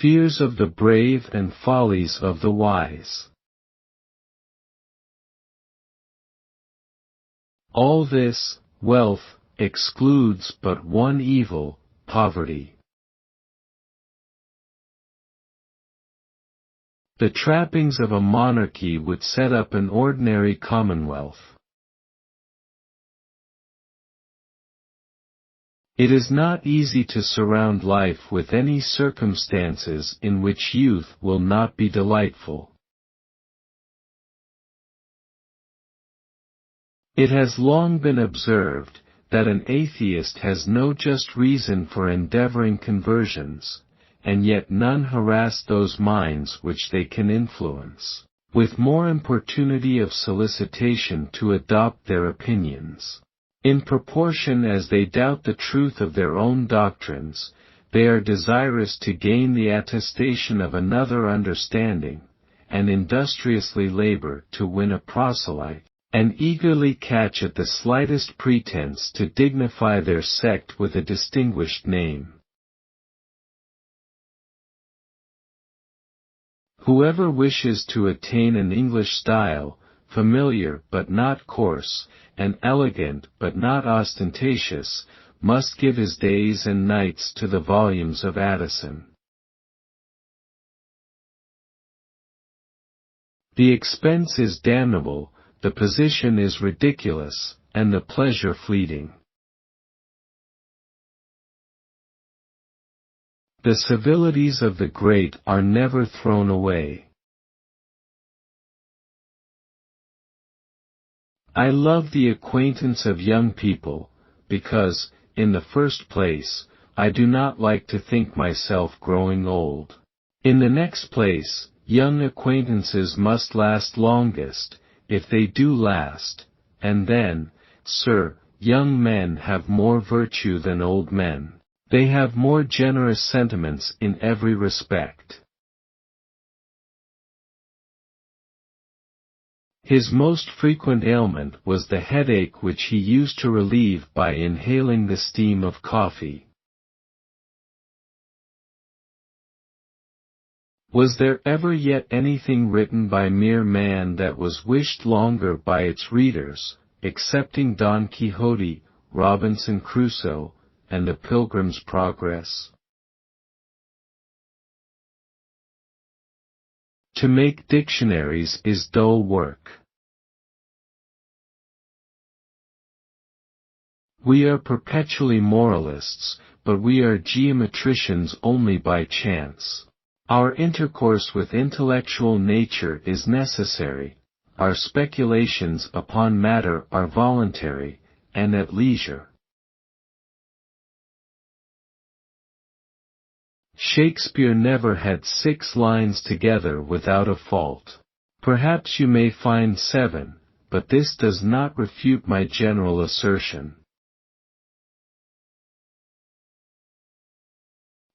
Fears of the brave and follies of the wise. All this, wealth, excludes but one evil, poverty. The trappings of a monarchy would set up an ordinary commonwealth. It is not easy to surround life with any circumstances in which youth will not be delightful. It has long been observed that an atheist has no just reason for endeavoring conversions, and yet none harass those minds which they can influence, with more importunity of solicitation to adopt their opinions. In proportion as they doubt the truth of their own doctrines, they are desirous to gain the attestation of another understanding, and industriously labor to win a proselyte, and eagerly catch at the slightest pretense to dignify their sect with a distinguished name. Whoever wishes to attain an English style, familiar but not coarse, and elegant but not ostentatious, must give his days and nights to the volumes of Addison. The expense is damnable, the position is ridiculous, and the pleasure fleeting. The civilities of the great are never thrown away. I love the acquaintance of young people, because, in the first place, I do not like to think myself growing old. In the next place, young acquaintances must last longest, if they do last, and then, sir, young men have more virtue than old men. They have more generous sentiments in every respect. His most frequent ailment was the headache which he used to relieve by inhaling the steam of coffee. Was there ever yet anything written by mere man that was wished longer by its readers, excepting Don Quixote, Robinson Crusoe, and the Pilgrim's Progress? To make dictionaries is dull work. We are perpetually moralists, but we are geometricians only by chance. Our intercourse with intellectual nature is necessary, our speculations upon matter are voluntary, and at leisure. Shakespeare never had 6 lines together without a fault. Perhaps you may find 7, but this does not refute my general assertion.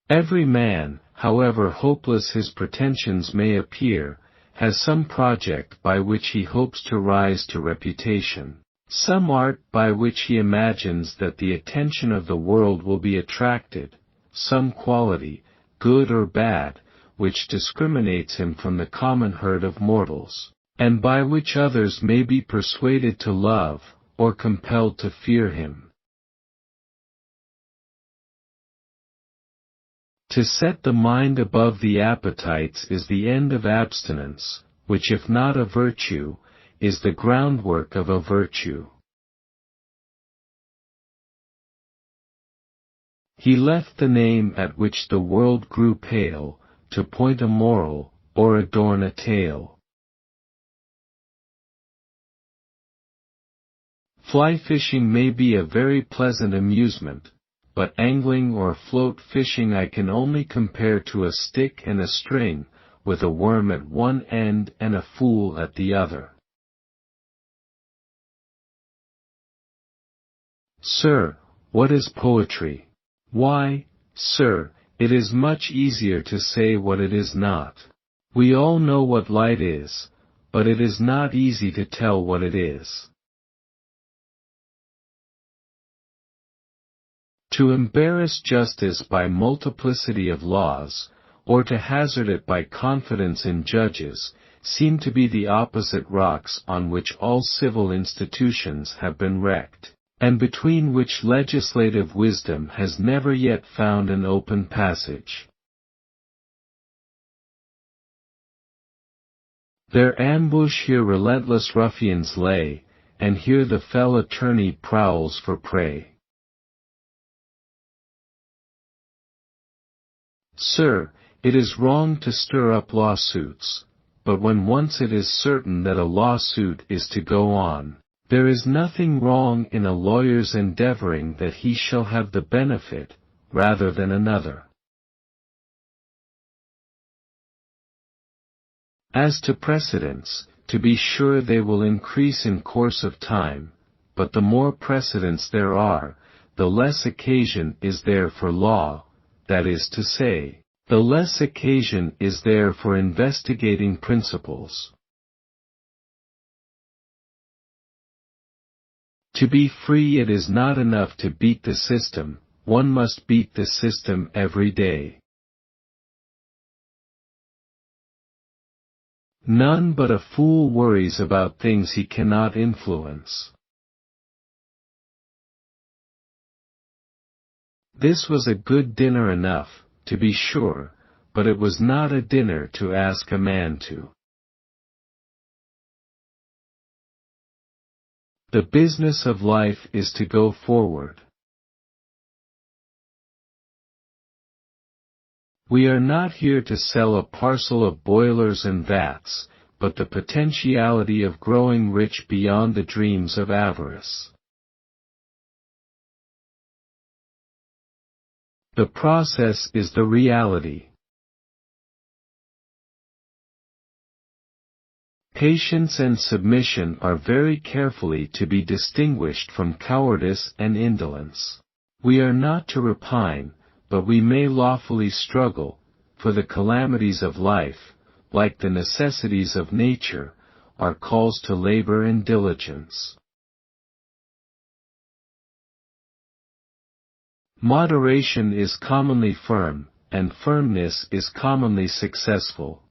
Every man, however hopeless his pretensions may appear, has some project by which he hopes to rise to reputation, some art by which he imagines that the attention of the world will be attracted, some quality, good or bad, which discriminates him from the common herd of mortals, and by which others may be persuaded to love, or compelled to fear him. To set the mind above the appetites is the end of abstinence, which if not a virtue, is the groundwork of a virtue. He left the name at which the world grew pale, to point a moral, or adorn a tale. Fly fishing may be a very pleasant amusement, but angling or float fishing I can only compare to a stick and a string, with a worm at one end and a fool at the other. Sir, what is poetry? Why, sir, it is much easier to say what it is not. We all know what light is, but it is not easy to tell what it is. To embarrass justice by multiplicity of laws, or to hazard it by confidence in judges, seem to be the opposite rocks on which all civil institutions have been wrecked, and between which legislative wisdom has never yet found an open passage. Their ambush here relentless ruffians lay, and here the fell attorney prowls for prey. Sir, it is wrong to stir up lawsuits, but when once it is certain that a lawsuit is to go on, there is nothing wrong in a lawyer's endeavoring that he shall have the benefit, rather than another. As to precedents, to be sure they will increase in course of time, but the more precedents there are, the less occasion is there for law, that is to say, the less occasion is there for investigating principles. To be free it is not enough to beat the system, one must beat the system every day. None but a fool worries about things he cannot influence. This was a good dinner enough, to be sure, but it was not a dinner to ask a man to. The business of life is to go forward. We are not here to sell a parcel of boilers and vats, but the potentiality of growing rich beyond the dreams of avarice. The process is the reality. Patience and submission are very carefully to be distinguished from cowardice and indolence. We are not to repine, but we may lawfully struggle, for the calamities of life, like the necessities of nature, are calls to labor and diligence. Moderation is commonly firm, and firmness is commonly successful.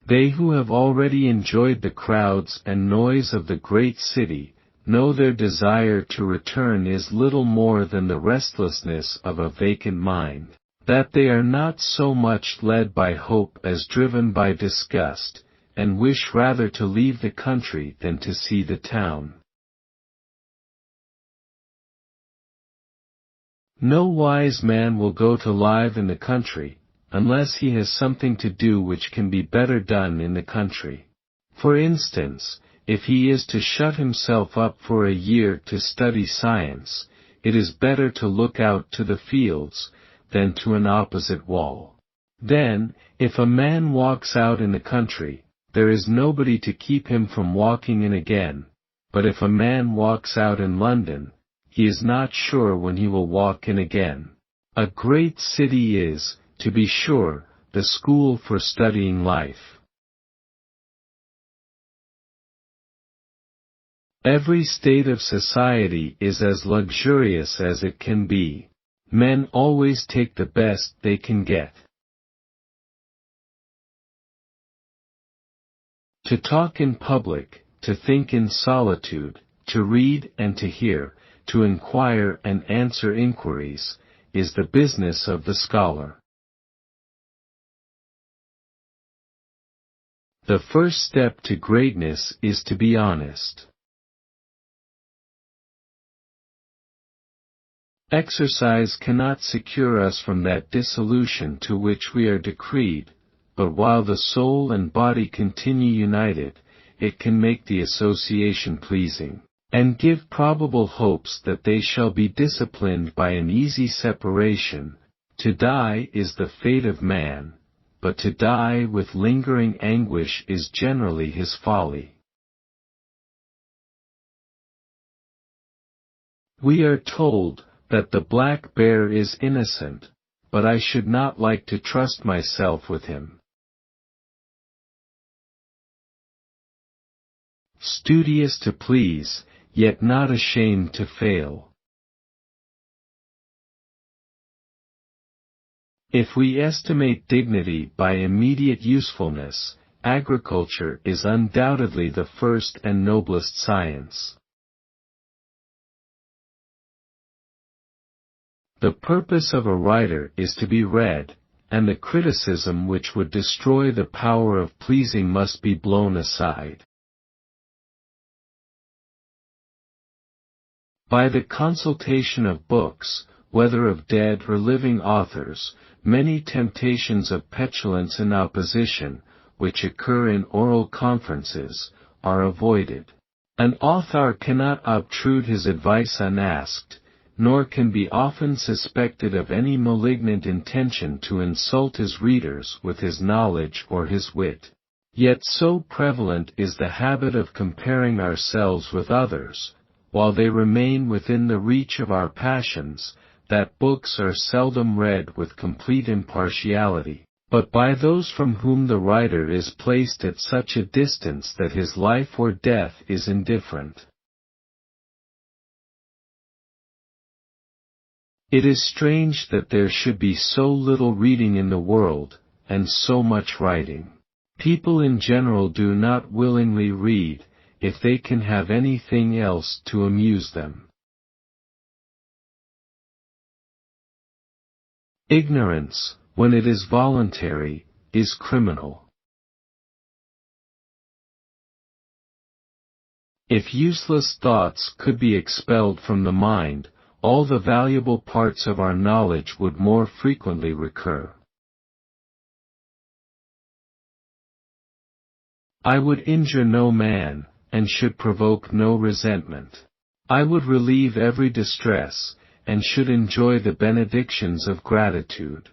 They who have already enjoyed the crowds and noise of the great city, know their desire to return is little more than the restlessness of a vacant mind, that they are not so much led by hope as driven by disgust, and wish rather to leave the country than to see the town. No wise man will go to live in the country, unless he has something to do which can be better done in the country. For instance, if he is to shut himself up for a year to study science, it is better to look out to the fields, than to an opposite wall. Then, if a man walks out in the country, there is nobody to keep him from walking in again, but if a man walks out in London, he is not sure when he will walk in again. A great city is, to be sure, the school for studying life. Every state of society is as luxurious as it can be. Men always take the best they can get. To talk in public, to think in solitude, to read and to hear, to inquire and answer inquiries, is the business of the scholar. The first step to greatness is to be honest. Exercise cannot secure us from that dissolution to which we are decreed, but while the soul and body continue united, it can make the association pleasing, and give probable hopes that they shall be disciplined by an easy separation. To die is the fate of man, but to die with lingering anguish is generally his folly. We are told that the black bear is innocent, but I should not like to trust myself with him. Studious to please, yet not ashamed to fail. If we estimate dignity by immediate usefulness, agriculture is undoubtedly the first and noblest science. The purpose of a writer is to be read, and the criticism which would destroy the power of pleasing must be blown aside. By the consultation of books, whether of dead or living authors, many temptations of petulance and opposition, which occur in oral conferences, are avoided. An author cannot obtrude his advice unasked, nor can be often suspected of any malignant intention to insult his readers with his knowledge or his wit. Yet so prevalent is the habit of comparing ourselves with others, while they remain within the reach of our passions, that books are seldom read with complete impartiality, but by those from whom the writer is placed at such a distance that his life or death is indifferent. It is strange that there should be so little reading in the world, and so much writing. People in general do not willingly read, if they can have anything else to amuse them. Ignorance, when it is voluntary, is criminal. If useless thoughts could be expelled from the mind, all the valuable parts of our knowledge would more frequently recur. I would injure no man, and should provoke no resentment. I would relieve every distress, and should enjoy the benedictions of gratitude.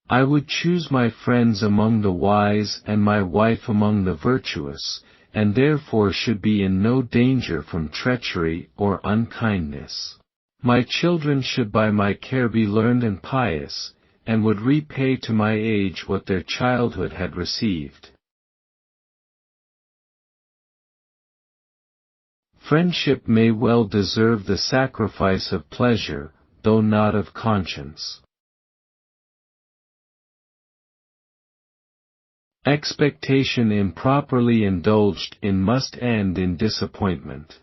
I would choose my friends among the wise and my wife among the virtuous, and therefore should be in no danger from treachery or unkindness. My children should by my care be learned and pious, and would repay to my age what their childhood had received. Friendship may well deserve the sacrifice of pleasure, though not of conscience. Expectation improperly indulged in must end in disappointment.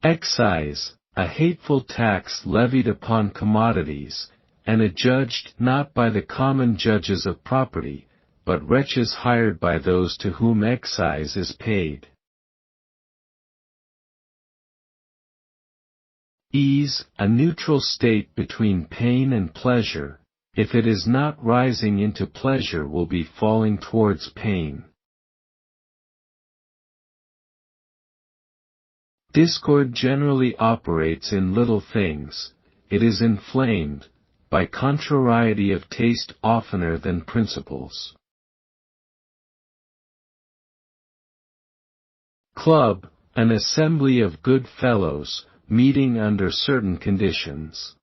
Excise, a hateful tax levied upon commodities, and adjudged not by the common judges of property, but wretches hired by those to whom excise is paid. Ease, a neutral state between pain and pleasure, if it is not rising into pleasure will be falling towards pain. Discord generally operates in little things, it is inflamed, by contrariety of taste oftener than principles. Club, an assembly of good fellows, meeting under certain conditions.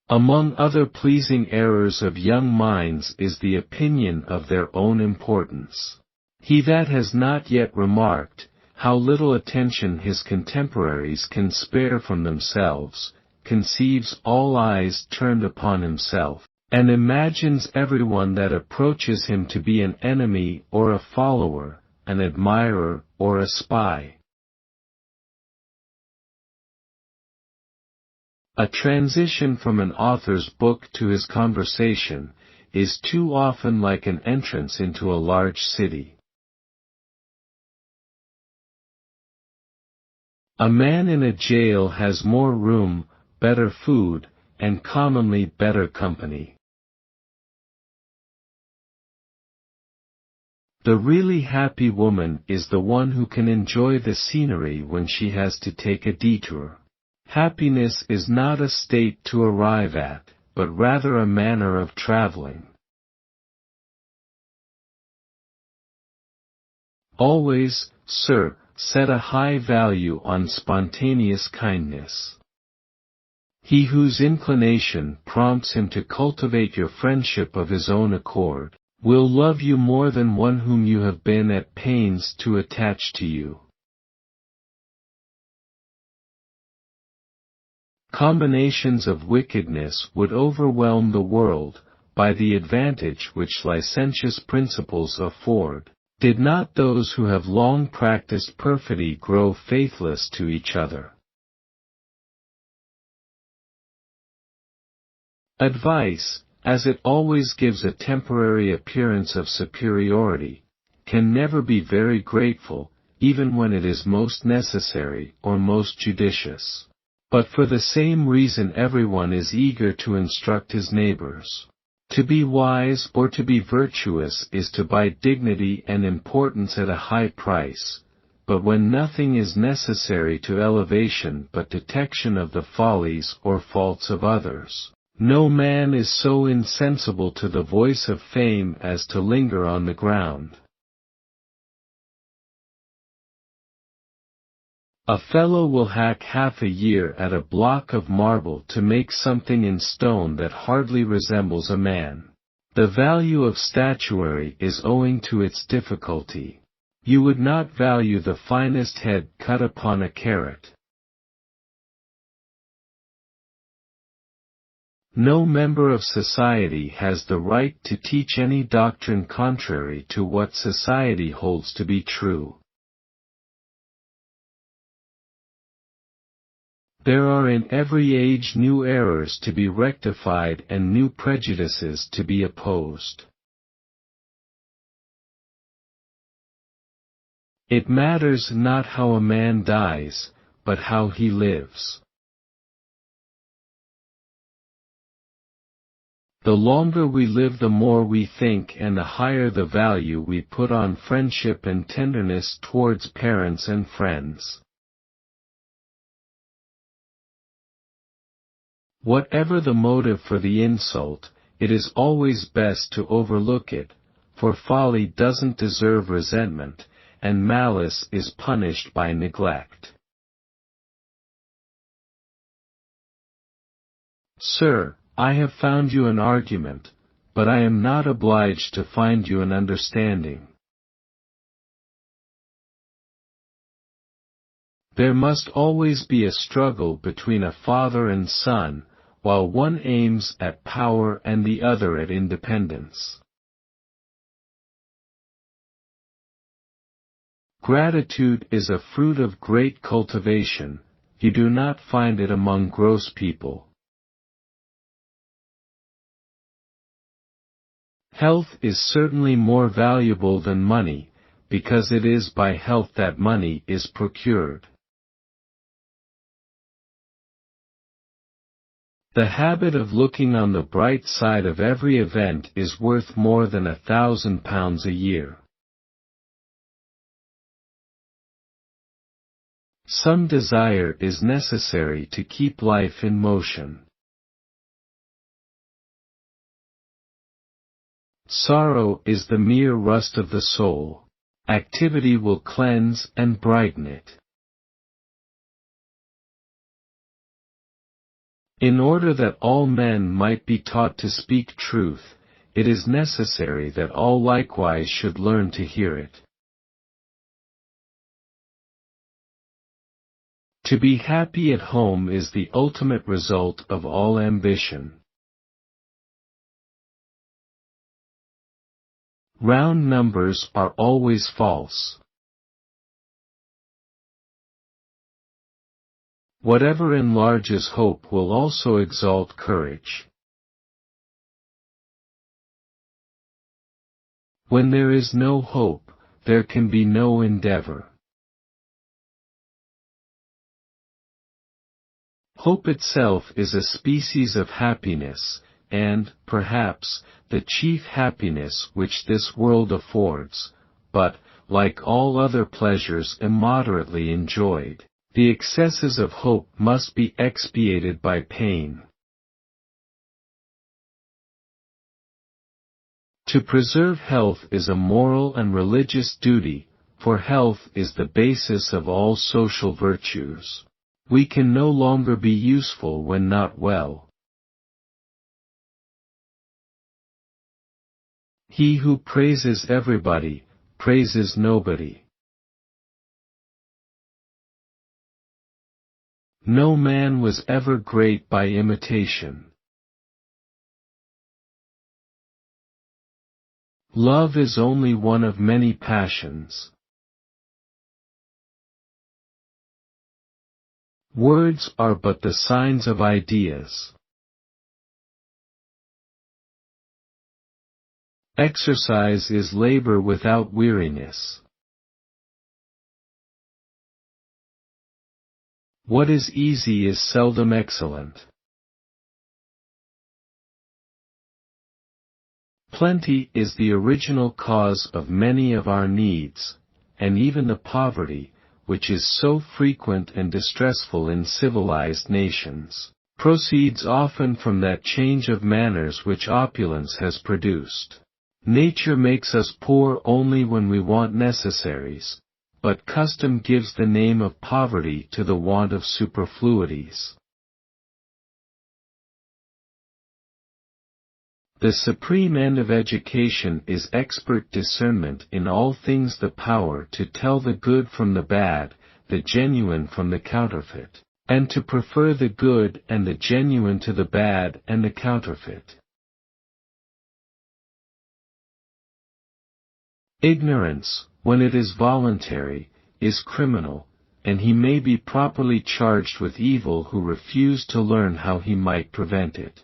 Among other pleasing errors of young minds is the opinion of their own importance. He that has not yet remarked, how little attention his contemporaries can spare from themselves, conceives all eyes turned upon himself, and imagines everyone that approaches him to be an enemy or a follower, an admirer or a spy. A transition from an author's book to his conversation is too often like an entrance into a large city. A man in a jail has more room, better food, and commonly better company. The really happy woman is the one who can enjoy the scenery when she has to take a detour. Happiness is not a state to arrive at, but rather a manner of traveling. Always, sir, set a high value on spontaneous kindness. He whose inclination prompts him to cultivate your friendship of his own accord, will love you more than one whom you have been at pains to attach to you. Combinations of wickedness would overwhelm the world, by the advantage which licentious principles afford, did not those who have long practiced perfidy grow faithless to each other. Advice, as it always gives a temporary appearance of superiority, can never be very grateful, even when it is most necessary or most judicious. But for the same reason everyone is eager to instruct his neighbors. To be wise or to be virtuous is to buy dignity and importance at a high price, but when nothing is necessary to elevation but detection of the follies or faults of others, no man is so insensible to the voice of fame as to linger on the ground. A fellow will hack half a year at a block of marble to make something in stone that hardly resembles a man. The value of statuary is owing to its difficulty. You would not value the finest head cut upon a carrot. No member of society has the right to teach any doctrine contrary to what society holds to be true. There are in every age new errors to be rectified and new prejudices to be opposed. It matters not how a man dies, but how he lives. The longer we live the more we think and the higher the value we put on friendship and tenderness towards parents and friends. Whatever the motive for the insult, it is always best to overlook it, for folly doesn't deserve resentment, and malice is punished by neglect. Sir, I have found you an argument, but I am not obliged to find you an understanding. There must always be a struggle between a father and son, while one aims at power and the other at independence. Gratitude is a fruit of great cultivation. You do not find it among gross people. Health is certainly more valuable than money, because it is by health that money is procured. The habit of looking on the bright side of every event is worth more than £1,000 a year. Some desire is necessary to keep life in motion. Sorrow is the mere rust of the soul. Activity will cleanse and brighten it. In order that all men might be taught to speak truth, it is necessary that all likewise should learn to hear it. To be happy at home is the ultimate result of all ambition. Round numbers are always false. Whatever enlarges hope will also exalt courage. When there is no hope, there can be no endeavor. Hope itself is a species of happiness, and, perhaps, the chief happiness which this world affords, but, like all other pleasures immoderately enjoyed, the excesses of hope must be expiated by pain. To preserve health is a moral and religious duty, for health is the basis of all social virtues. We can no longer be useful when not well. He who praises everybody, praises nobody. No man was ever great by imitation. Love is only one of many passions. Words are but the signs of ideas. Exercise is labor without weariness. What is easy is seldom excellent. Plenty is the original cause of many of our needs, and even the poverty, which is so frequent and distressful in civilized nations, proceeds often from that change of manners which opulence has produced. Nature makes us poor only when we want necessaries, but custom gives the name of poverty to the want of superfluities. The supreme end of education is expert discernment in all things, the power to tell the good from the bad, the genuine from the counterfeit, and to prefer the good and the genuine to the bad and the counterfeit. Ignorance, when it is voluntary, is criminal, and he may be properly charged with evil who refused to learn how he might prevent it.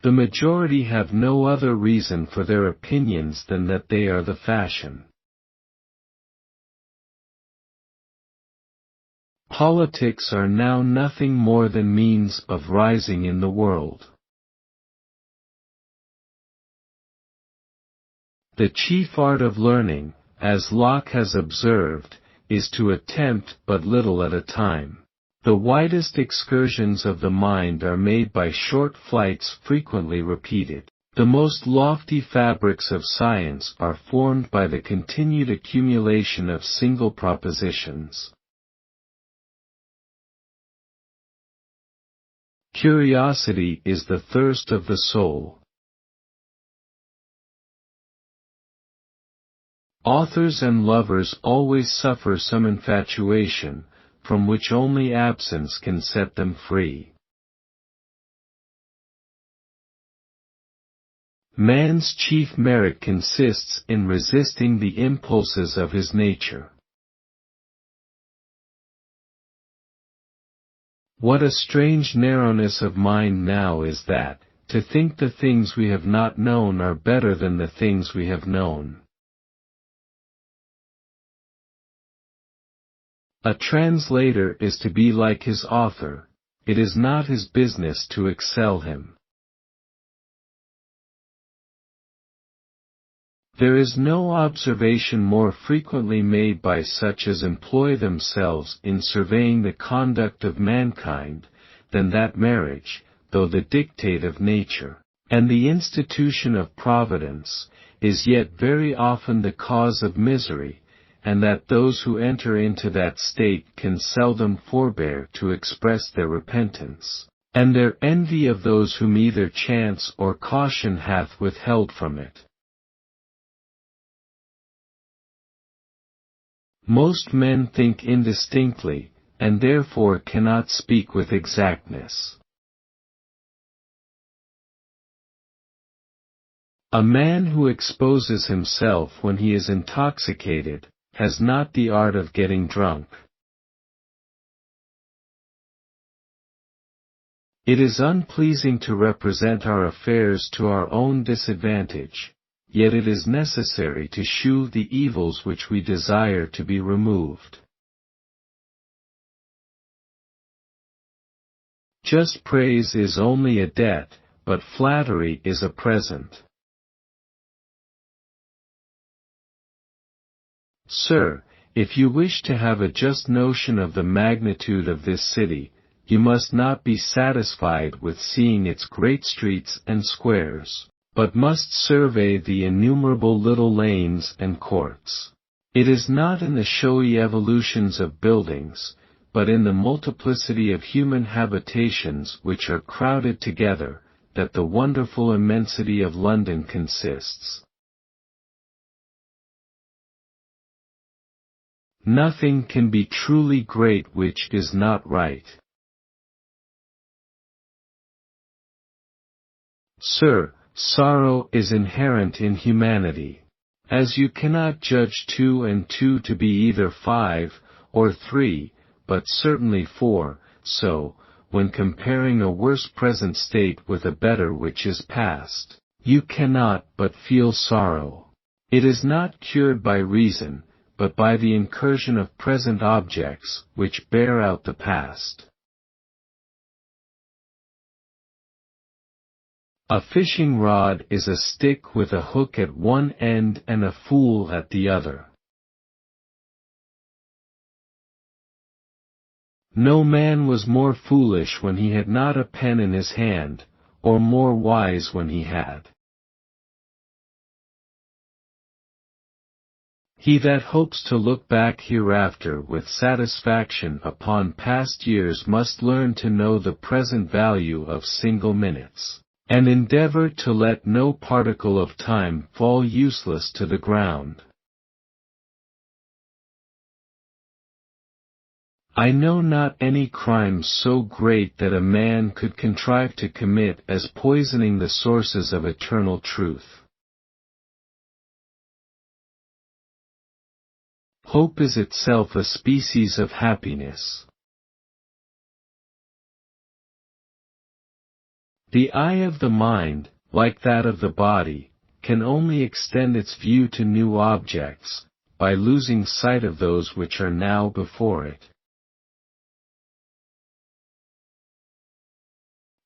The majority have no other reason for their opinions than that they are the fashion. Politics are now nothing more than means of rising in the world. The chief art of learning, as Locke has observed, is to attempt but little at a time. The widest excursions of the mind are made by short flights frequently repeated. The most lofty fabrics of science are formed by the continued accumulation of single propositions. Curiosity is the thirst of the soul. Authors and lovers always suffer some infatuation, from which only absence can set them free. Man's chief merit consists in resisting the impulses of his nature. What a strange narrowness of mind now is that, to think the things we have not known are better than the things we have known. A translator is to be like his author, it is not his business to excel him. There is no observation more frequently made by such as employ themselves in surveying the conduct of mankind, than that marriage, though the dictate of nature, and the institution of Providence, is yet very often the cause of misery, and that those who enter into that state can seldom forbear to express their repentance, and their envy of those whom either chance or caution hath withheld from it. Most men think indistinctly, and therefore cannot speak with exactness. A man who exposes himself when he is intoxicated, has not the art of getting drunk. It is unpleasing to represent our affairs to our own disadvantage, yet it is necessary to shew the evils which we desire to be removed. Just praise is only a debt, but flattery is a present. Sir, if you wish to have a just notion of the magnitude of this city, you must not be satisfied with seeing its great streets and squares, but must survey the innumerable little lanes and courts. It is not in the showy evolutions of buildings, but in the multiplicity of human habitations which are crowded together, that the wonderful immensity of London consists. Nothing can be truly great which is not right. Sir, sorrow is inherent in humanity. As you cannot judge 2 and 2 to be either 5, or 3, but certainly 4, so, when comparing a worse present state with a better which is past, you cannot but feel sorrow. It is not cured by reason, but by the incursion of present objects, which bear out the past. A fishing rod is a stick with a hook at one end and a fool at the other. No man was more foolish when he had not a pen in his hand, or more wise when he had. He that hopes to look back hereafter with satisfaction upon past years must learn to know the present value of single minutes, and endeavor to let no particle of time fall useless to the ground. I know not any crime so great that a man could contrive to commit as poisoning the sources of eternal truth. Hope is itself a species of happiness. The eye of the mind, like that of the body, can only extend its view to new objects, by losing sight of those which are now before it.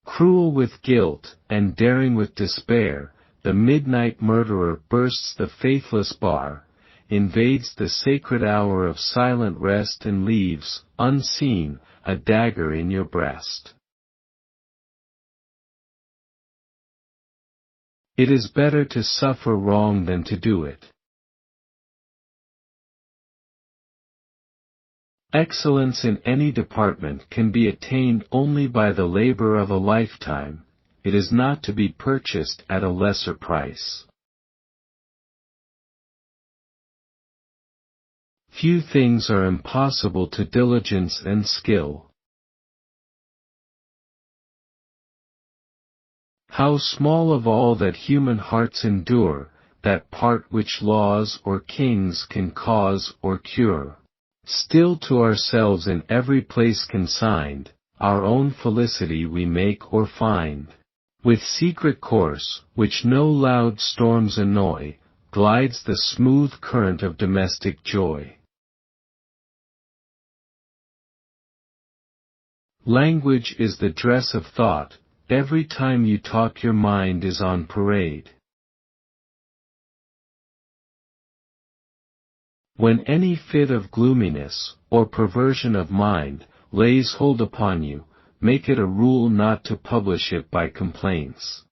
Cruel with guilt, and daring with despair, the midnight murderer bursts the faithless bar, invades the sacred hour of silent rest and leaves, unseen, a dagger in your breast. It is better to suffer wrong than to do it. Excellence in any department can be attained only by the labor of a lifetime, it is not to be purchased at a lesser price. Few things are impossible to diligence and skill. How small of all that human hearts endure, that part which laws or kings can cause or cure. Still to ourselves in every place consigned, our own felicity we make or find. With secret course, which no loud storms annoy, glides the smooth current of domestic joy. Language is the dress of thought, every time you talk your mind is on parade. When any fit of gloominess, or perversion of mind, lays hold upon you, make it a rule not to publish it by complaints.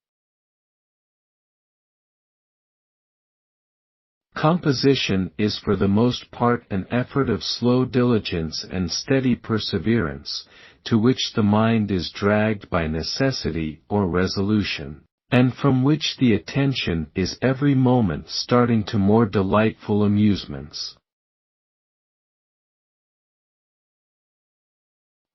Composition is for the most part an effort of slow diligence and steady perseverance, to which the mind is dragged by necessity or resolution, and from which the attention is every moment starting to more delightful amusements.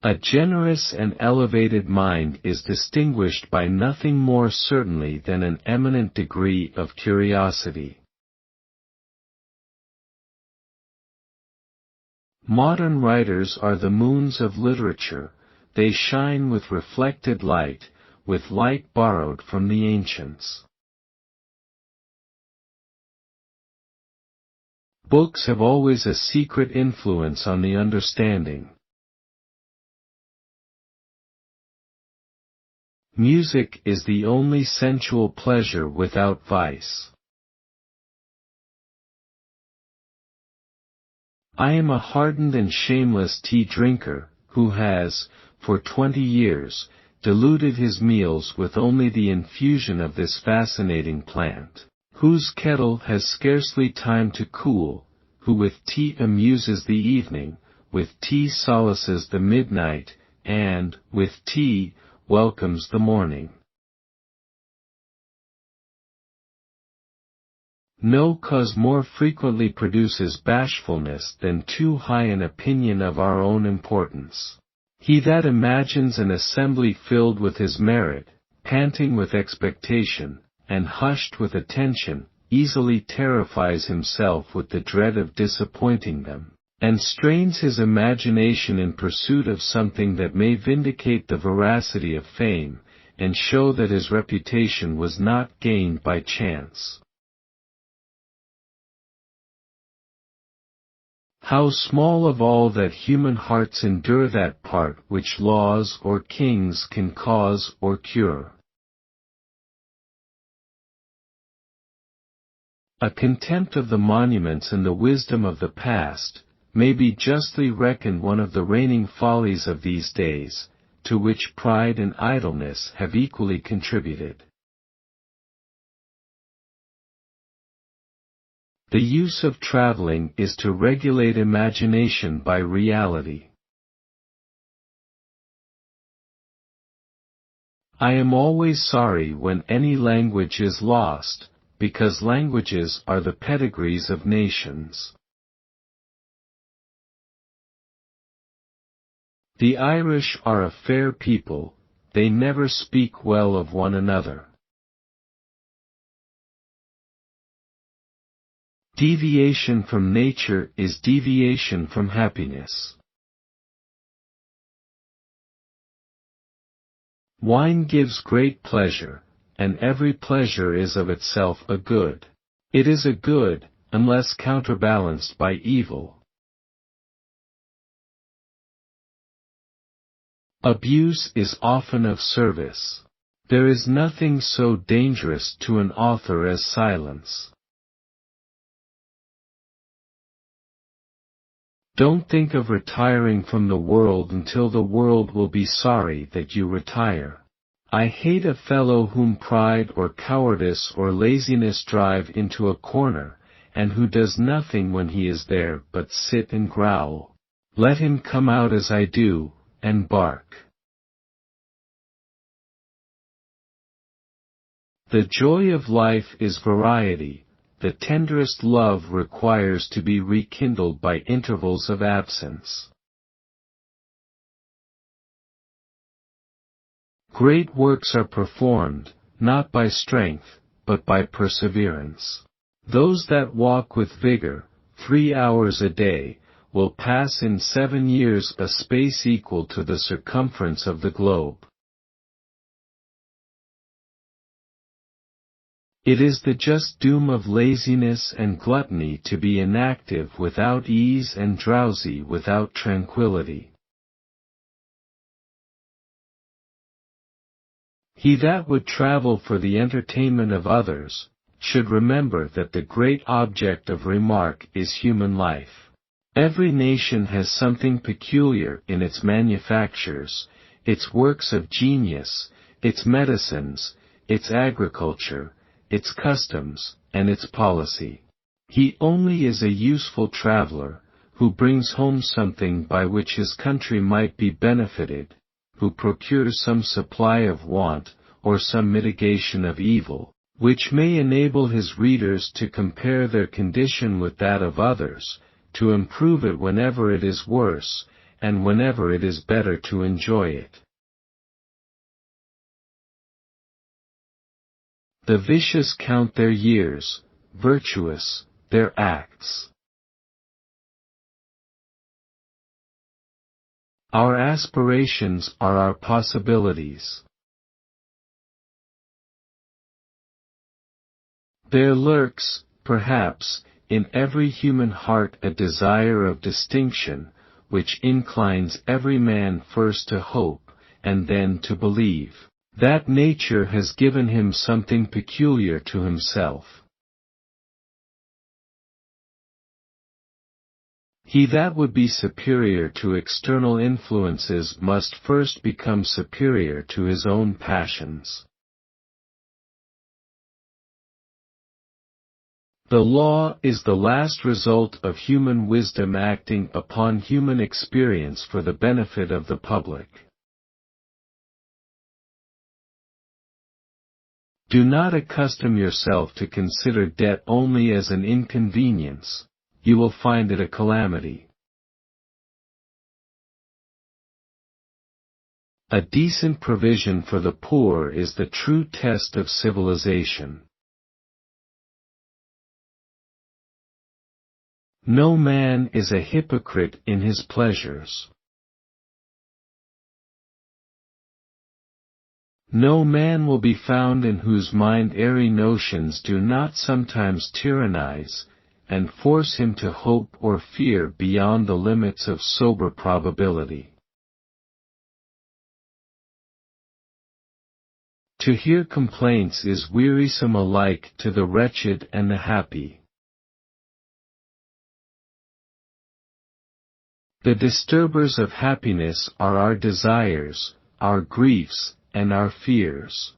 A generous and elevated mind is distinguished by nothing more certainly than an eminent degree of curiosity. Modern writers are the moons of literature, they shine with reflected light, with light borrowed from the ancients. Books have always a secret influence on the understanding. Music is the only sensual pleasure without vice. I am a hardened and shameless tea drinker, who has, for 20 years, diluted his meals with only the infusion of this fascinating plant, whose kettle has scarcely time to cool, who with tea amuses the evening, with tea solaces the midnight, and, with tea, welcomes the morning. No cause more frequently produces bashfulness than too high an opinion of our own importance. He that imagines an assembly filled with his merit, panting with expectation, and hushed with attention, easily terrifies himself with the dread of disappointing them, and strains his imagination in pursuit of something that may vindicate the veracity of fame, and show that his reputation was not gained by chance. How small of all that human hearts endure that part which laws or kings can cause or cure. A contempt of the monuments and the wisdom of the past, may be justly reckoned one of the reigning follies of these days, to which pride and idleness have equally contributed. The use of traveling is to regulate imagination by reality. I am always sorry when any language is lost, because languages are the pedigrees of nations. The Irish are a fair people, they never speak well of one another. Deviation from nature is deviation from happiness. Wine gives great pleasure, and every pleasure is of itself a good. It is a good, unless counterbalanced by evil. Abuse is often of service. There is nothing so dangerous to an author as silence. Don't think of retiring from the world until the world will be sorry that you retire. I hate a fellow whom pride or cowardice or laziness drive into a corner, and who does nothing when he is there but sit and growl. Let him come out as I do, and bark. The joy of life is variety. The tenderest love requires to be rekindled by intervals of absence. Great works are performed, not by strength, but by perseverance. Those that walk with vigor, 3 hours a day, will pass in 7 years a space equal to the circumference of the globe. It is the just doom of laziness and gluttony to be inactive without ease and drowsy without tranquility. He that would travel for the entertainment of others, should remember that the great object of remark is human life. Every nation has something peculiar in its manufactures, its works of genius, its medicines, its agriculture, its customs, and its policy. He only is a useful traveler, who brings home something by which his country might be benefited, who procures some supply of want, or some mitigation of evil, which may enable his readers to compare their condition with that of others, to improve it whenever it is worse, and whenever it is better to enjoy it. The vicious count their years, virtuous, their acts. Our aspirations are our possibilities. There lurks, perhaps, in every human heart a desire of distinction, which inclines every man first to hope, and then to believe, that nature has given him something peculiar to himself. He that would be superior to external influences must first become superior to his own passions. The law is the last result of human wisdom acting upon human experience for the benefit of the public. Do not accustom yourself to consider debt only as an inconvenience, you will find it a calamity. A decent provision for the poor is the true test of civilization. No man is a hypocrite in his pleasures. No man will be found in whose mind airy notions do not sometimes tyrannize, and force him to hope or fear beyond the limits of sober probability. To hear complaints is wearisome alike to the wretched and the happy. The disturbers of happiness are our desires, our griefs, and our fears.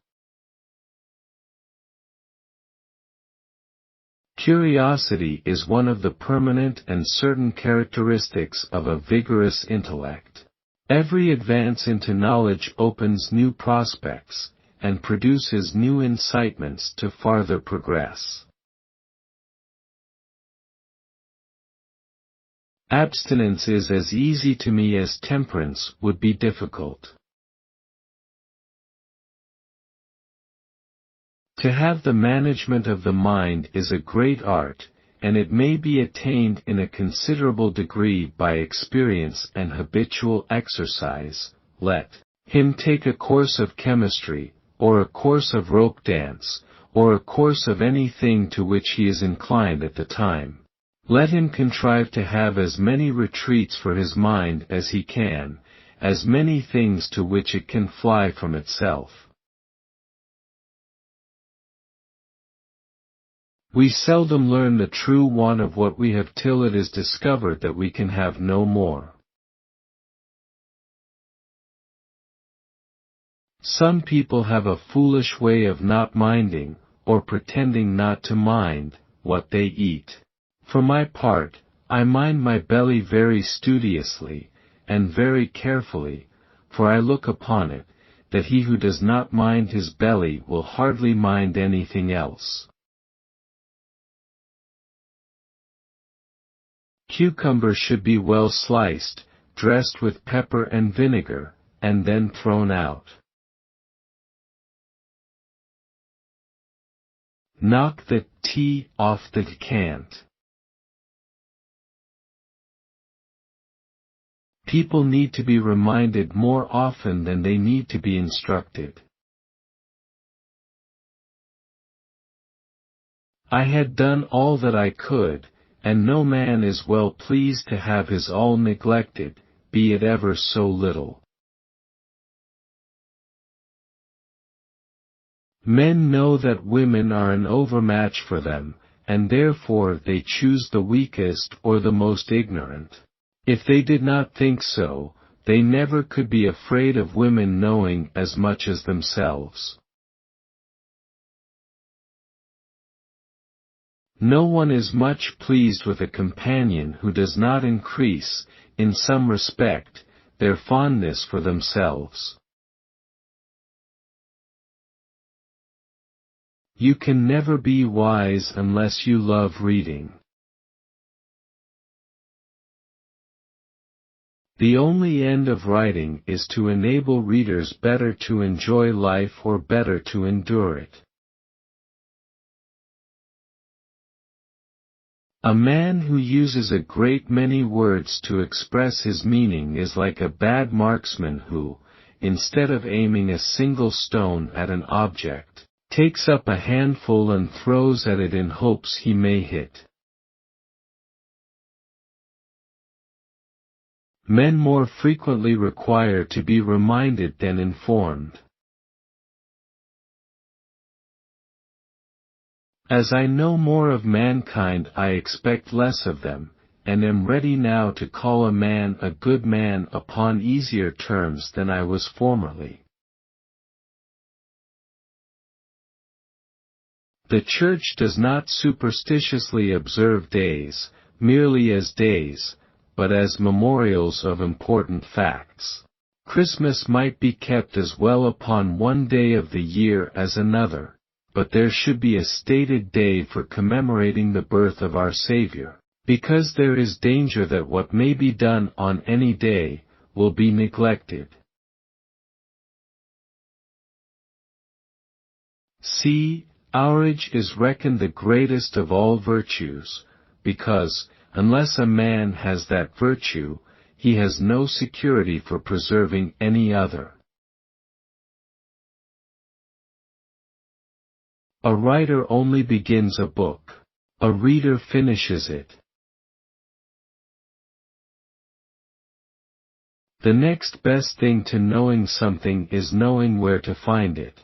Curiosity is one of the permanent and certain characteristics of a vigorous intellect. Every advance into knowledge opens new prospects, and produces new incitements to farther progress. Abstinence is as easy to me as temperance would be difficult. To have the management of the mind is a great art, and it may be attained in a considerable degree by experience and habitual exercise. Let him take a course of chemistry, or a course of rope dance, or a course of anything to which he is inclined at the time. Let him contrive to have as many retreats for his mind as he can, as many things to which it can fly from itself. We seldom learn the true want of what we have till it is discovered that we can have no more. Some people have a foolish way of not minding, or pretending not to mind, what they eat. For my part, I mind my belly very studiously, and very carefully, for I look upon it, that he who does not mind his belly will hardly mind anything else. Cucumbers should be well sliced, dressed with pepper and vinegar, and then thrown out. Knock the tea off the decant. People need to be reminded more often than they need to be instructed. I had done all that I could, and no man is well pleased to have his all neglected, be it ever so little. Men know that women are an overmatch for them, and therefore they choose the weakest or the most ignorant. If they did not think so, they never could be afraid of women knowing as much as themselves. No one is much pleased with a companion who does not increase, in some respect, their fondness for themselves. You can never be wise unless you love reading. The only end of writing is to enable readers better to enjoy life or better to endure it. A man who uses a great many words to express his meaning is like a bad marksman who, instead of aiming a single stone at an object, takes up a handful and throws at it in hopes he may hit. Men more frequently require to be reminded than informed. As I know more of mankind, I expect less of them, and am ready now to call a man a good man upon easier terms than I was formerly. The Church does not superstitiously observe days, merely as days, but as memorials of important facts. Christmas might be kept as well upon one day of the year as another, but there should be a stated day for commemorating the birth of our Savior, because there is danger that what may be done on any day will be neglected. C. Outrage is reckoned the greatest of all virtues, because, unless a man has that virtue, he has no security for preserving any other. A writer only begins a book. A reader finishes it. The next best thing to knowing something is knowing where to find it.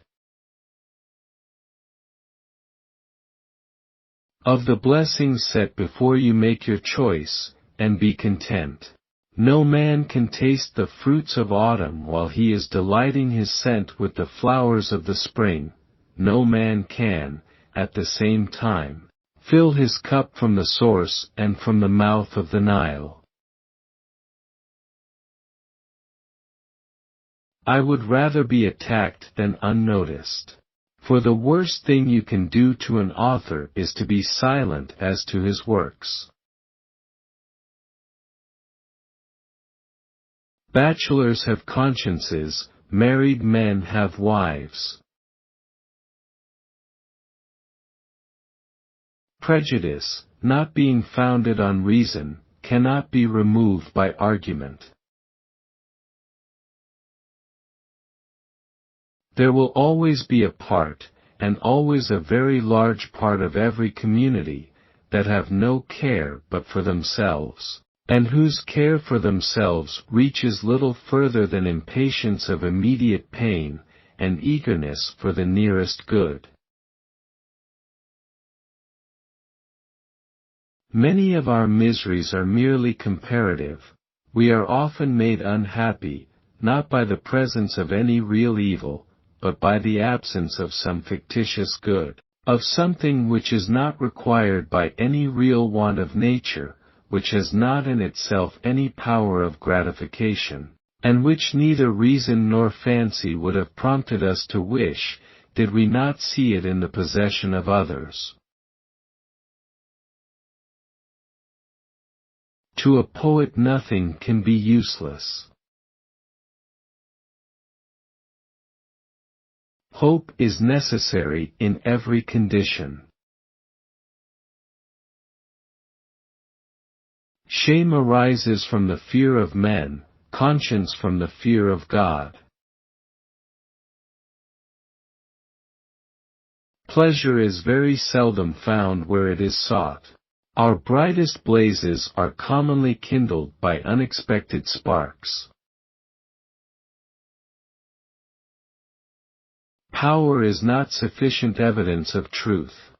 Of the blessings set before you make your choice, and be content. No man can taste the fruits of autumn while he is delighting his scent with the flowers of the spring. No man can, at the same time, fill his cup from the source and from the mouth of the Nile. I would rather be attacked than unnoticed. For the worst thing you can do to an author is to be silent as to his works. Bachelors have consciences, married men have wives. Prejudice, not being founded on reason, cannot be removed by argument. There will always be a part, and always a very large part of every community, that have no care but for themselves, and whose care for themselves reaches little further than impatience of immediate pain, and eagerness for the nearest good. Many of our miseries are merely comparative. We are often made unhappy, not by the presence of any real evil, but by the absence of some fictitious good, of something which is not required by any real want of nature, which has not in itself any power of gratification, and which neither reason nor fancy would have prompted us to wish, did we not see it in the possession of others. To a poet nothing can be useless. Hope is necessary in every condition. Shame arises from the fear of men, conscience from the fear of God. Pleasure is very seldom found where it is sought. Our brightest blazes are commonly kindled by unexpected sparks. Power is not sufficient evidence of truth.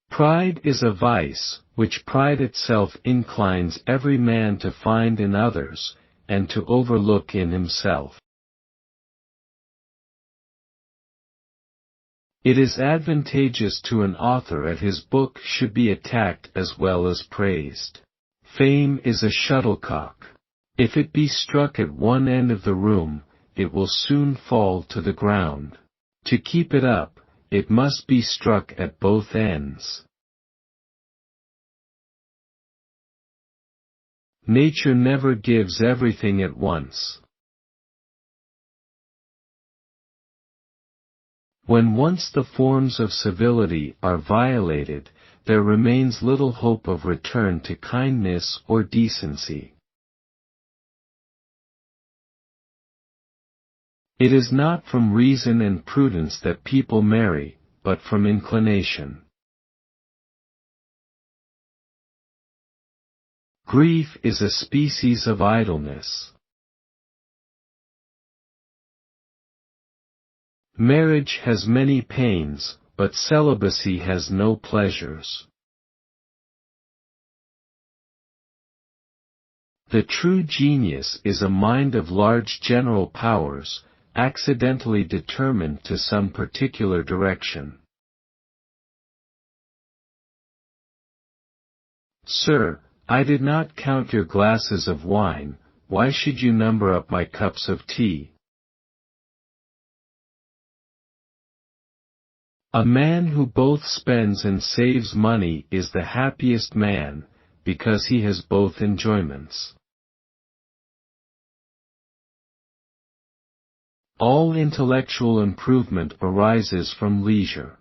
Pride is a vice, which pride itself inclines every man to find in others, and to overlook in himself. It is advantageous to an author that his book should be attacked as well as praised. Fame is a shuttlecock. If it be struck at one end of the room, it will soon fall to the ground. To keep it up, it must be struck at both ends. Nature never gives everything at once. When once the forms of civility are violated, there remains little hope of return to kindness or decency. It is not from reason and prudence that people marry, but from inclination. Grief is a species of idleness. Marriage has many pains, but celibacy has no pleasures. The true genius is a mind of large general powers, accidentally determined to some particular direction. Sir, I did not count your glasses of wine, why should you number up my cups of tea? A man who both spends and saves money is the happiest man, because he has both enjoyments. All intellectual improvement arises from leisure.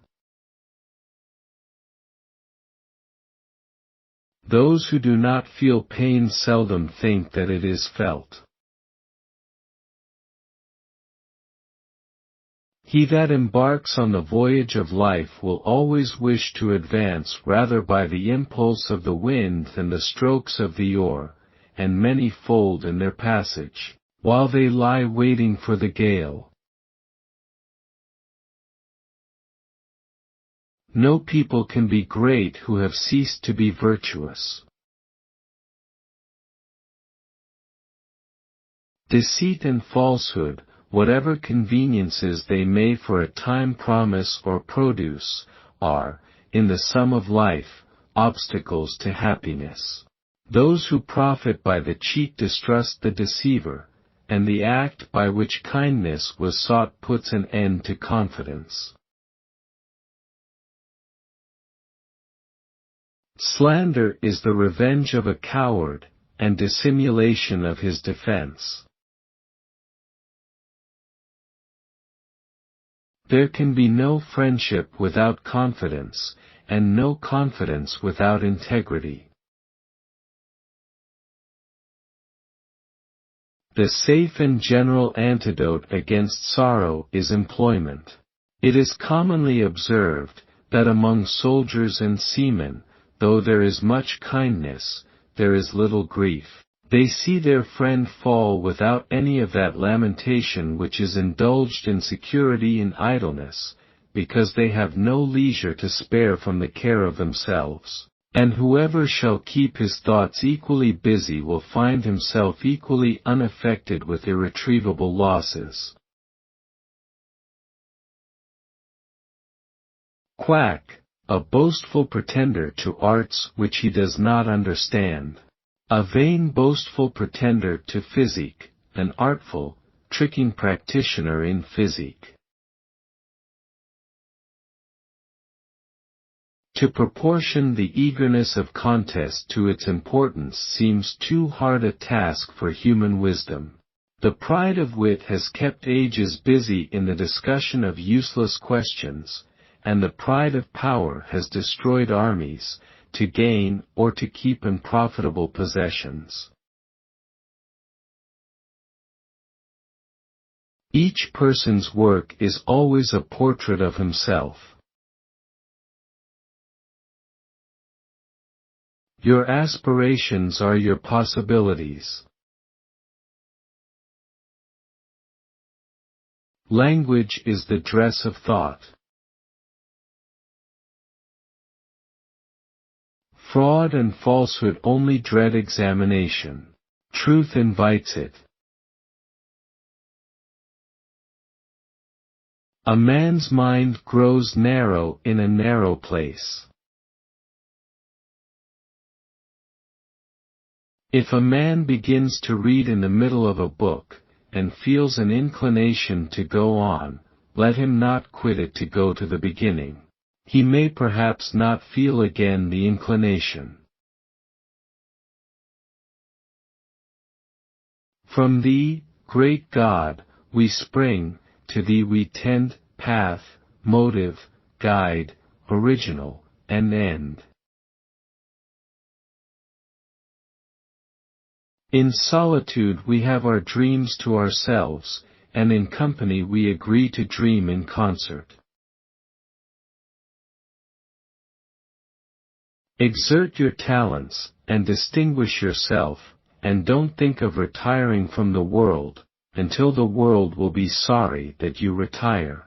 Those who do not feel pain seldom think that it is felt. He that embarks on the voyage of life will always wish to advance rather by the impulse of the wind than the strokes of the oar, and many fold in their passage, while they lie waiting for the gale. No people can be great who have ceased to be virtuous. Deceit and falsehood, whatever conveniences they may for a time promise or produce, are, in the sum of life, obstacles to happiness. Those who profit by the cheat distrust the deceiver, and the act by which kindness was sought puts an end to confidence. Slander is the revenge of a coward, and dissimulation of his defense. There can be no friendship without confidence, and no confidence without integrity. The safe and general antidote against sorrow is employment. It is commonly observed, that among soldiers and seamen, though there is much kindness, there is little grief. They see their friend fall without any of that lamentation which is indulged in security and idleness, because they have no leisure to spare from the care of themselves. And whoever shall keep his thoughts equally busy will find himself equally unaffected with irretrievable losses. Quack, a boastful pretender to arts which he does not understand. A vain boastful pretender to physic, an artful, tricking practitioner in physic. To proportion the eagerness of contest to its importance seems too hard a task for human wisdom. The pride of wit has kept ages busy in the discussion of useless questions, and the pride of power has destroyed armies, to gain or to keep unprofitable possessions. Each person's work is always a portrait of himself. Your aspirations are your possibilities. Language is the dress of thought. Fraud and falsehood only dread examination. Truth invites it. A man's mind grows narrow in a narrow place. If a man begins to read in the middle of a book, and feels an inclination to go on, let him not quit it to go to the beginning. He may perhaps not feel again the inclination. From thee, great God, we spring, to thee we tend, path, motive, guide, original, and end. In solitude we have our dreams to ourselves, and in company we agree to dream in concert. Exert your talents, and distinguish yourself, and don't think of retiring from the world, until the world will be sorry that you retire.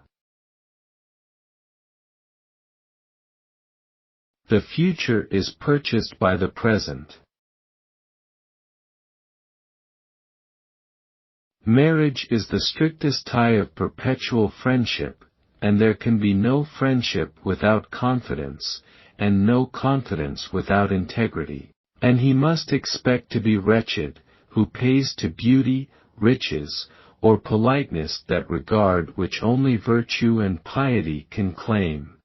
The future is purchased by the present. Marriage is the strictest tie of perpetual friendship, and there can be no friendship without confidence, and no confidence without integrity. And he must expect to be wretched, who pays to beauty, riches, or politeness that regard which only virtue and piety can claim.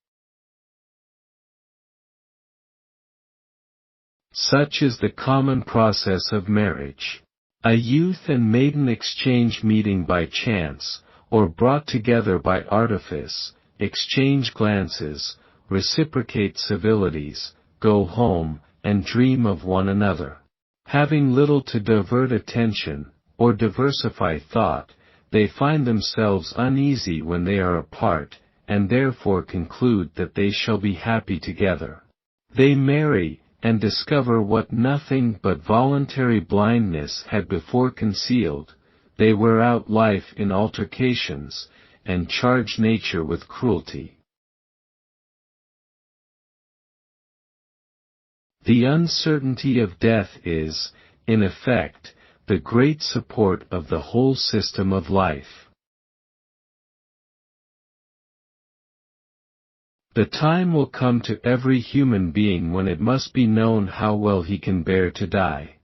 Such is the common process of marriage. A youth and maiden exchange meeting by chance, or brought together by artifice, exchange glances, reciprocate civilities, go home, and dream of one another. Having little to divert attention, or diversify thought, they find themselves uneasy when they are apart, and therefore conclude that they shall be happy together. They marry, and discover what nothing but voluntary blindness had before concealed. They wear out life in altercations, and charge nature with cruelty. The uncertainty of death is, in effect, the great support of the whole system of life. The time will come to every human being when it must be known how well he can bear to die.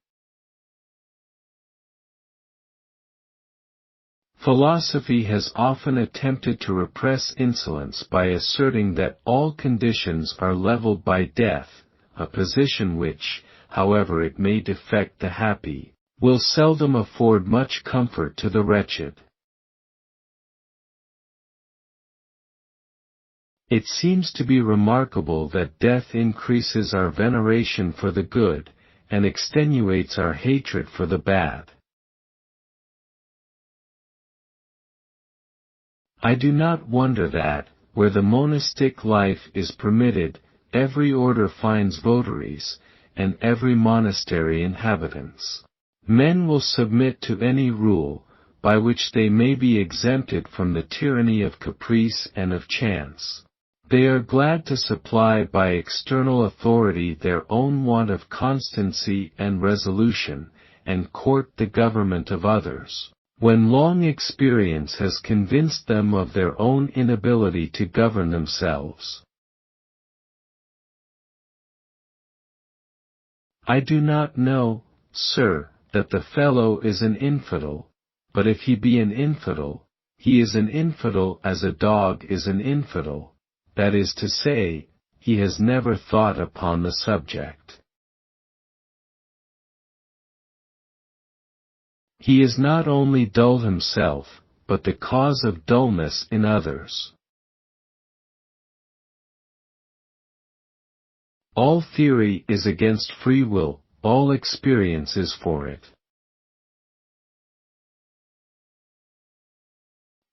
Philosophy has often attempted to repress insolence by asserting that all conditions are leveled by death, a position which, however it may defect the happy, will seldom afford much comfort to the wretched. It seems to be remarkable that death increases our veneration for the good, and extenuates our hatred for the bad. I do not wonder that, where the monastic life is permitted, every order finds votaries, and every monastery inhabitants. Men will submit to any rule, by which they may be exempted from the tyranny of caprice and of chance. They are glad to supply by external authority their own want of constancy and resolution, and court the government of others, when long experience has convinced them of their own inability to govern themselves. I do not know, sir, that the fellow is an infidel, but if he be an infidel, he is an infidel as a dog is an infidel. That is to say, he has never thought upon the subject. He is not only dull himself, but the cause of dullness in others. All theory is against free will, all experience is for it.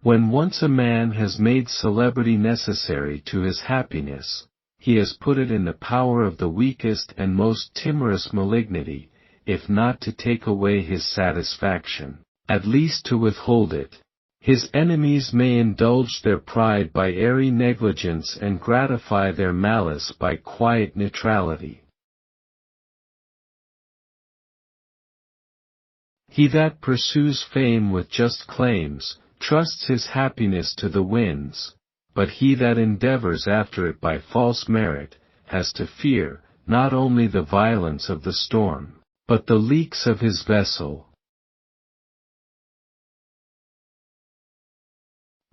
When once a man has made celebrity necessary to his happiness, he has put it in the power of the weakest and most timorous malignity, if not to take away his satisfaction, at least to withhold it. His enemies may indulge their pride by airy negligence and gratify their malice by quiet neutrality. He that pursues fame with just claims, trusts his happiness to the winds, but he that endeavors after it by false merit, has to fear, not only the violence of the storm, but the leaks of his vessel.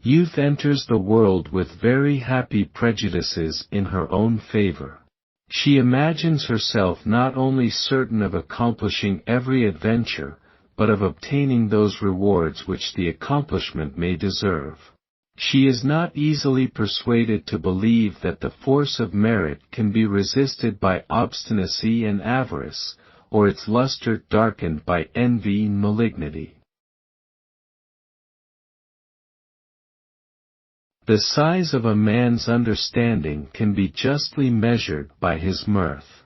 Youth enters the world with very happy prejudices in her own favor. She imagines herself not only certain of accomplishing every adventure, but of obtaining those rewards which the accomplishment may deserve. She is not easily persuaded to believe that the force of merit can be resisted by obstinacy and avarice, or its luster darkened by envy and malignity. The size of a man's understanding can be justly measured by his mirth.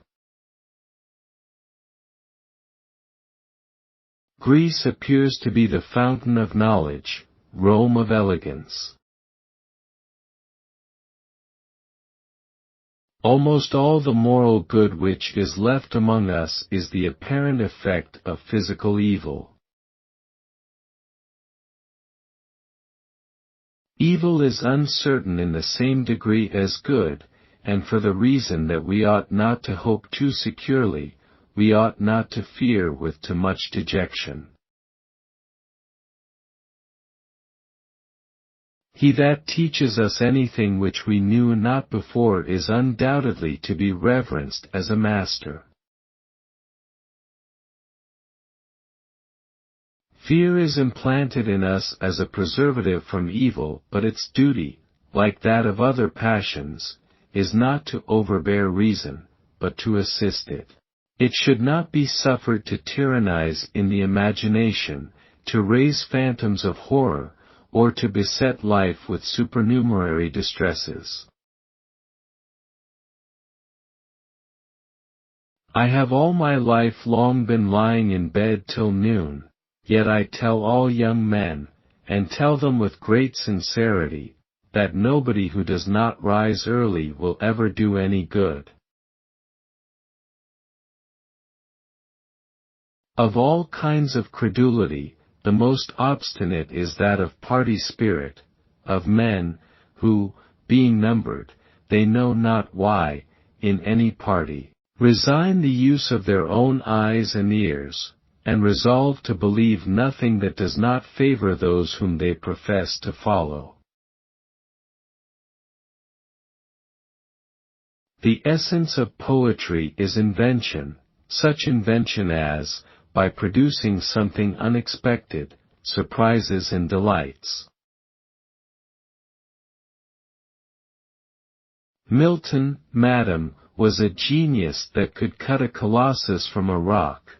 Greece appears to be the fountain of knowledge, Rome of elegance. Almost all the moral good which is left among us is the apparent effect of physical evil. Evil is uncertain in the same degree as good, and for the reason that we ought not to hope too securely, we ought not to fear with too much dejection. He that teaches us anything which we knew not before is undoubtedly to be reverenced as a master. Fear is implanted in us as a preservative from evil, but its duty, like that of other passions, is not to overbear reason, but to assist it. It should not be suffered to tyrannize in the imagination, to raise phantoms of horror, or to beset life with supernumerary distresses. I have all my life long been lying in bed till noon, yet I tell all young men, and tell them with great sincerity, that nobody who does not rise early will ever do any good. Of all kinds of credulity, the most obstinate is that of party spirit, of men, who, being numbered, they know not why, in any party, resign the use of their own eyes and ears, and resolve to believe nothing that does not favor those whom they profess to follow. The essence of poetry is invention, such invention as, by producing something unexpected, surprises and delights. Milton, madam, was a genius that could cut a colossus from a rock,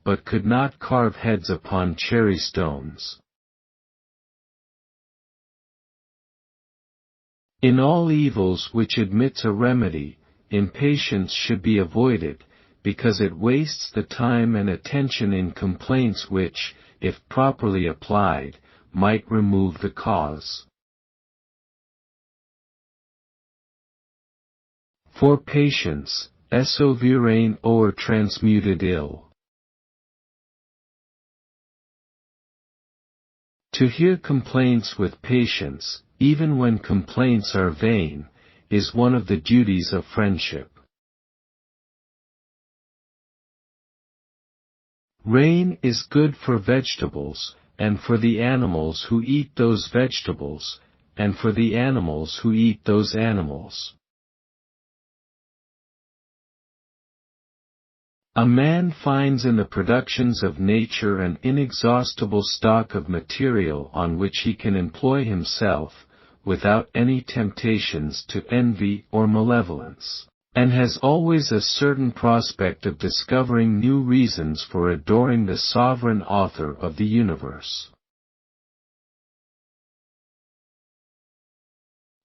but could not carve heads upon cherry stones. In all evils which admits a remedy, impatience should be avoided, because it wastes the time and attention in complaints which, if properly applied, might remove the cause. For patience, sovereign o'er transmuted ill. To hear complaints with patience, even when complaints are vain, is one of the duties of friendship. Rain is good for vegetables, and for the animals who eat those vegetables, and for the animals who eat those animals. A man finds in the productions of nature an inexhaustible stock of material on which he can employ himself, without any temptations to envy or malevolence, and has always a certain prospect of discovering new reasons for adoring the sovereign author of the universe.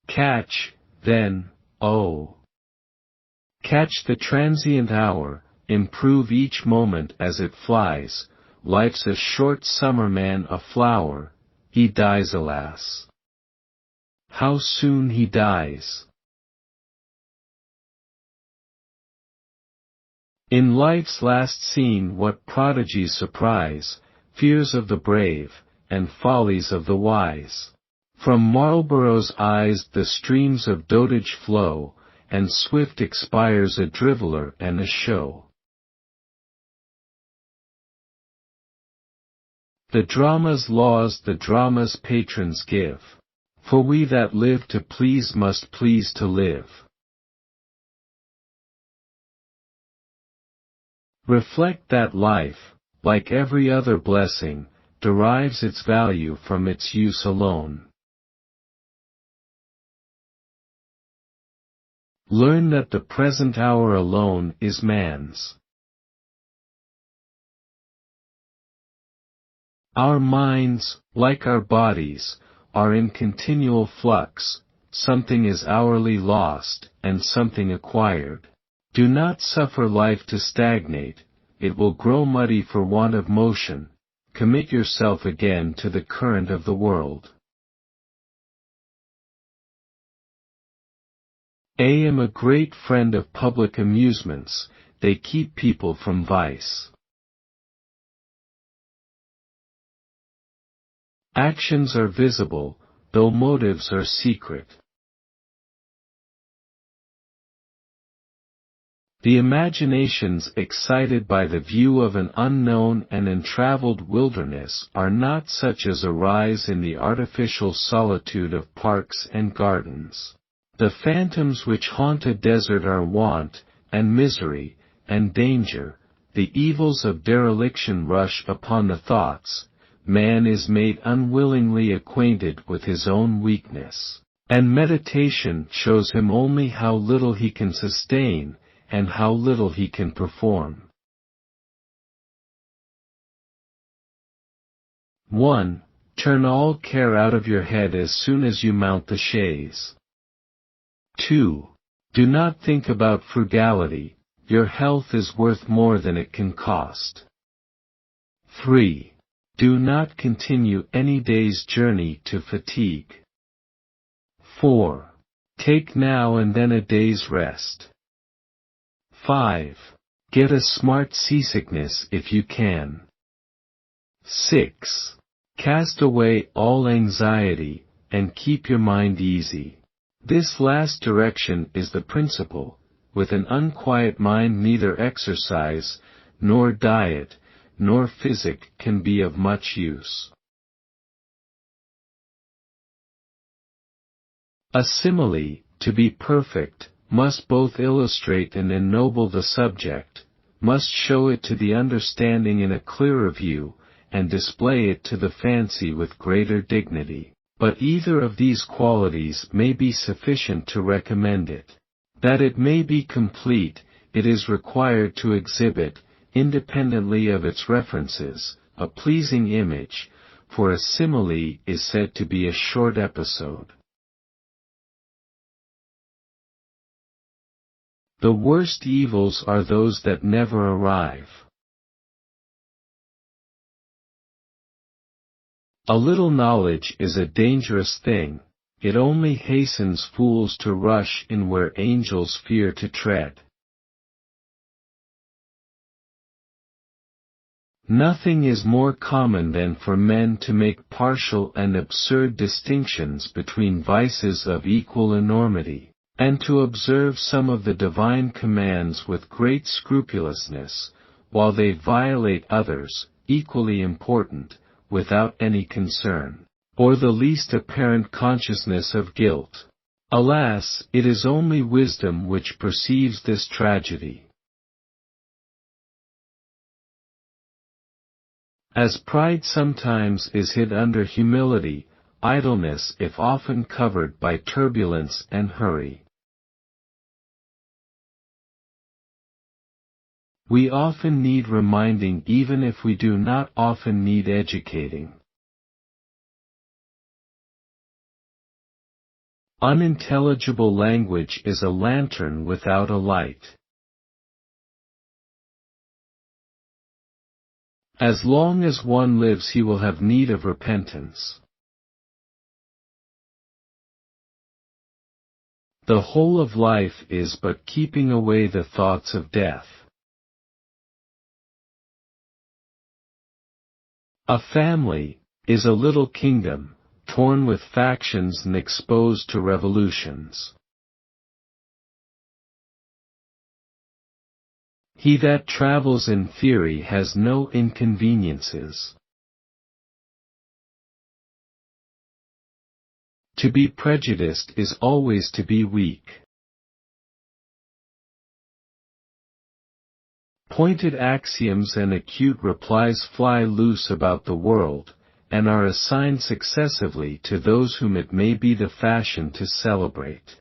Catch, then, oh! Catch the transient hour, improve each moment as it flies, life's a short summer man a flower, he dies alas! How soon he dies! In life's last scene what prodigies surprise, fears of the brave, and follies of the wise. From Marlborough's eyes the streams of dotage flow, and swift expires a driveller and a show. The drama's laws the drama's patrons give, for we that live to please must please to live. Reflect that life, like every other blessing, derives its value from its use alone. Learn that the present hour alone is man's. Our minds, like our bodies, are in continual flux, something is hourly lost, and something acquired. Do not suffer life to stagnate, it will grow muddy for want of motion. Commit yourself again to the current of the world. I am a great friend of public amusements, they keep people from vice. Actions are visible, though motives are secret. The imaginations excited by the view of an unknown and untraveled wilderness are not such as arise in the artificial solitude of parks and gardens. The phantoms which haunt a desert are want, and misery, and danger, the evils of dereliction rush upon the thoughts, man is made unwillingly acquainted with his own weakness, and meditation shows him only how little he can sustain, and how little he can perform. 1. Turn all care out of your head as soon as you mount the chaise. 2. Do not think about frugality, your health is worth more than it can cost. 3. Do not continue any day's journey to fatigue. 4. Take now and then a day's rest. 5. Get a smart seasickness if you can. 6. Cast away all anxiety, and keep your mind easy. This last direction is the principal. With an unquiet mind neither exercise, nor diet, nor physic can be of much use. A simile, to be perfect, must both illustrate and ennoble the subject, must show it to the understanding in a clearer view, and display it to the fancy with greater dignity. But either of these qualities may be sufficient to recommend it. That it may be complete, it is required to exhibit, independently of its references, a pleasing image, for a simile is said to be a short episode. The worst evils are those that never arrive. A little knowledge is a dangerous thing, it only hastens fools to rush in where angels fear to tread. Nothing is more common than for men to make partial and absurd distinctions between vices of equal enormity, and to observe some of the divine commands with great scrupulousness, while they violate others, equally important, without any concern, or the least apparent consciousness of guilt. Alas, it is only wisdom which perceives this tragedy. As pride sometimes is hid under humility, idleness if often covered by turbulence and hurry. We often need reminding even if we do not often need educating. Unintelligible language is a lantern without a light. As long as one lives he will have need of repentance. The whole of life is but keeping away the thoughts of death. A family is a little kingdom, torn with factions and exposed to revolutions. He that travels in theory has no inconveniences. To be prejudiced is always to be weak. Pointed axioms and acute replies fly loose about the world, and are assigned successively to those whom it may be the fashion to celebrate.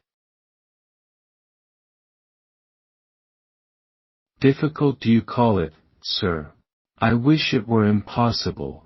Difficult do you call it, sir? I wish it were impossible.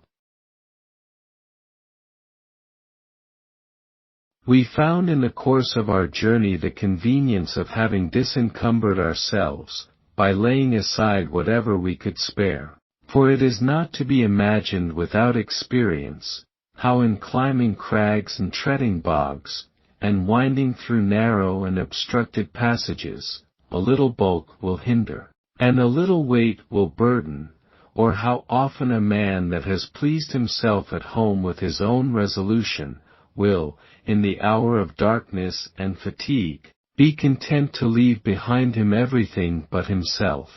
We found in the course of our journey the convenience of having disencumbered ourselves, by laying aside whatever we could spare. For it is not to be imagined without experience, how in climbing crags and treading bogs, and winding through narrow and obstructed passages, a little bulk will hinder, and a little weight will burden, or how often a man that has pleased himself at home with his own resolution, will, in the hour of darkness and fatigue, be content to leave behind him everything but himself.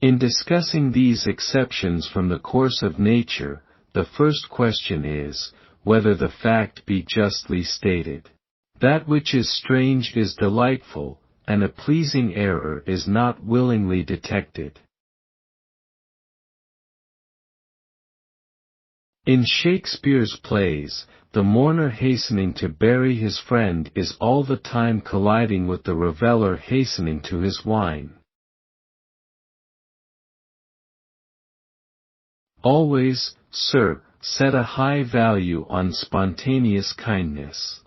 In discussing these exceptions from the course of nature, the first question is, whether the fact be justly stated. That which is strange is delightful, and a pleasing error is not willingly detected. In Shakespeare's plays, the mourner hastening to bury his friend is all the time colliding with the reveller hastening to his wine. Always, sir, set a high value on spontaneous kindness.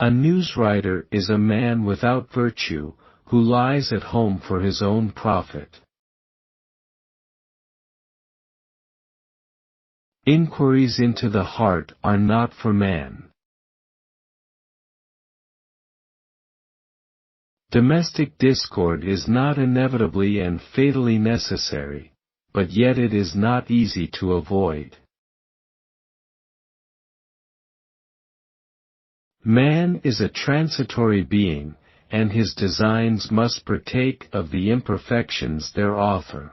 A newswriter is a man without virtue, who lies at home for his own profit. Inquiries into the heart are not for man. Domestic discord is not inevitably and fatally necessary, but yet it is not easy to avoid. Man is a transitory being, and his designs must partake of the imperfections their author.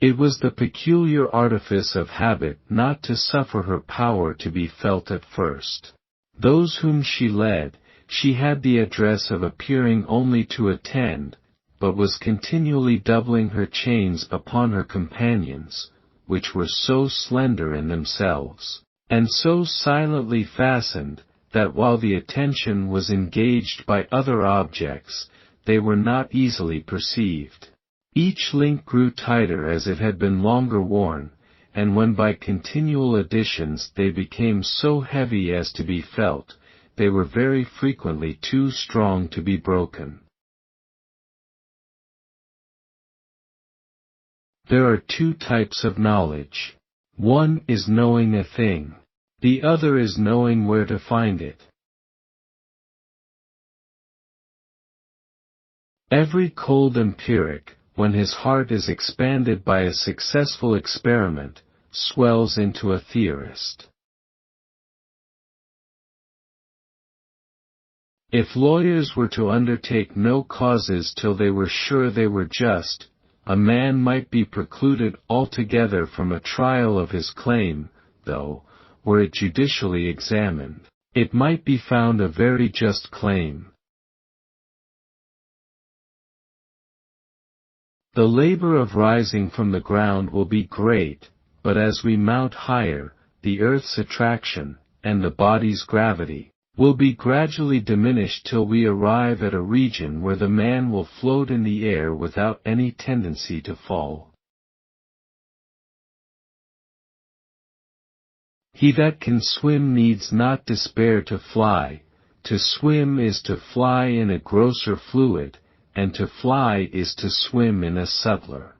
It was the peculiar artifice of habit not to suffer her power to be felt at first. Those whom she led, she had the address of appearing only to attend, but was continually doubling her chains upon her companions, which were so slender in themselves, and so silently fastened, that while the attention was engaged by other objects, they were not easily perceived. Each link grew tighter as it had been longer worn, and when by continual additions they became so heavy as to be felt, they were very frequently too strong to be broken. There are two types of knowledge. One is knowing a thing. The other is knowing where to find it. Every cold empiric, when his heart is expanded by a successful experiment, swells into a theorist. If lawyers were to undertake no causes till they were sure they were just, a man might be precluded altogether from a trial of his claim, though, were it judicially examined, it might be found a very just claim. The labor of rising from the ground will be great, but as we mount higher, the earth's attraction, and the body's gravity, will be gradually diminished till we arrive at a region where the man will float in the air without any tendency to fall. He that can swim needs not despair to fly. To swim is to fly in a grosser fluid, and to fly is to swim in a subtler.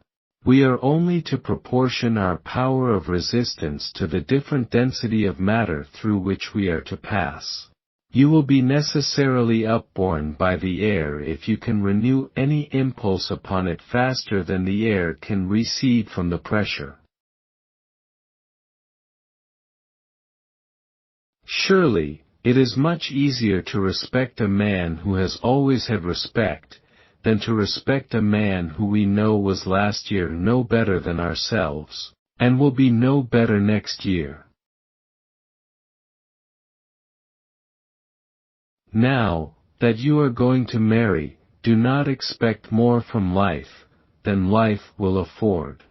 We are only to proportion our power of resistance to the different density of matter through which we are to pass. You will be necessarily upborne by the air if you can renew any impulse upon it faster than the air can recede from the pressure. Surely, it is much easier to respect a man who has always had respect, than to respect a man who we know was last year no better than ourselves, and will be no better next year. Now, that you are going to marry, do not expect more from life than life will afford.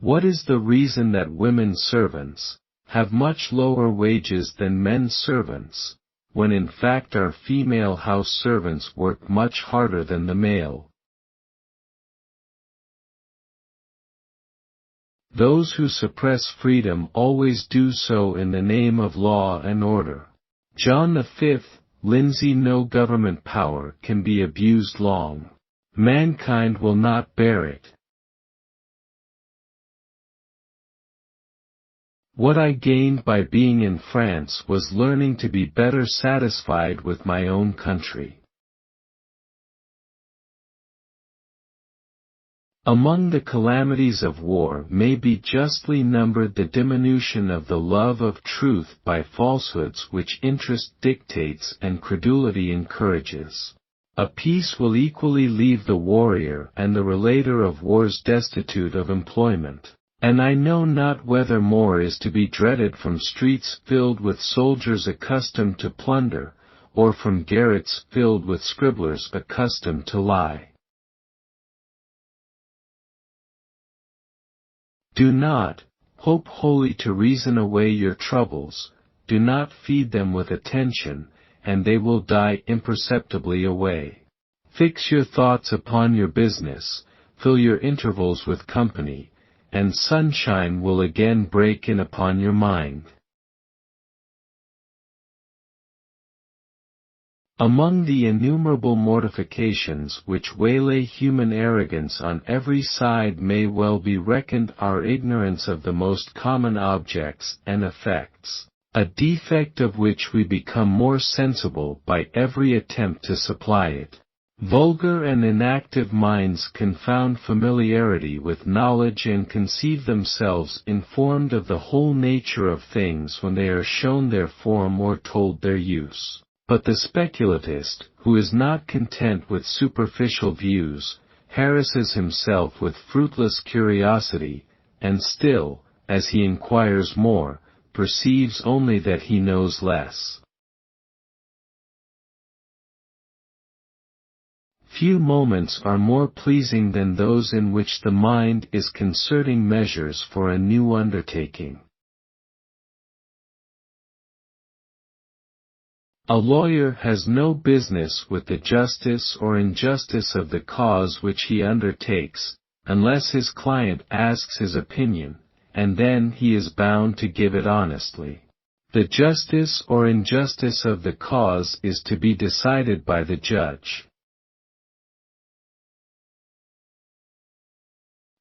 What is the reason that women servants have much lower wages than men servants, when in fact our female house servants work much harder than the male? Those who suppress freedom always do so in the name of law and order. John V, Lindsay. No government power can be abused long. Mankind will not bear it. What I gained by being in France was learning to be better satisfied with my own country. Among the calamities of war may be justly numbered the diminution of the love of truth by falsehoods which interest dictates and credulity encourages. A peace will equally leave the warrior and the relator of wars destitute of employment, and I know not whether more is to be dreaded from streets filled with soldiers accustomed to plunder, or from garrets filled with scribblers accustomed to lie. Do not hope wholly to reason away your troubles, do not feed them with attention, and they will die imperceptibly away. Fix your thoughts upon your business, fill your intervals with company, and sunshine will again break in upon your mind. Among the innumerable mortifications which waylay human arrogance on every side may well be reckoned our ignorance of the most common objects and effects, a defect of which we become more sensible by every attempt to supply it. Vulgar and inactive minds confound familiarity with knowledge and conceive themselves informed of the whole nature of things when they are shown their form or told their use. But the speculatist, who is not content with superficial views, harasses himself with fruitless curiosity, and still, as he inquires more, perceives only that he knows less. Few moments are more pleasing than those in which the mind is concerting measures for a new undertaking. A lawyer has no business with the justice or injustice of the cause which he undertakes, unless his client asks his opinion, and then he is bound to give it honestly. The justice or injustice of the cause is to be decided by the judge.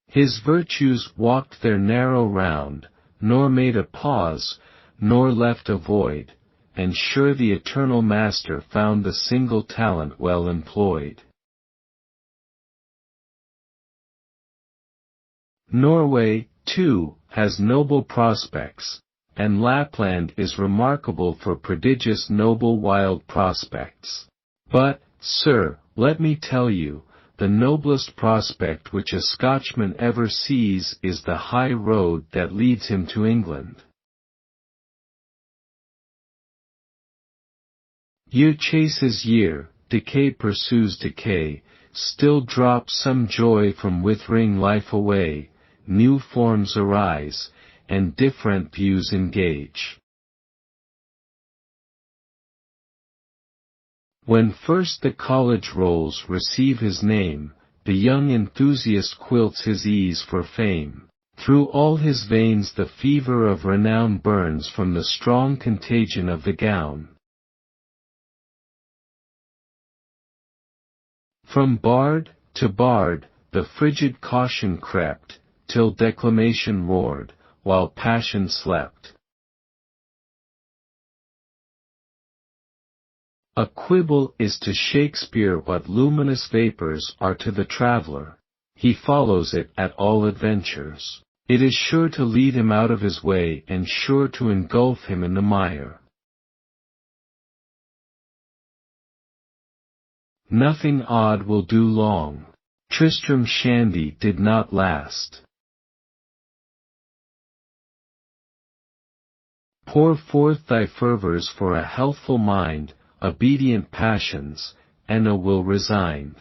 His virtues walked their narrow round, nor made a pause, nor left a void, and sure the eternal Master found the single talent well employed. Norway, too, has noble prospects, and Lapland is remarkable for prodigious noble wild prospects. But, sir, let me tell you, the noblest prospect which a Scotchman ever sees is the high road that leads him to England. Year chases year, decay pursues decay, still drops some joy from withering life away, new forms arise, and different views engage. When first the college rolls receive his name, the young enthusiast quilts his ease for fame. Through all his veins the fever of renown burns from the strong contagion of the gown. From bard to bard, the frigid caution crept, till declamation roared, while passion slept. A quibble is to Shakespeare what luminous vapors are to the traveler. He follows it at all adventures. It is sure to lead him out of his way and sure to engulf him in the mire. Nothing odd will do long. Tristram Shandy did not last. Pour forth thy fervours for a healthful mind, obedient passions, and a will resigned.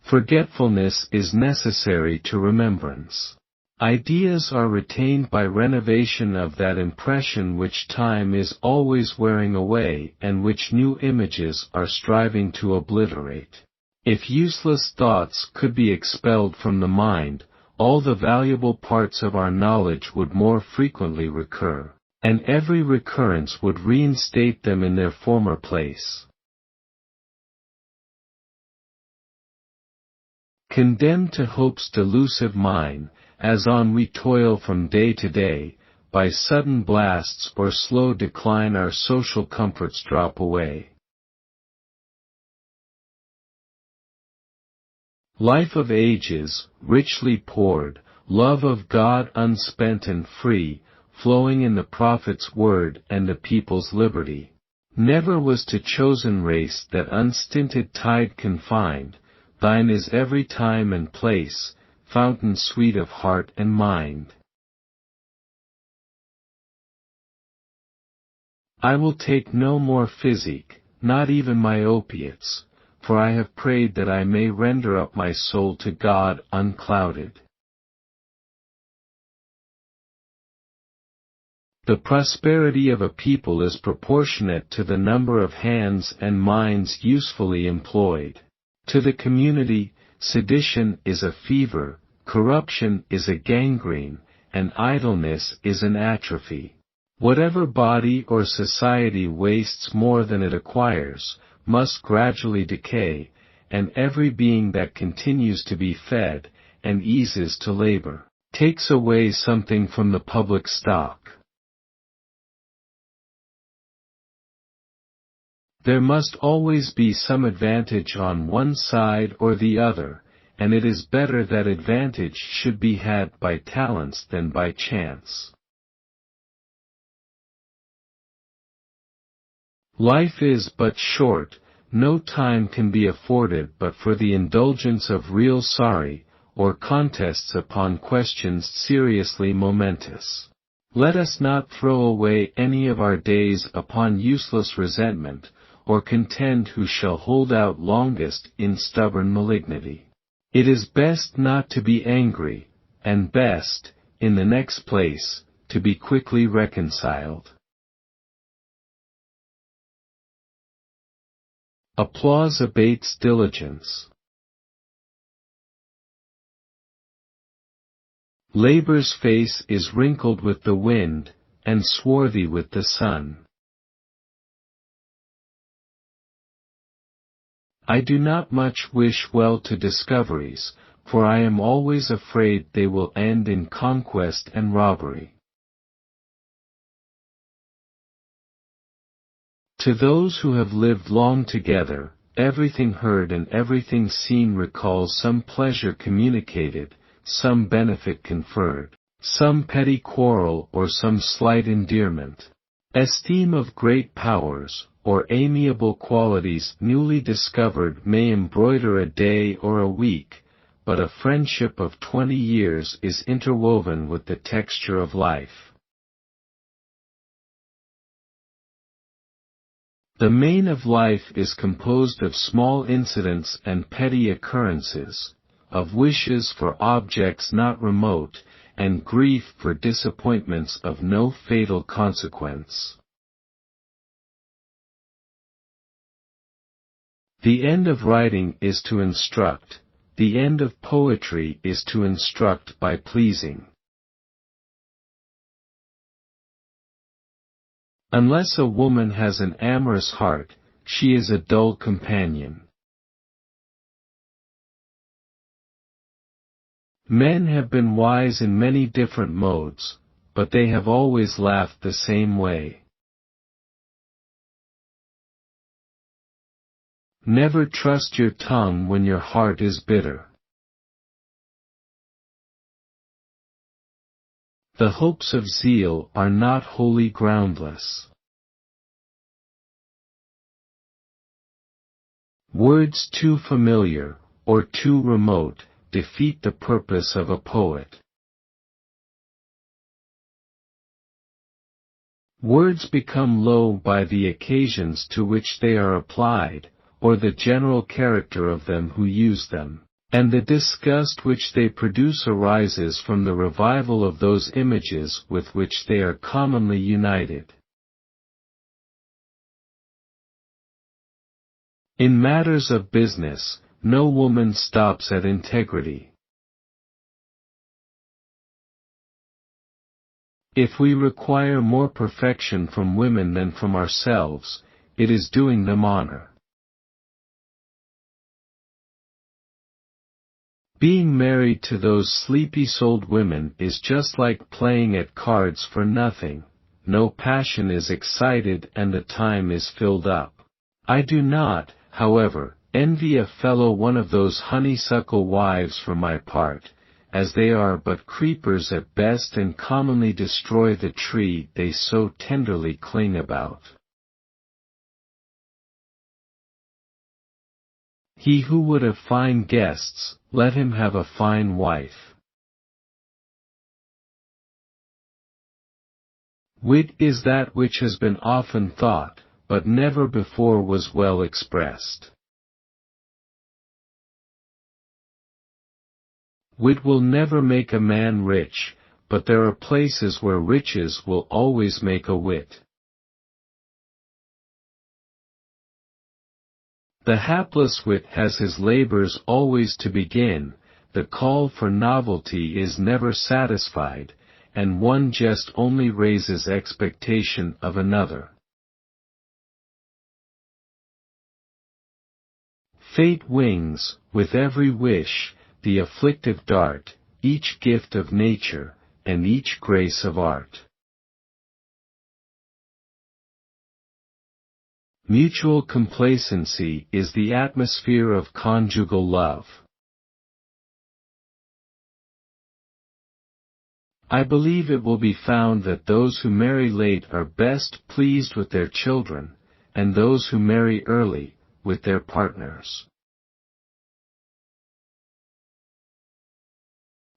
Forgetfulness is necessary to remembrance. Ideas are retained by renovation of that impression which time is always wearing away and which new images are striving to obliterate. If useless thoughts could be expelled from the mind, all the valuable parts of our knowledge would more frequently recur, and every recurrence would reinstate them in their former place. Condemned to hope's delusive mine, as on we toil from day to day, by sudden blasts or slow decline our social comforts drop away. Life of ages, richly poured, love of God unspent and free, flowing in the prophet's word and the people's liberty. Never was to chosen race that unstinted tide confined, thine is every time and place, fountain sweet of heart and mind. I will take no more physic, not even my opiates, for I have prayed that I may render up my soul to God unclouded. The prosperity of a people is proportionate to the number of hands and minds usefully employed. To the community, sedition is a fever, corruption is a gangrene, and idleness is an atrophy. Whatever body or society wastes more than it acquires, must gradually decay, and every being that continues to be fed, and eases to labor, takes away something from the public stock. There must always be some advantage on one side or the other, and it is better that advantage should be had by talents than by chance. Life is but short, no time can be afforded but for the indulgence of real sorry, or contests upon questions seriously momentous. Let us not throw away any of our days upon useless resentment, or contend who shall hold out longest in stubborn malignity. It is best not to be angry, and best, in the next place, to be quickly reconciled. Applause abates diligence. Labor's face is wrinkled with the wind, and swarthy with the sun. I do not much wish well to discoveries, for I am always afraid they will end in conquest and robbery. To those who have lived long together, everything heard and everything seen recalls some pleasure communicated, some benefit conferred, some petty quarrel or some slight endearment. Esteem of great powers, or amiable qualities newly discovered may embroider a day or a week, but a friendship of 20 years is interwoven with the texture of life. The main of life is composed of small incidents and petty occurrences, of wishes for objects not remote, and grief for disappointments of no fatal consequence. The end of writing is to instruct, the end of poetry is to instruct by pleasing. Unless a woman has an amorous heart, she is a dull companion. Men have been wise in many different modes, but they have always laughed the same way. Never trust your tongue when your heart is bitter. The hopes of zeal are not wholly groundless. Words too familiar, or too remote, defeat the purpose of a poet. Words become low by the occasions to which they are applied, or the general character of them who use them, and the disgust which they produce arises from the revival of those images with which they are commonly united. In matters of business, no woman stops at integrity. If we require more perfection from women than from ourselves, it is doing them honor. Being married to those sleepy-souled women is just like playing at cards for nothing. No passion is excited and the time is filled up. I do not, however, envy a fellow one of those honeysuckle wives for my part, as they are but creepers at best and commonly destroy the tree they so tenderly cling about. He who would have fine guests, let him have a fine wife. Wit is that which has been often thought, but never before was well expressed. Wit will never make a man rich, but there are places where riches will always make a wit. The hapless wit has his labors always to begin, the call for novelty is never satisfied, and one jest only raises expectation of another. Fate wings, with every wish, the afflictive dart, each gift of nature, and each grace of art. Mutual complacency is the atmosphere of conjugal love. I believe it will be found that those who marry late are best pleased with their children, and those who marry early, with their partners.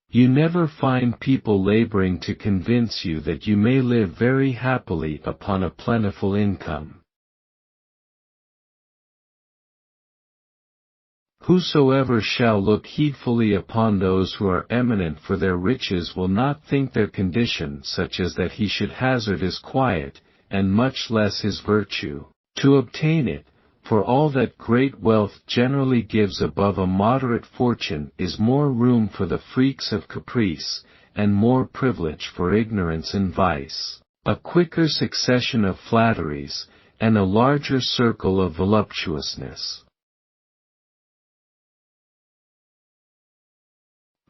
You never find people laboring to convince you that you may live very happily upon a plentiful income. Whosoever shall look heedfully upon those who are eminent for their riches will not think their condition such as that he should hazard his quiet, and much less his virtue, to obtain it, for all that great wealth generally gives above a moderate fortune is more room for the freaks of caprice, and more privilege for ignorance and vice, a quicker succession of flatteries, and a larger circle of voluptuousness.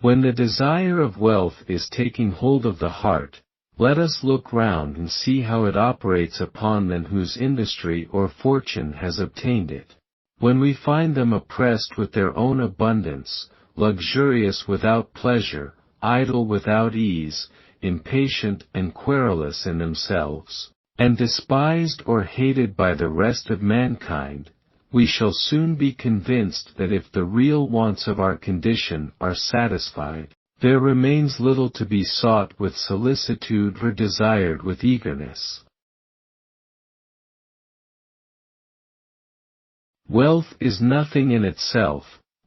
When the desire of wealth is taking hold of the heart, let us look round and see how it operates upon them whose industry or fortune has obtained it. When we find them oppressed with their own abundance, luxurious without pleasure, idle without ease, impatient and querulous in themselves, and despised or hated by the rest of mankind, we shall soon be convinced that if the real wants of our condition are satisfied, there remains little to be sought with solicitude or desired with eagerness. Wealth is nothing in itself,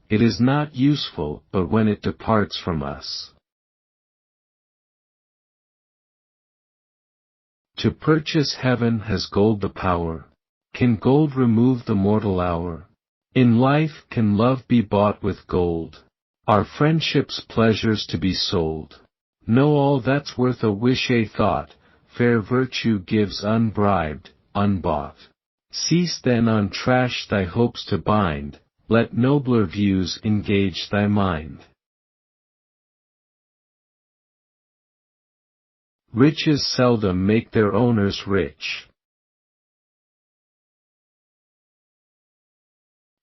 it is not useful but when it departs from us. To purchase heaven has gold the power. Can gold remove the mortal hour? In life can love be bought with gold? Are friendship's pleasures to be sold? Know all that's worth a wish a thought, fair virtue gives unbribed, unbought. Cease then on trash thy hopes to bind, let nobler views engage thy mind. Riches seldom make their owners rich.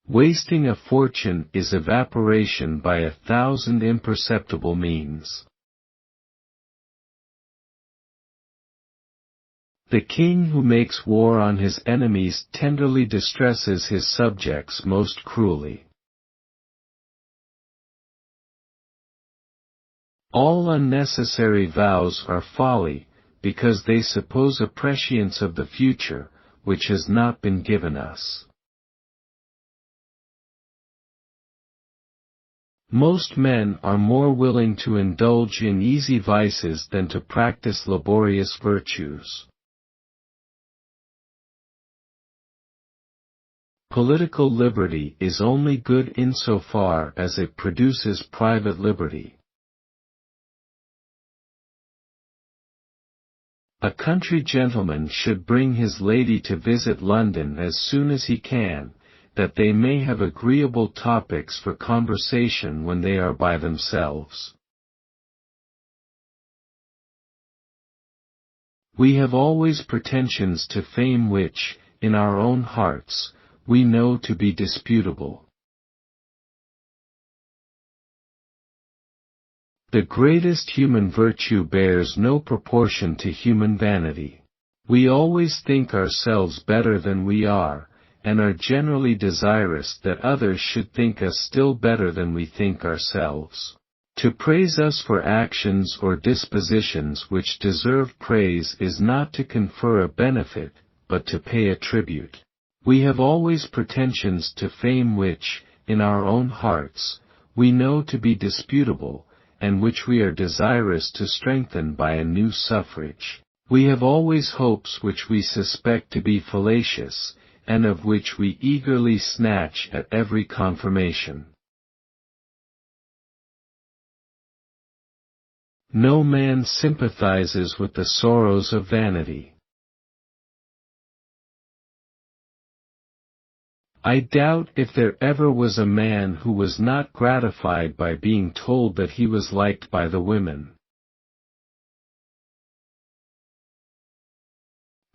Wasting a fortune is evaporation by 1,000 imperceptible means. The king who makes war on his enemies tenderly distresses his subjects most cruelly. All unnecessary vows are folly, because they suppose a prescience of the future, which has not been given us. Most men are more willing to indulge in easy vices than to practice laborious virtues. Political liberty is only good insofar as it produces private liberty. A country gentleman should bring his lady to visit London as soon as he can, that they may have agreeable topics for conversation when they are by themselves. We have always pretensions to fame which, in our own hearts, we know to be disputable. The greatest human virtue bears no proportion to human vanity. We always think ourselves better than we are, and are generally desirous that others should think us still better than we think ourselves. To praise us for actions or dispositions which deserve praise is not to confer a benefit, but to pay a tribute. We have always pretensions to fame which, in our own hearts, we know to be disputable, and which we are desirous to strengthen by a new suffrage. We have always hopes which we suspect to be fallacious, and of which we eagerly snatch at every confirmation. No man sympathizes with the sorrows of vanity. I doubt if there ever was a man who was not gratified by being told that he was liked by the women.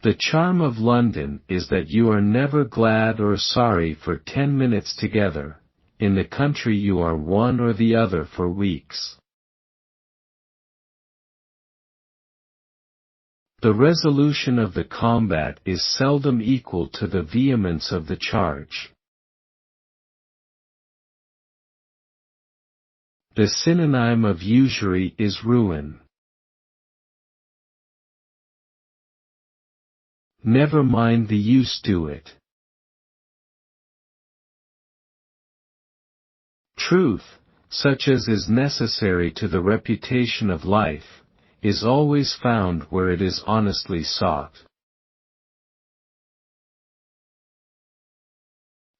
The charm of London is that you are never glad or sorry for 10 minutes together. In the country you are one or the other for weeks. The resolution of the combat is seldom equal to the vehemence of the charge. The synonym of usury is ruin. Never mind the use, do it. Truth, such as is necessary to the reputation of life, is always found where it is honestly sought.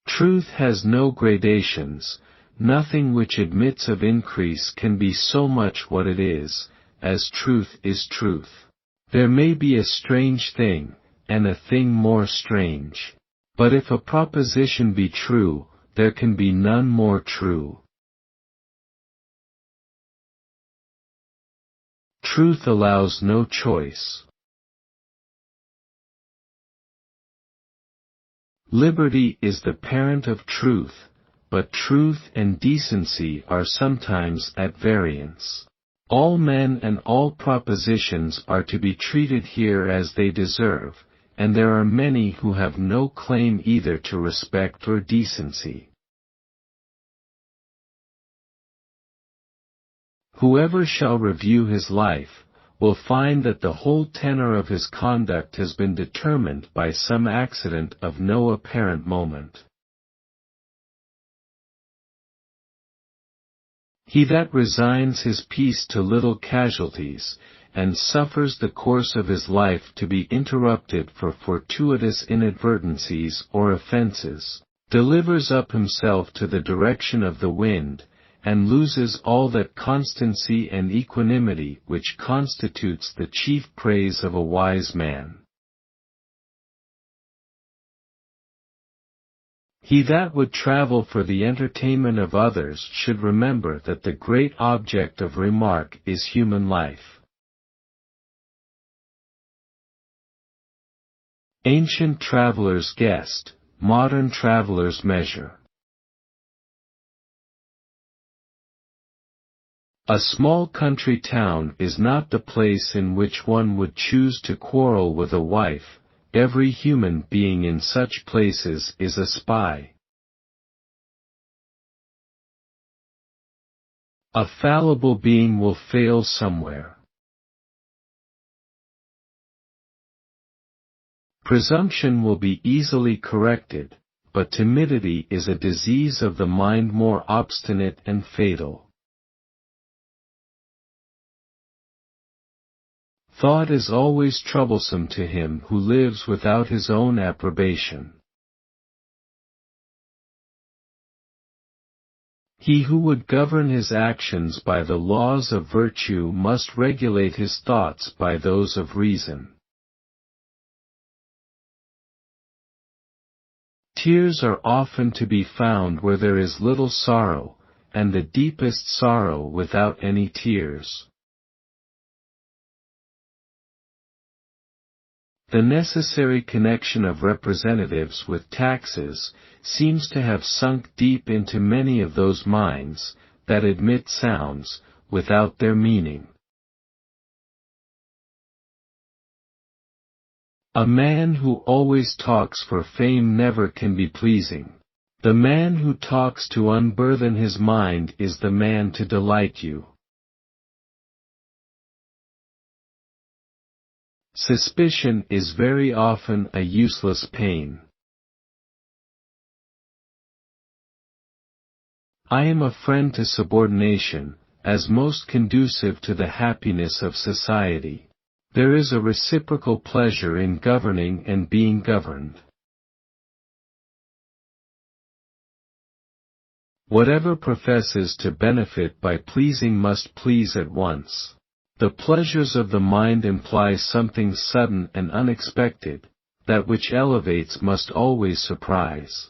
Truth has no gradations. Nothing which admits of increase can be so much what it is, as truth is truth. There may be a strange thing, and a thing more strange. But if a proposition be true, there can be none more true. Truth allows no choice. Liberty is the parent of truth, but truth and decency are sometimes at variance. All men and all propositions are to be treated here as they deserve, and there are many who have no claim either to respect or decency. Whoever shall review his life, will find that the whole tenor of his conduct has been determined by some accident of no apparent moment. He that resigns his peace to little casualties, and suffers the course of his life to be interrupted for fortuitous inadvertencies or offences, delivers up himself to the direction of the wind, and loses all that constancy and equanimity which constitutes the chief praise of a wise man. He that would travel for the entertainment of others should remember that the great object of remark is human life. Ancient travelers guessed, modern travelers measure. A small country town is not the place in which one would choose to quarrel with a wife. Every human being in such places is a spy. A fallible being will fail somewhere. Presumption will be easily corrected, but timidity is a disease of the mind more obstinate and fatal. Thought is always troublesome to him who lives without his own approbation. He who would govern his actions by the laws of virtue must regulate his thoughts by those of reason. Tears are often to be found where there is little sorrow, and the deepest sorrow without any tears. The necessary connection of representatives with taxes seems to have sunk deep into many of those minds that admit sounds without their meaning. A man who always talks for fame never can be pleasing. The man who talks to unburthen his mind is the man to delight you. Suspicion is very often a useless pain. I am a friend to subordination, as most conducive to the happiness of society. There is a reciprocal pleasure in governing and being governed. Whatever professes to benefit by pleasing must please at once. The pleasures of the mind imply something sudden and unexpected, that which elevates must always surprise.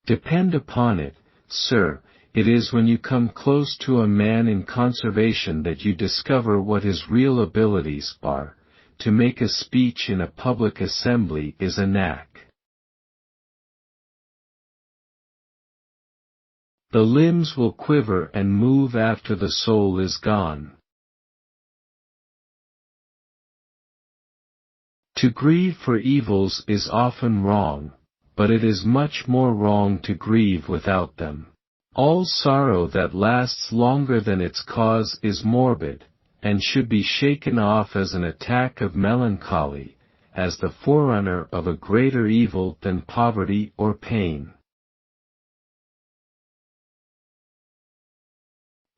Depend upon it, sir, it is when you come close to a man in conversation that you discover what his real abilities are. To make a speech in a public assembly is a knack. The limbs will quiver and move after the soul is gone. To grieve for evils is often wrong, but it is much more wrong to grieve without them. All sorrow that lasts longer than its cause is morbid, and should be shaken off as an attack of melancholy, as the forerunner of a greater evil than poverty or pain.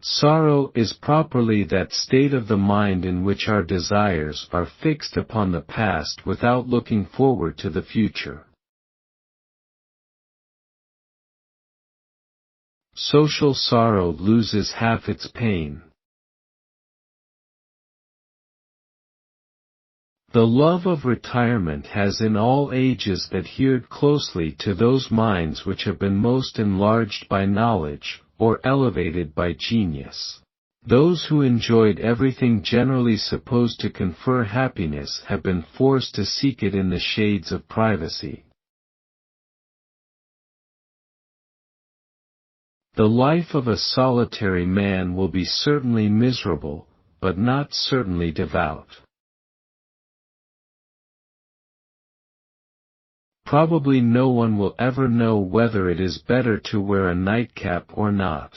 Sorrow is properly that state of the mind in which our desires are fixed upon the past without looking forward to the future. Social sorrow loses half its pain. The love of retirement has in all ages adhered closely to those minds which have been most enlarged by knowledge, or elevated by genius. Those who enjoyed everything generally supposed to confer happiness have been forced to seek it in the shades of privacy. The life of a solitary man will be certainly miserable, but not certainly devout. Probably no one will ever know whether it is better to wear a nightcap or not.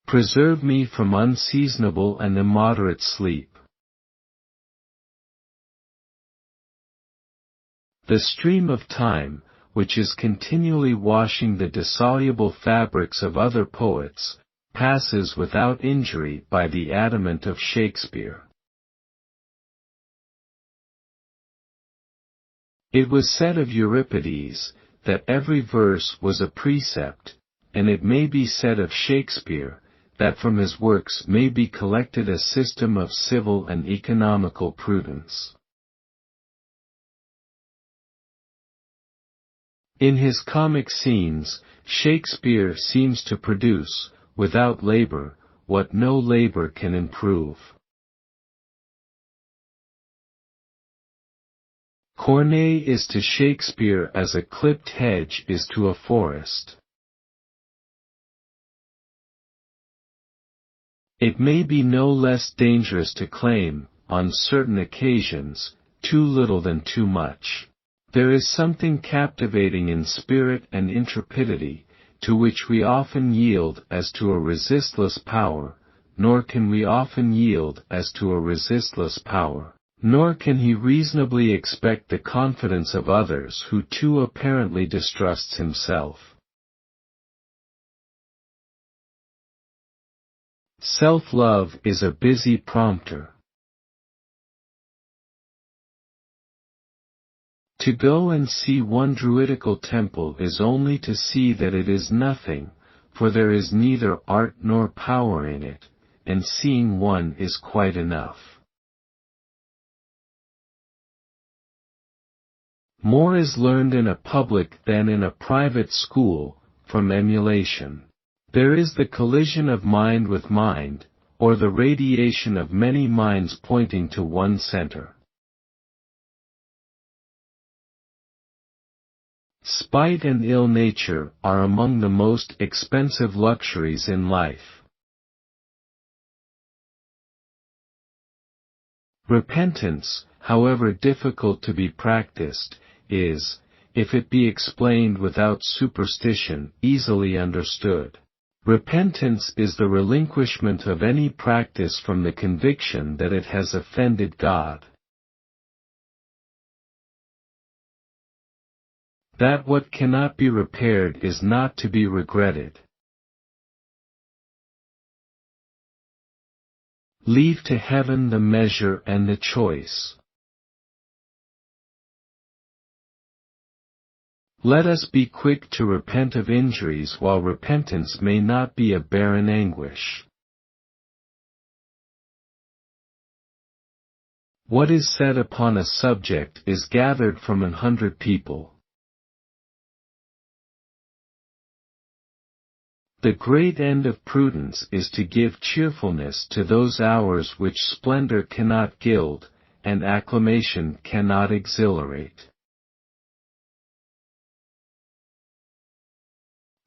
Preserve me from unseasonable and immoderate sleep. The stream of time, which is continually washing the dissoluble fabrics of other poets, passes without injury by the adamant of Shakespeare. It was said of Euripides, that every verse was a precept, and it may be said of Shakespeare, that from his works may be collected a system of civil and economical prudence. In his comic scenes, Shakespeare seems to produce, without labor, what no labor can improve. Corneille is to Shakespeare as a clipped hedge is to a forest. It may be no less dangerous to claim, on certain occasions, too little than too much. There is something captivating in spirit and intrepidity, to which we often yield as to a resistless power, nor can we often yield as to a resistless power. Nor can he reasonably expect the confidence of others who too apparently distrusts himself. Self-love is a busy prompter. To go and see one druidical temple is only to see that it is nothing, for there is neither art nor power in it, and seeing one is quite enough. More is learned in a public than in a private school, from emulation. There is the collision of mind with mind, or the radiation of many minds pointing to one center. Spite and ill nature are among the most expensive luxuries in life. Repentance, however difficult to be practiced, is, if it be explained without superstition, easily understood. Repentance is the relinquishment of any practice from the conviction that it has offended God. That what cannot be repaired is not to be regretted. Leave to heaven the measure and the choice. Let us be quick to repent of injuries while repentance may not be a barren anguish. What is said upon a subject is gathered from 100 people. The great end of prudence is to give cheerfulness to those hours which splendor cannot gild, and acclamation cannot exhilarate.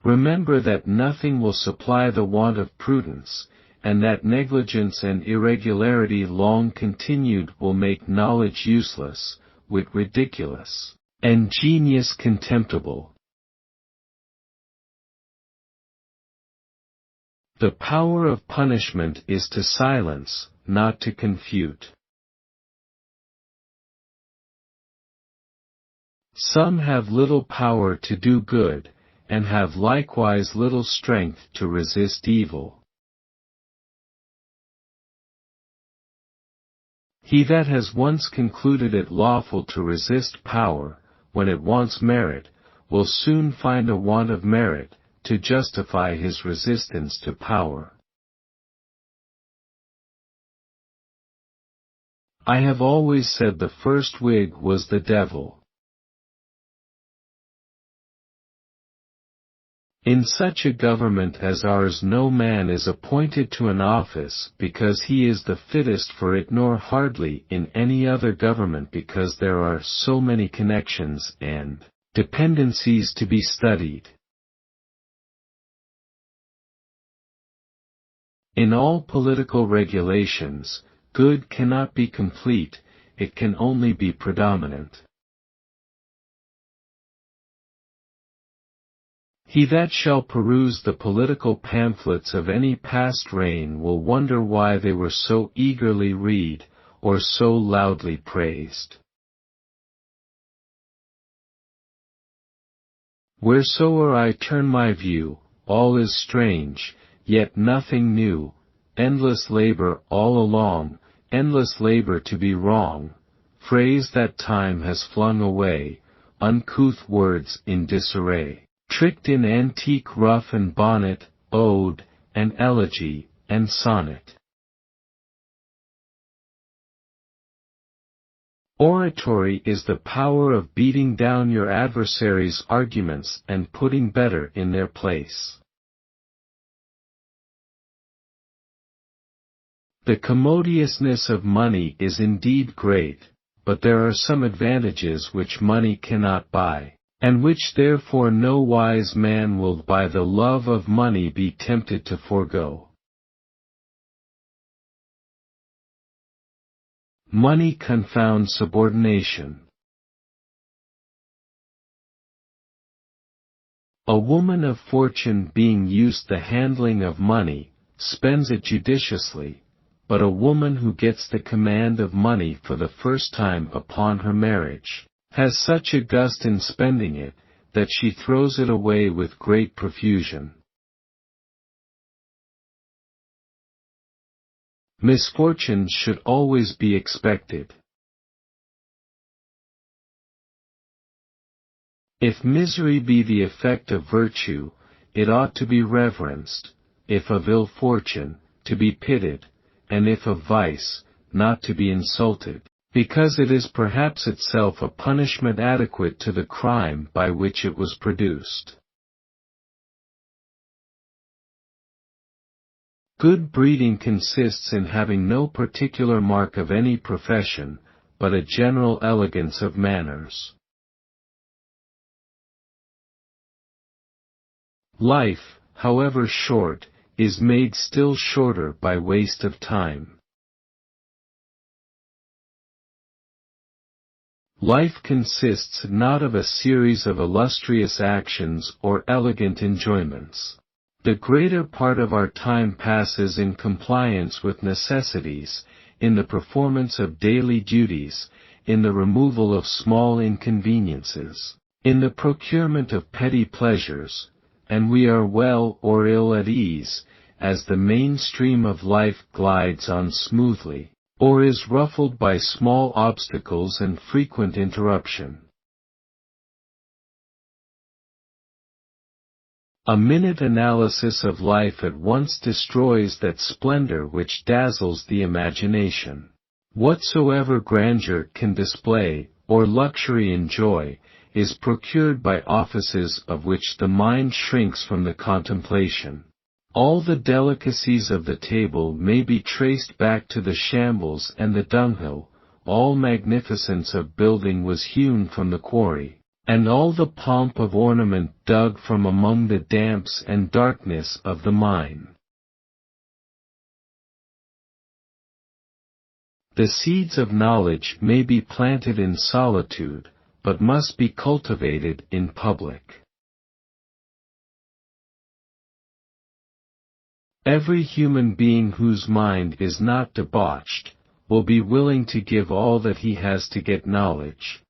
Remember that nothing will supply the want of prudence, and that negligence and irregularity long continued will make knowledge useless, wit ridiculous, and genius contemptible. The power of punishment is to silence, not to confute. Some have little power to do good, and have likewise little strength to resist evil. He that has once concluded it lawful to resist power, when it wants merit, will soon find a want of merit, to justify his resistance to power. I have always said the first Whig was the devil. In such a government as ours no man is appointed to an office because he is the fittest for it, nor hardly in any other government because there are so many connections and dependencies to be studied. In all political regulations, good cannot be complete, it can only be predominant. He that shall peruse the political pamphlets of any past reign will wonder why they were so eagerly read, or so loudly praised. Wheresoe'er I turn my view, all is strange, yet nothing new, endless labor all along, endless labor to be wrong, phrase that time has flung away, uncouth words in disarray. Tricked in antique ruff and bonnet, ode, and elegy, and sonnet. Oratory is the power of beating down your adversaries' arguments and putting better in their place. The commodiousness of money is indeed great, but there are some advantages which money cannot buy, and which therefore no wise man will by the love of money be tempted to forego. Money confounds subordination. A woman of fortune being used the handling of money, spends it judiciously, but a woman who gets the command of money for the first time upon her marriage, has such a gust in spending it, that she throws it away with great profusion. Misfortune should always be expected. If misery be the effect of virtue, it ought to be reverenced, if of ill fortune, to be pitied, and if of vice, not to be insulted, because it is perhaps itself a punishment adequate to the crime by which it was produced. Good breeding consists in having no particular mark of any profession, but a general elegance of manners. Life, however short, is made still shorter by waste of time. Life consists not of a series of illustrious actions or elegant enjoyments. The greater part of our time passes in compliance with necessities, in the performance of daily duties, in the removal of small inconveniences, in the procurement of petty pleasures, and we are well or ill at ease, as the main stream of life glides on smoothly, or is ruffled by small obstacles and frequent interruption. A minute analysis of life at once destroys that splendor which dazzles the imagination. Whatsoever grandeur can display, or luxury enjoy, is procured by offices of which the mind shrinks from the contemplation. All the delicacies of the table may be traced back to the shambles and the dunghill, all magnificence of building was hewn from the quarry, and all the pomp of ornament dug from among the damps and darkness of the mine. The seeds of knowledge may be planted in solitude, but must be cultivated in public. Every human being whose mind is not debauched, will be willing to give all that he has to get knowledge.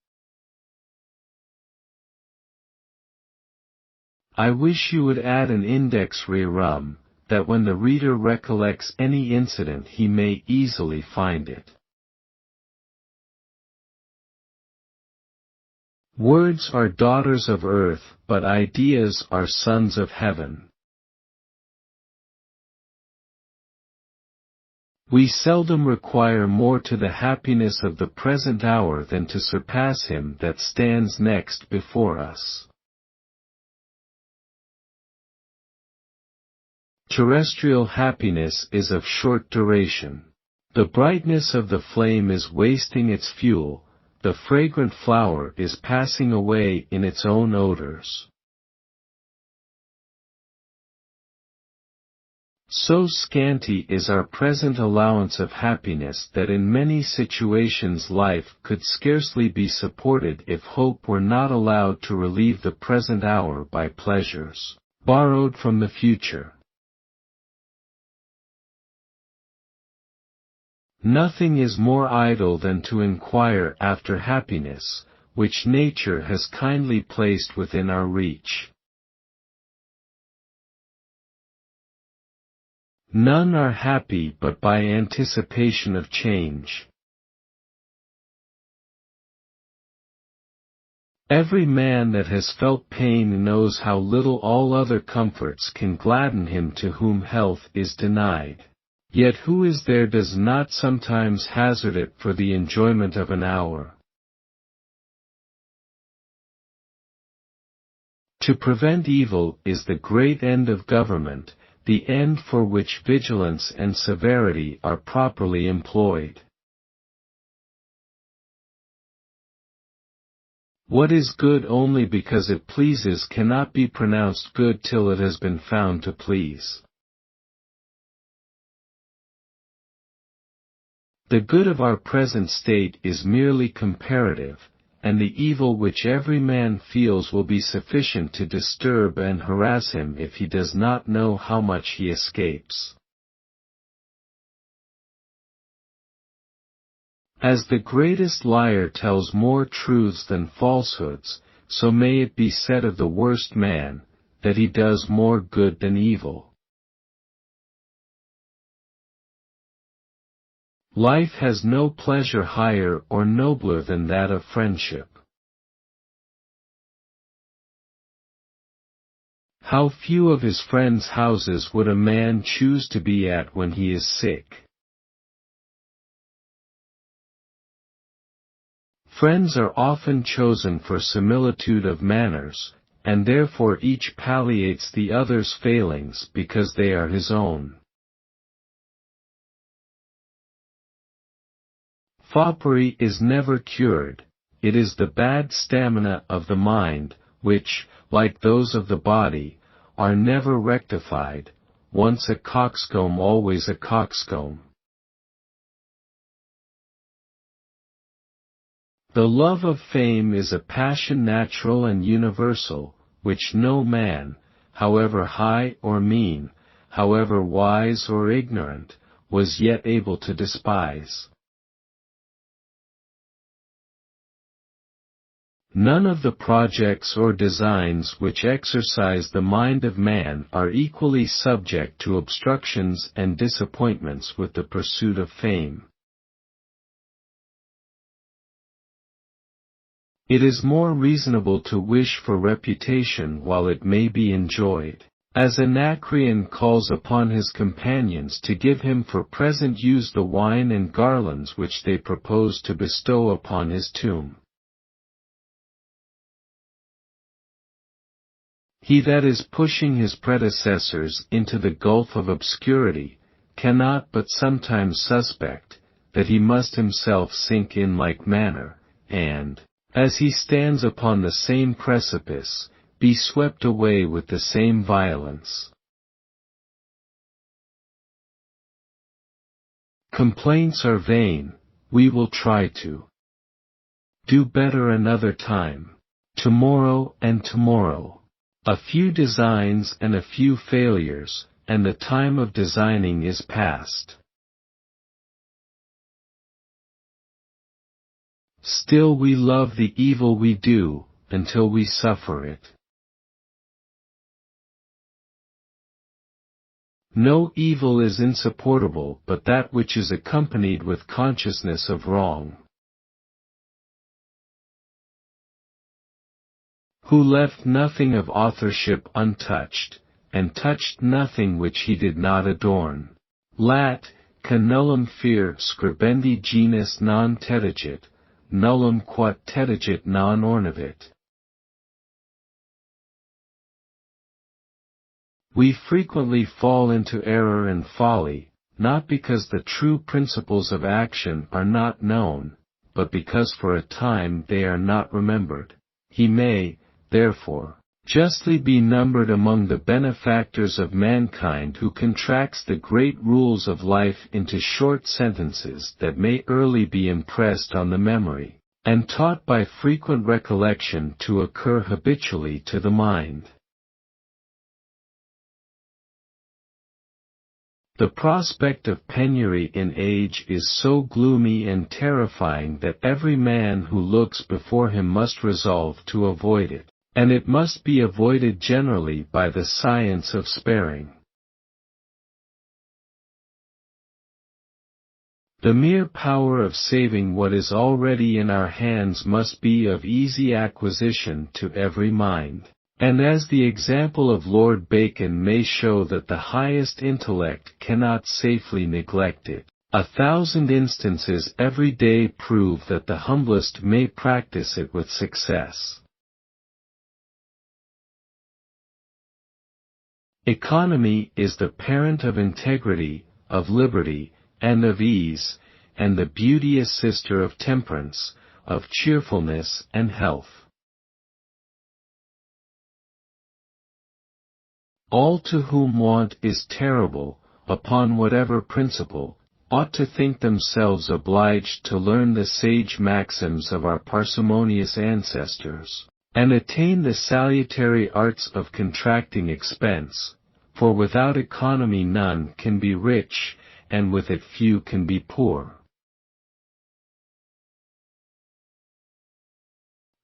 I wish you would add an index rerum, that when the reader recollects any incident he may easily find it. Words are daughters of earth, but ideas are sons of heaven. We seldom require more to the happiness of the present hour than to surpass him that stands next before us. Terrestrial happiness is of short duration. The brightness of the flame is wasting its fuel, the fragrant flower is passing away in its own odors. So scanty is our present allowance of happiness that in many situations life could scarcely be supported if hope were not allowed to relieve the present hour by pleasures borrowed from the future. Nothing is more idle than to inquire after happiness, which nature has kindly placed within our reach. None are happy but by anticipation of change. Every man that has felt pain knows how little all other comforts can gladden him to whom health is denied. Yet who is there does not sometimes hazard it for the enjoyment of an hour? To prevent evil is the great end of government, the end for which vigilance and severity are properly employed. What is good only because it pleases cannot be pronounced good till it has been found to please. The good of our present state is merely comparative, and the evil which every man feels will be sufficient to disturb and harass him if he does not know how much he escapes. As the greatest liar tells more truths than falsehoods, so may it be said of the worst man, that he does more good than evil. Life has no pleasure higher or nobler than that of friendship. How few of his friends' houses would a man choose to be at when he is sick? Friends are often chosen for similitude of manners, and therefore each palliates the other's failings because they are his own. Foppery is never cured, it is the bad stamina of the mind, which, like those of the body, are never rectified, once a coxcomb always a coxcomb. The love of fame is a passion natural and universal, which no man, however high or mean, however wise or ignorant, was yet able to despise. None of the projects or designs which exercise the mind of man are equally subject to obstructions and disappointments with the pursuit of fame. It is more reasonable to wish for reputation while it may be enjoyed, as Anacreon calls upon his companions to give him for present use the wine and garlands which they propose to bestow upon his tomb. He that is pushing his predecessors into the gulf of obscurity, cannot but sometimes suspect, that he must himself sink in like manner, and, as he stands upon the same precipice, be swept away with the same violence. Complaints are vain, we will try to do better another time, tomorrow and tomorrow. A few designs and a few failures, and the time of designing is past. Still we love the evil we do, until we suffer it. No evil is insupportable but that which is accompanied with consciousness of wrong. Who left nothing of authorship untouched, and touched nothing which he did not adorn. Lat, ca nullum fer scribendi genus non tetigit, nullum quod tetigit non ornavit. We frequently fall into error and folly, not because the true principles of action are not known, but because for a time they are not remembered. He may, therefore, justly be numbered among the benefactors of mankind who contracts the great rules of life into short sentences that may early be impressed on the memory, and taught by frequent recollection to occur habitually to the mind. The prospect of penury in age is so gloomy and terrifying that every man who looks before him must resolve to avoid it. And it must be avoided generally by the science of sparing. The mere power of saving what is already in our hands must be of easy acquisition to every mind, and as the example of Lord Bacon may show that the highest intellect cannot safely neglect it, 1,000 instances every day prove that the humblest may practice it with success. Economy is the parent of integrity, of liberty, and of ease, and the beauteous sister of temperance, of cheerfulness and health. All to whom want is terrible, upon whatever principle, ought to think themselves obliged to learn the sage maxims of our parsimonious ancestors, and attain the salutary arts of contracting expense, for without economy none can be rich, and with it few can be poor.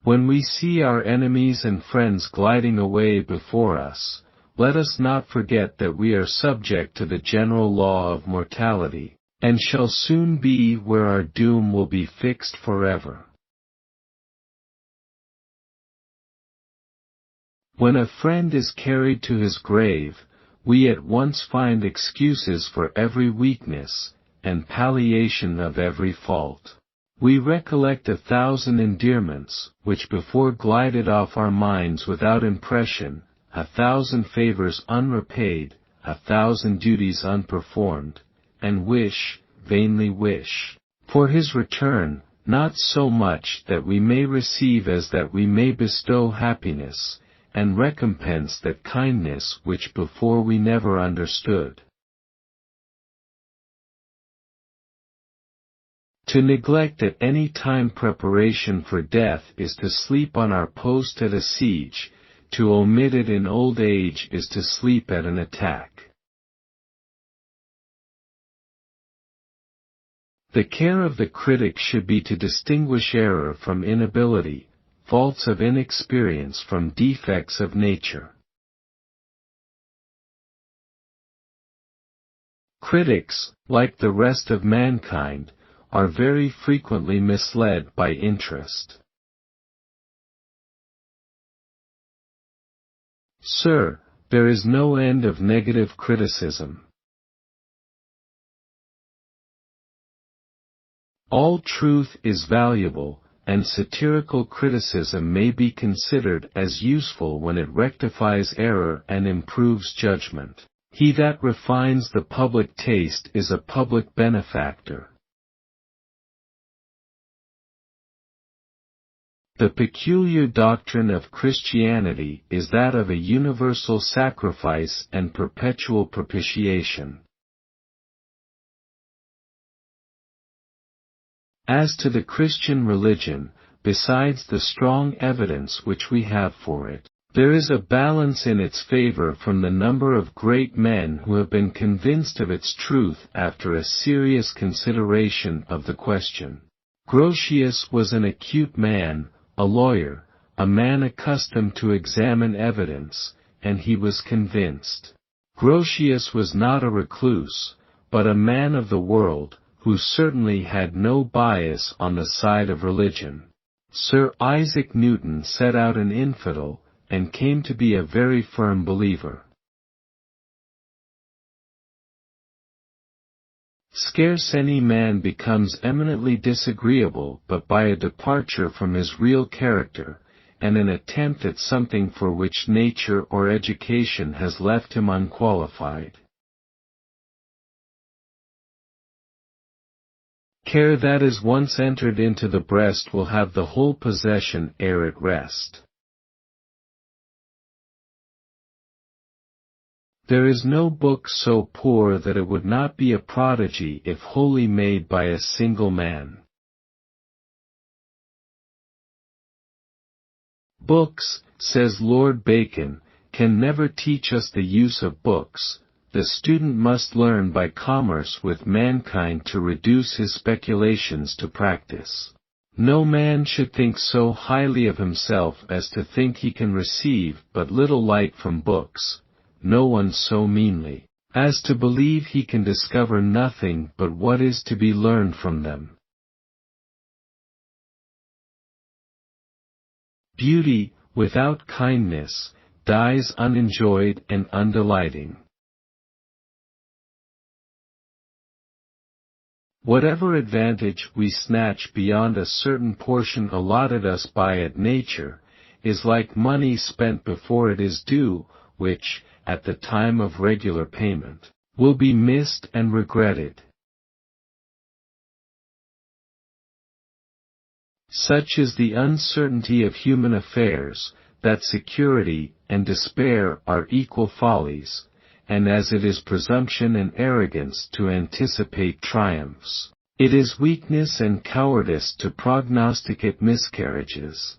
When we see our enemies and friends gliding away before us, let us not forget that we are subject to the general law of mortality, and shall soon be where our doom will be fixed forever. When a friend is carried to his grave, we at once find excuses for every weakness, and palliation of every fault. We recollect 1,000 endearments, which before glided off our minds without impression, 1,000 favors unrepaid, 1,000 duties unperformed, and wish, vainly wish, for his return, not so much that we may receive as that we may bestow happiness, and recompense that kindness which before we never understood. To neglect at any time preparation for death is to sleep on our post at a siege, to omit it in old age is to sleep at an attack. The care of the critic should be to distinguish error from inability, faults of inexperience from defects of nature. Critics, like the rest of mankind, are very frequently misled by interest. Sir, there is no end of negative criticism. All truth is valuable, and satirical criticism may be considered as useful when it rectifies error and improves judgment. He that refines the public taste is a public benefactor. The peculiar doctrine of Christianity is that of a universal sacrifice and perpetual propitiation. As to the Christian religion, besides the strong evidence which we have for it, there is a balance in its favor from the number of great men who have been convinced of its truth after a serious consideration of the question. Grotius was an acute man, a lawyer, a man accustomed to examine evidence, and he was convinced. Grotius was not a recluse, but a man of the world, who certainly had no bias on the side of religion. Sir Isaac Newton set out an infidel, and came to be a very firm believer. Scarce any man becomes eminently disagreeable but by a departure from his real character, and an attempt at something for which nature or education has left him unqualified. Care that is once entered into the breast will have the whole possession ere it rest. There is no book so poor that it would not be a prodigy if wholly made by a single man. Books, says Lord Bacon, can never teach us the use of books. The student must learn by commerce with mankind to reduce his speculations to practice. No man should think so highly of himself as to think he can receive but little light from books, no one so meanly as to believe he can discover nothing but what is to be learned from them. Beauty, without kindness, dies unenjoyed and undelighting. Whatever advantage we snatch beyond a certain portion allotted us by it nature, is like money spent before it is due, which, at the time of regular payment, will be missed and regretted. Such is the uncertainty of human affairs, that security and despair are equal follies, and as it is presumption and arrogance to anticipate triumphs, it is weakness and cowardice to prognosticate miscarriages.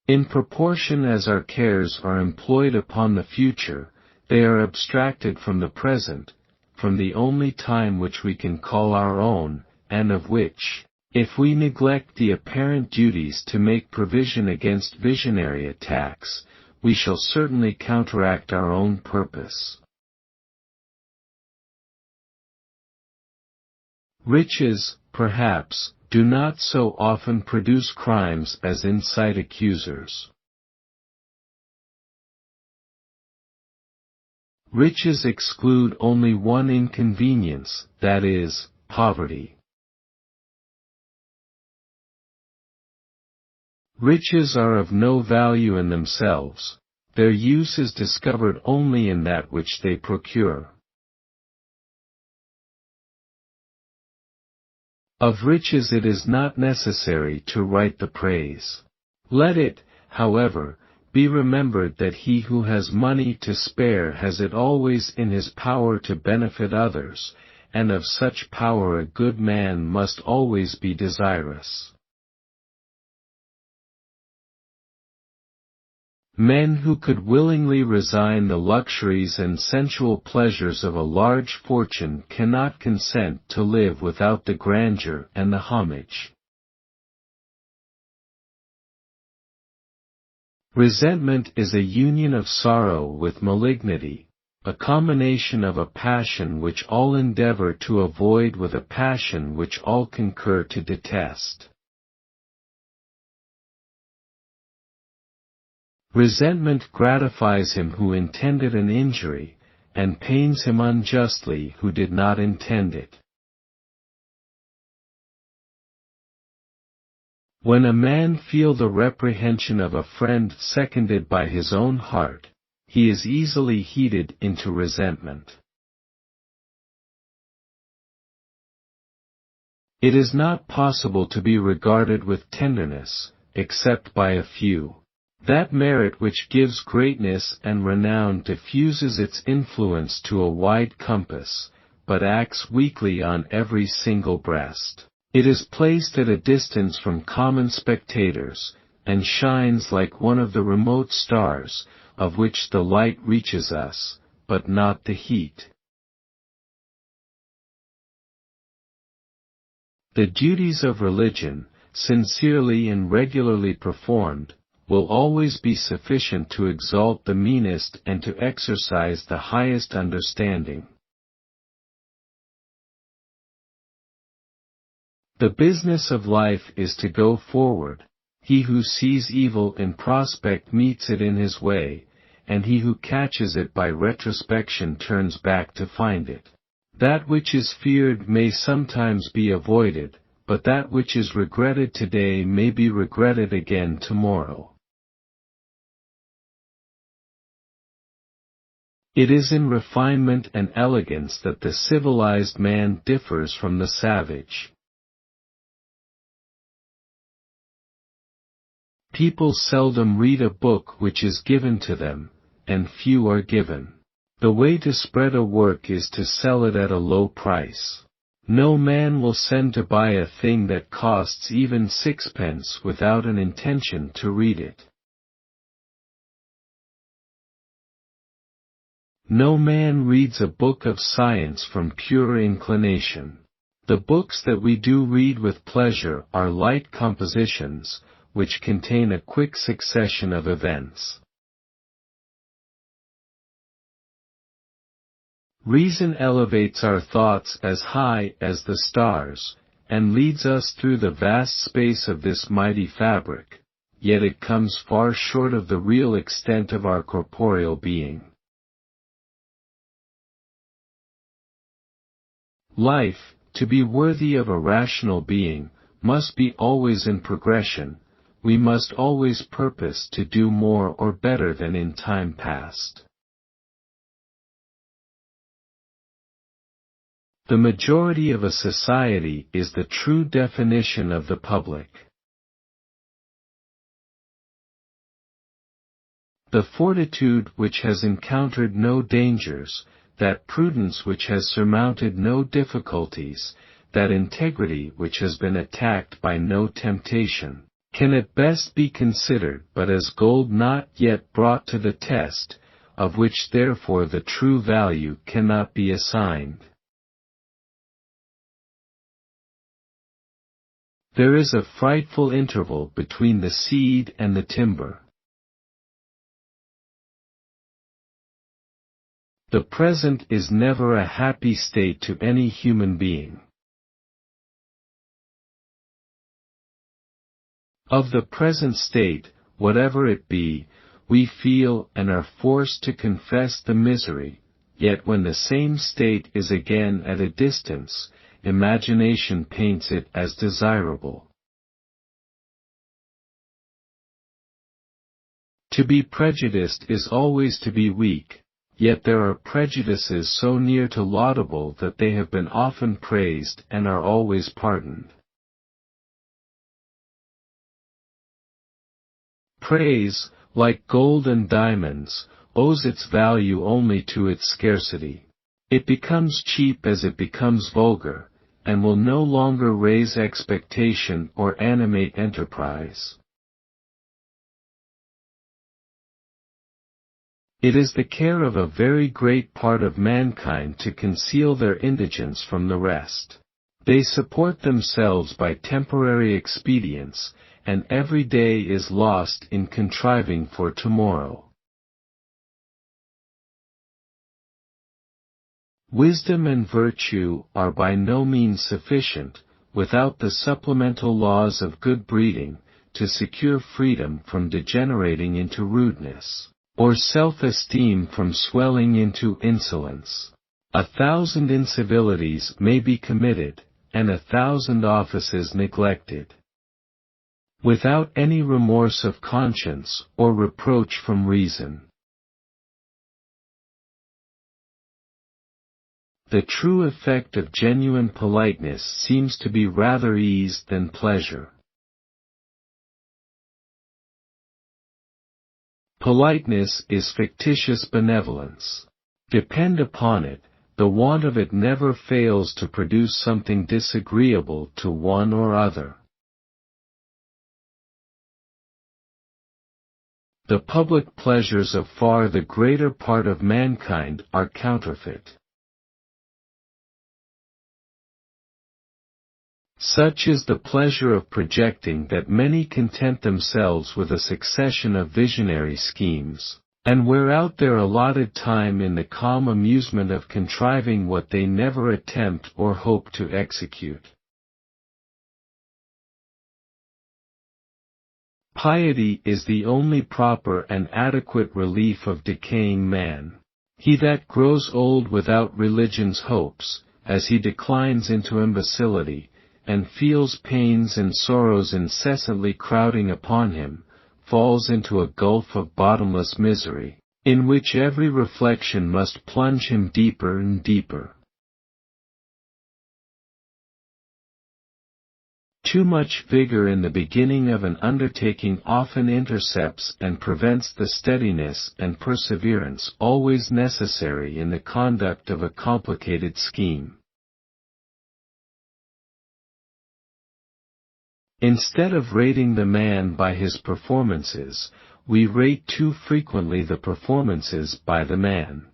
In proportion as our cares are employed upon the future, they are abstracted from the present, from the only time which we can call our own, and of which, if we neglect the apparent duties to make provision against visionary attacks, we shall certainly counteract our own purpose. Riches, perhaps, do not so often produce crimes as incite accusers. Riches exclude only one inconvenience, that is, poverty. Riches are of no value in themselves, their use is discovered only in that which they procure. Of riches it is not necessary to write the praise. Let it, however, be remembered that he who has money to spare has it always in his power to benefit others, and of such power a good man must always be desirous. Men who could willingly resign the luxuries and sensual pleasures of a large fortune cannot consent to live without the grandeur and the homage. Resentment is a union of sorrow with malignity, a combination of a passion which all endeavor to avoid with a passion which all concur to detest. Resentment gratifies him who intended an injury, and pains him unjustly who did not intend it. When a man feel the reprehension of a friend seconded by his own heart, he is easily heated into resentment. It is not possible to be regarded with tenderness, except by a few. That merit which gives greatness and renown diffuses its influence to a wide compass, but acts weakly on every single breast. It is placed at a distance from common spectators, and shines like one of the remote stars, of which the light reaches us, but not the heat. The duties of religion, sincerely and regularly performed, will always be sufficient to exalt the meanest and to exercise the highest understanding. The business of life is to go forward. He who sees evil in prospect meets it in his way, and he who catches it by retrospection turns back to find it. That which is feared may sometimes be avoided, but that which is regretted today may be regretted again tomorrow. It is in refinement and elegance that the civilized man differs from the savage. People seldom read a book which is given to them, and few are given. The way to spread a work is to sell it at a low price. No man will send to buy a thing that costs even sixpence without an intention to read it. No man reads a book of science from pure inclination. The books that we do read with pleasure are light compositions, which contain a quick succession of events. Reason elevates our thoughts as high as the stars, and leads us through the vast space of this mighty fabric, yet it comes far short of the real extent of our corporeal being. Life, to be worthy of a rational being, must be always in progression. We must always purpose to do more or better than in time past. The majority of a society is the true definition of the public. The fortitude which has encountered no dangers, that prudence which has surmounted no difficulties, that integrity which has been attacked by no temptation, can at best be considered but as gold not yet brought to the test, of which therefore the true value cannot be assigned. There is a frightful interval between the seed and the timber. The present is never a happy state to any human being. Of the present state, whatever it be, we feel and are forced to confess the misery, yet when the same state is again at a distance, imagination paints it as desirable. To be prejudiced is always to be weak, yet there are prejudices so near to laudable that they have been often praised and are always pardoned. Praise, like gold and diamonds, owes its value only to its scarcity. It becomes cheap as it becomes vulgar, and will no longer raise expectation or animate enterprise. It is the care of a very great part of mankind to conceal their indigence from the rest. They support themselves by temporary expedients, and every day is lost in contriving for tomorrow. Wisdom and virtue are by no means sufficient, without the supplemental laws of good breeding, to secure freedom from degenerating into rudeness, or self-esteem from swelling into insolence. 1,000 incivilities may be committed, and 1,000 offices neglected, without any remorse of conscience or reproach from reason. The true effect of genuine politeness seems to be rather ease than pleasure. Politeness is fictitious benevolence. Depend upon it, the want of it never fails to produce something disagreeable to one or other. The public pleasures of far the greater part of mankind are counterfeit. Such is the pleasure of projecting that many content themselves with a succession of visionary schemes, and wear out their allotted time in the calm amusement of contriving what they never attempt or hope to execute. Piety is the only proper and adequate relief of decaying man. He that grows old without religion's hopes, as he declines into imbecility, and feels pains and sorrows incessantly crowding upon him, falls into a gulf of bottomless misery, in which every reflection must plunge him deeper and deeper. Too much vigor in the beginning of an undertaking often intercepts and prevents the steadiness and perseverance always necessary in the conduct of a complicated scheme. Instead of rating the man by his performances, we rate too frequently the performances by the man.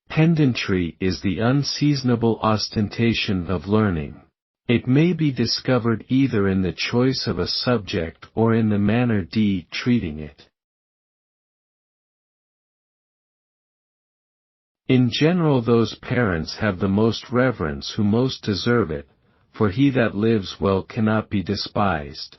Pedantry is the unseasonable ostentation of learning. It may be discovered either in the choice of a subject or in the manner de treating it. In general, those parents have the most reverence who most deserve it, for he that lives well cannot be despised.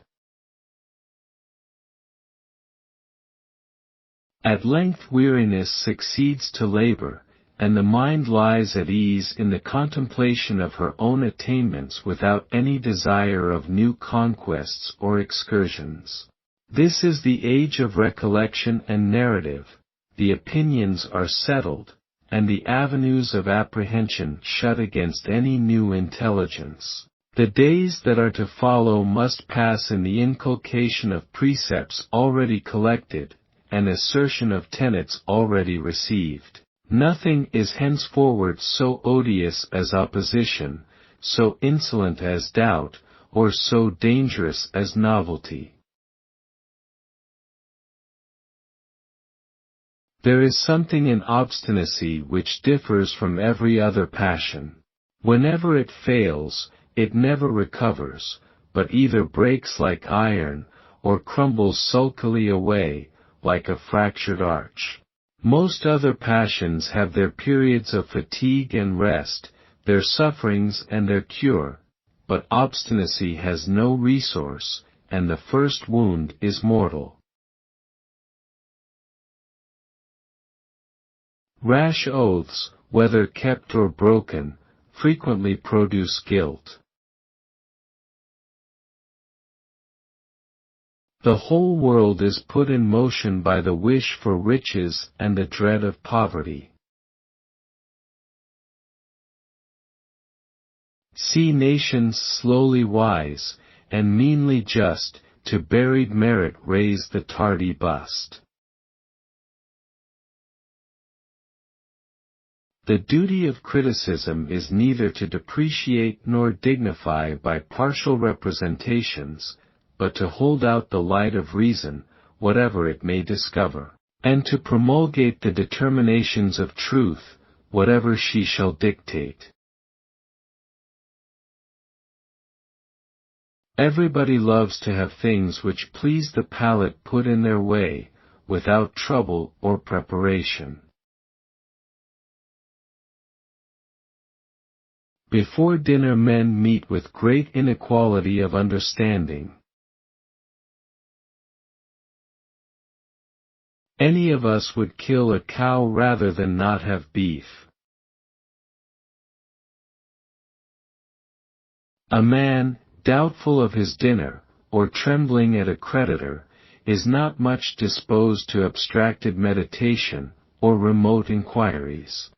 At length weariness succeeds to labor, and the mind lies at ease in the contemplation of her own attainments without any desire of new conquests or excursions. This is the age of recollection and narrative, the opinions are settled, and the avenues of apprehension shut against any new intelligence. The days that are to follow must pass in the inculcation of precepts already collected, and assertion of tenets already received. Nothing is henceforward so odious as opposition, so insolent as doubt, or so dangerous as novelty. There is something in obstinacy which differs from every other passion. Whenever it fails, it never recovers, but either breaks like iron, or crumbles sulkily away, like a fractured arch. Most other passions have their periods of fatigue and rest, their sufferings and their cure, but obstinacy has no resource, and the first wound is mortal. Rash oaths, whether kept or broken, frequently produce guilt. The whole world is put in motion by the wish for riches and the dread of poverty. See nations slowly wise, and meanly just, to buried merit raise the tardy bust. The duty of criticism is neither to depreciate nor dignify by partial representations, but to hold out the light of reason, whatever it may discover, and to promulgate the determinations of truth, whatever she shall dictate. Everybody loves to have things which please the palate put in their way, without trouble or preparation. Before dinner men meet with great inequality of understanding. Any of us would kill a cow rather than not have beef. A man, doubtful of his dinner, or trembling at a creditor, is not much disposed to abstracted meditation, or remote inquiries.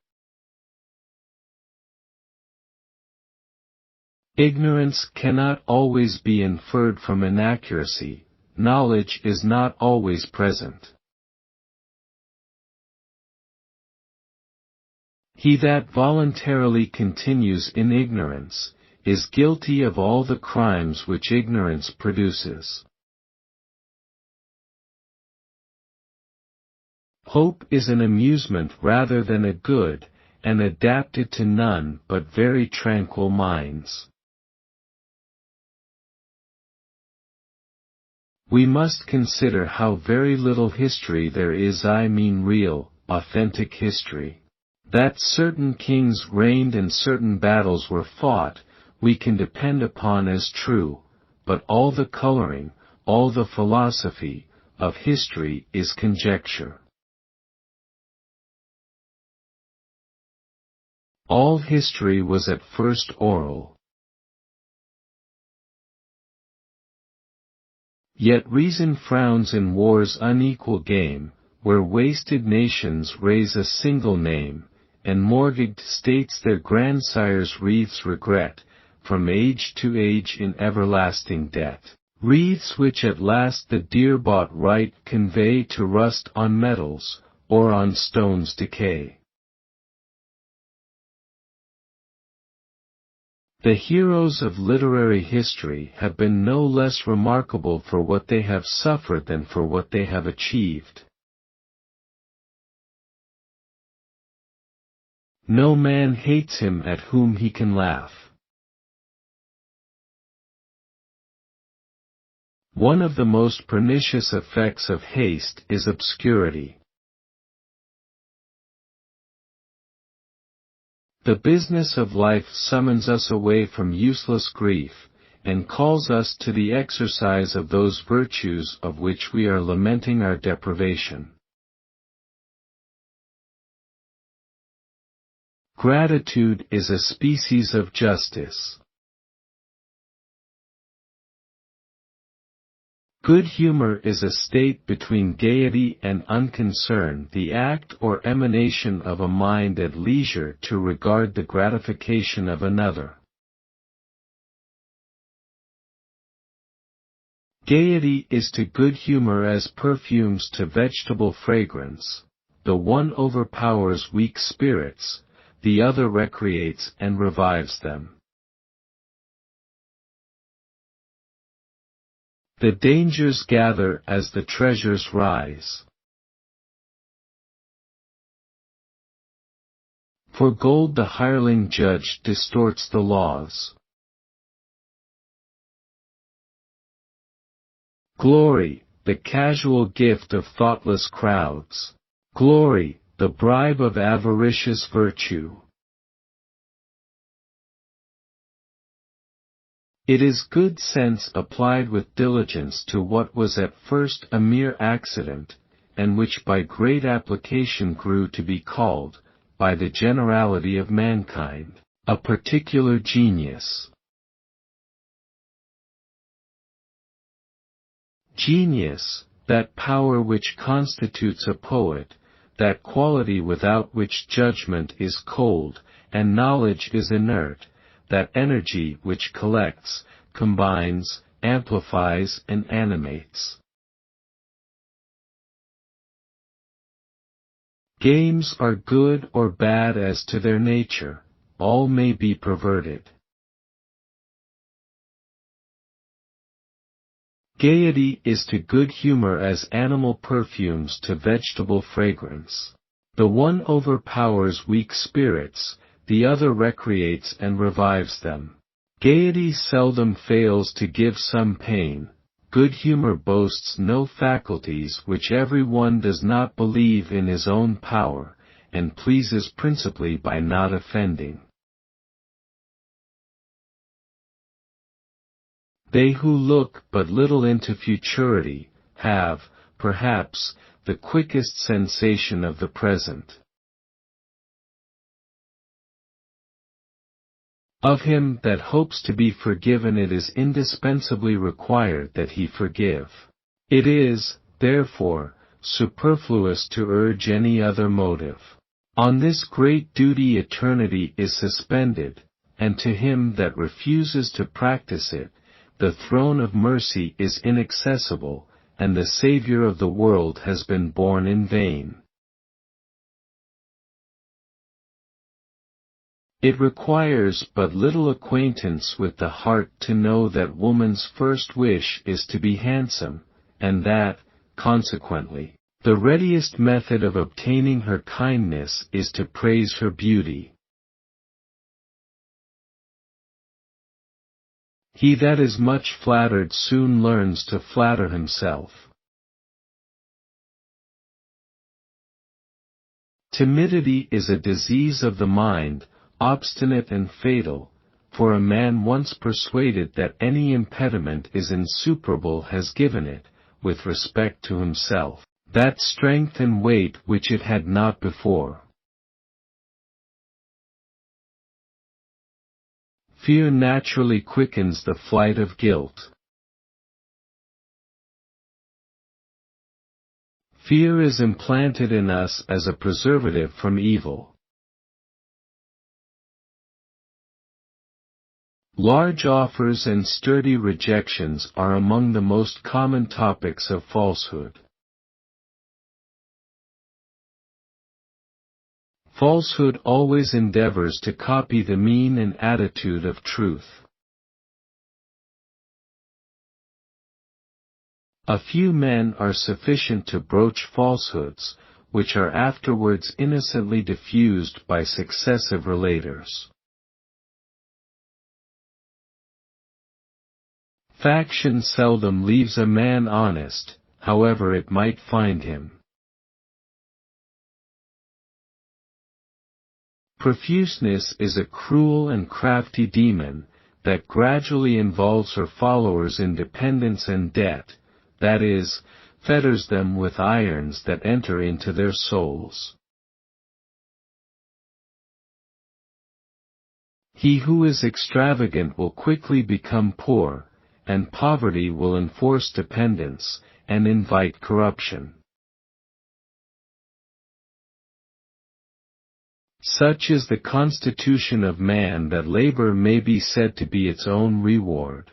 Ignorance cannot always be inferred from inaccuracy, knowledge is not always present. He that voluntarily continues in ignorance, is guilty of all the crimes which ignorance produces. Hope is an amusement rather than a good, and adapted to none but very tranquil minds. We must consider how very little history there is, I mean real, authentic history. That certain kings reigned and certain battles were fought, we can depend upon as true, but all the coloring, all the philosophy, of history is conjecture. All history was at first oral. Yet reason frowns in war's unequal game, where wasted nations raise a single name, and mortgaged states their grandsires' wreaths regret, from age to age in everlasting debt. Wreaths which at last the dear-bought right convey to rust on metals, or on stones decay. The heroes of literary history have been no less remarkable for what they have suffered than for what they have achieved. No man hates him at whom he can laugh. One of the most pernicious effects of haste is obscurity. The business of life summons us away from useless grief, and calls us to the exercise of those virtues of which we are lamenting our deprivation. Gratitude is a species of justice. Good humor is a state between gaiety and unconcern, the act or emanation of a mind at leisure to regard the gratification of another. Gaiety is to good humor as perfumes to vegetable fragrance. The one overpowers weak spirits, the other recreates and revives them. The dangers gather as the treasures rise. For gold the hireling judge distorts the laws. Glory, the casual gift of thoughtless crowds. Glory, the bribe of avaricious virtue. It is good sense applied with diligence to what was at first a mere accident, and which by great application grew to be called, by the generality of mankind, a particular genius. Genius, that power which constitutes a poet, that quality without which judgment is cold, and knowledge is inert, that energy which collects, combines, amplifies and animates. Games are good or bad as to their nature, all may be perverted. Gaiety is to good humor as animal perfumes to vegetable fragrance. The one overpowers weak spirits, the other recreates and revives them. Gaiety seldom fails to give some pain. Good humor boasts no faculties which every one does not believe in his own power, and pleases principally by not offending. They who look but little into futurity, have, perhaps, the quickest sensation of the present. Of him that hopes to be forgiven it is indispensably required that he forgive. It is, therefore, superfluous to urge any other motive. On this great duty eternity is suspended, and to him that refuses to practice it, the throne of mercy is inaccessible, and the Saviour of the world has been born in vain. It requires but little acquaintance with the heart to know that woman's first wish is to be handsome, and that, consequently, the readiest method of obtaining her kindness is to praise her beauty. He that is much flattered soon learns to flatter himself. Timidity is a disease of the mind, obstinate and fatal, for a man once persuaded that any impediment is insuperable has given it, with respect to himself, that strength and weight which it had not before. Fear naturally quickens the flight of guilt. Fear is implanted in us as a preservative from evil. Large offers and sturdy rejections are among the most common topics of falsehood. Falsehood always endeavors to copy the mien and attitude of truth. A few men are sufficient to broach falsehoods, which are afterwards innocently diffused by successive relators. Faction seldom leaves a man honest, however it might find him. Profuseness is a cruel and crafty demon, that gradually involves her followers in dependence and debt, that is, fetters them with irons that enter into their souls. He who is extravagant will quickly become poor, and poverty will enforce dependence, and invite corruption. Such is the constitution of man that labor may be said to be its own reward.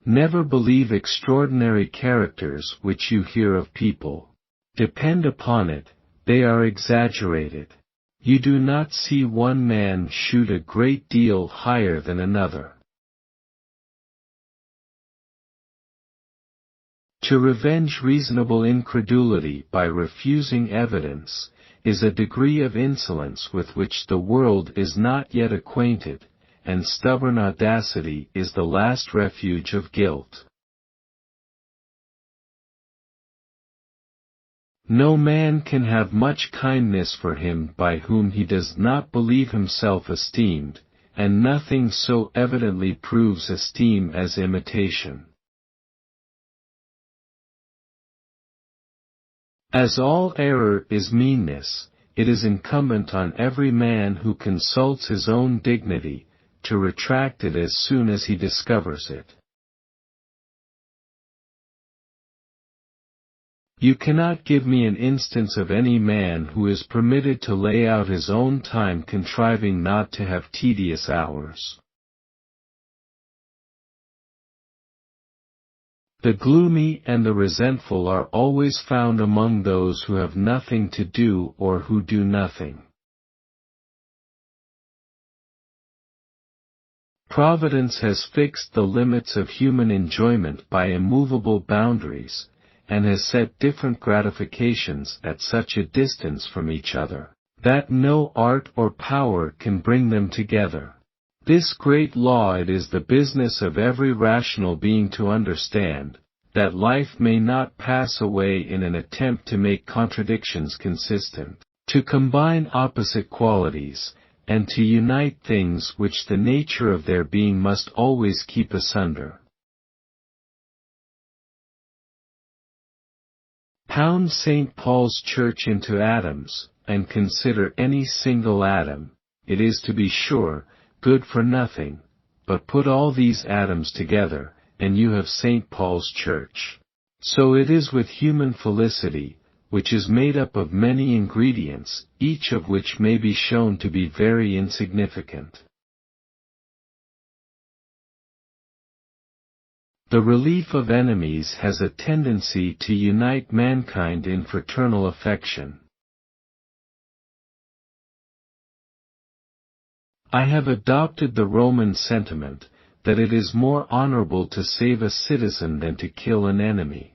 Never believe extraordinary characters which you hear of people. Depend upon it, they are exaggerated. You do not see one man shoot a great deal higher than another. To revenge reasonable incredulity by refusing evidence, is a degree of insolence with which the world is not yet acquainted, and stubborn audacity is the last refuge of guilt. No man can have much kindness for him by whom he does not believe himself esteemed, and nothing so evidently proves esteem as imitation. As all error is meanness, it is incumbent on every man who consults his own dignity, to retract it as soon as he discovers it. You cannot give me an instance of any man who is permitted to lay out his own time contriving not to have tedious hours. The gloomy and the resentful are always found among those who have nothing to do or who do nothing. Providence has fixed the limits of human enjoyment by immovable boundaries, and has set different gratifications at such a distance from each other, that no art or power can bring them together. This great law it is the business of every rational being to understand, that life may not pass away in an attempt to make contradictions consistent, to combine opposite qualities, and to unite things which the nature of their being must always keep asunder. Pound St. Paul's Church into atoms, and consider any single atom, it is to be sure, good for nothing, but put all these atoms together, and you have St. Paul's Church. So it is with human felicity, which is made up of many ingredients, each of which may be shown to be very insignificant. The relief of enemies has a tendency to unite mankind in fraternal affection. I have adopted the Roman sentiment, that it is more honorable to save a citizen than to kill an enemy.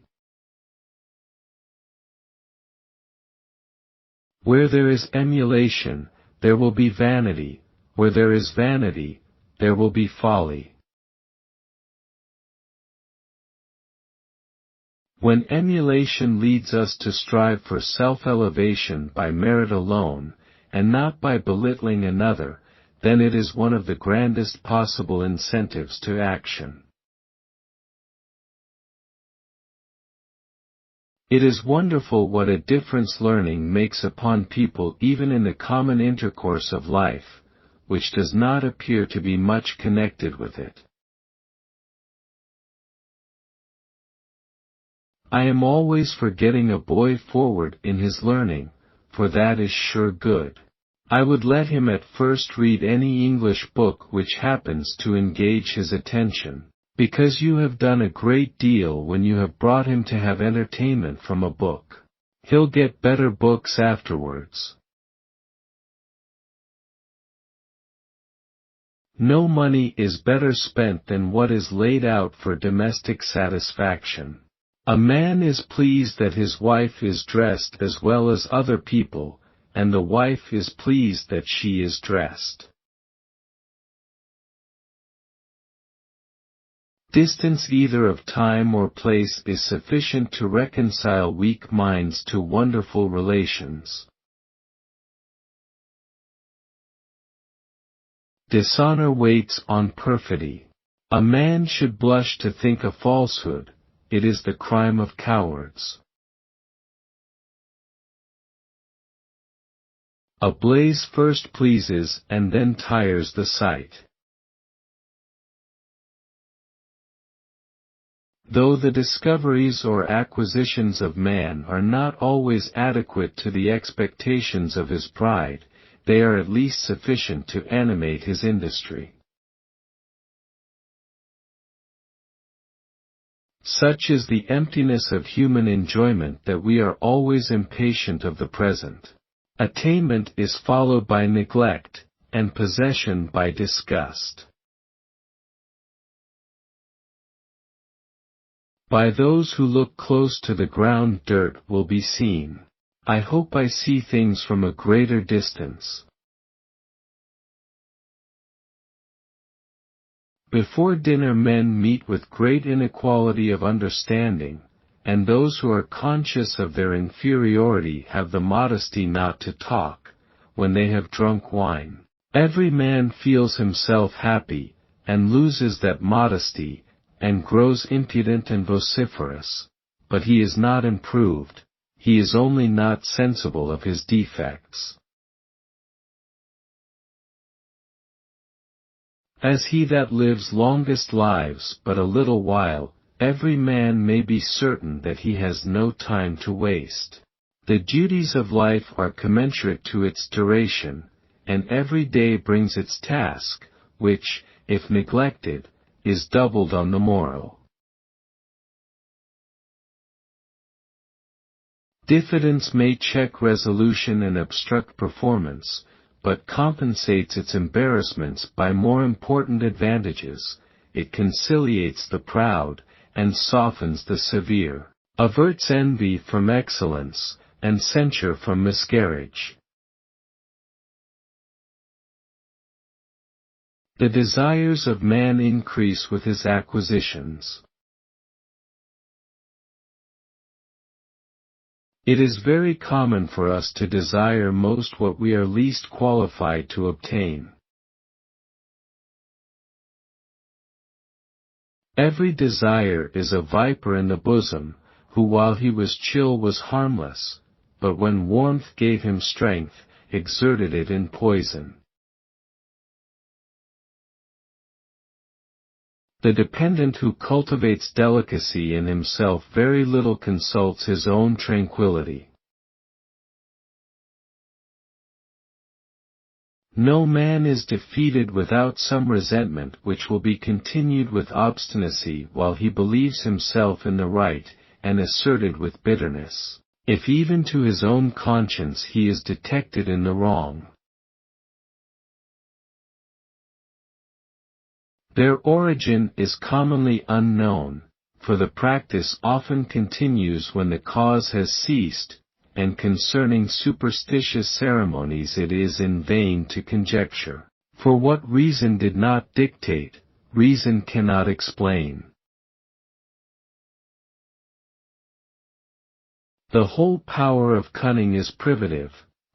Where there is emulation, there will be vanity; where there is vanity, there will be folly. When emulation leads us to strive for self-elevation by merit alone, and not by belittling another, then it is one of the grandest possible incentives to action. It is wonderful what a difference learning makes upon people even in the common intercourse of life, which does not appear to be much connected with it. I am always for getting a boy forward in his learning, for that is sure good. I would let him at first read any English book which happens to engage his attention, because you have done a great deal when you have brought him to have entertainment from a book. He'll get better books afterwards. No money is better spent than what is laid out for domestic satisfaction. A man is pleased that his wife is dressed as well as other people, and the wife is pleased that she is dressed. Distance either of time or place is sufficient to reconcile weak minds to wonderful relations. Dishonor waits on perfidy. A man should blush to think a falsehood; it is the crime of cowards. A blaze first pleases and then tires the sight. Though the discoveries or acquisitions of man are not always adequate to the expectations of his pride, they are at least sufficient to animate his industry. Such is the emptiness of human enjoyment that we are always impatient of the present. Attainment is followed by neglect, and possession by disgust. By those who look close to the ground dirt will be seen. I hope I see things from a greater distance. Before dinner men meet with great inequality of understanding, and those who are conscious of their inferiority have the modesty not to talk, when they have drunk wine. Every man feels himself happy, and loses that modesty, and grows impudent and vociferous, but he is not improved, he is only not sensible of his defects. As he that lives longest lives but a little while, every man may be certain that he has no time to waste. The duties of life are commensurate to its duration, and every day brings its task, which, if neglected, is doubled on the morrow. Diffidence may check resolution and obstruct performance, but compensates its embarrassments by more important advantages. It conciliates the proud, and softens the severe, averts envy from excellence, and censure from miscarriage. The desires of man increase with his acquisitions. It is very common for us to desire most what we are least qualified to obtain. Every desire is a viper in the bosom, who while he was chill was harmless, but when warmth gave him strength, exerted it in poison. The dependent who cultivates delicacy in himself very little consults his own tranquillity. No man is defeated without some resentment which will be continued with obstinacy while he believes himself in the right, and asserted with bitterness, if even to his own conscience he is detected in the wrong. Their origin is commonly unknown, for the practice often continues when the cause has ceased, and concerning superstitious ceremonies it is in vain to conjecture, for what reason did not dictate, reason cannot explain. The whole power of cunning is privative,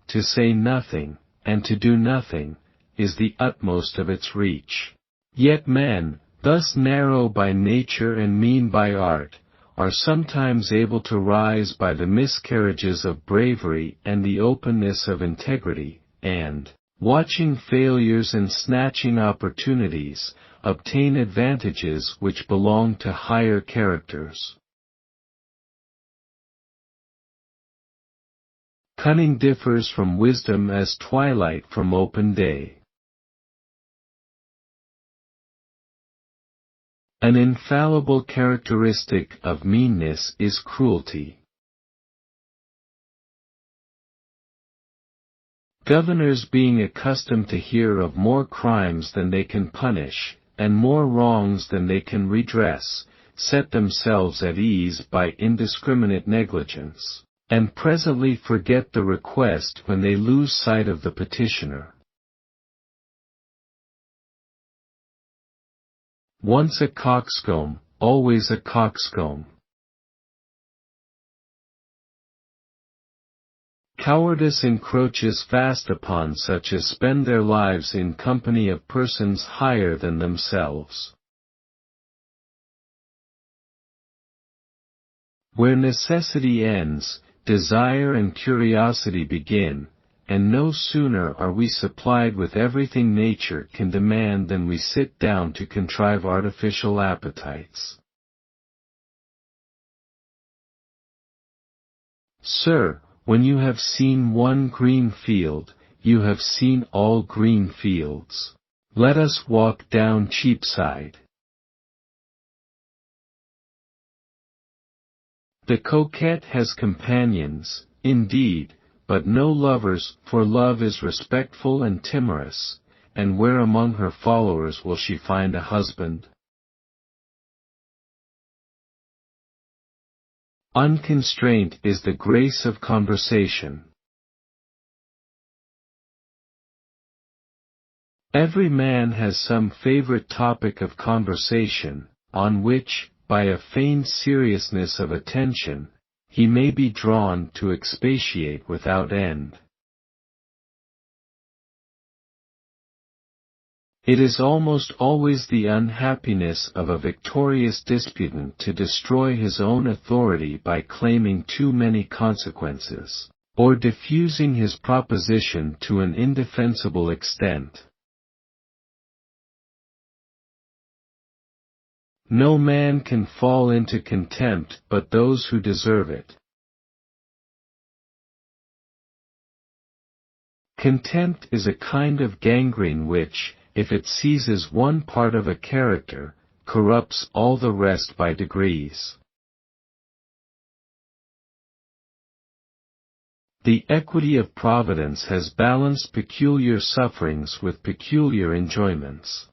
to say nothing, and to do nothing, is the utmost of its reach. Yet men, thus narrow by nature and mean by art, are sometimes able to rise by the miscarriages of bravery and the openness of integrity, and, watching failures and snatching opportunities, obtain advantages which belong to higher characters. Cunning differs from wisdom as twilight from open day. An infallible characteristic of meanness is cruelty. Governors being accustomed to hear of more crimes than they can punish, and more wrongs than they can redress, set themselves at ease by indiscriminate negligence, and presently forget the request when they lose sight of the petitioner. Once a coxcomb, always a coxcomb. Cowardice encroaches fast upon such as spend their lives in company of persons higher than themselves. Where necessity ends, desire and curiosity begin, and no sooner are we supplied with everything nature can demand than we sit down to contrive artificial appetites. Sir, when you have seen one green field, you have seen all green fields. Let us walk down Cheapside. The coquette has companions, indeed, but no lovers, for love is respectful and timorous, and where among her followers will she find a husband? Unconstraint is the grace of conversation. Every man has some favorite topic of conversation, on which, by a feigned seriousness of attention, he may be drawn to expatiate without end. It is almost always the unhappiness of a victorious disputant to destroy his own authority by claiming too many consequences, or diffusing his proposition to an indefensible extent. No man can fall into contempt but those who deserve it. Contempt is a kind of gangrene which, if it seizes one part of a character, corrupts all the rest by degrees. The equity of Providence has balanced peculiar sufferings with peculiar enjoyments.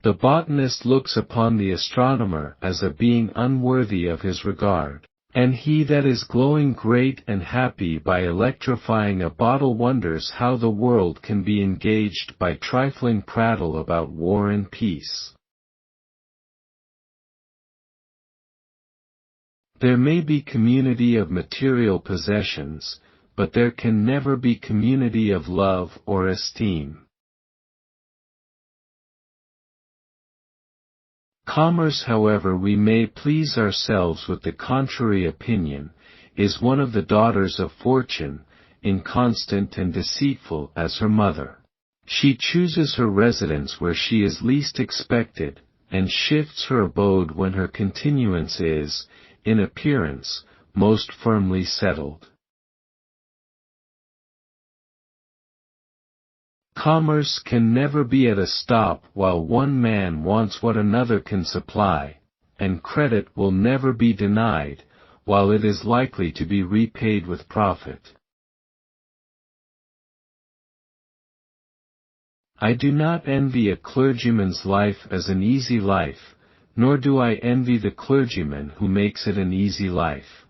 The botanist looks upon the astronomer as a being unworthy of his regard, and he that is growing great and happy by electrifying a bottle wonders how the world can be engaged by trifling prattle about war and peace. There may be community of material possessions, but there can never be community of love or esteem. Commerce, however we may please ourselves with the contrary opinion, is one of the daughters of fortune, inconstant and deceitful as her mother. She chooses her residence where she is least expected, and shifts her abode when her continuance is, in appearance, most firmly settled. Commerce can never be at a stop while one man wants what another can supply, and credit will never be denied, while it is likely to be repaid with profit. I do not envy a clergyman's life as an easy life, nor do I envy the clergyman who makes it an easy life.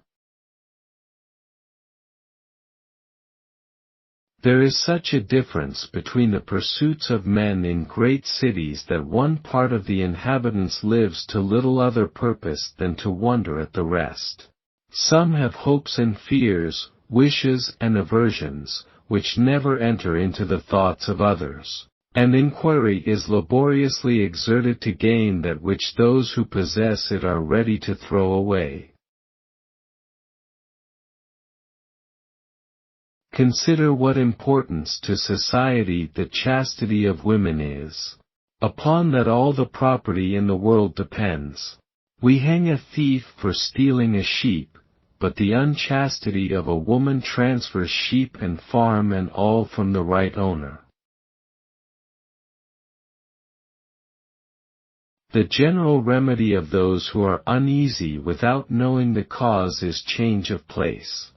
There is such a difference between the pursuits of men in great cities that one part of the inhabitants lives to little other purpose than to wonder at the rest. Some have hopes and fears, wishes and aversions, which never enter into the thoughts of others, and inquiry is laboriously exerted to gain that which those who possess it are ready to throw away. Consider what importance to society the chastity of women is. Upon that all the property in the world depends. We hang a thief for stealing a sheep, but the unchastity of a woman transfers sheep and farm and all from the right owner. The general remedy of those who are uneasy without knowing the cause is change of place.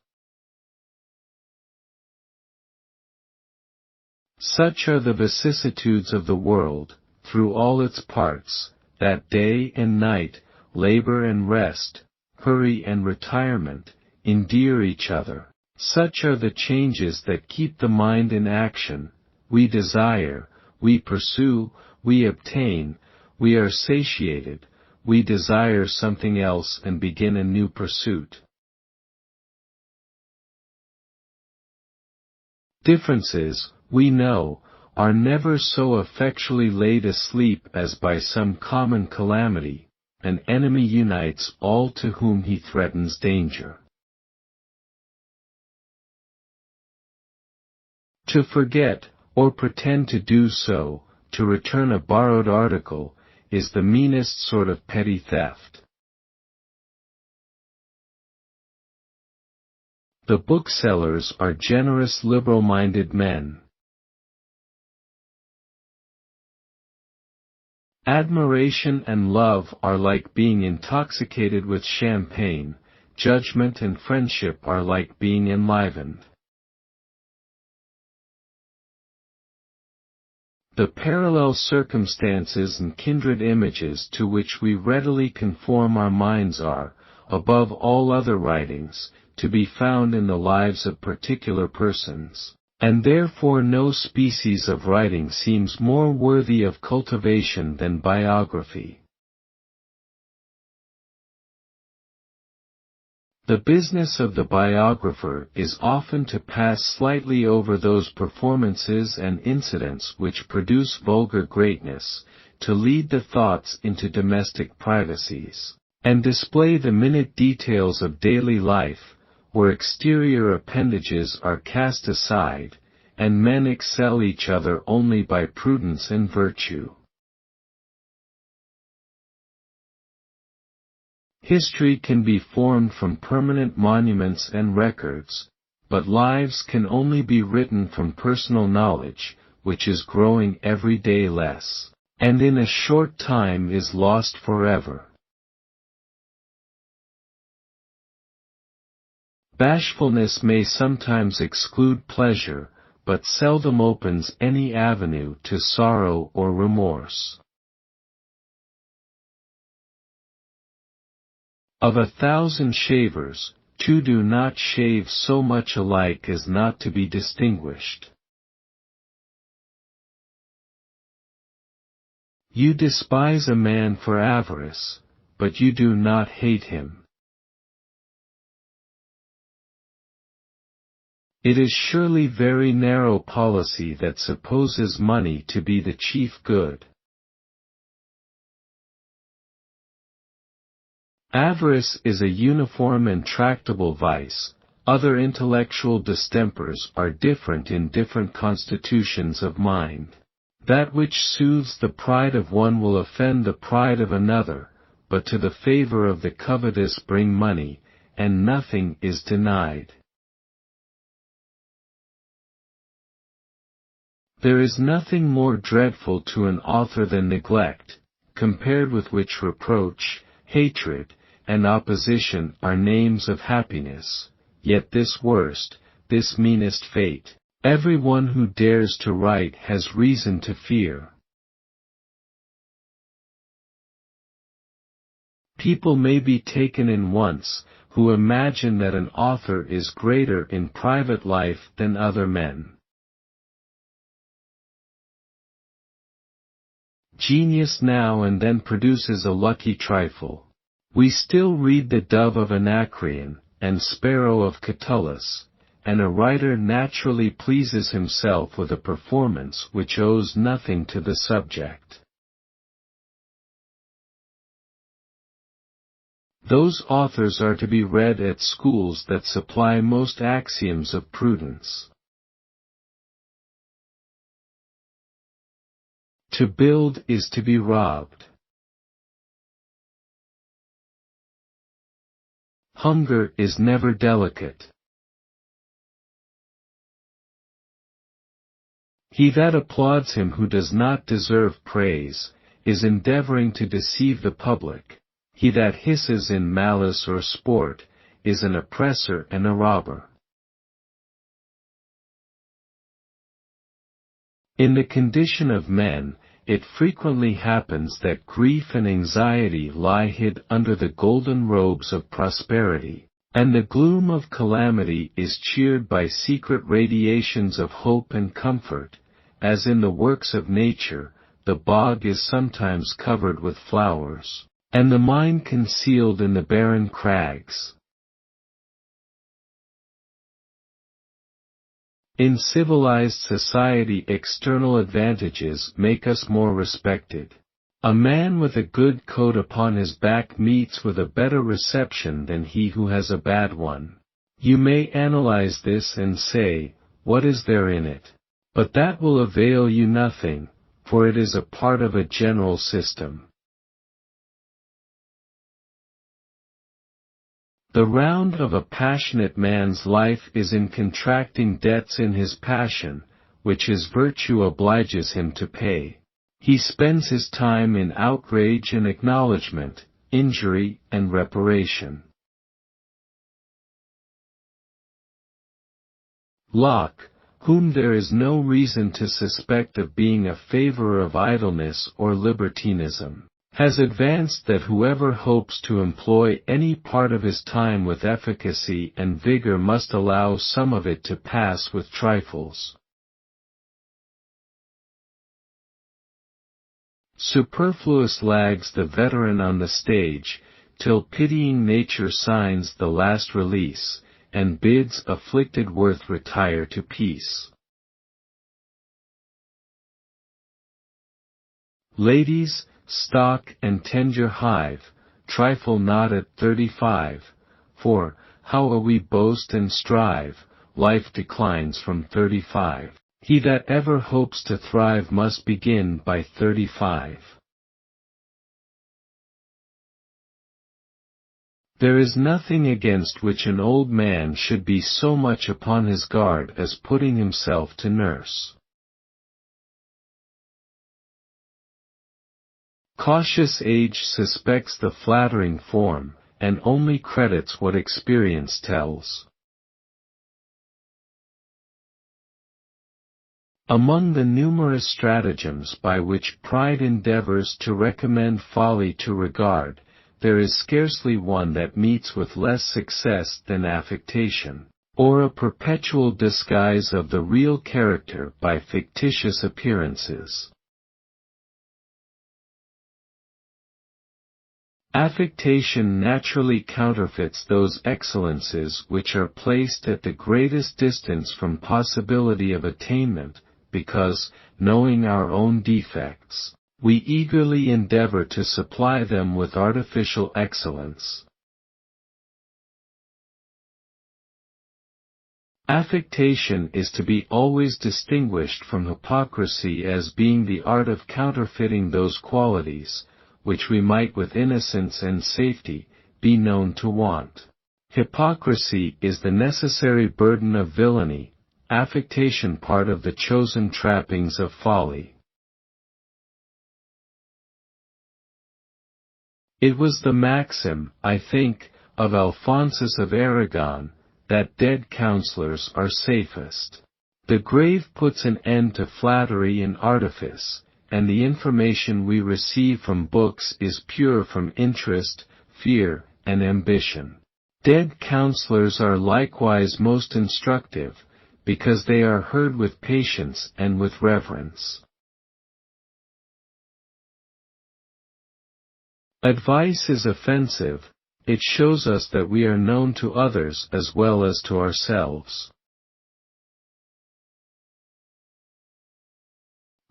Such are the vicissitudes of the world, through all its parts, that day and night, labor and rest, hurry and retirement, endear each other. Such are the changes that keep the mind in action. We desire, we pursue, we obtain, we are satiated, we desire something else and begin a new pursuit. Differences, we know, are never so effectually laid asleep as by some common calamity. An enemy unites all to whom he threatens danger. To forget, or pretend to do so, to return a borrowed article, is the meanest sort of petty theft. The booksellers are generous liberal-minded men. Admiration and love are like being intoxicated with champagne, judgment and friendship are like being enlivened. The parallel circumstances and kindred images to which we readily conform our minds are, above all other writings, to be found in the lives of particular persons, and therefore no species of writing seems more worthy of cultivation than biography. The business of the biographer is often to pass slightly over those performances and incidents which produce vulgar greatness, to lead the thoughts into domestic privacies, and display the minute details of daily life, where exterior appendages are cast aside, and men excel each other only by prudence and virtue. History can be formed from permanent monuments and records, but lives can only be written from personal knowledge, which is growing every day less, and in a short time is lost forever. Bashfulness may sometimes exclude pleasure, but seldom opens any avenue to sorrow or remorse. Of 1,000 shavers, 2 do not shave so much alike as not to be distinguished. You despise a man for avarice, but you do not hate him. It is surely very narrow policy that supposes money to be the chief good. Avarice is a uniform and tractable vice. Other intellectual distempers are different in different constitutions of mind. That which soothes the pride of one will offend the pride of another, but to the favor of the covetous bring money, and nothing is denied. There is nothing more dreadful to an author than neglect, compared with which reproach, hatred, and opposition are names of happiness, yet this worst, this meanest fate, every one who dares to write has reason to fear. People may be taken in once, who imagine that an author is greater in private life than other men. Genius now and then produces a lucky trifle. We still read the dove of Anacreon, and sparrow of Catullus, and a writer naturally pleases himself with a performance which owes nothing to the subject. Those authors are to be read at schools that supply most axioms of prudence. To build is to be robbed. Hunger is never delicate. He that applauds him who does not deserve praise, is endeavoring to deceive the public. He that hisses in malice or sport, is an oppressor and a robber. In the condition of men, it frequently happens that grief and anxiety lie hid under the golden robes of prosperity, and the gloom of calamity is cheered by secret radiations of hope and comfort. As in the works of nature, the bog is sometimes covered with flowers, and the mine concealed in the barren crags. In civilized society, external advantages make us more respected. A man with a good coat upon his back meets with a better reception than he who has a bad one. You may analyze this and say, what is there in it? But that will avail you nothing, for it is a part of a general system. The round of a passionate man's life is in contracting debts in his passion, which his virtue obliges him to pay. He spends his time in outrage and acknowledgement, injury and reparation. Locke, whom there is no reason to suspect of being a favorer of idleness or libertinism, has advanced that whoever hopes to employ any part of his time with efficacy and vigor must allow some of it to pass with trifles. Superfluous lags the veteran on the stage, till pitying nature signs the last release, and bids afflicted worth retire to peace. Ladies, stock and tend your hive, trifle not at 35, for, how we boast and strive, life declines from 35. He that ever hopes to thrive must begin by 35. There is nothing against which an old man should be so much upon his guard as putting himself to nurse. Cautious age suspects the flattering form, and only credits what experience tells. Among the numerous stratagems by which pride endeavors to recommend folly to regard, there is scarcely one that meets with less success than affectation, or a perpetual disguise of the real character by fictitious appearances. Affectation naturally counterfeits those excellences which are placed at the greatest distance from possibility of attainment, because, knowing our own defects, we eagerly endeavor to supply them with artificial excellence. Affectation is to be always distinguished from hypocrisy as being the art of counterfeiting those qualities, which we might with innocence and safety, be known to want. Hypocrisy is the necessary burden of villainy, affectation part of the chosen trappings of folly. It was the maxim, I think, of Alphonsus of Aragon, that dead counsellors are safest. The grave puts an end to flattery and artifice, and the information we receive from books is pure from interest, fear, and ambition. Dead counsellors are likewise most instructive, because they are heard with patience and with reverence. Advice is offensive, it shows us that we are known to others as well as to ourselves.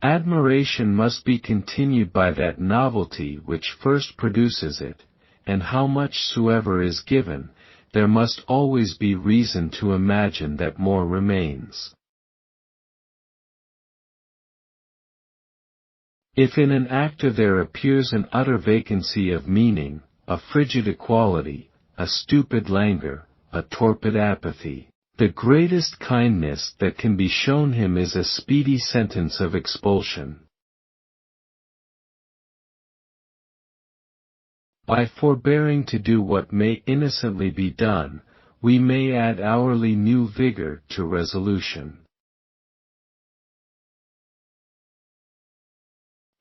Admiration must be continued by that novelty which first produces it, and how much soever is given, there must always be reason to imagine that more remains. If in an actor there appears an utter vacancy of meaning, a frigid equality, a stupid languor, a torpid apathy, the greatest kindness that can be shown him is a speedy sentence of expulsion. By forbearing to do what may innocently be done, we may add hourly new vigor to resolution.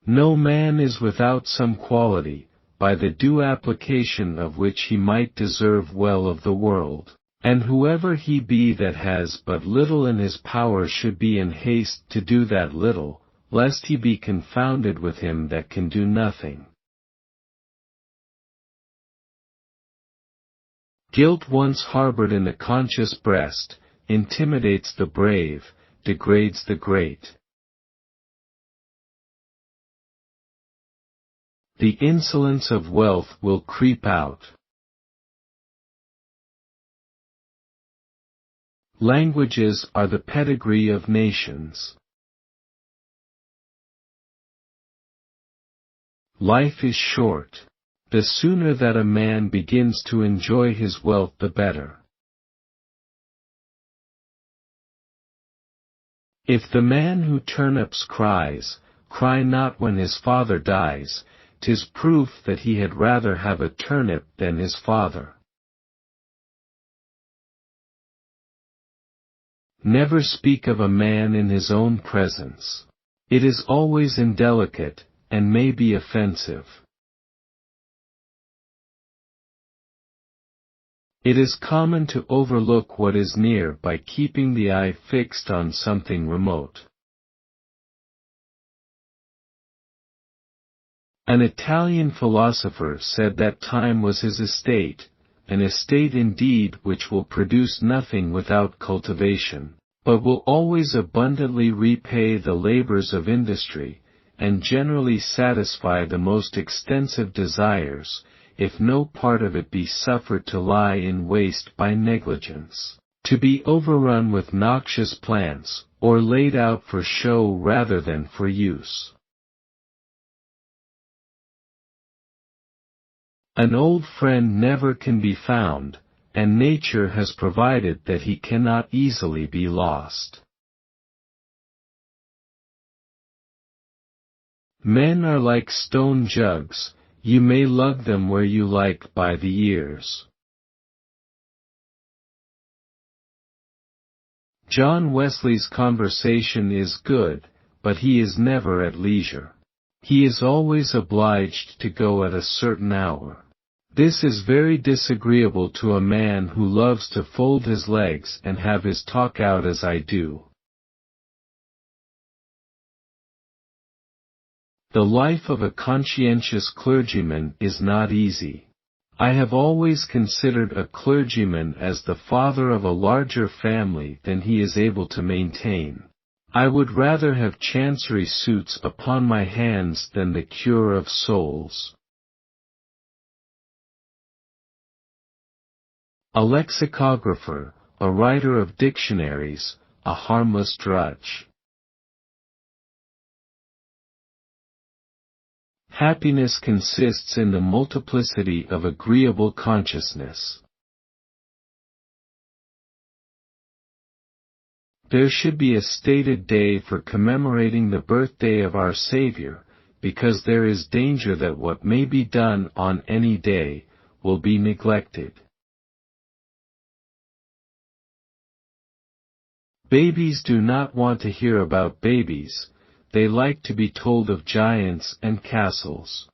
No man is without some quality, by the due application of which he might deserve well of the world. And whoever he be that has but little in his power should be in haste to do that little, lest he be confounded with him that can do nothing. Guilt once harbored in the conscious breast, intimidates the brave, degrades the great. The insolence of wealth will creep out. Languages are the pedigree of nations. Life is short. The sooner that a man begins to enjoy his wealth the better. If the man who turnips cries, cry not when his father dies, 'tis proof that he had rather have a turnip than his father. Never speak of a man in his own presence. It is always indelicate, and may be offensive. It is common to overlook what is near by keeping the eye fixed on something remote. An Italian philosopher said that time was his estate, an estate indeed which will produce nothing without cultivation, but will always abundantly repay the labors of industry, and generally satisfy the most extensive desires, if no part of it be suffered to lie in waste by negligence, to be overrun with noxious plants, or laid out for show rather than for use. An old friend never can be found, and nature has provided that he cannot easily be lost. Men are like stone jugs, you may lug them where you like by the ears. John Wesley's conversation is good, but he is never at leisure. He is always obliged to go at a certain hour. This is very disagreeable to a man who loves to fold his legs and have his talk out as I do. The life of a conscientious clergyman is not easy. I have always considered a clergyman as the father of a larger family than he is able to maintain. I would rather have chancery suits upon my hands than the cure of souls. A lexicographer, a writer of dictionaries, a harmless drudge. Happiness consists in the multiplicity of agreeable consciousness. There should be a stated day for commemorating the birthday of our Savior, because there is danger that what may be done on any day will be neglected. Babies do not want to hear about babies, they like to be told of giants and castles.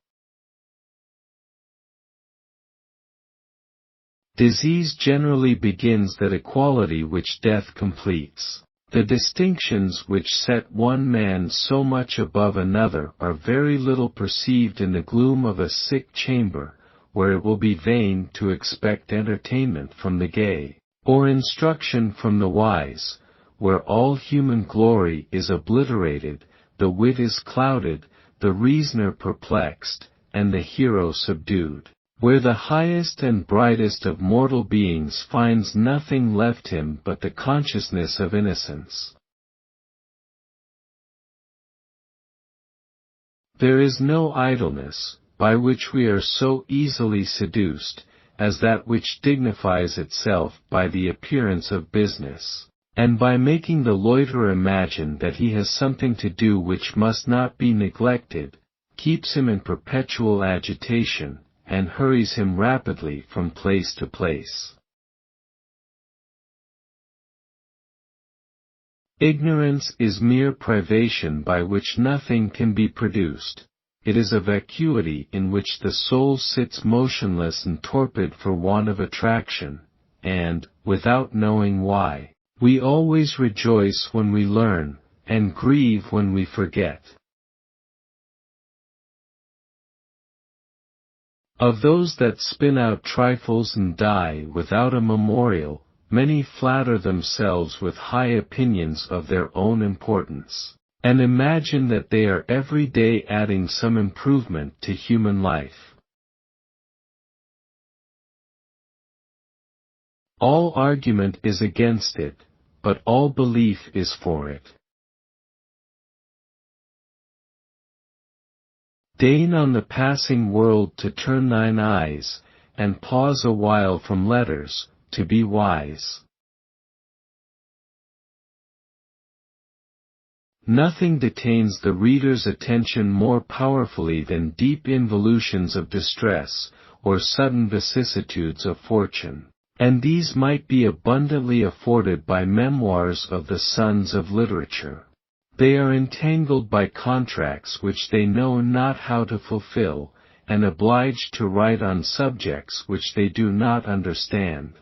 Disease generally begins that equality which death completes. The distinctions which set one man so much above another are very little perceived in the gloom of a sick chamber, where it will be vain to expect entertainment from the gay, or instruction from the wise, where all human glory is obliterated, the wit is clouded, the reasoner perplexed, and the hero subdued, where the highest and brightest of mortal beings finds nothing left him but the consciousness of innocence. There is no idleness, by which we are so easily seduced, as that which dignifies itself by the appearance of business, and by making the loiterer imagine that he has something to do which must not be neglected, keeps him in perpetual agitation, and hurries him rapidly from place to place. Ignorance is mere privation by which nothing can be produced. It is a vacuity in which the soul sits motionless and torpid for want of attraction, and, without knowing why, we always rejoice when we learn, and grieve when we forget. Of those that spin out trifles and die without a memorial, many flatter themselves with high opinions of their own importance, and imagine that they are every day adding some improvement to human life. All argument is against it, but all belief is for it. Deign on the passing world to turn thine eyes, and pause a while from letters, to be wise. Nothing detains the reader's attention more powerfully than deep involutions of distress, or sudden vicissitudes of fortune, and these might be abundantly afforded by memoirs of the sons of literature. They are entangled by contracts which they know not how to fulfill, and obliged to write on subjects which they do not understand.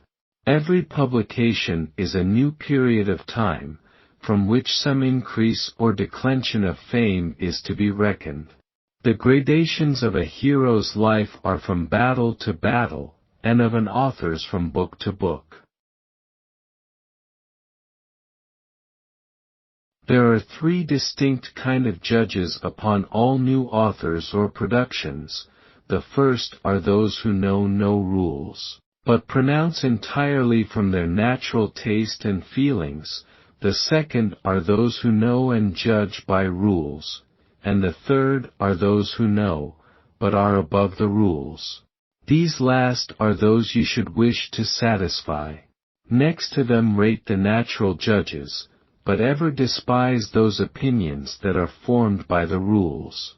Every publication is a new period of time, from which some increase or declension of fame is to be reckoned. The gradations of a hero's life are from battle to battle, and of an author's from book to book. There are three distinct kind of judges upon all new authors or productions. The first are those who know no rules, but pronounce entirely from their natural taste and feelings. The second are those who know and judge by rules, and the third are those who know, but are above the rules. These last are those you should wish to satisfy. Next to them rate the natural judges, but ever despise those opinions that are formed by the rules.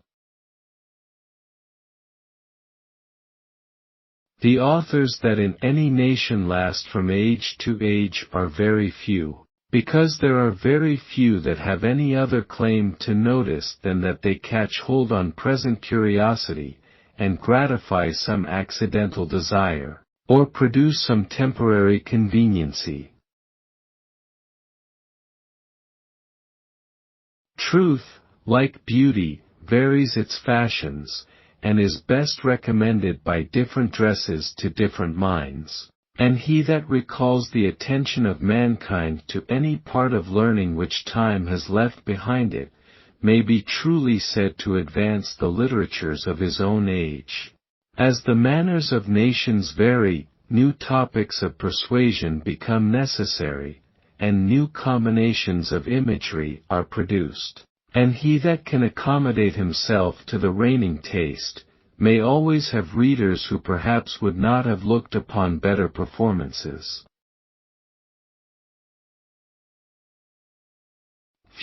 The authors that in any nation last from age to age are very few, because there are very few that have any other claim to notice than that they catch hold on present curiosity, and gratify some accidental desire, or produce some temporary conveniency. Truth, like beauty, varies its fashions, and is best recommended by different dresses to different minds. And he that recalls the attention of mankind to any part of learning which time has left behind it, may be truly said to advance the literatures of his own age. As the manners of nations vary, new topics of persuasion become necessary, and new combinations of imagery are produced. And he that can accommodate himself to the reigning taste, may always have readers who perhaps would not have looked upon better performances.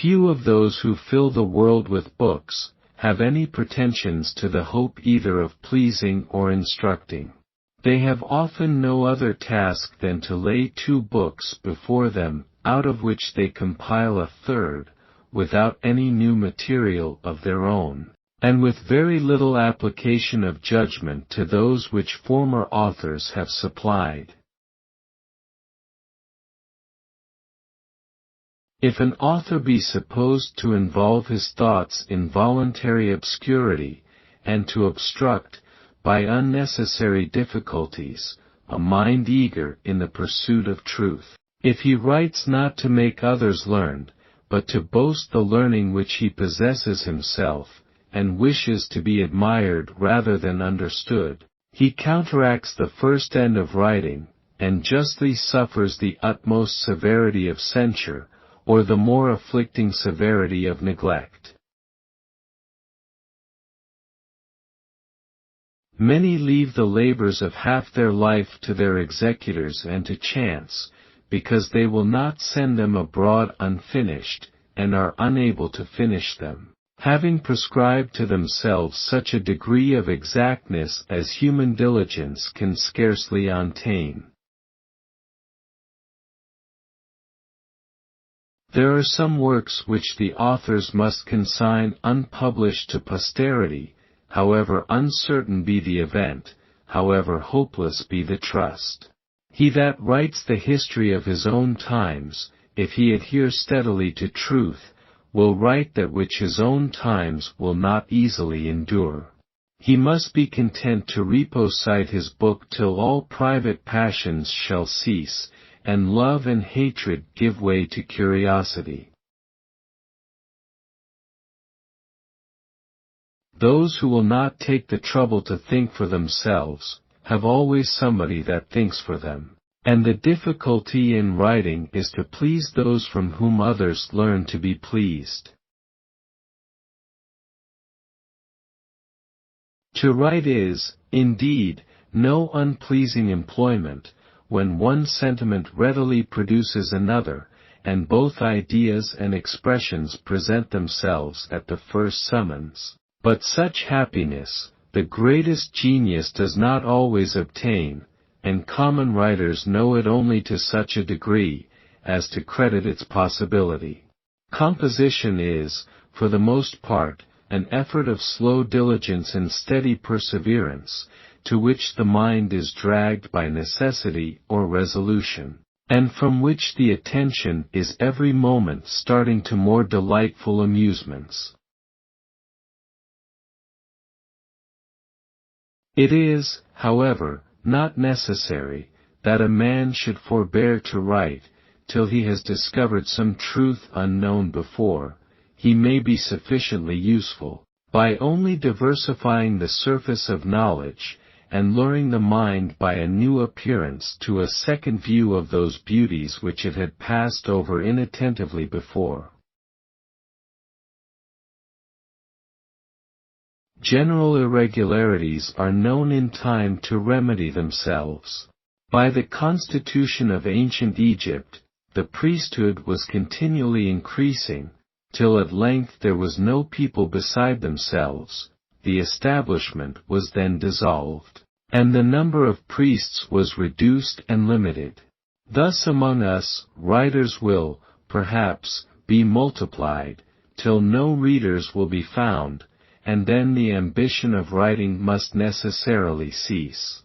Few of those who fill the world with books, have any pretensions to the hope either of pleasing or instructing. They have often no other task than to lay 2 books before them, out of which they compile a third, without any new material of their own, and with very little application of judgment to those which former authors have supplied. If an author be supposed to involve his thoughts in voluntary obscurity, and to obstruct, by unnecessary difficulties, a mind eager in the pursuit of truth, if he writes not to make others learned, but to boast the learning which he possesses himself, and wishes to be admired rather than understood, he counteracts the first end of writing, and justly suffers the utmost severity of censure, or the more afflicting severity of neglect. Many leave the labors of half their life to their executors and to chance, because they will not send them abroad unfinished, and are unable to finish them, having prescribed to themselves such a degree of exactness as human diligence can scarcely attain. There are some works which the authors must consign unpublished to posterity, however uncertain be the event, however hopeless be the trust. He that writes the history of his own times, if he adhere steadily to truth, will write that which his own times will not easily endure. He must be content to reposite his book till all private passions shall cease, and love and hatred give way to curiosity. Those who will not take the trouble to think for themselves, have always somebody that thinks for them, and the difficulty in writing is to please those from whom others learn to be pleased. To write is, indeed, no unpleasing employment, when one sentiment readily produces another, and both ideas and expressions present themselves at the first summons. But such happiness, the greatest genius does not always obtain, and common writers know it only to such a degree, as to credit its possibility. Composition is, for the most part, an effort of slow diligence and steady perseverance, to which the mind is dragged by necessity or resolution, and from which the attention is every moment starting to more delightful amusements. It is, however, not necessary, that a man should forbear to write, till he has discovered some truth unknown before. He may be sufficiently useful, by only diversifying the surface of knowledge, and luring the mind by a new appearance to a second view of those beauties which it had passed over inattentively before. General irregularities are known in time to remedy themselves. By the constitution of ancient Egypt, the priesthood was continually increasing, till at length there was no people beside themselves. The establishment was then dissolved, and the number of priests was reduced and limited. Thus among us, writers will, perhaps, be multiplied, till no readers will be found, and then the ambition of writing must necessarily cease.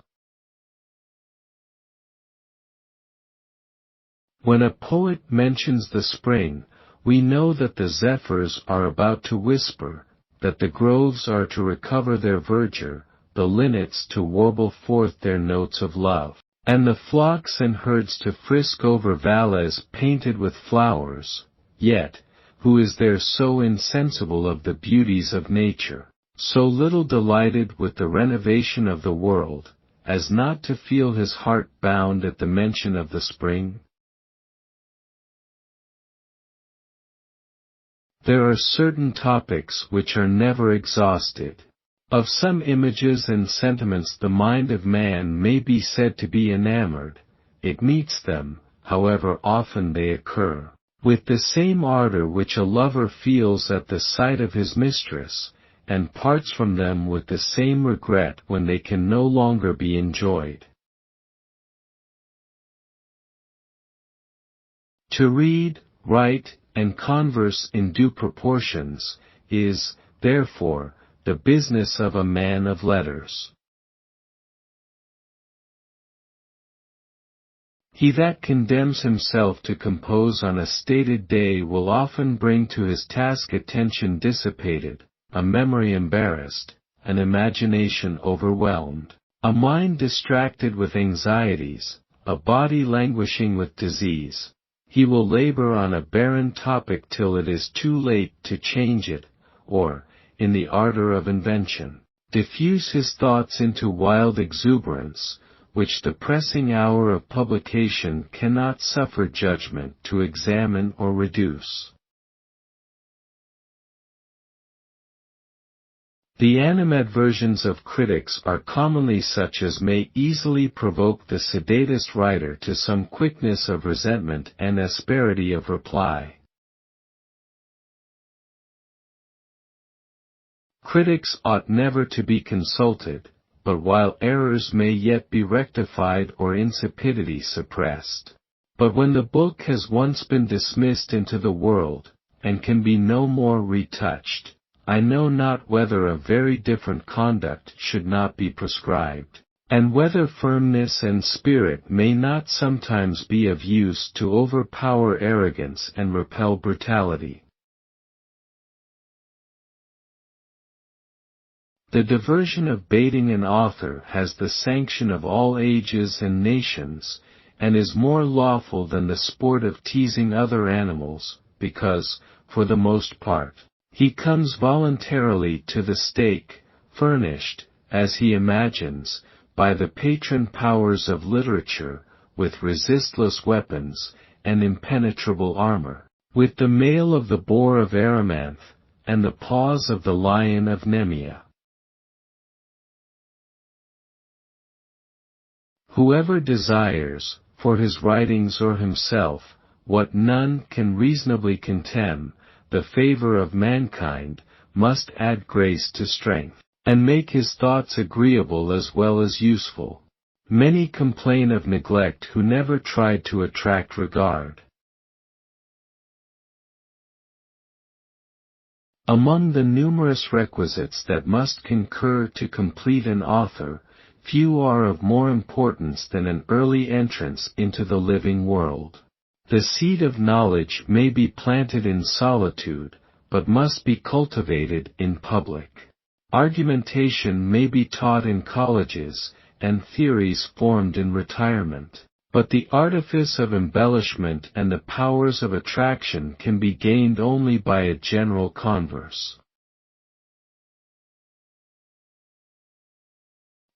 When a poet mentions the spring, we know that the zephyrs are about to whisper, that the groves are to recover their verdure, the linnets to warble forth their notes of love, and the flocks and herds to frisk over valleys painted with flowers. Yet, who is there so insensible of the beauties of nature, so little delighted with the renovation of the world, as not to feel his heart bound at the mention of the spring? There are certain topics which are never exhausted. Of some images and sentiments the mind of man may be said to be enamored. It meets them, however often they occur, with the same ardor which a lover feels at the sight of his mistress, and parts from them with the same regret when they can no longer be enjoyed. To read, write, and converse in due proportions, is, therefore, the business of a man of letters. He that condemns himself to compose on a stated day will often bring to his task attention dissipated, a memory embarrassed, an imagination overwhelmed, a mind distracted with anxieties, a body languishing with disease. He will labor on a barren topic till it is too late to change it, or, in the ardor of invention, diffuse his thoughts into wild exuberance, which the pressing hour of publication cannot suffer judgment to examine or reduce. The animadversions of critics are commonly such as may easily provoke the sedatest writer to some quickness of resentment and asperity of reply. Critics ought never to be consulted, but while errors may yet be rectified or insipidity suppressed. But when the book has once been dismissed into the world, and can be no more retouched, I know not whether a very different conduct should not be prescribed, and whether firmness and spirit may not sometimes be of use to overpower arrogance and repel brutality. The diversion of baiting an author has the sanction of all ages and nations, and is more lawful than the sport of teasing other animals, because, for the most part, he comes voluntarily to the stake, furnished, as he imagines, by the patron powers of literature, with resistless weapons, and impenetrable armor, with the mail of the boar of Erymanthe, and the paws of the lion of Nemea. Whoever desires, for his writings or himself, what none can reasonably contemn, the favor of mankind, must add grace to strength, and make his thoughts agreeable as well as useful. Many complain of neglect who never tried to attract regard. Among the numerous requisites that must concur to complete an author, few are of more importance than an early entrance into the living world. The seed of knowledge may be planted in solitude, but must be cultivated in public. Argumentation may be taught in colleges, and theories formed in retirement, but the artifice of embellishment and the powers of attraction can be gained only by a general converse.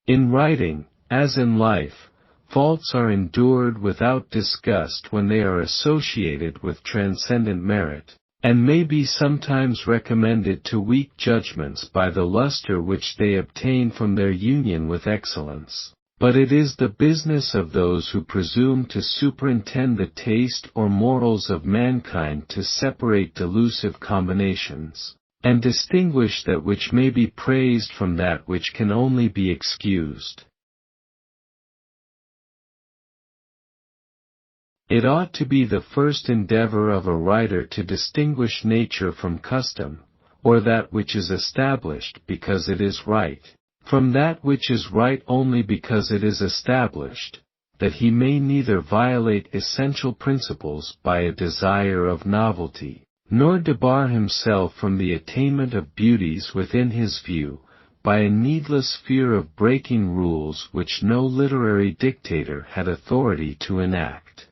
In writing, as in life, faults are endured without disgust when they are associated with transcendent merit, and may be sometimes recommended to weak judgments by the luster which they obtain from their union with excellence. But it is the business of those who presume to superintend the taste or morals of mankind to separate delusive combinations, and distinguish that which may be praised from that which can only be excused. It ought to be the first endeavor of a writer to distinguish nature from custom, or that which is established because it is right, from that which is right only because it is established, that he may neither violate essential principles by a desire of novelty, nor debar himself from the attainment of beauties within his view, by a needless fear of breaking rules which no literary dictator had authority to enact.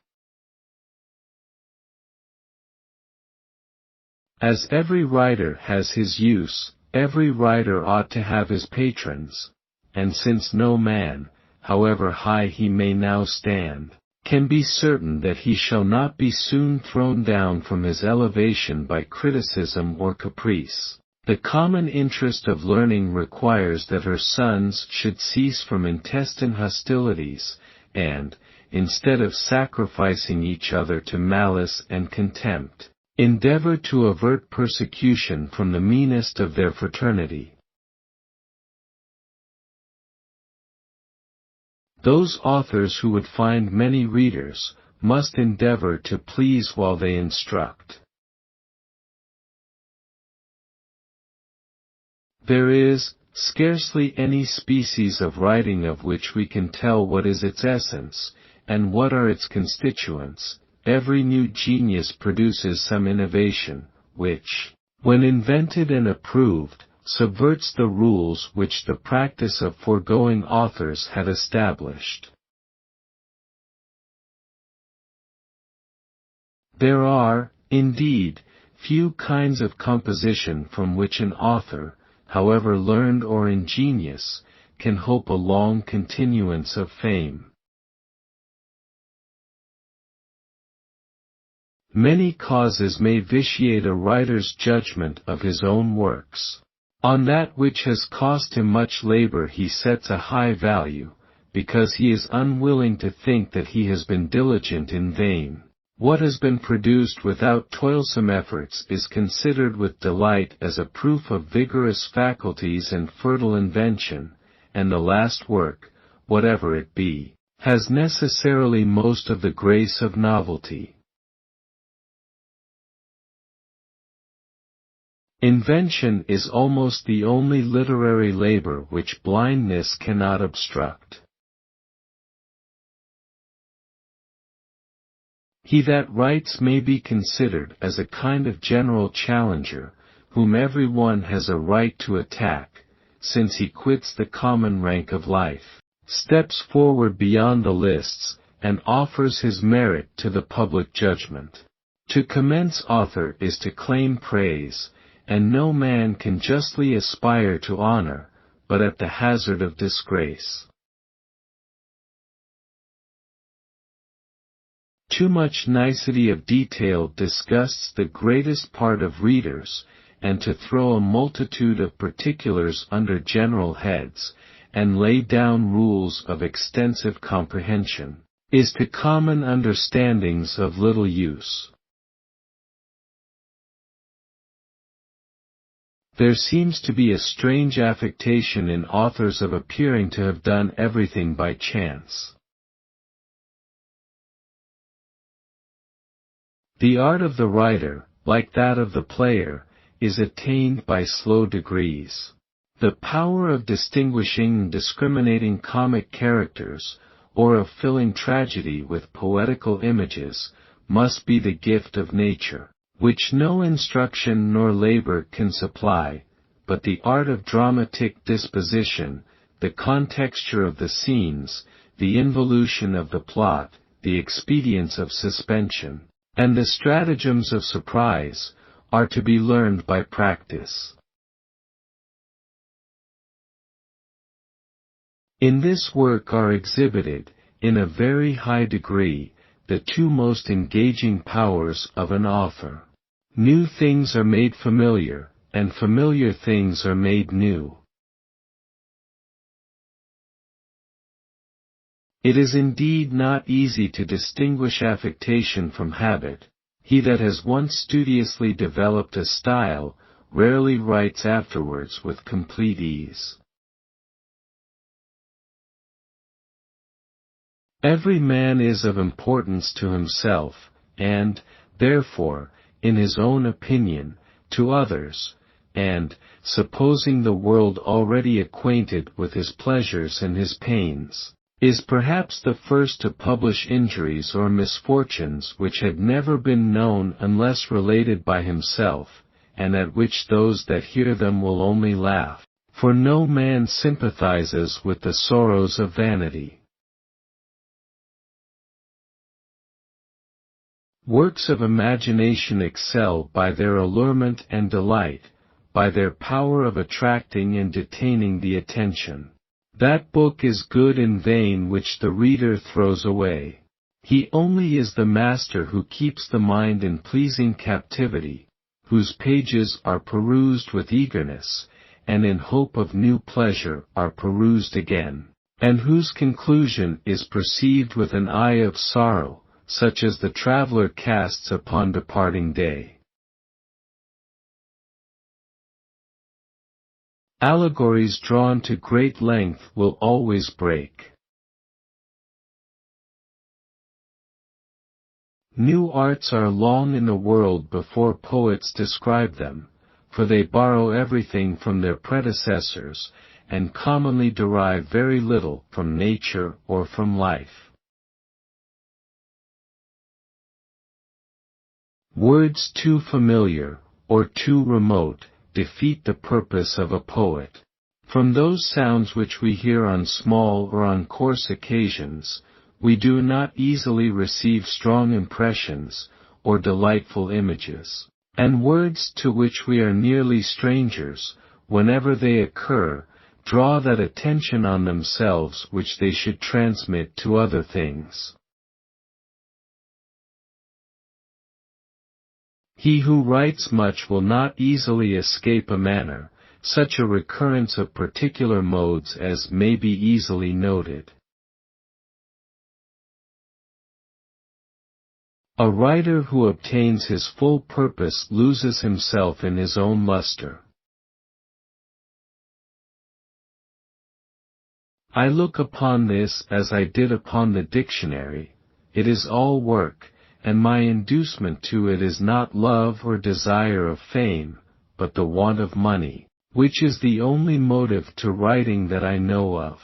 As every writer has his use, every writer ought to have his patrons, and since no man, however high he may now stand, can be certain that he shall not be soon thrown down from his elevation by criticism or caprice, the common interest of learning requires that her sons should cease from intestine hostilities, and, instead of sacrificing each other to malice and contempt, endeavor to avert persecution from the meanest of their fraternity. Those authors who would find many readers, must endeavor to please while they instruct. There is scarcely any species of writing of which we can tell what is its essence, and what are its constituents. Every new genius produces some innovation, which, when invented and approved, subverts the rules which the practice of foregoing authors had established. There are, indeed, few kinds of composition from which an author, however learned or ingenious, can hope a long continuance of fame. Many causes may vitiate a writer's judgment of his own works. On that which has cost him much labor he sets a high value, because he is unwilling to think that he has been diligent in vain. What has been produced without toilsome efforts is considered with delight as a proof of vigorous faculties and fertile invention, and the last work, whatever it be, has necessarily most of the grace of novelty. Invention is almost the only literary labor which blindness cannot obstruct. He that writes may be considered as a kind of general challenger, whom every one has a right to attack, since he quits the common rank of life, steps forward beyond the lists, and offers his merit to the public judgment. To commence author is to claim praise, and no man can justly aspire to honor, but at the hazard of disgrace. Too much nicety of detail disgusts the greatest part of readers, and to throw a multitude of particulars under general heads, and lay down rules of extensive comprehension, is to common understandings of little use. There seems to be a strange affectation in authors of appearing to have done everything by chance. The art of the writer, like that of the player, is attained by slow degrees. The power of distinguishing and discriminating comic characters, or of filling tragedy with poetical images, must be the gift of nature, which no instruction nor labor can supply, but the art of dramatic disposition, the contexture of the scenes, the involution of the plot, the expedients of suspension, and the stratagems of surprise, are to be learned by practice. In this work are exhibited, in a very high degree, the two most engaging powers of an author. New things are made familiar, and familiar things are made new. It is indeed not easy to distinguish affectation from habit. He that has once studiously developed a style, rarely writes afterwards with complete ease. Every man is of importance to himself, and, therefore, in his own opinion, to others, and, supposing the world already acquainted with his pleasures and his pains, is perhaps the first to publish injuries or misfortunes which had never been known unless related by himself, and at which those that hear them will only laugh, for no man sympathizes with the sorrows of vanity. Works of imagination excel by their allurement and delight, by their power of attracting and detaining the attention. That book is good in vain which the reader throws away. He only is the master who keeps the mind in pleasing captivity, whose pages are perused with eagerness, and in hope of new pleasure are perused again, and whose conclusion is perceived with an eye of sorrow, such as the traveler casts upon departing day. Allegories drawn to great length will always break. New arts are long in the world before poets describe them, for they borrow everything from their predecessors, and commonly derive very little from nature or from life. Words too familiar, or too remote, defeat the purpose of a poet. From those sounds which we hear on small or on coarse occasions, we do not easily receive strong impressions, or delightful images. And words to which we are nearly strangers, whenever they occur, draw that attention on themselves which they should transmit to other things. He who writes much will not easily escape a manner, such a recurrence of particular modes as may be easily noted. A writer who obtains his full purpose loses himself in his own luster. I look upon this as I did upon the dictionary. It is all work, and my inducement to it is not love or desire of fame, but the want of money, which is the only motive to writing that I know of.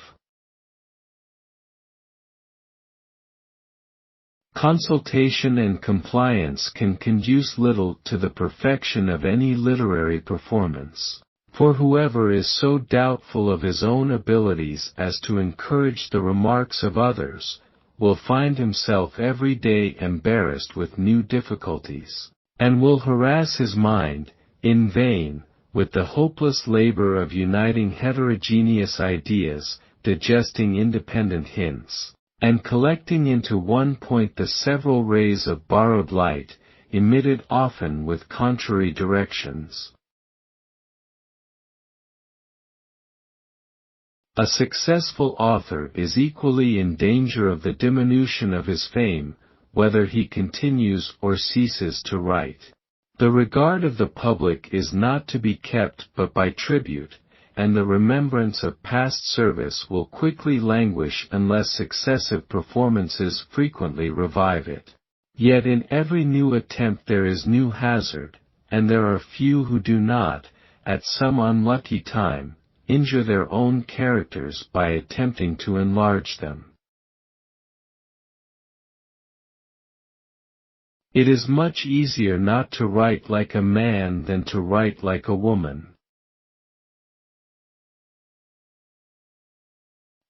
Consultation and compliance can conduce little to the perfection of any literary performance, for whoever is so doubtful of his own abilities as to encourage the remarks of others, will find himself every day embarrassed with new difficulties, and will harass his mind, in vain, with the hopeless labor of uniting heterogeneous ideas, digesting independent hints, and collecting into one point the several rays of borrowed light, emitted often with contrary directions. A successful author is equally in danger of the diminution of his fame, whether he continues or ceases to write. The regard of the public is not to be kept but by tribute, and the remembrance of past service will quickly languish unless successive performances frequently revive it. Yet in every new attempt there is new hazard, and there are few who do not, at some unlucky time, injure their own characters by attempting to enlarge them. It is much easier not to write like a man than to write like a woman.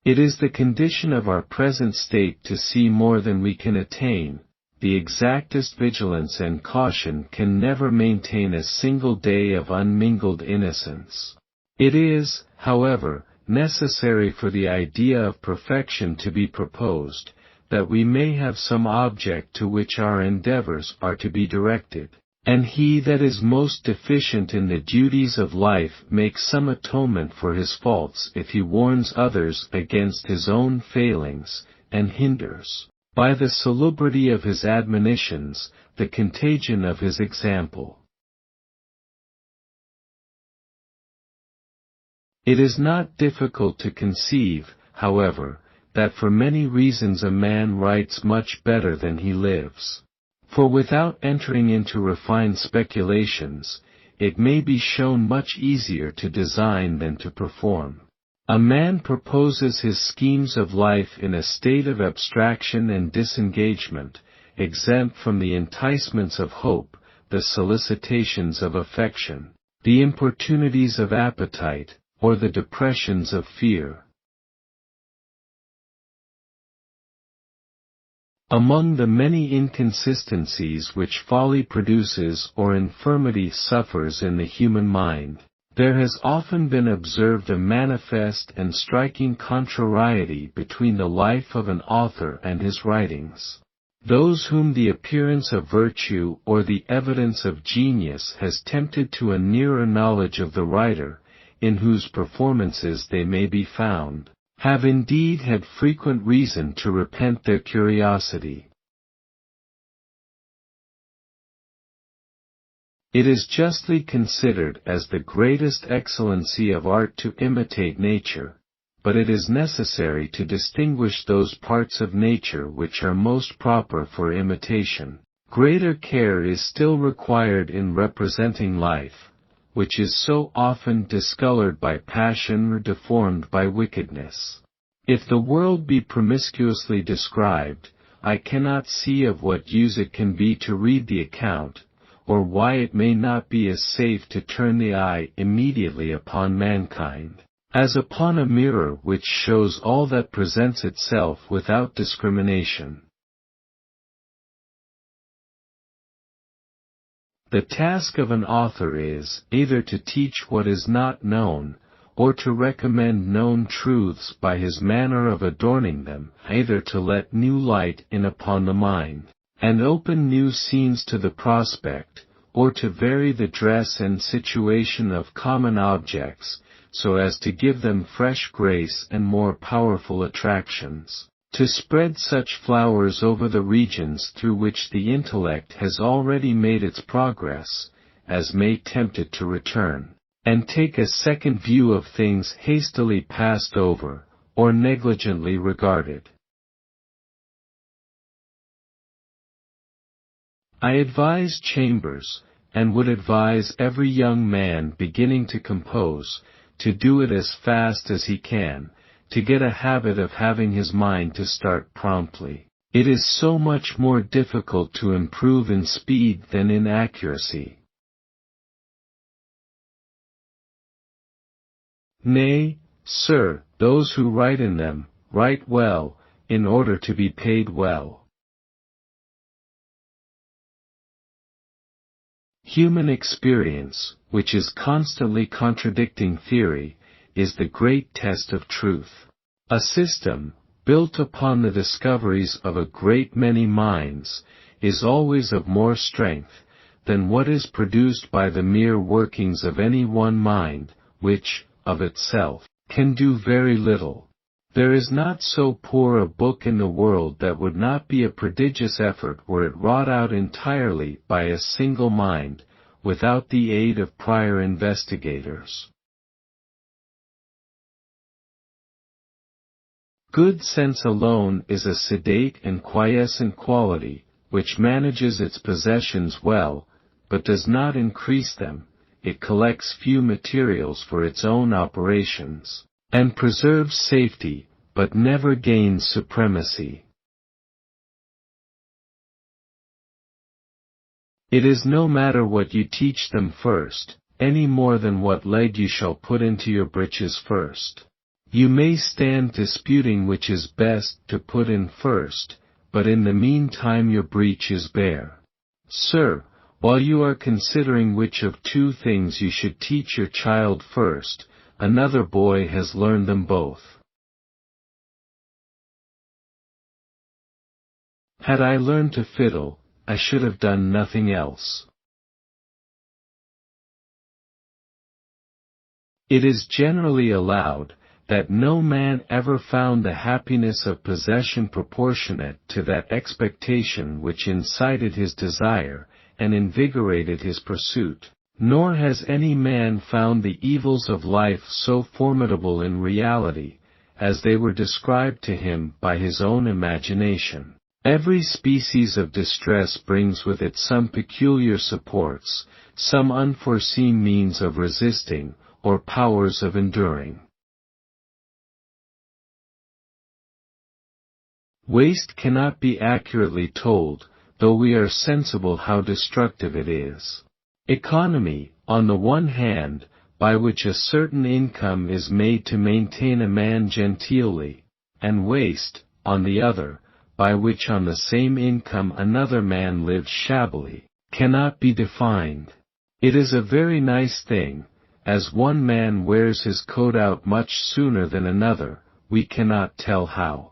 It is the condition of our present state to see more than we can attain. The exactest vigilance and caution can never maintain a single day of unmingled innocence. It is, however, necessary for the idea of perfection to be proposed, that we may have some object to which our endeavors are to be directed, and he that is most deficient in the duties of life makes some atonement for his faults if he warns others against his own failings, and hinders, by the salubrity of his admonitions, the contagion of his example. It is not difficult to conceive, however, that for many reasons a man writes much better than he lives. For without entering into refined speculations, it may be shown much easier to design than to perform. A man proposes his schemes of life in a state of abstraction and disengagement, exempt from the enticements of hope, the solicitations of affection, the importunities of appetite, or the depressions of fear. Among the many inconsistencies which folly produces or infirmity suffers in the human mind, there has often been observed a manifest and striking contrariety between the life of an author and his writings. Those whom the appearance of virtue or the evidence of genius has tempted to a nearer knowledge of the writer, in whose performances they may be found, have indeed had frequent reason to repent their curiosity. It is justly considered as the greatest excellency of art to imitate nature, but it is necessary to distinguish those parts of nature which are most proper for imitation. Greater care is still required in representing life, which is so often discolored by passion or deformed by wickedness. If the world be promiscuously described, I cannot see of what use it can be to read the account, or why it may not be as safe to turn the eye immediately upon mankind, as upon a mirror which shows all that presents itself without discrimination. The task of an author is either to teach what is not known, or to recommend known truths by his manner of adorning them, either to let new light in upon the mind, and open new scenes to the prospect, or to vary the dress and situation of common objects, so as to give them fresh grace and more powerful attractions, to spread such flowers over the regions through which the intellect has already made its progress, as may tempt it to return, and take a second view of things hastily passed over, or negligently regarded. I advise Chambers, and would advise every young man beginning to compose, to do it as fast as he can, to get a habit of having his mind to start promptly. It is so much more difficult to improve in speed than in accuracy. Nay, sir, those who write in them, write well, in order to be paid well. Human experience, which is constantly contradicting theory, is the great test of truth. A system, built upon the discoveries of a great many minds, is always of more strength than what is produced by the mere workings of any one mind, which, of itself, can do very little. There is not so poor a book in the world that would not be a prodigious effort were it wrought out entirely by a single mind, without the aid of prior investigators. Good sense alone is a sedate and quiescent quality, which manages its possessions well, but does not increase them. It collects few materials for its own operations, and preserves safety, but never gains supremacy. It is no matter what you teach them first, any more than what leg you shall put into your breeches first. You may stand disputing which is best to put in first, but in the meantime your breech is bare. Sir, while you are considering which of two things you should teach your child first, another boy has learned them both. Had I learned to fiddle, I should have done nothing else. It is generally allowed that no man ever found the happiness of possession proportionate to that expectation which incited his desire, and invigorated his pursuit, nor has any man found the evils of life so formidable in reality, as they were described to him by his own imagination. Every species of distress brings with it some peculiar supports, some unforeseen means of resisting, or powers of enduring. Waste cannot be accurately told, though we are sensible how destructive it is. Economy, on the one hand, by which a certain income is made to maintain a man genteelly, and waste, on the other, by which on the same income another man lives shabbily, cannot be defined. It is a very nice thing, as one man wears his coat out much sooner than another, we cannot tell how.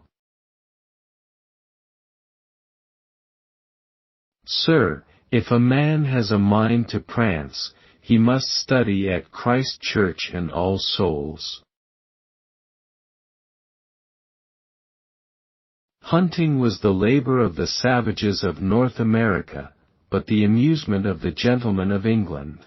Sir, if a man has a mind to prance, he must study at Christ Church and All Souls. Hunting was the labor of the savages of North America, but the amusement of the gentlemen of England.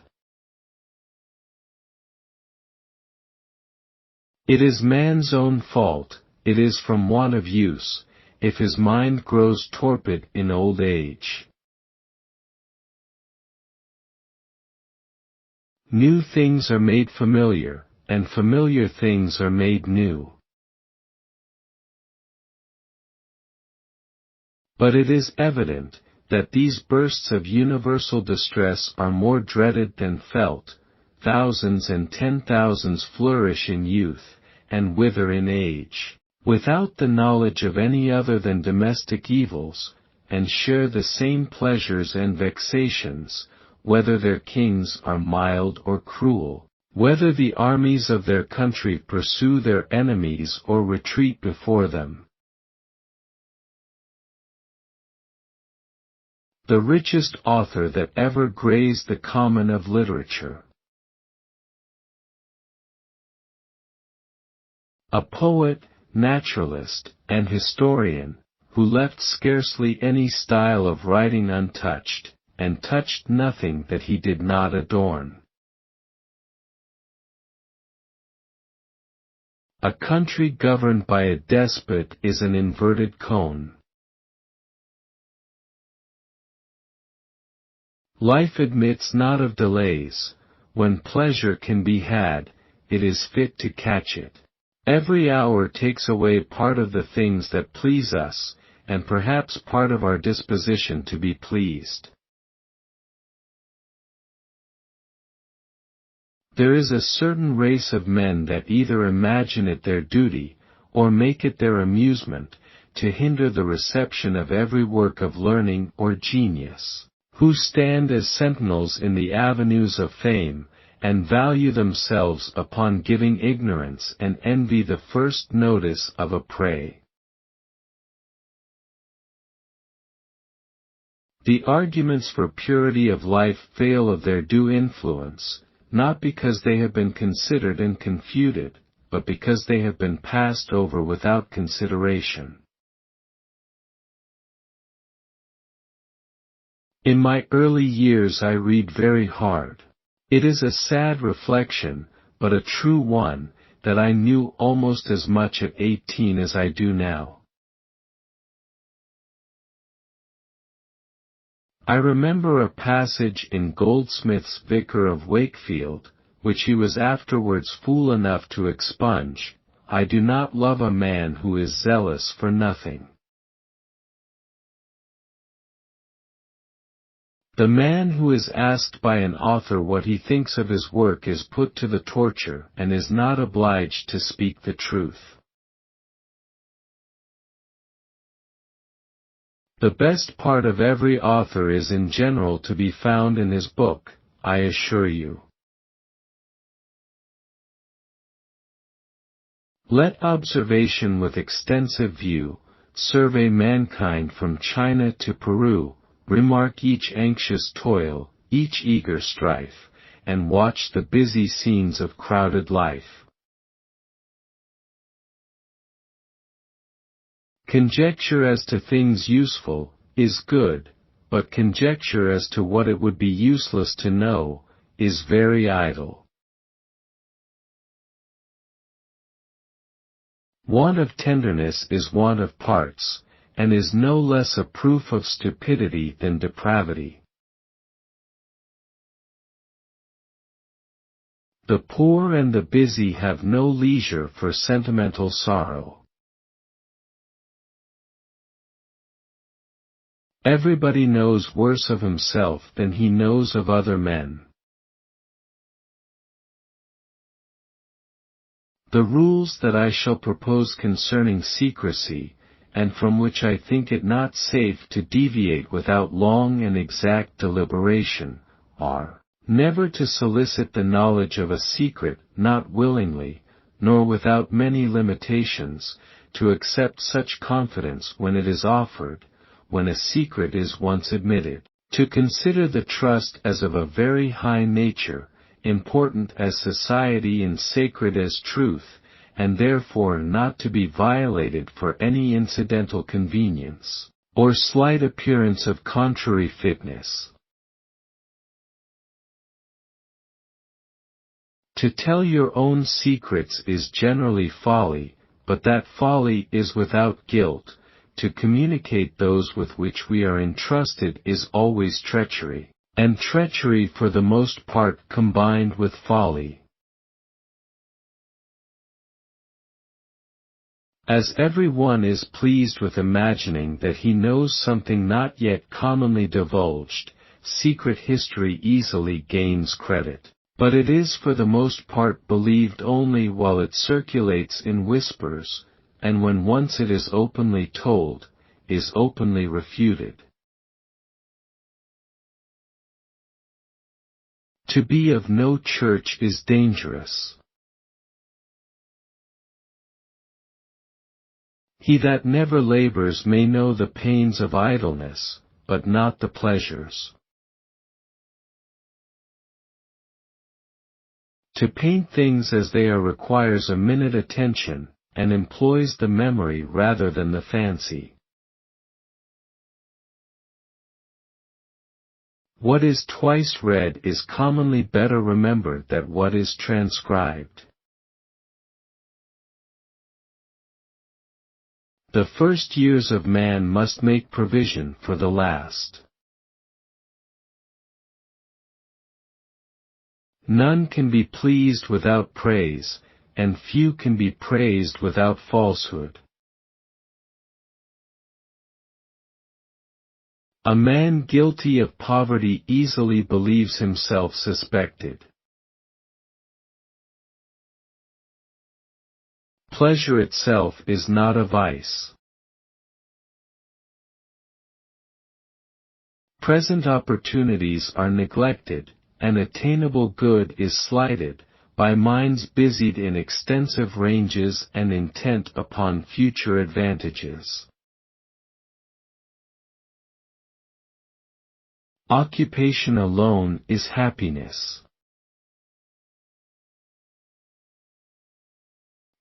It is man's own fault, it is from want of use, if his mind grows torpid in old age. New things are made familiar, and familiar things are made new. But it is evident that these bursts of universal distress are more dreaded than felt. Thousands and 10,000s flourish in youth, and wither in age, without the knowledge of any other than domestic evils, and share the same pleasures and vexations, whether their kings are mild or cruel, whether the armies of their country pursue their enemies or retreat before them. The richest author that ever grazed the common of literature. A poet, naturalist, and historian, who left scarcely any style of writing untouched, and touched nothing that he did not adorn. A country governed by a despot is an inverted cone. Life admits not of delays. When pleasure can be had, it is fit to catch it. Every hour takes away part of the things that please us, and perhaps part of our disposition to be pleased. There is a certain race of men that either imagine it their duty, or make it their amusement, to hinder the reception of every work of learning or genius, who stand as sentinels in the avenues of fame, and value themselves upon giving ignorance and envy the first notice of a prey. The arguments for purity of life fail of their due influence, not because they have been considered and confuted, but because they have been passed over without consideration. In my early years I read very hard. It is a sad reflection, but a true one, that I knew almost as much at 18 as I do now. I remember a passage in Goldsmith's Vicar of Wakefield, which he was afterwards fool enough to expunge: "I do not love a man who is zealous for nothing." The man who is asked by an author what he thinks of his work is put to the torture and is not obliged to speak the truth. The best part of every author is in general to be found in his book, I assure you. Let observation with extensive view survey mankind from China to Peru, remark each anxious toil, each eager strife, and watch the busy scenes of crowded life. Conjecture as to things useful is good, but conjecture as to what it would be useless to know is very idle. Want of tenderness is want of parts, and is no less a proof of stupidity than depravity. The poor and the busy have no leisure for sentimental sorrow. Everybody knows worse of himself than he knows of other men. The rules that I shall propose concerning secrecy, and from which I think it not safe to deviate without long and exact deliberation, are: never to solicit the knowledge of a secret not willingly, nor without many limitations, to accept such confidence when it is offered, when a secret is once admitted, to consider the trust as of a very high nature, important as society and sacred as truth, and therefore not to be violated for any incidental convenience, or slight appearance of contrary fitness. To tell your own secrets is generally folly, but that folly is without guilt. To communicate those with which we are entrusted is always treachery, and treachery for the most part combined with folly. As every one is pleased with imagining that he knows something not yet commonly divulged, secret history easily gains credit, but it is for the most part believed only while it circulates in whispers, and when once it is openly told, is openly refuted. To be of no church is dangerous. He that never labors may know the pains of idleness, but not the pleasures. To paint things as they are requires a minute attention, and employs the memory rather than the fancy. What is twice read is commonly better remembered than what is transcribed. The first years of man must make provision for the last. None can be pleased without praise, and few can be praised without falsehood. A man guilty of poverty easily believes himself suspected. Pleasure itself is not a vice. Present opportunities are neglected, and attainable good is slighted, by minds busied in extensive ranges and intent upon future advantages. Occupation alone is happiness.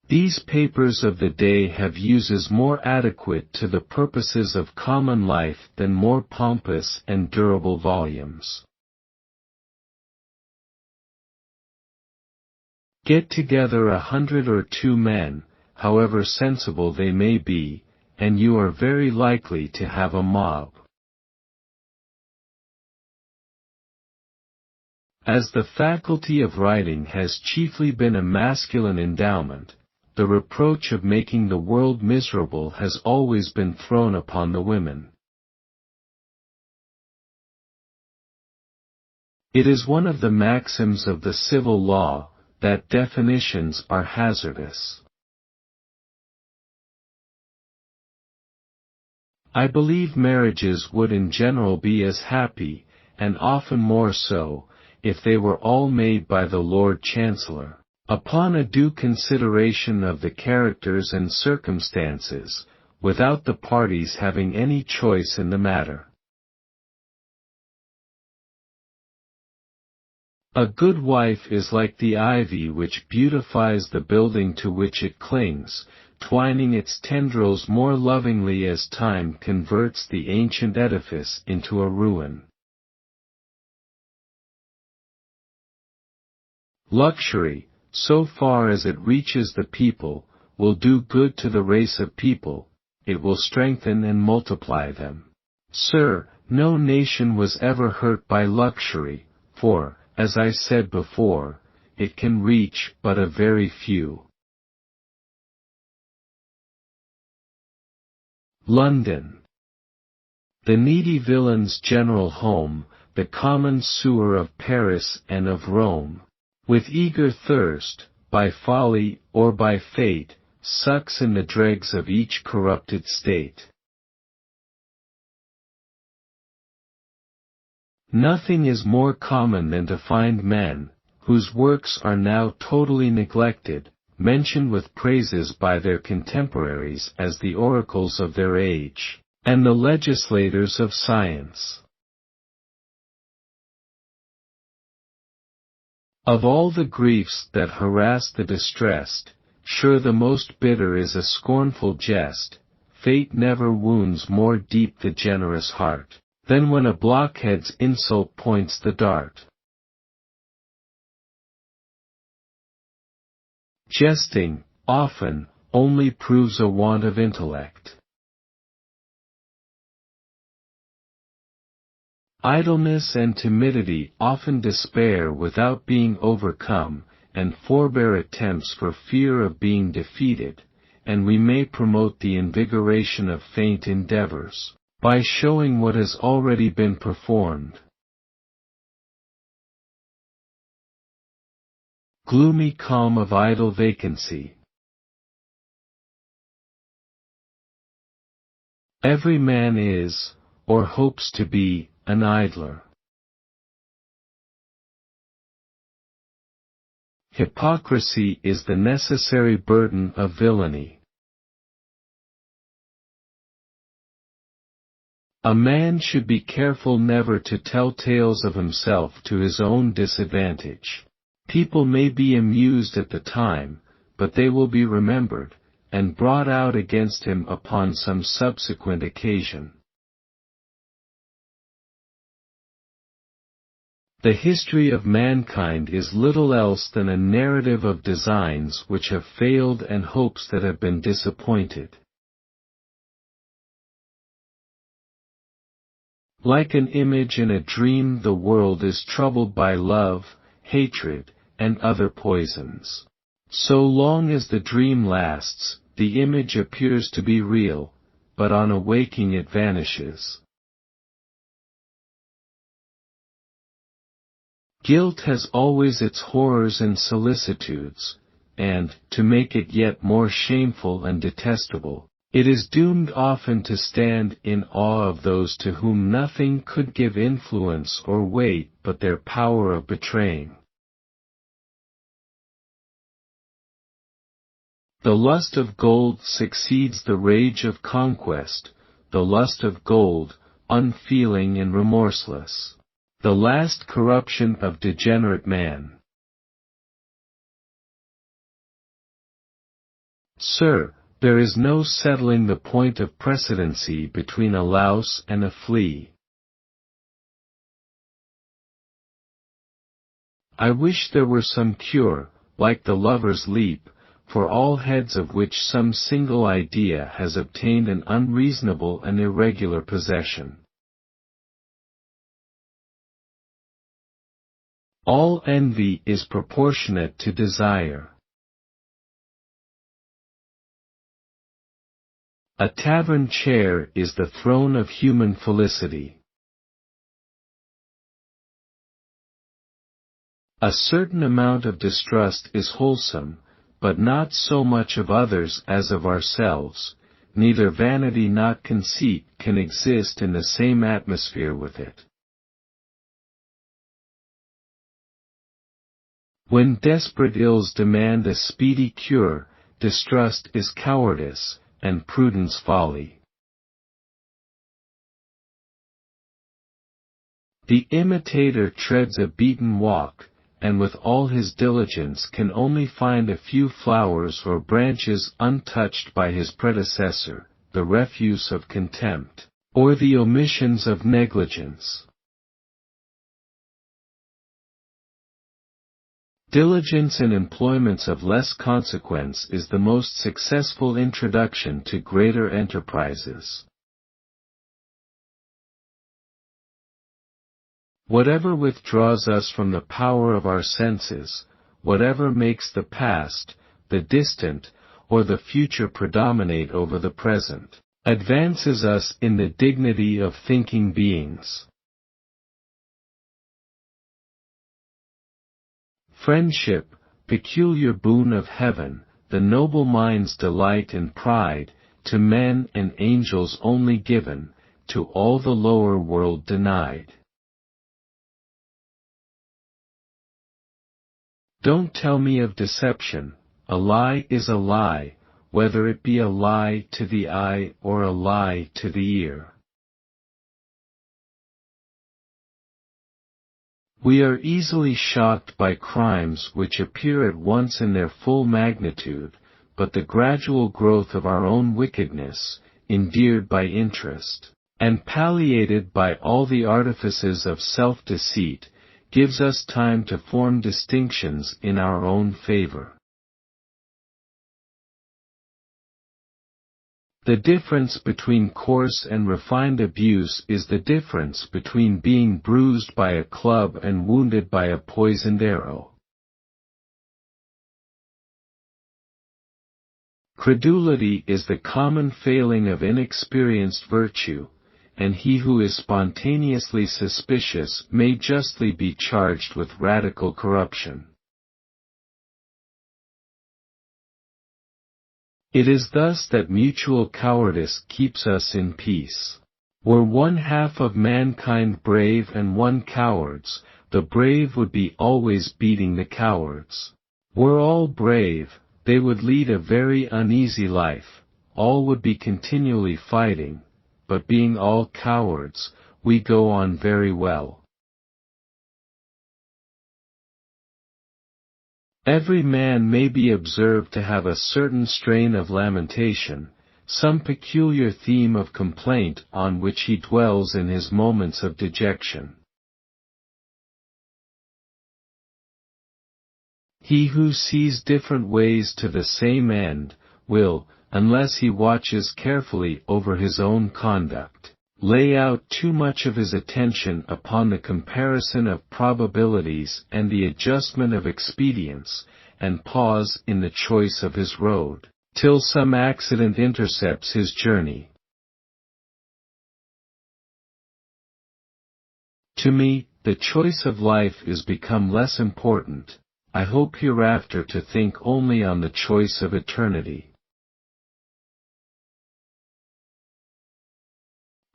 These papers of the day have uses more adequate to the purposes of common life than more pompous and durable volumes. Get together 100 or 2 men, however sensible they may be, and you are very likely to have a mob. As the faculty of writing has chiefly been a masculine endowment, the reproach of making the world miserable has always been thrown upon the women. It is one of the maxims of the civil law, that definitions are hazardous. I believe marriages would in general be as happy, and often more so, if they were all made by the Lord Chancellor, upon a due consideration of the characters and circumstances, without the parties having any choice in the matter. A good wife is like the ivy which beautifies the building to which it clings, twining its tendrils more lovingly as time converts the ancient edifice into a ruin. Luxury, so far as it reaches the people, will do good to the race of people, it will strengthen and multiply them. Sir, no nation was ever hurt by luxury, for, as I said before, it can reach but a very few. London. The needy villain's general home, the common sewer of Paris and of Rome, with eager thirst, by folly or by fate, sucks in the dregs of each corrupted state. Nothing is more common than to find men, whose works are now totally neglected, mentioned with praises by their contemporaries as the oracles of their age, and the legislators of science. Of all the griefs that harass the distressed, sure the most bitter is a scornful jest. Fate never wounds more deep the generous heart, than when a blockhead's insult points the dart. Jesting, often, only proves a want of intellect. Idleness and timidity often despair without being overcome, and forbear attempts for fear of being defeated, and we may promote the invigoration of faint endeavors, by showing what has already been performed. Gloomy calm of idle vacancy. Every man is, or hopes to be, an idler. Hypocrisy is the necessary burden of villainy. A man should be careful never to tell tales of himself to his own disadvantage. People may be amused at the time, but they will be remembered, and brought out against him upon some subsequent occasion. The history of mankind is little else than a narrative of designs which have failed and hopes that have been disappointed. Like an image in a dream, the world is troubled by love, hatred, and other poisons. So long as the dream lasts, the image appears to be real, but on awaking it vanishes. Guilt has always its horrors and solicitudes, and, to make it yet more shameful and detestable, it is doomed often to stand in awe of those to whom nothing could give influence or weight but their power of betraying. The lust of gold succeeds the rage of conquest, the lust of gold, unfeeling and remorseless. The last corruption of degenerate man. Sir, there is no settling the point of precedency between a louse and a flea. I wish there were some cure, like the lover's leap, for all heads of which some single idea has obtained an unreasonable and irregular possession. All envy is proportionate to desire. A tavern chair is the throne of human felicity. A certain amount of distrust is wholesome, but not so much of others as of ourselves. Neither vanity nor conceit can exist in the same atmosphere with it. When desperate ills demand a speedy cure, distrust is cowardice, and prudence folly. The imitator treads a beaten walk, and with all his diligence can only find a few flowers or branches untouched by his predecessor, the refuse of contempt, or the omissions of negligence. Diligence in employments of less consequence is the most successful introduction to greater enterprises. Whatever withdraws us from the power of our senses, whatever makes the past, the distant, or the future predominate over the present, advances us in the dignity of thinking beings. Friendship, peculiar boon of heaven, the noble mind's delight and pride, to men and angels only given, to all the lower world denied. Don't tell me of deception, a lie is a lie, whether it be a lie to the eye or a lie to the ear. We are easily shocked by crimes which appear at once in their full magnitude, but the gradual growth of our own wickedness, endeared by interest, and palliated by all the artifices of self-deceit, gives us time to form distinctions in our own favor. The difference between coarse and refined abuse is the difference between being bruised by a club and wounded by a poisoned arrow. Credulity is the common failing of inexperienced virtue, and he who is spontaneously suspicious may justly be charged with radical corruption. It is thus that mutual cowardice keeps us in peace. Were one half of mankind brave and one cowards, the brave would be always beating the cowards. Were all brave, they would lead a very uneasy life, all would be continually fighting, but being all cowards, we go on very well. Every man may be observed to have a certain strain of lamentation, some peculiar theme of complaint on which he dwells in his moments of dejection. He who sees different ways to the same end, will, unless he watches carefully over his own conduct, lay out too much of his attention upon the comparison of probabilities and the adjustment of expedients, and pause in the choice of his road, till some accident intercepts his journey. To me, the choice of life is become less important. I hope hereafter to think only on the choice of eternity.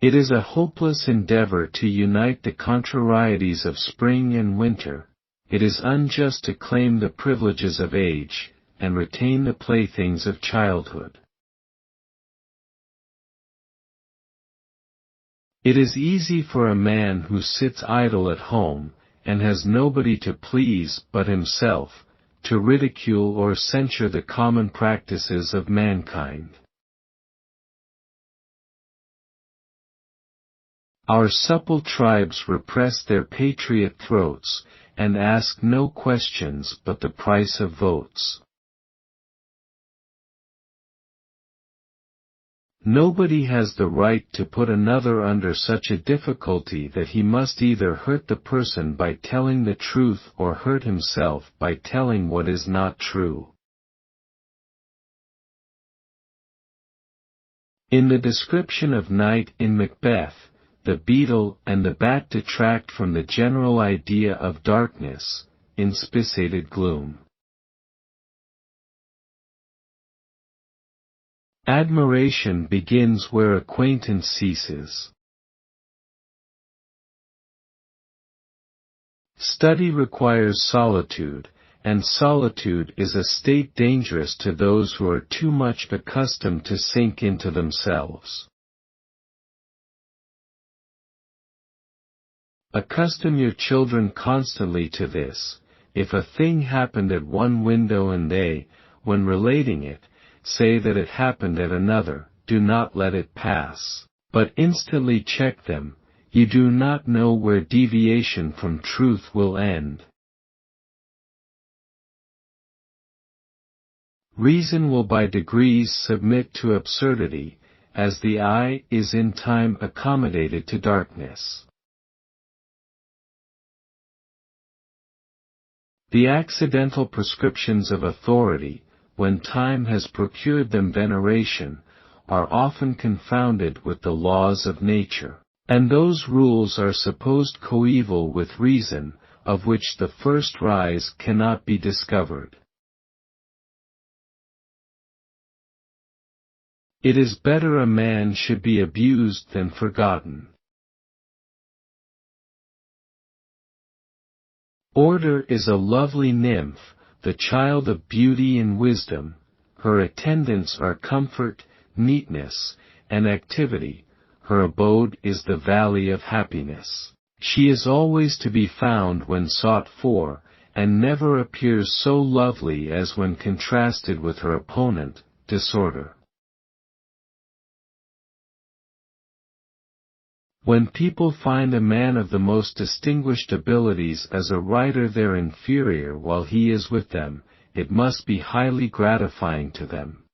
It is a hopeless endeavor to unite the contrarieties of spring and winter. It is unjust to claim the privileges of age, and retain the playthings of childhood. It is easy for a man who sits idle at home, and has nobody to please but himself, to ridicule or censure the common practices of mankind. Our supple tribes repress their patriot throats, and ask no questions but the price of votes. Nobody has the right to put another under such a difficulty that he must either hurt the person by telling the truth or hurt himself by telling what is not true. In the description of night in Macbeth, the beetle and the bat detract from the general idea of darkness, inspissated gloom. Admiration begins where acquaintance ceases. Study requires solitude, and solitude is a state dangerous to those who are too much accustomed to sink into themselves. Accustom your children constantly to this. If a thing happened at one window and they, when relating it, say that it happened at another, do not let it pass, but instantly check them. You do not know where deviation from truth will end. Reason will by degrees submit to absurdity, as the eye is in time accommodated to darkness. The accidental prescriptions of authority, when time has procured them veneration, are often confounded with the laws of nature, and those rules are supposed coeval with reason, of which the first rise cannot be discovered. It is better a man should be abused than forgotten. Order is a lovely nymph, the child of beauty and wisdom. Her attendants are comfort, neatness, and activity. Her abode is the valley of happiness. She is always to be found when sought for, and never appears so lovely as when contrasted with her opponent, disorder. When people find a man of the most distinguished abilities as a writer their inferior while he is with them, it must be highly gratifying to them.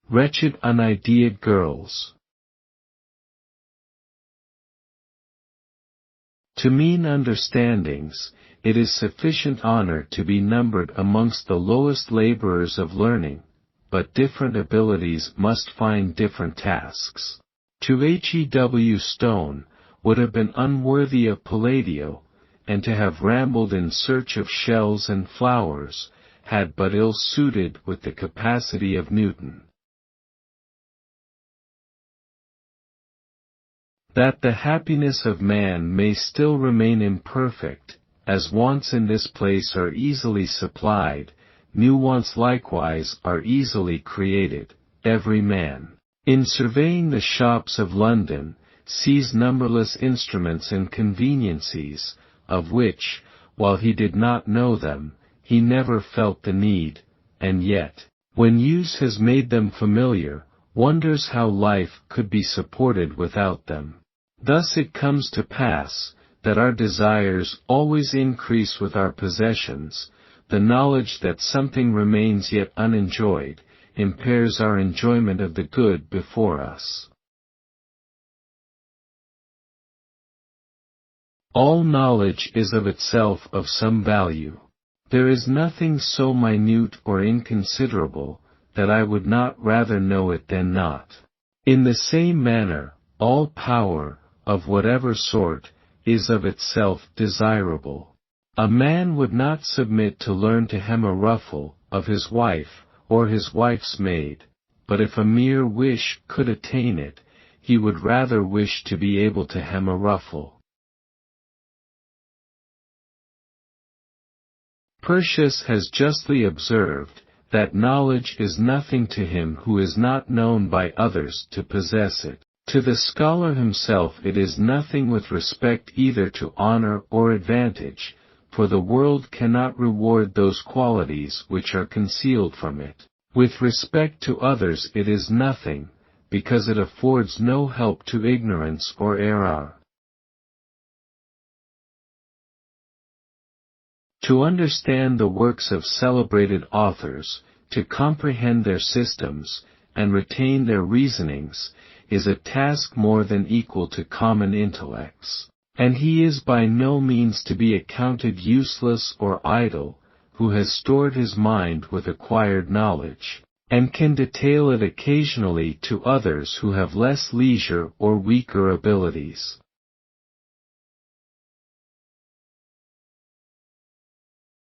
Wretched unideaed girls. To mean understandings, it is sufficient honor to be numbered amongst the lowest laborers of learning, but different abilities must find different tasks. To H.E.W. Stone would have been unworthy of Palladio, and to have rambled in search of shells and flowers, had but ill suited with the capacity of Newton. That the happiness of man may still remain imperfect, as wants in this place are easily supplied, new wants likewise are easily created. Every man, in surveying the shops of London, sees numberless instruments and conveniencies, of which, while he did not know them, he never felt the need, and yet, when use has made them familiar, wonders how life could be supported without them. Thus it comes to pass, that our desires always increase with our possessions. The knowledge that something remains yet unenjoyed, impairs our enjoyment of the good before us. All knowledge is of itself of some value. There is nothing so minute or inconsiderable, that I would not rather know it than not. In the same manner, all power, of whatever sort, is of itself desirable. A man would not submit to learn to hem a ruffle, of his wife, or his wife's maid, but if a mere wish could attain it, he would rather wish to be able to hem a ruffle. Persius has justly observed, that knowledge is nothing to him who is not known by others to possess it. To the scholar himself it is nothing with respect either to honor or advantage, for the world cannot reward those qualities which are concealed from it. With respect to others it is nothing, because it affords no help to ignorance or error. To understand the works of celebrated authors, to comprehend their systems, and retain their reasonings, is a task more than equal to common intellects, and he is by no means to be accounted useless or idle, who has stored his mind with acquired knowledge, and can detail it occasionally to others who have less leisure or weaker abilities.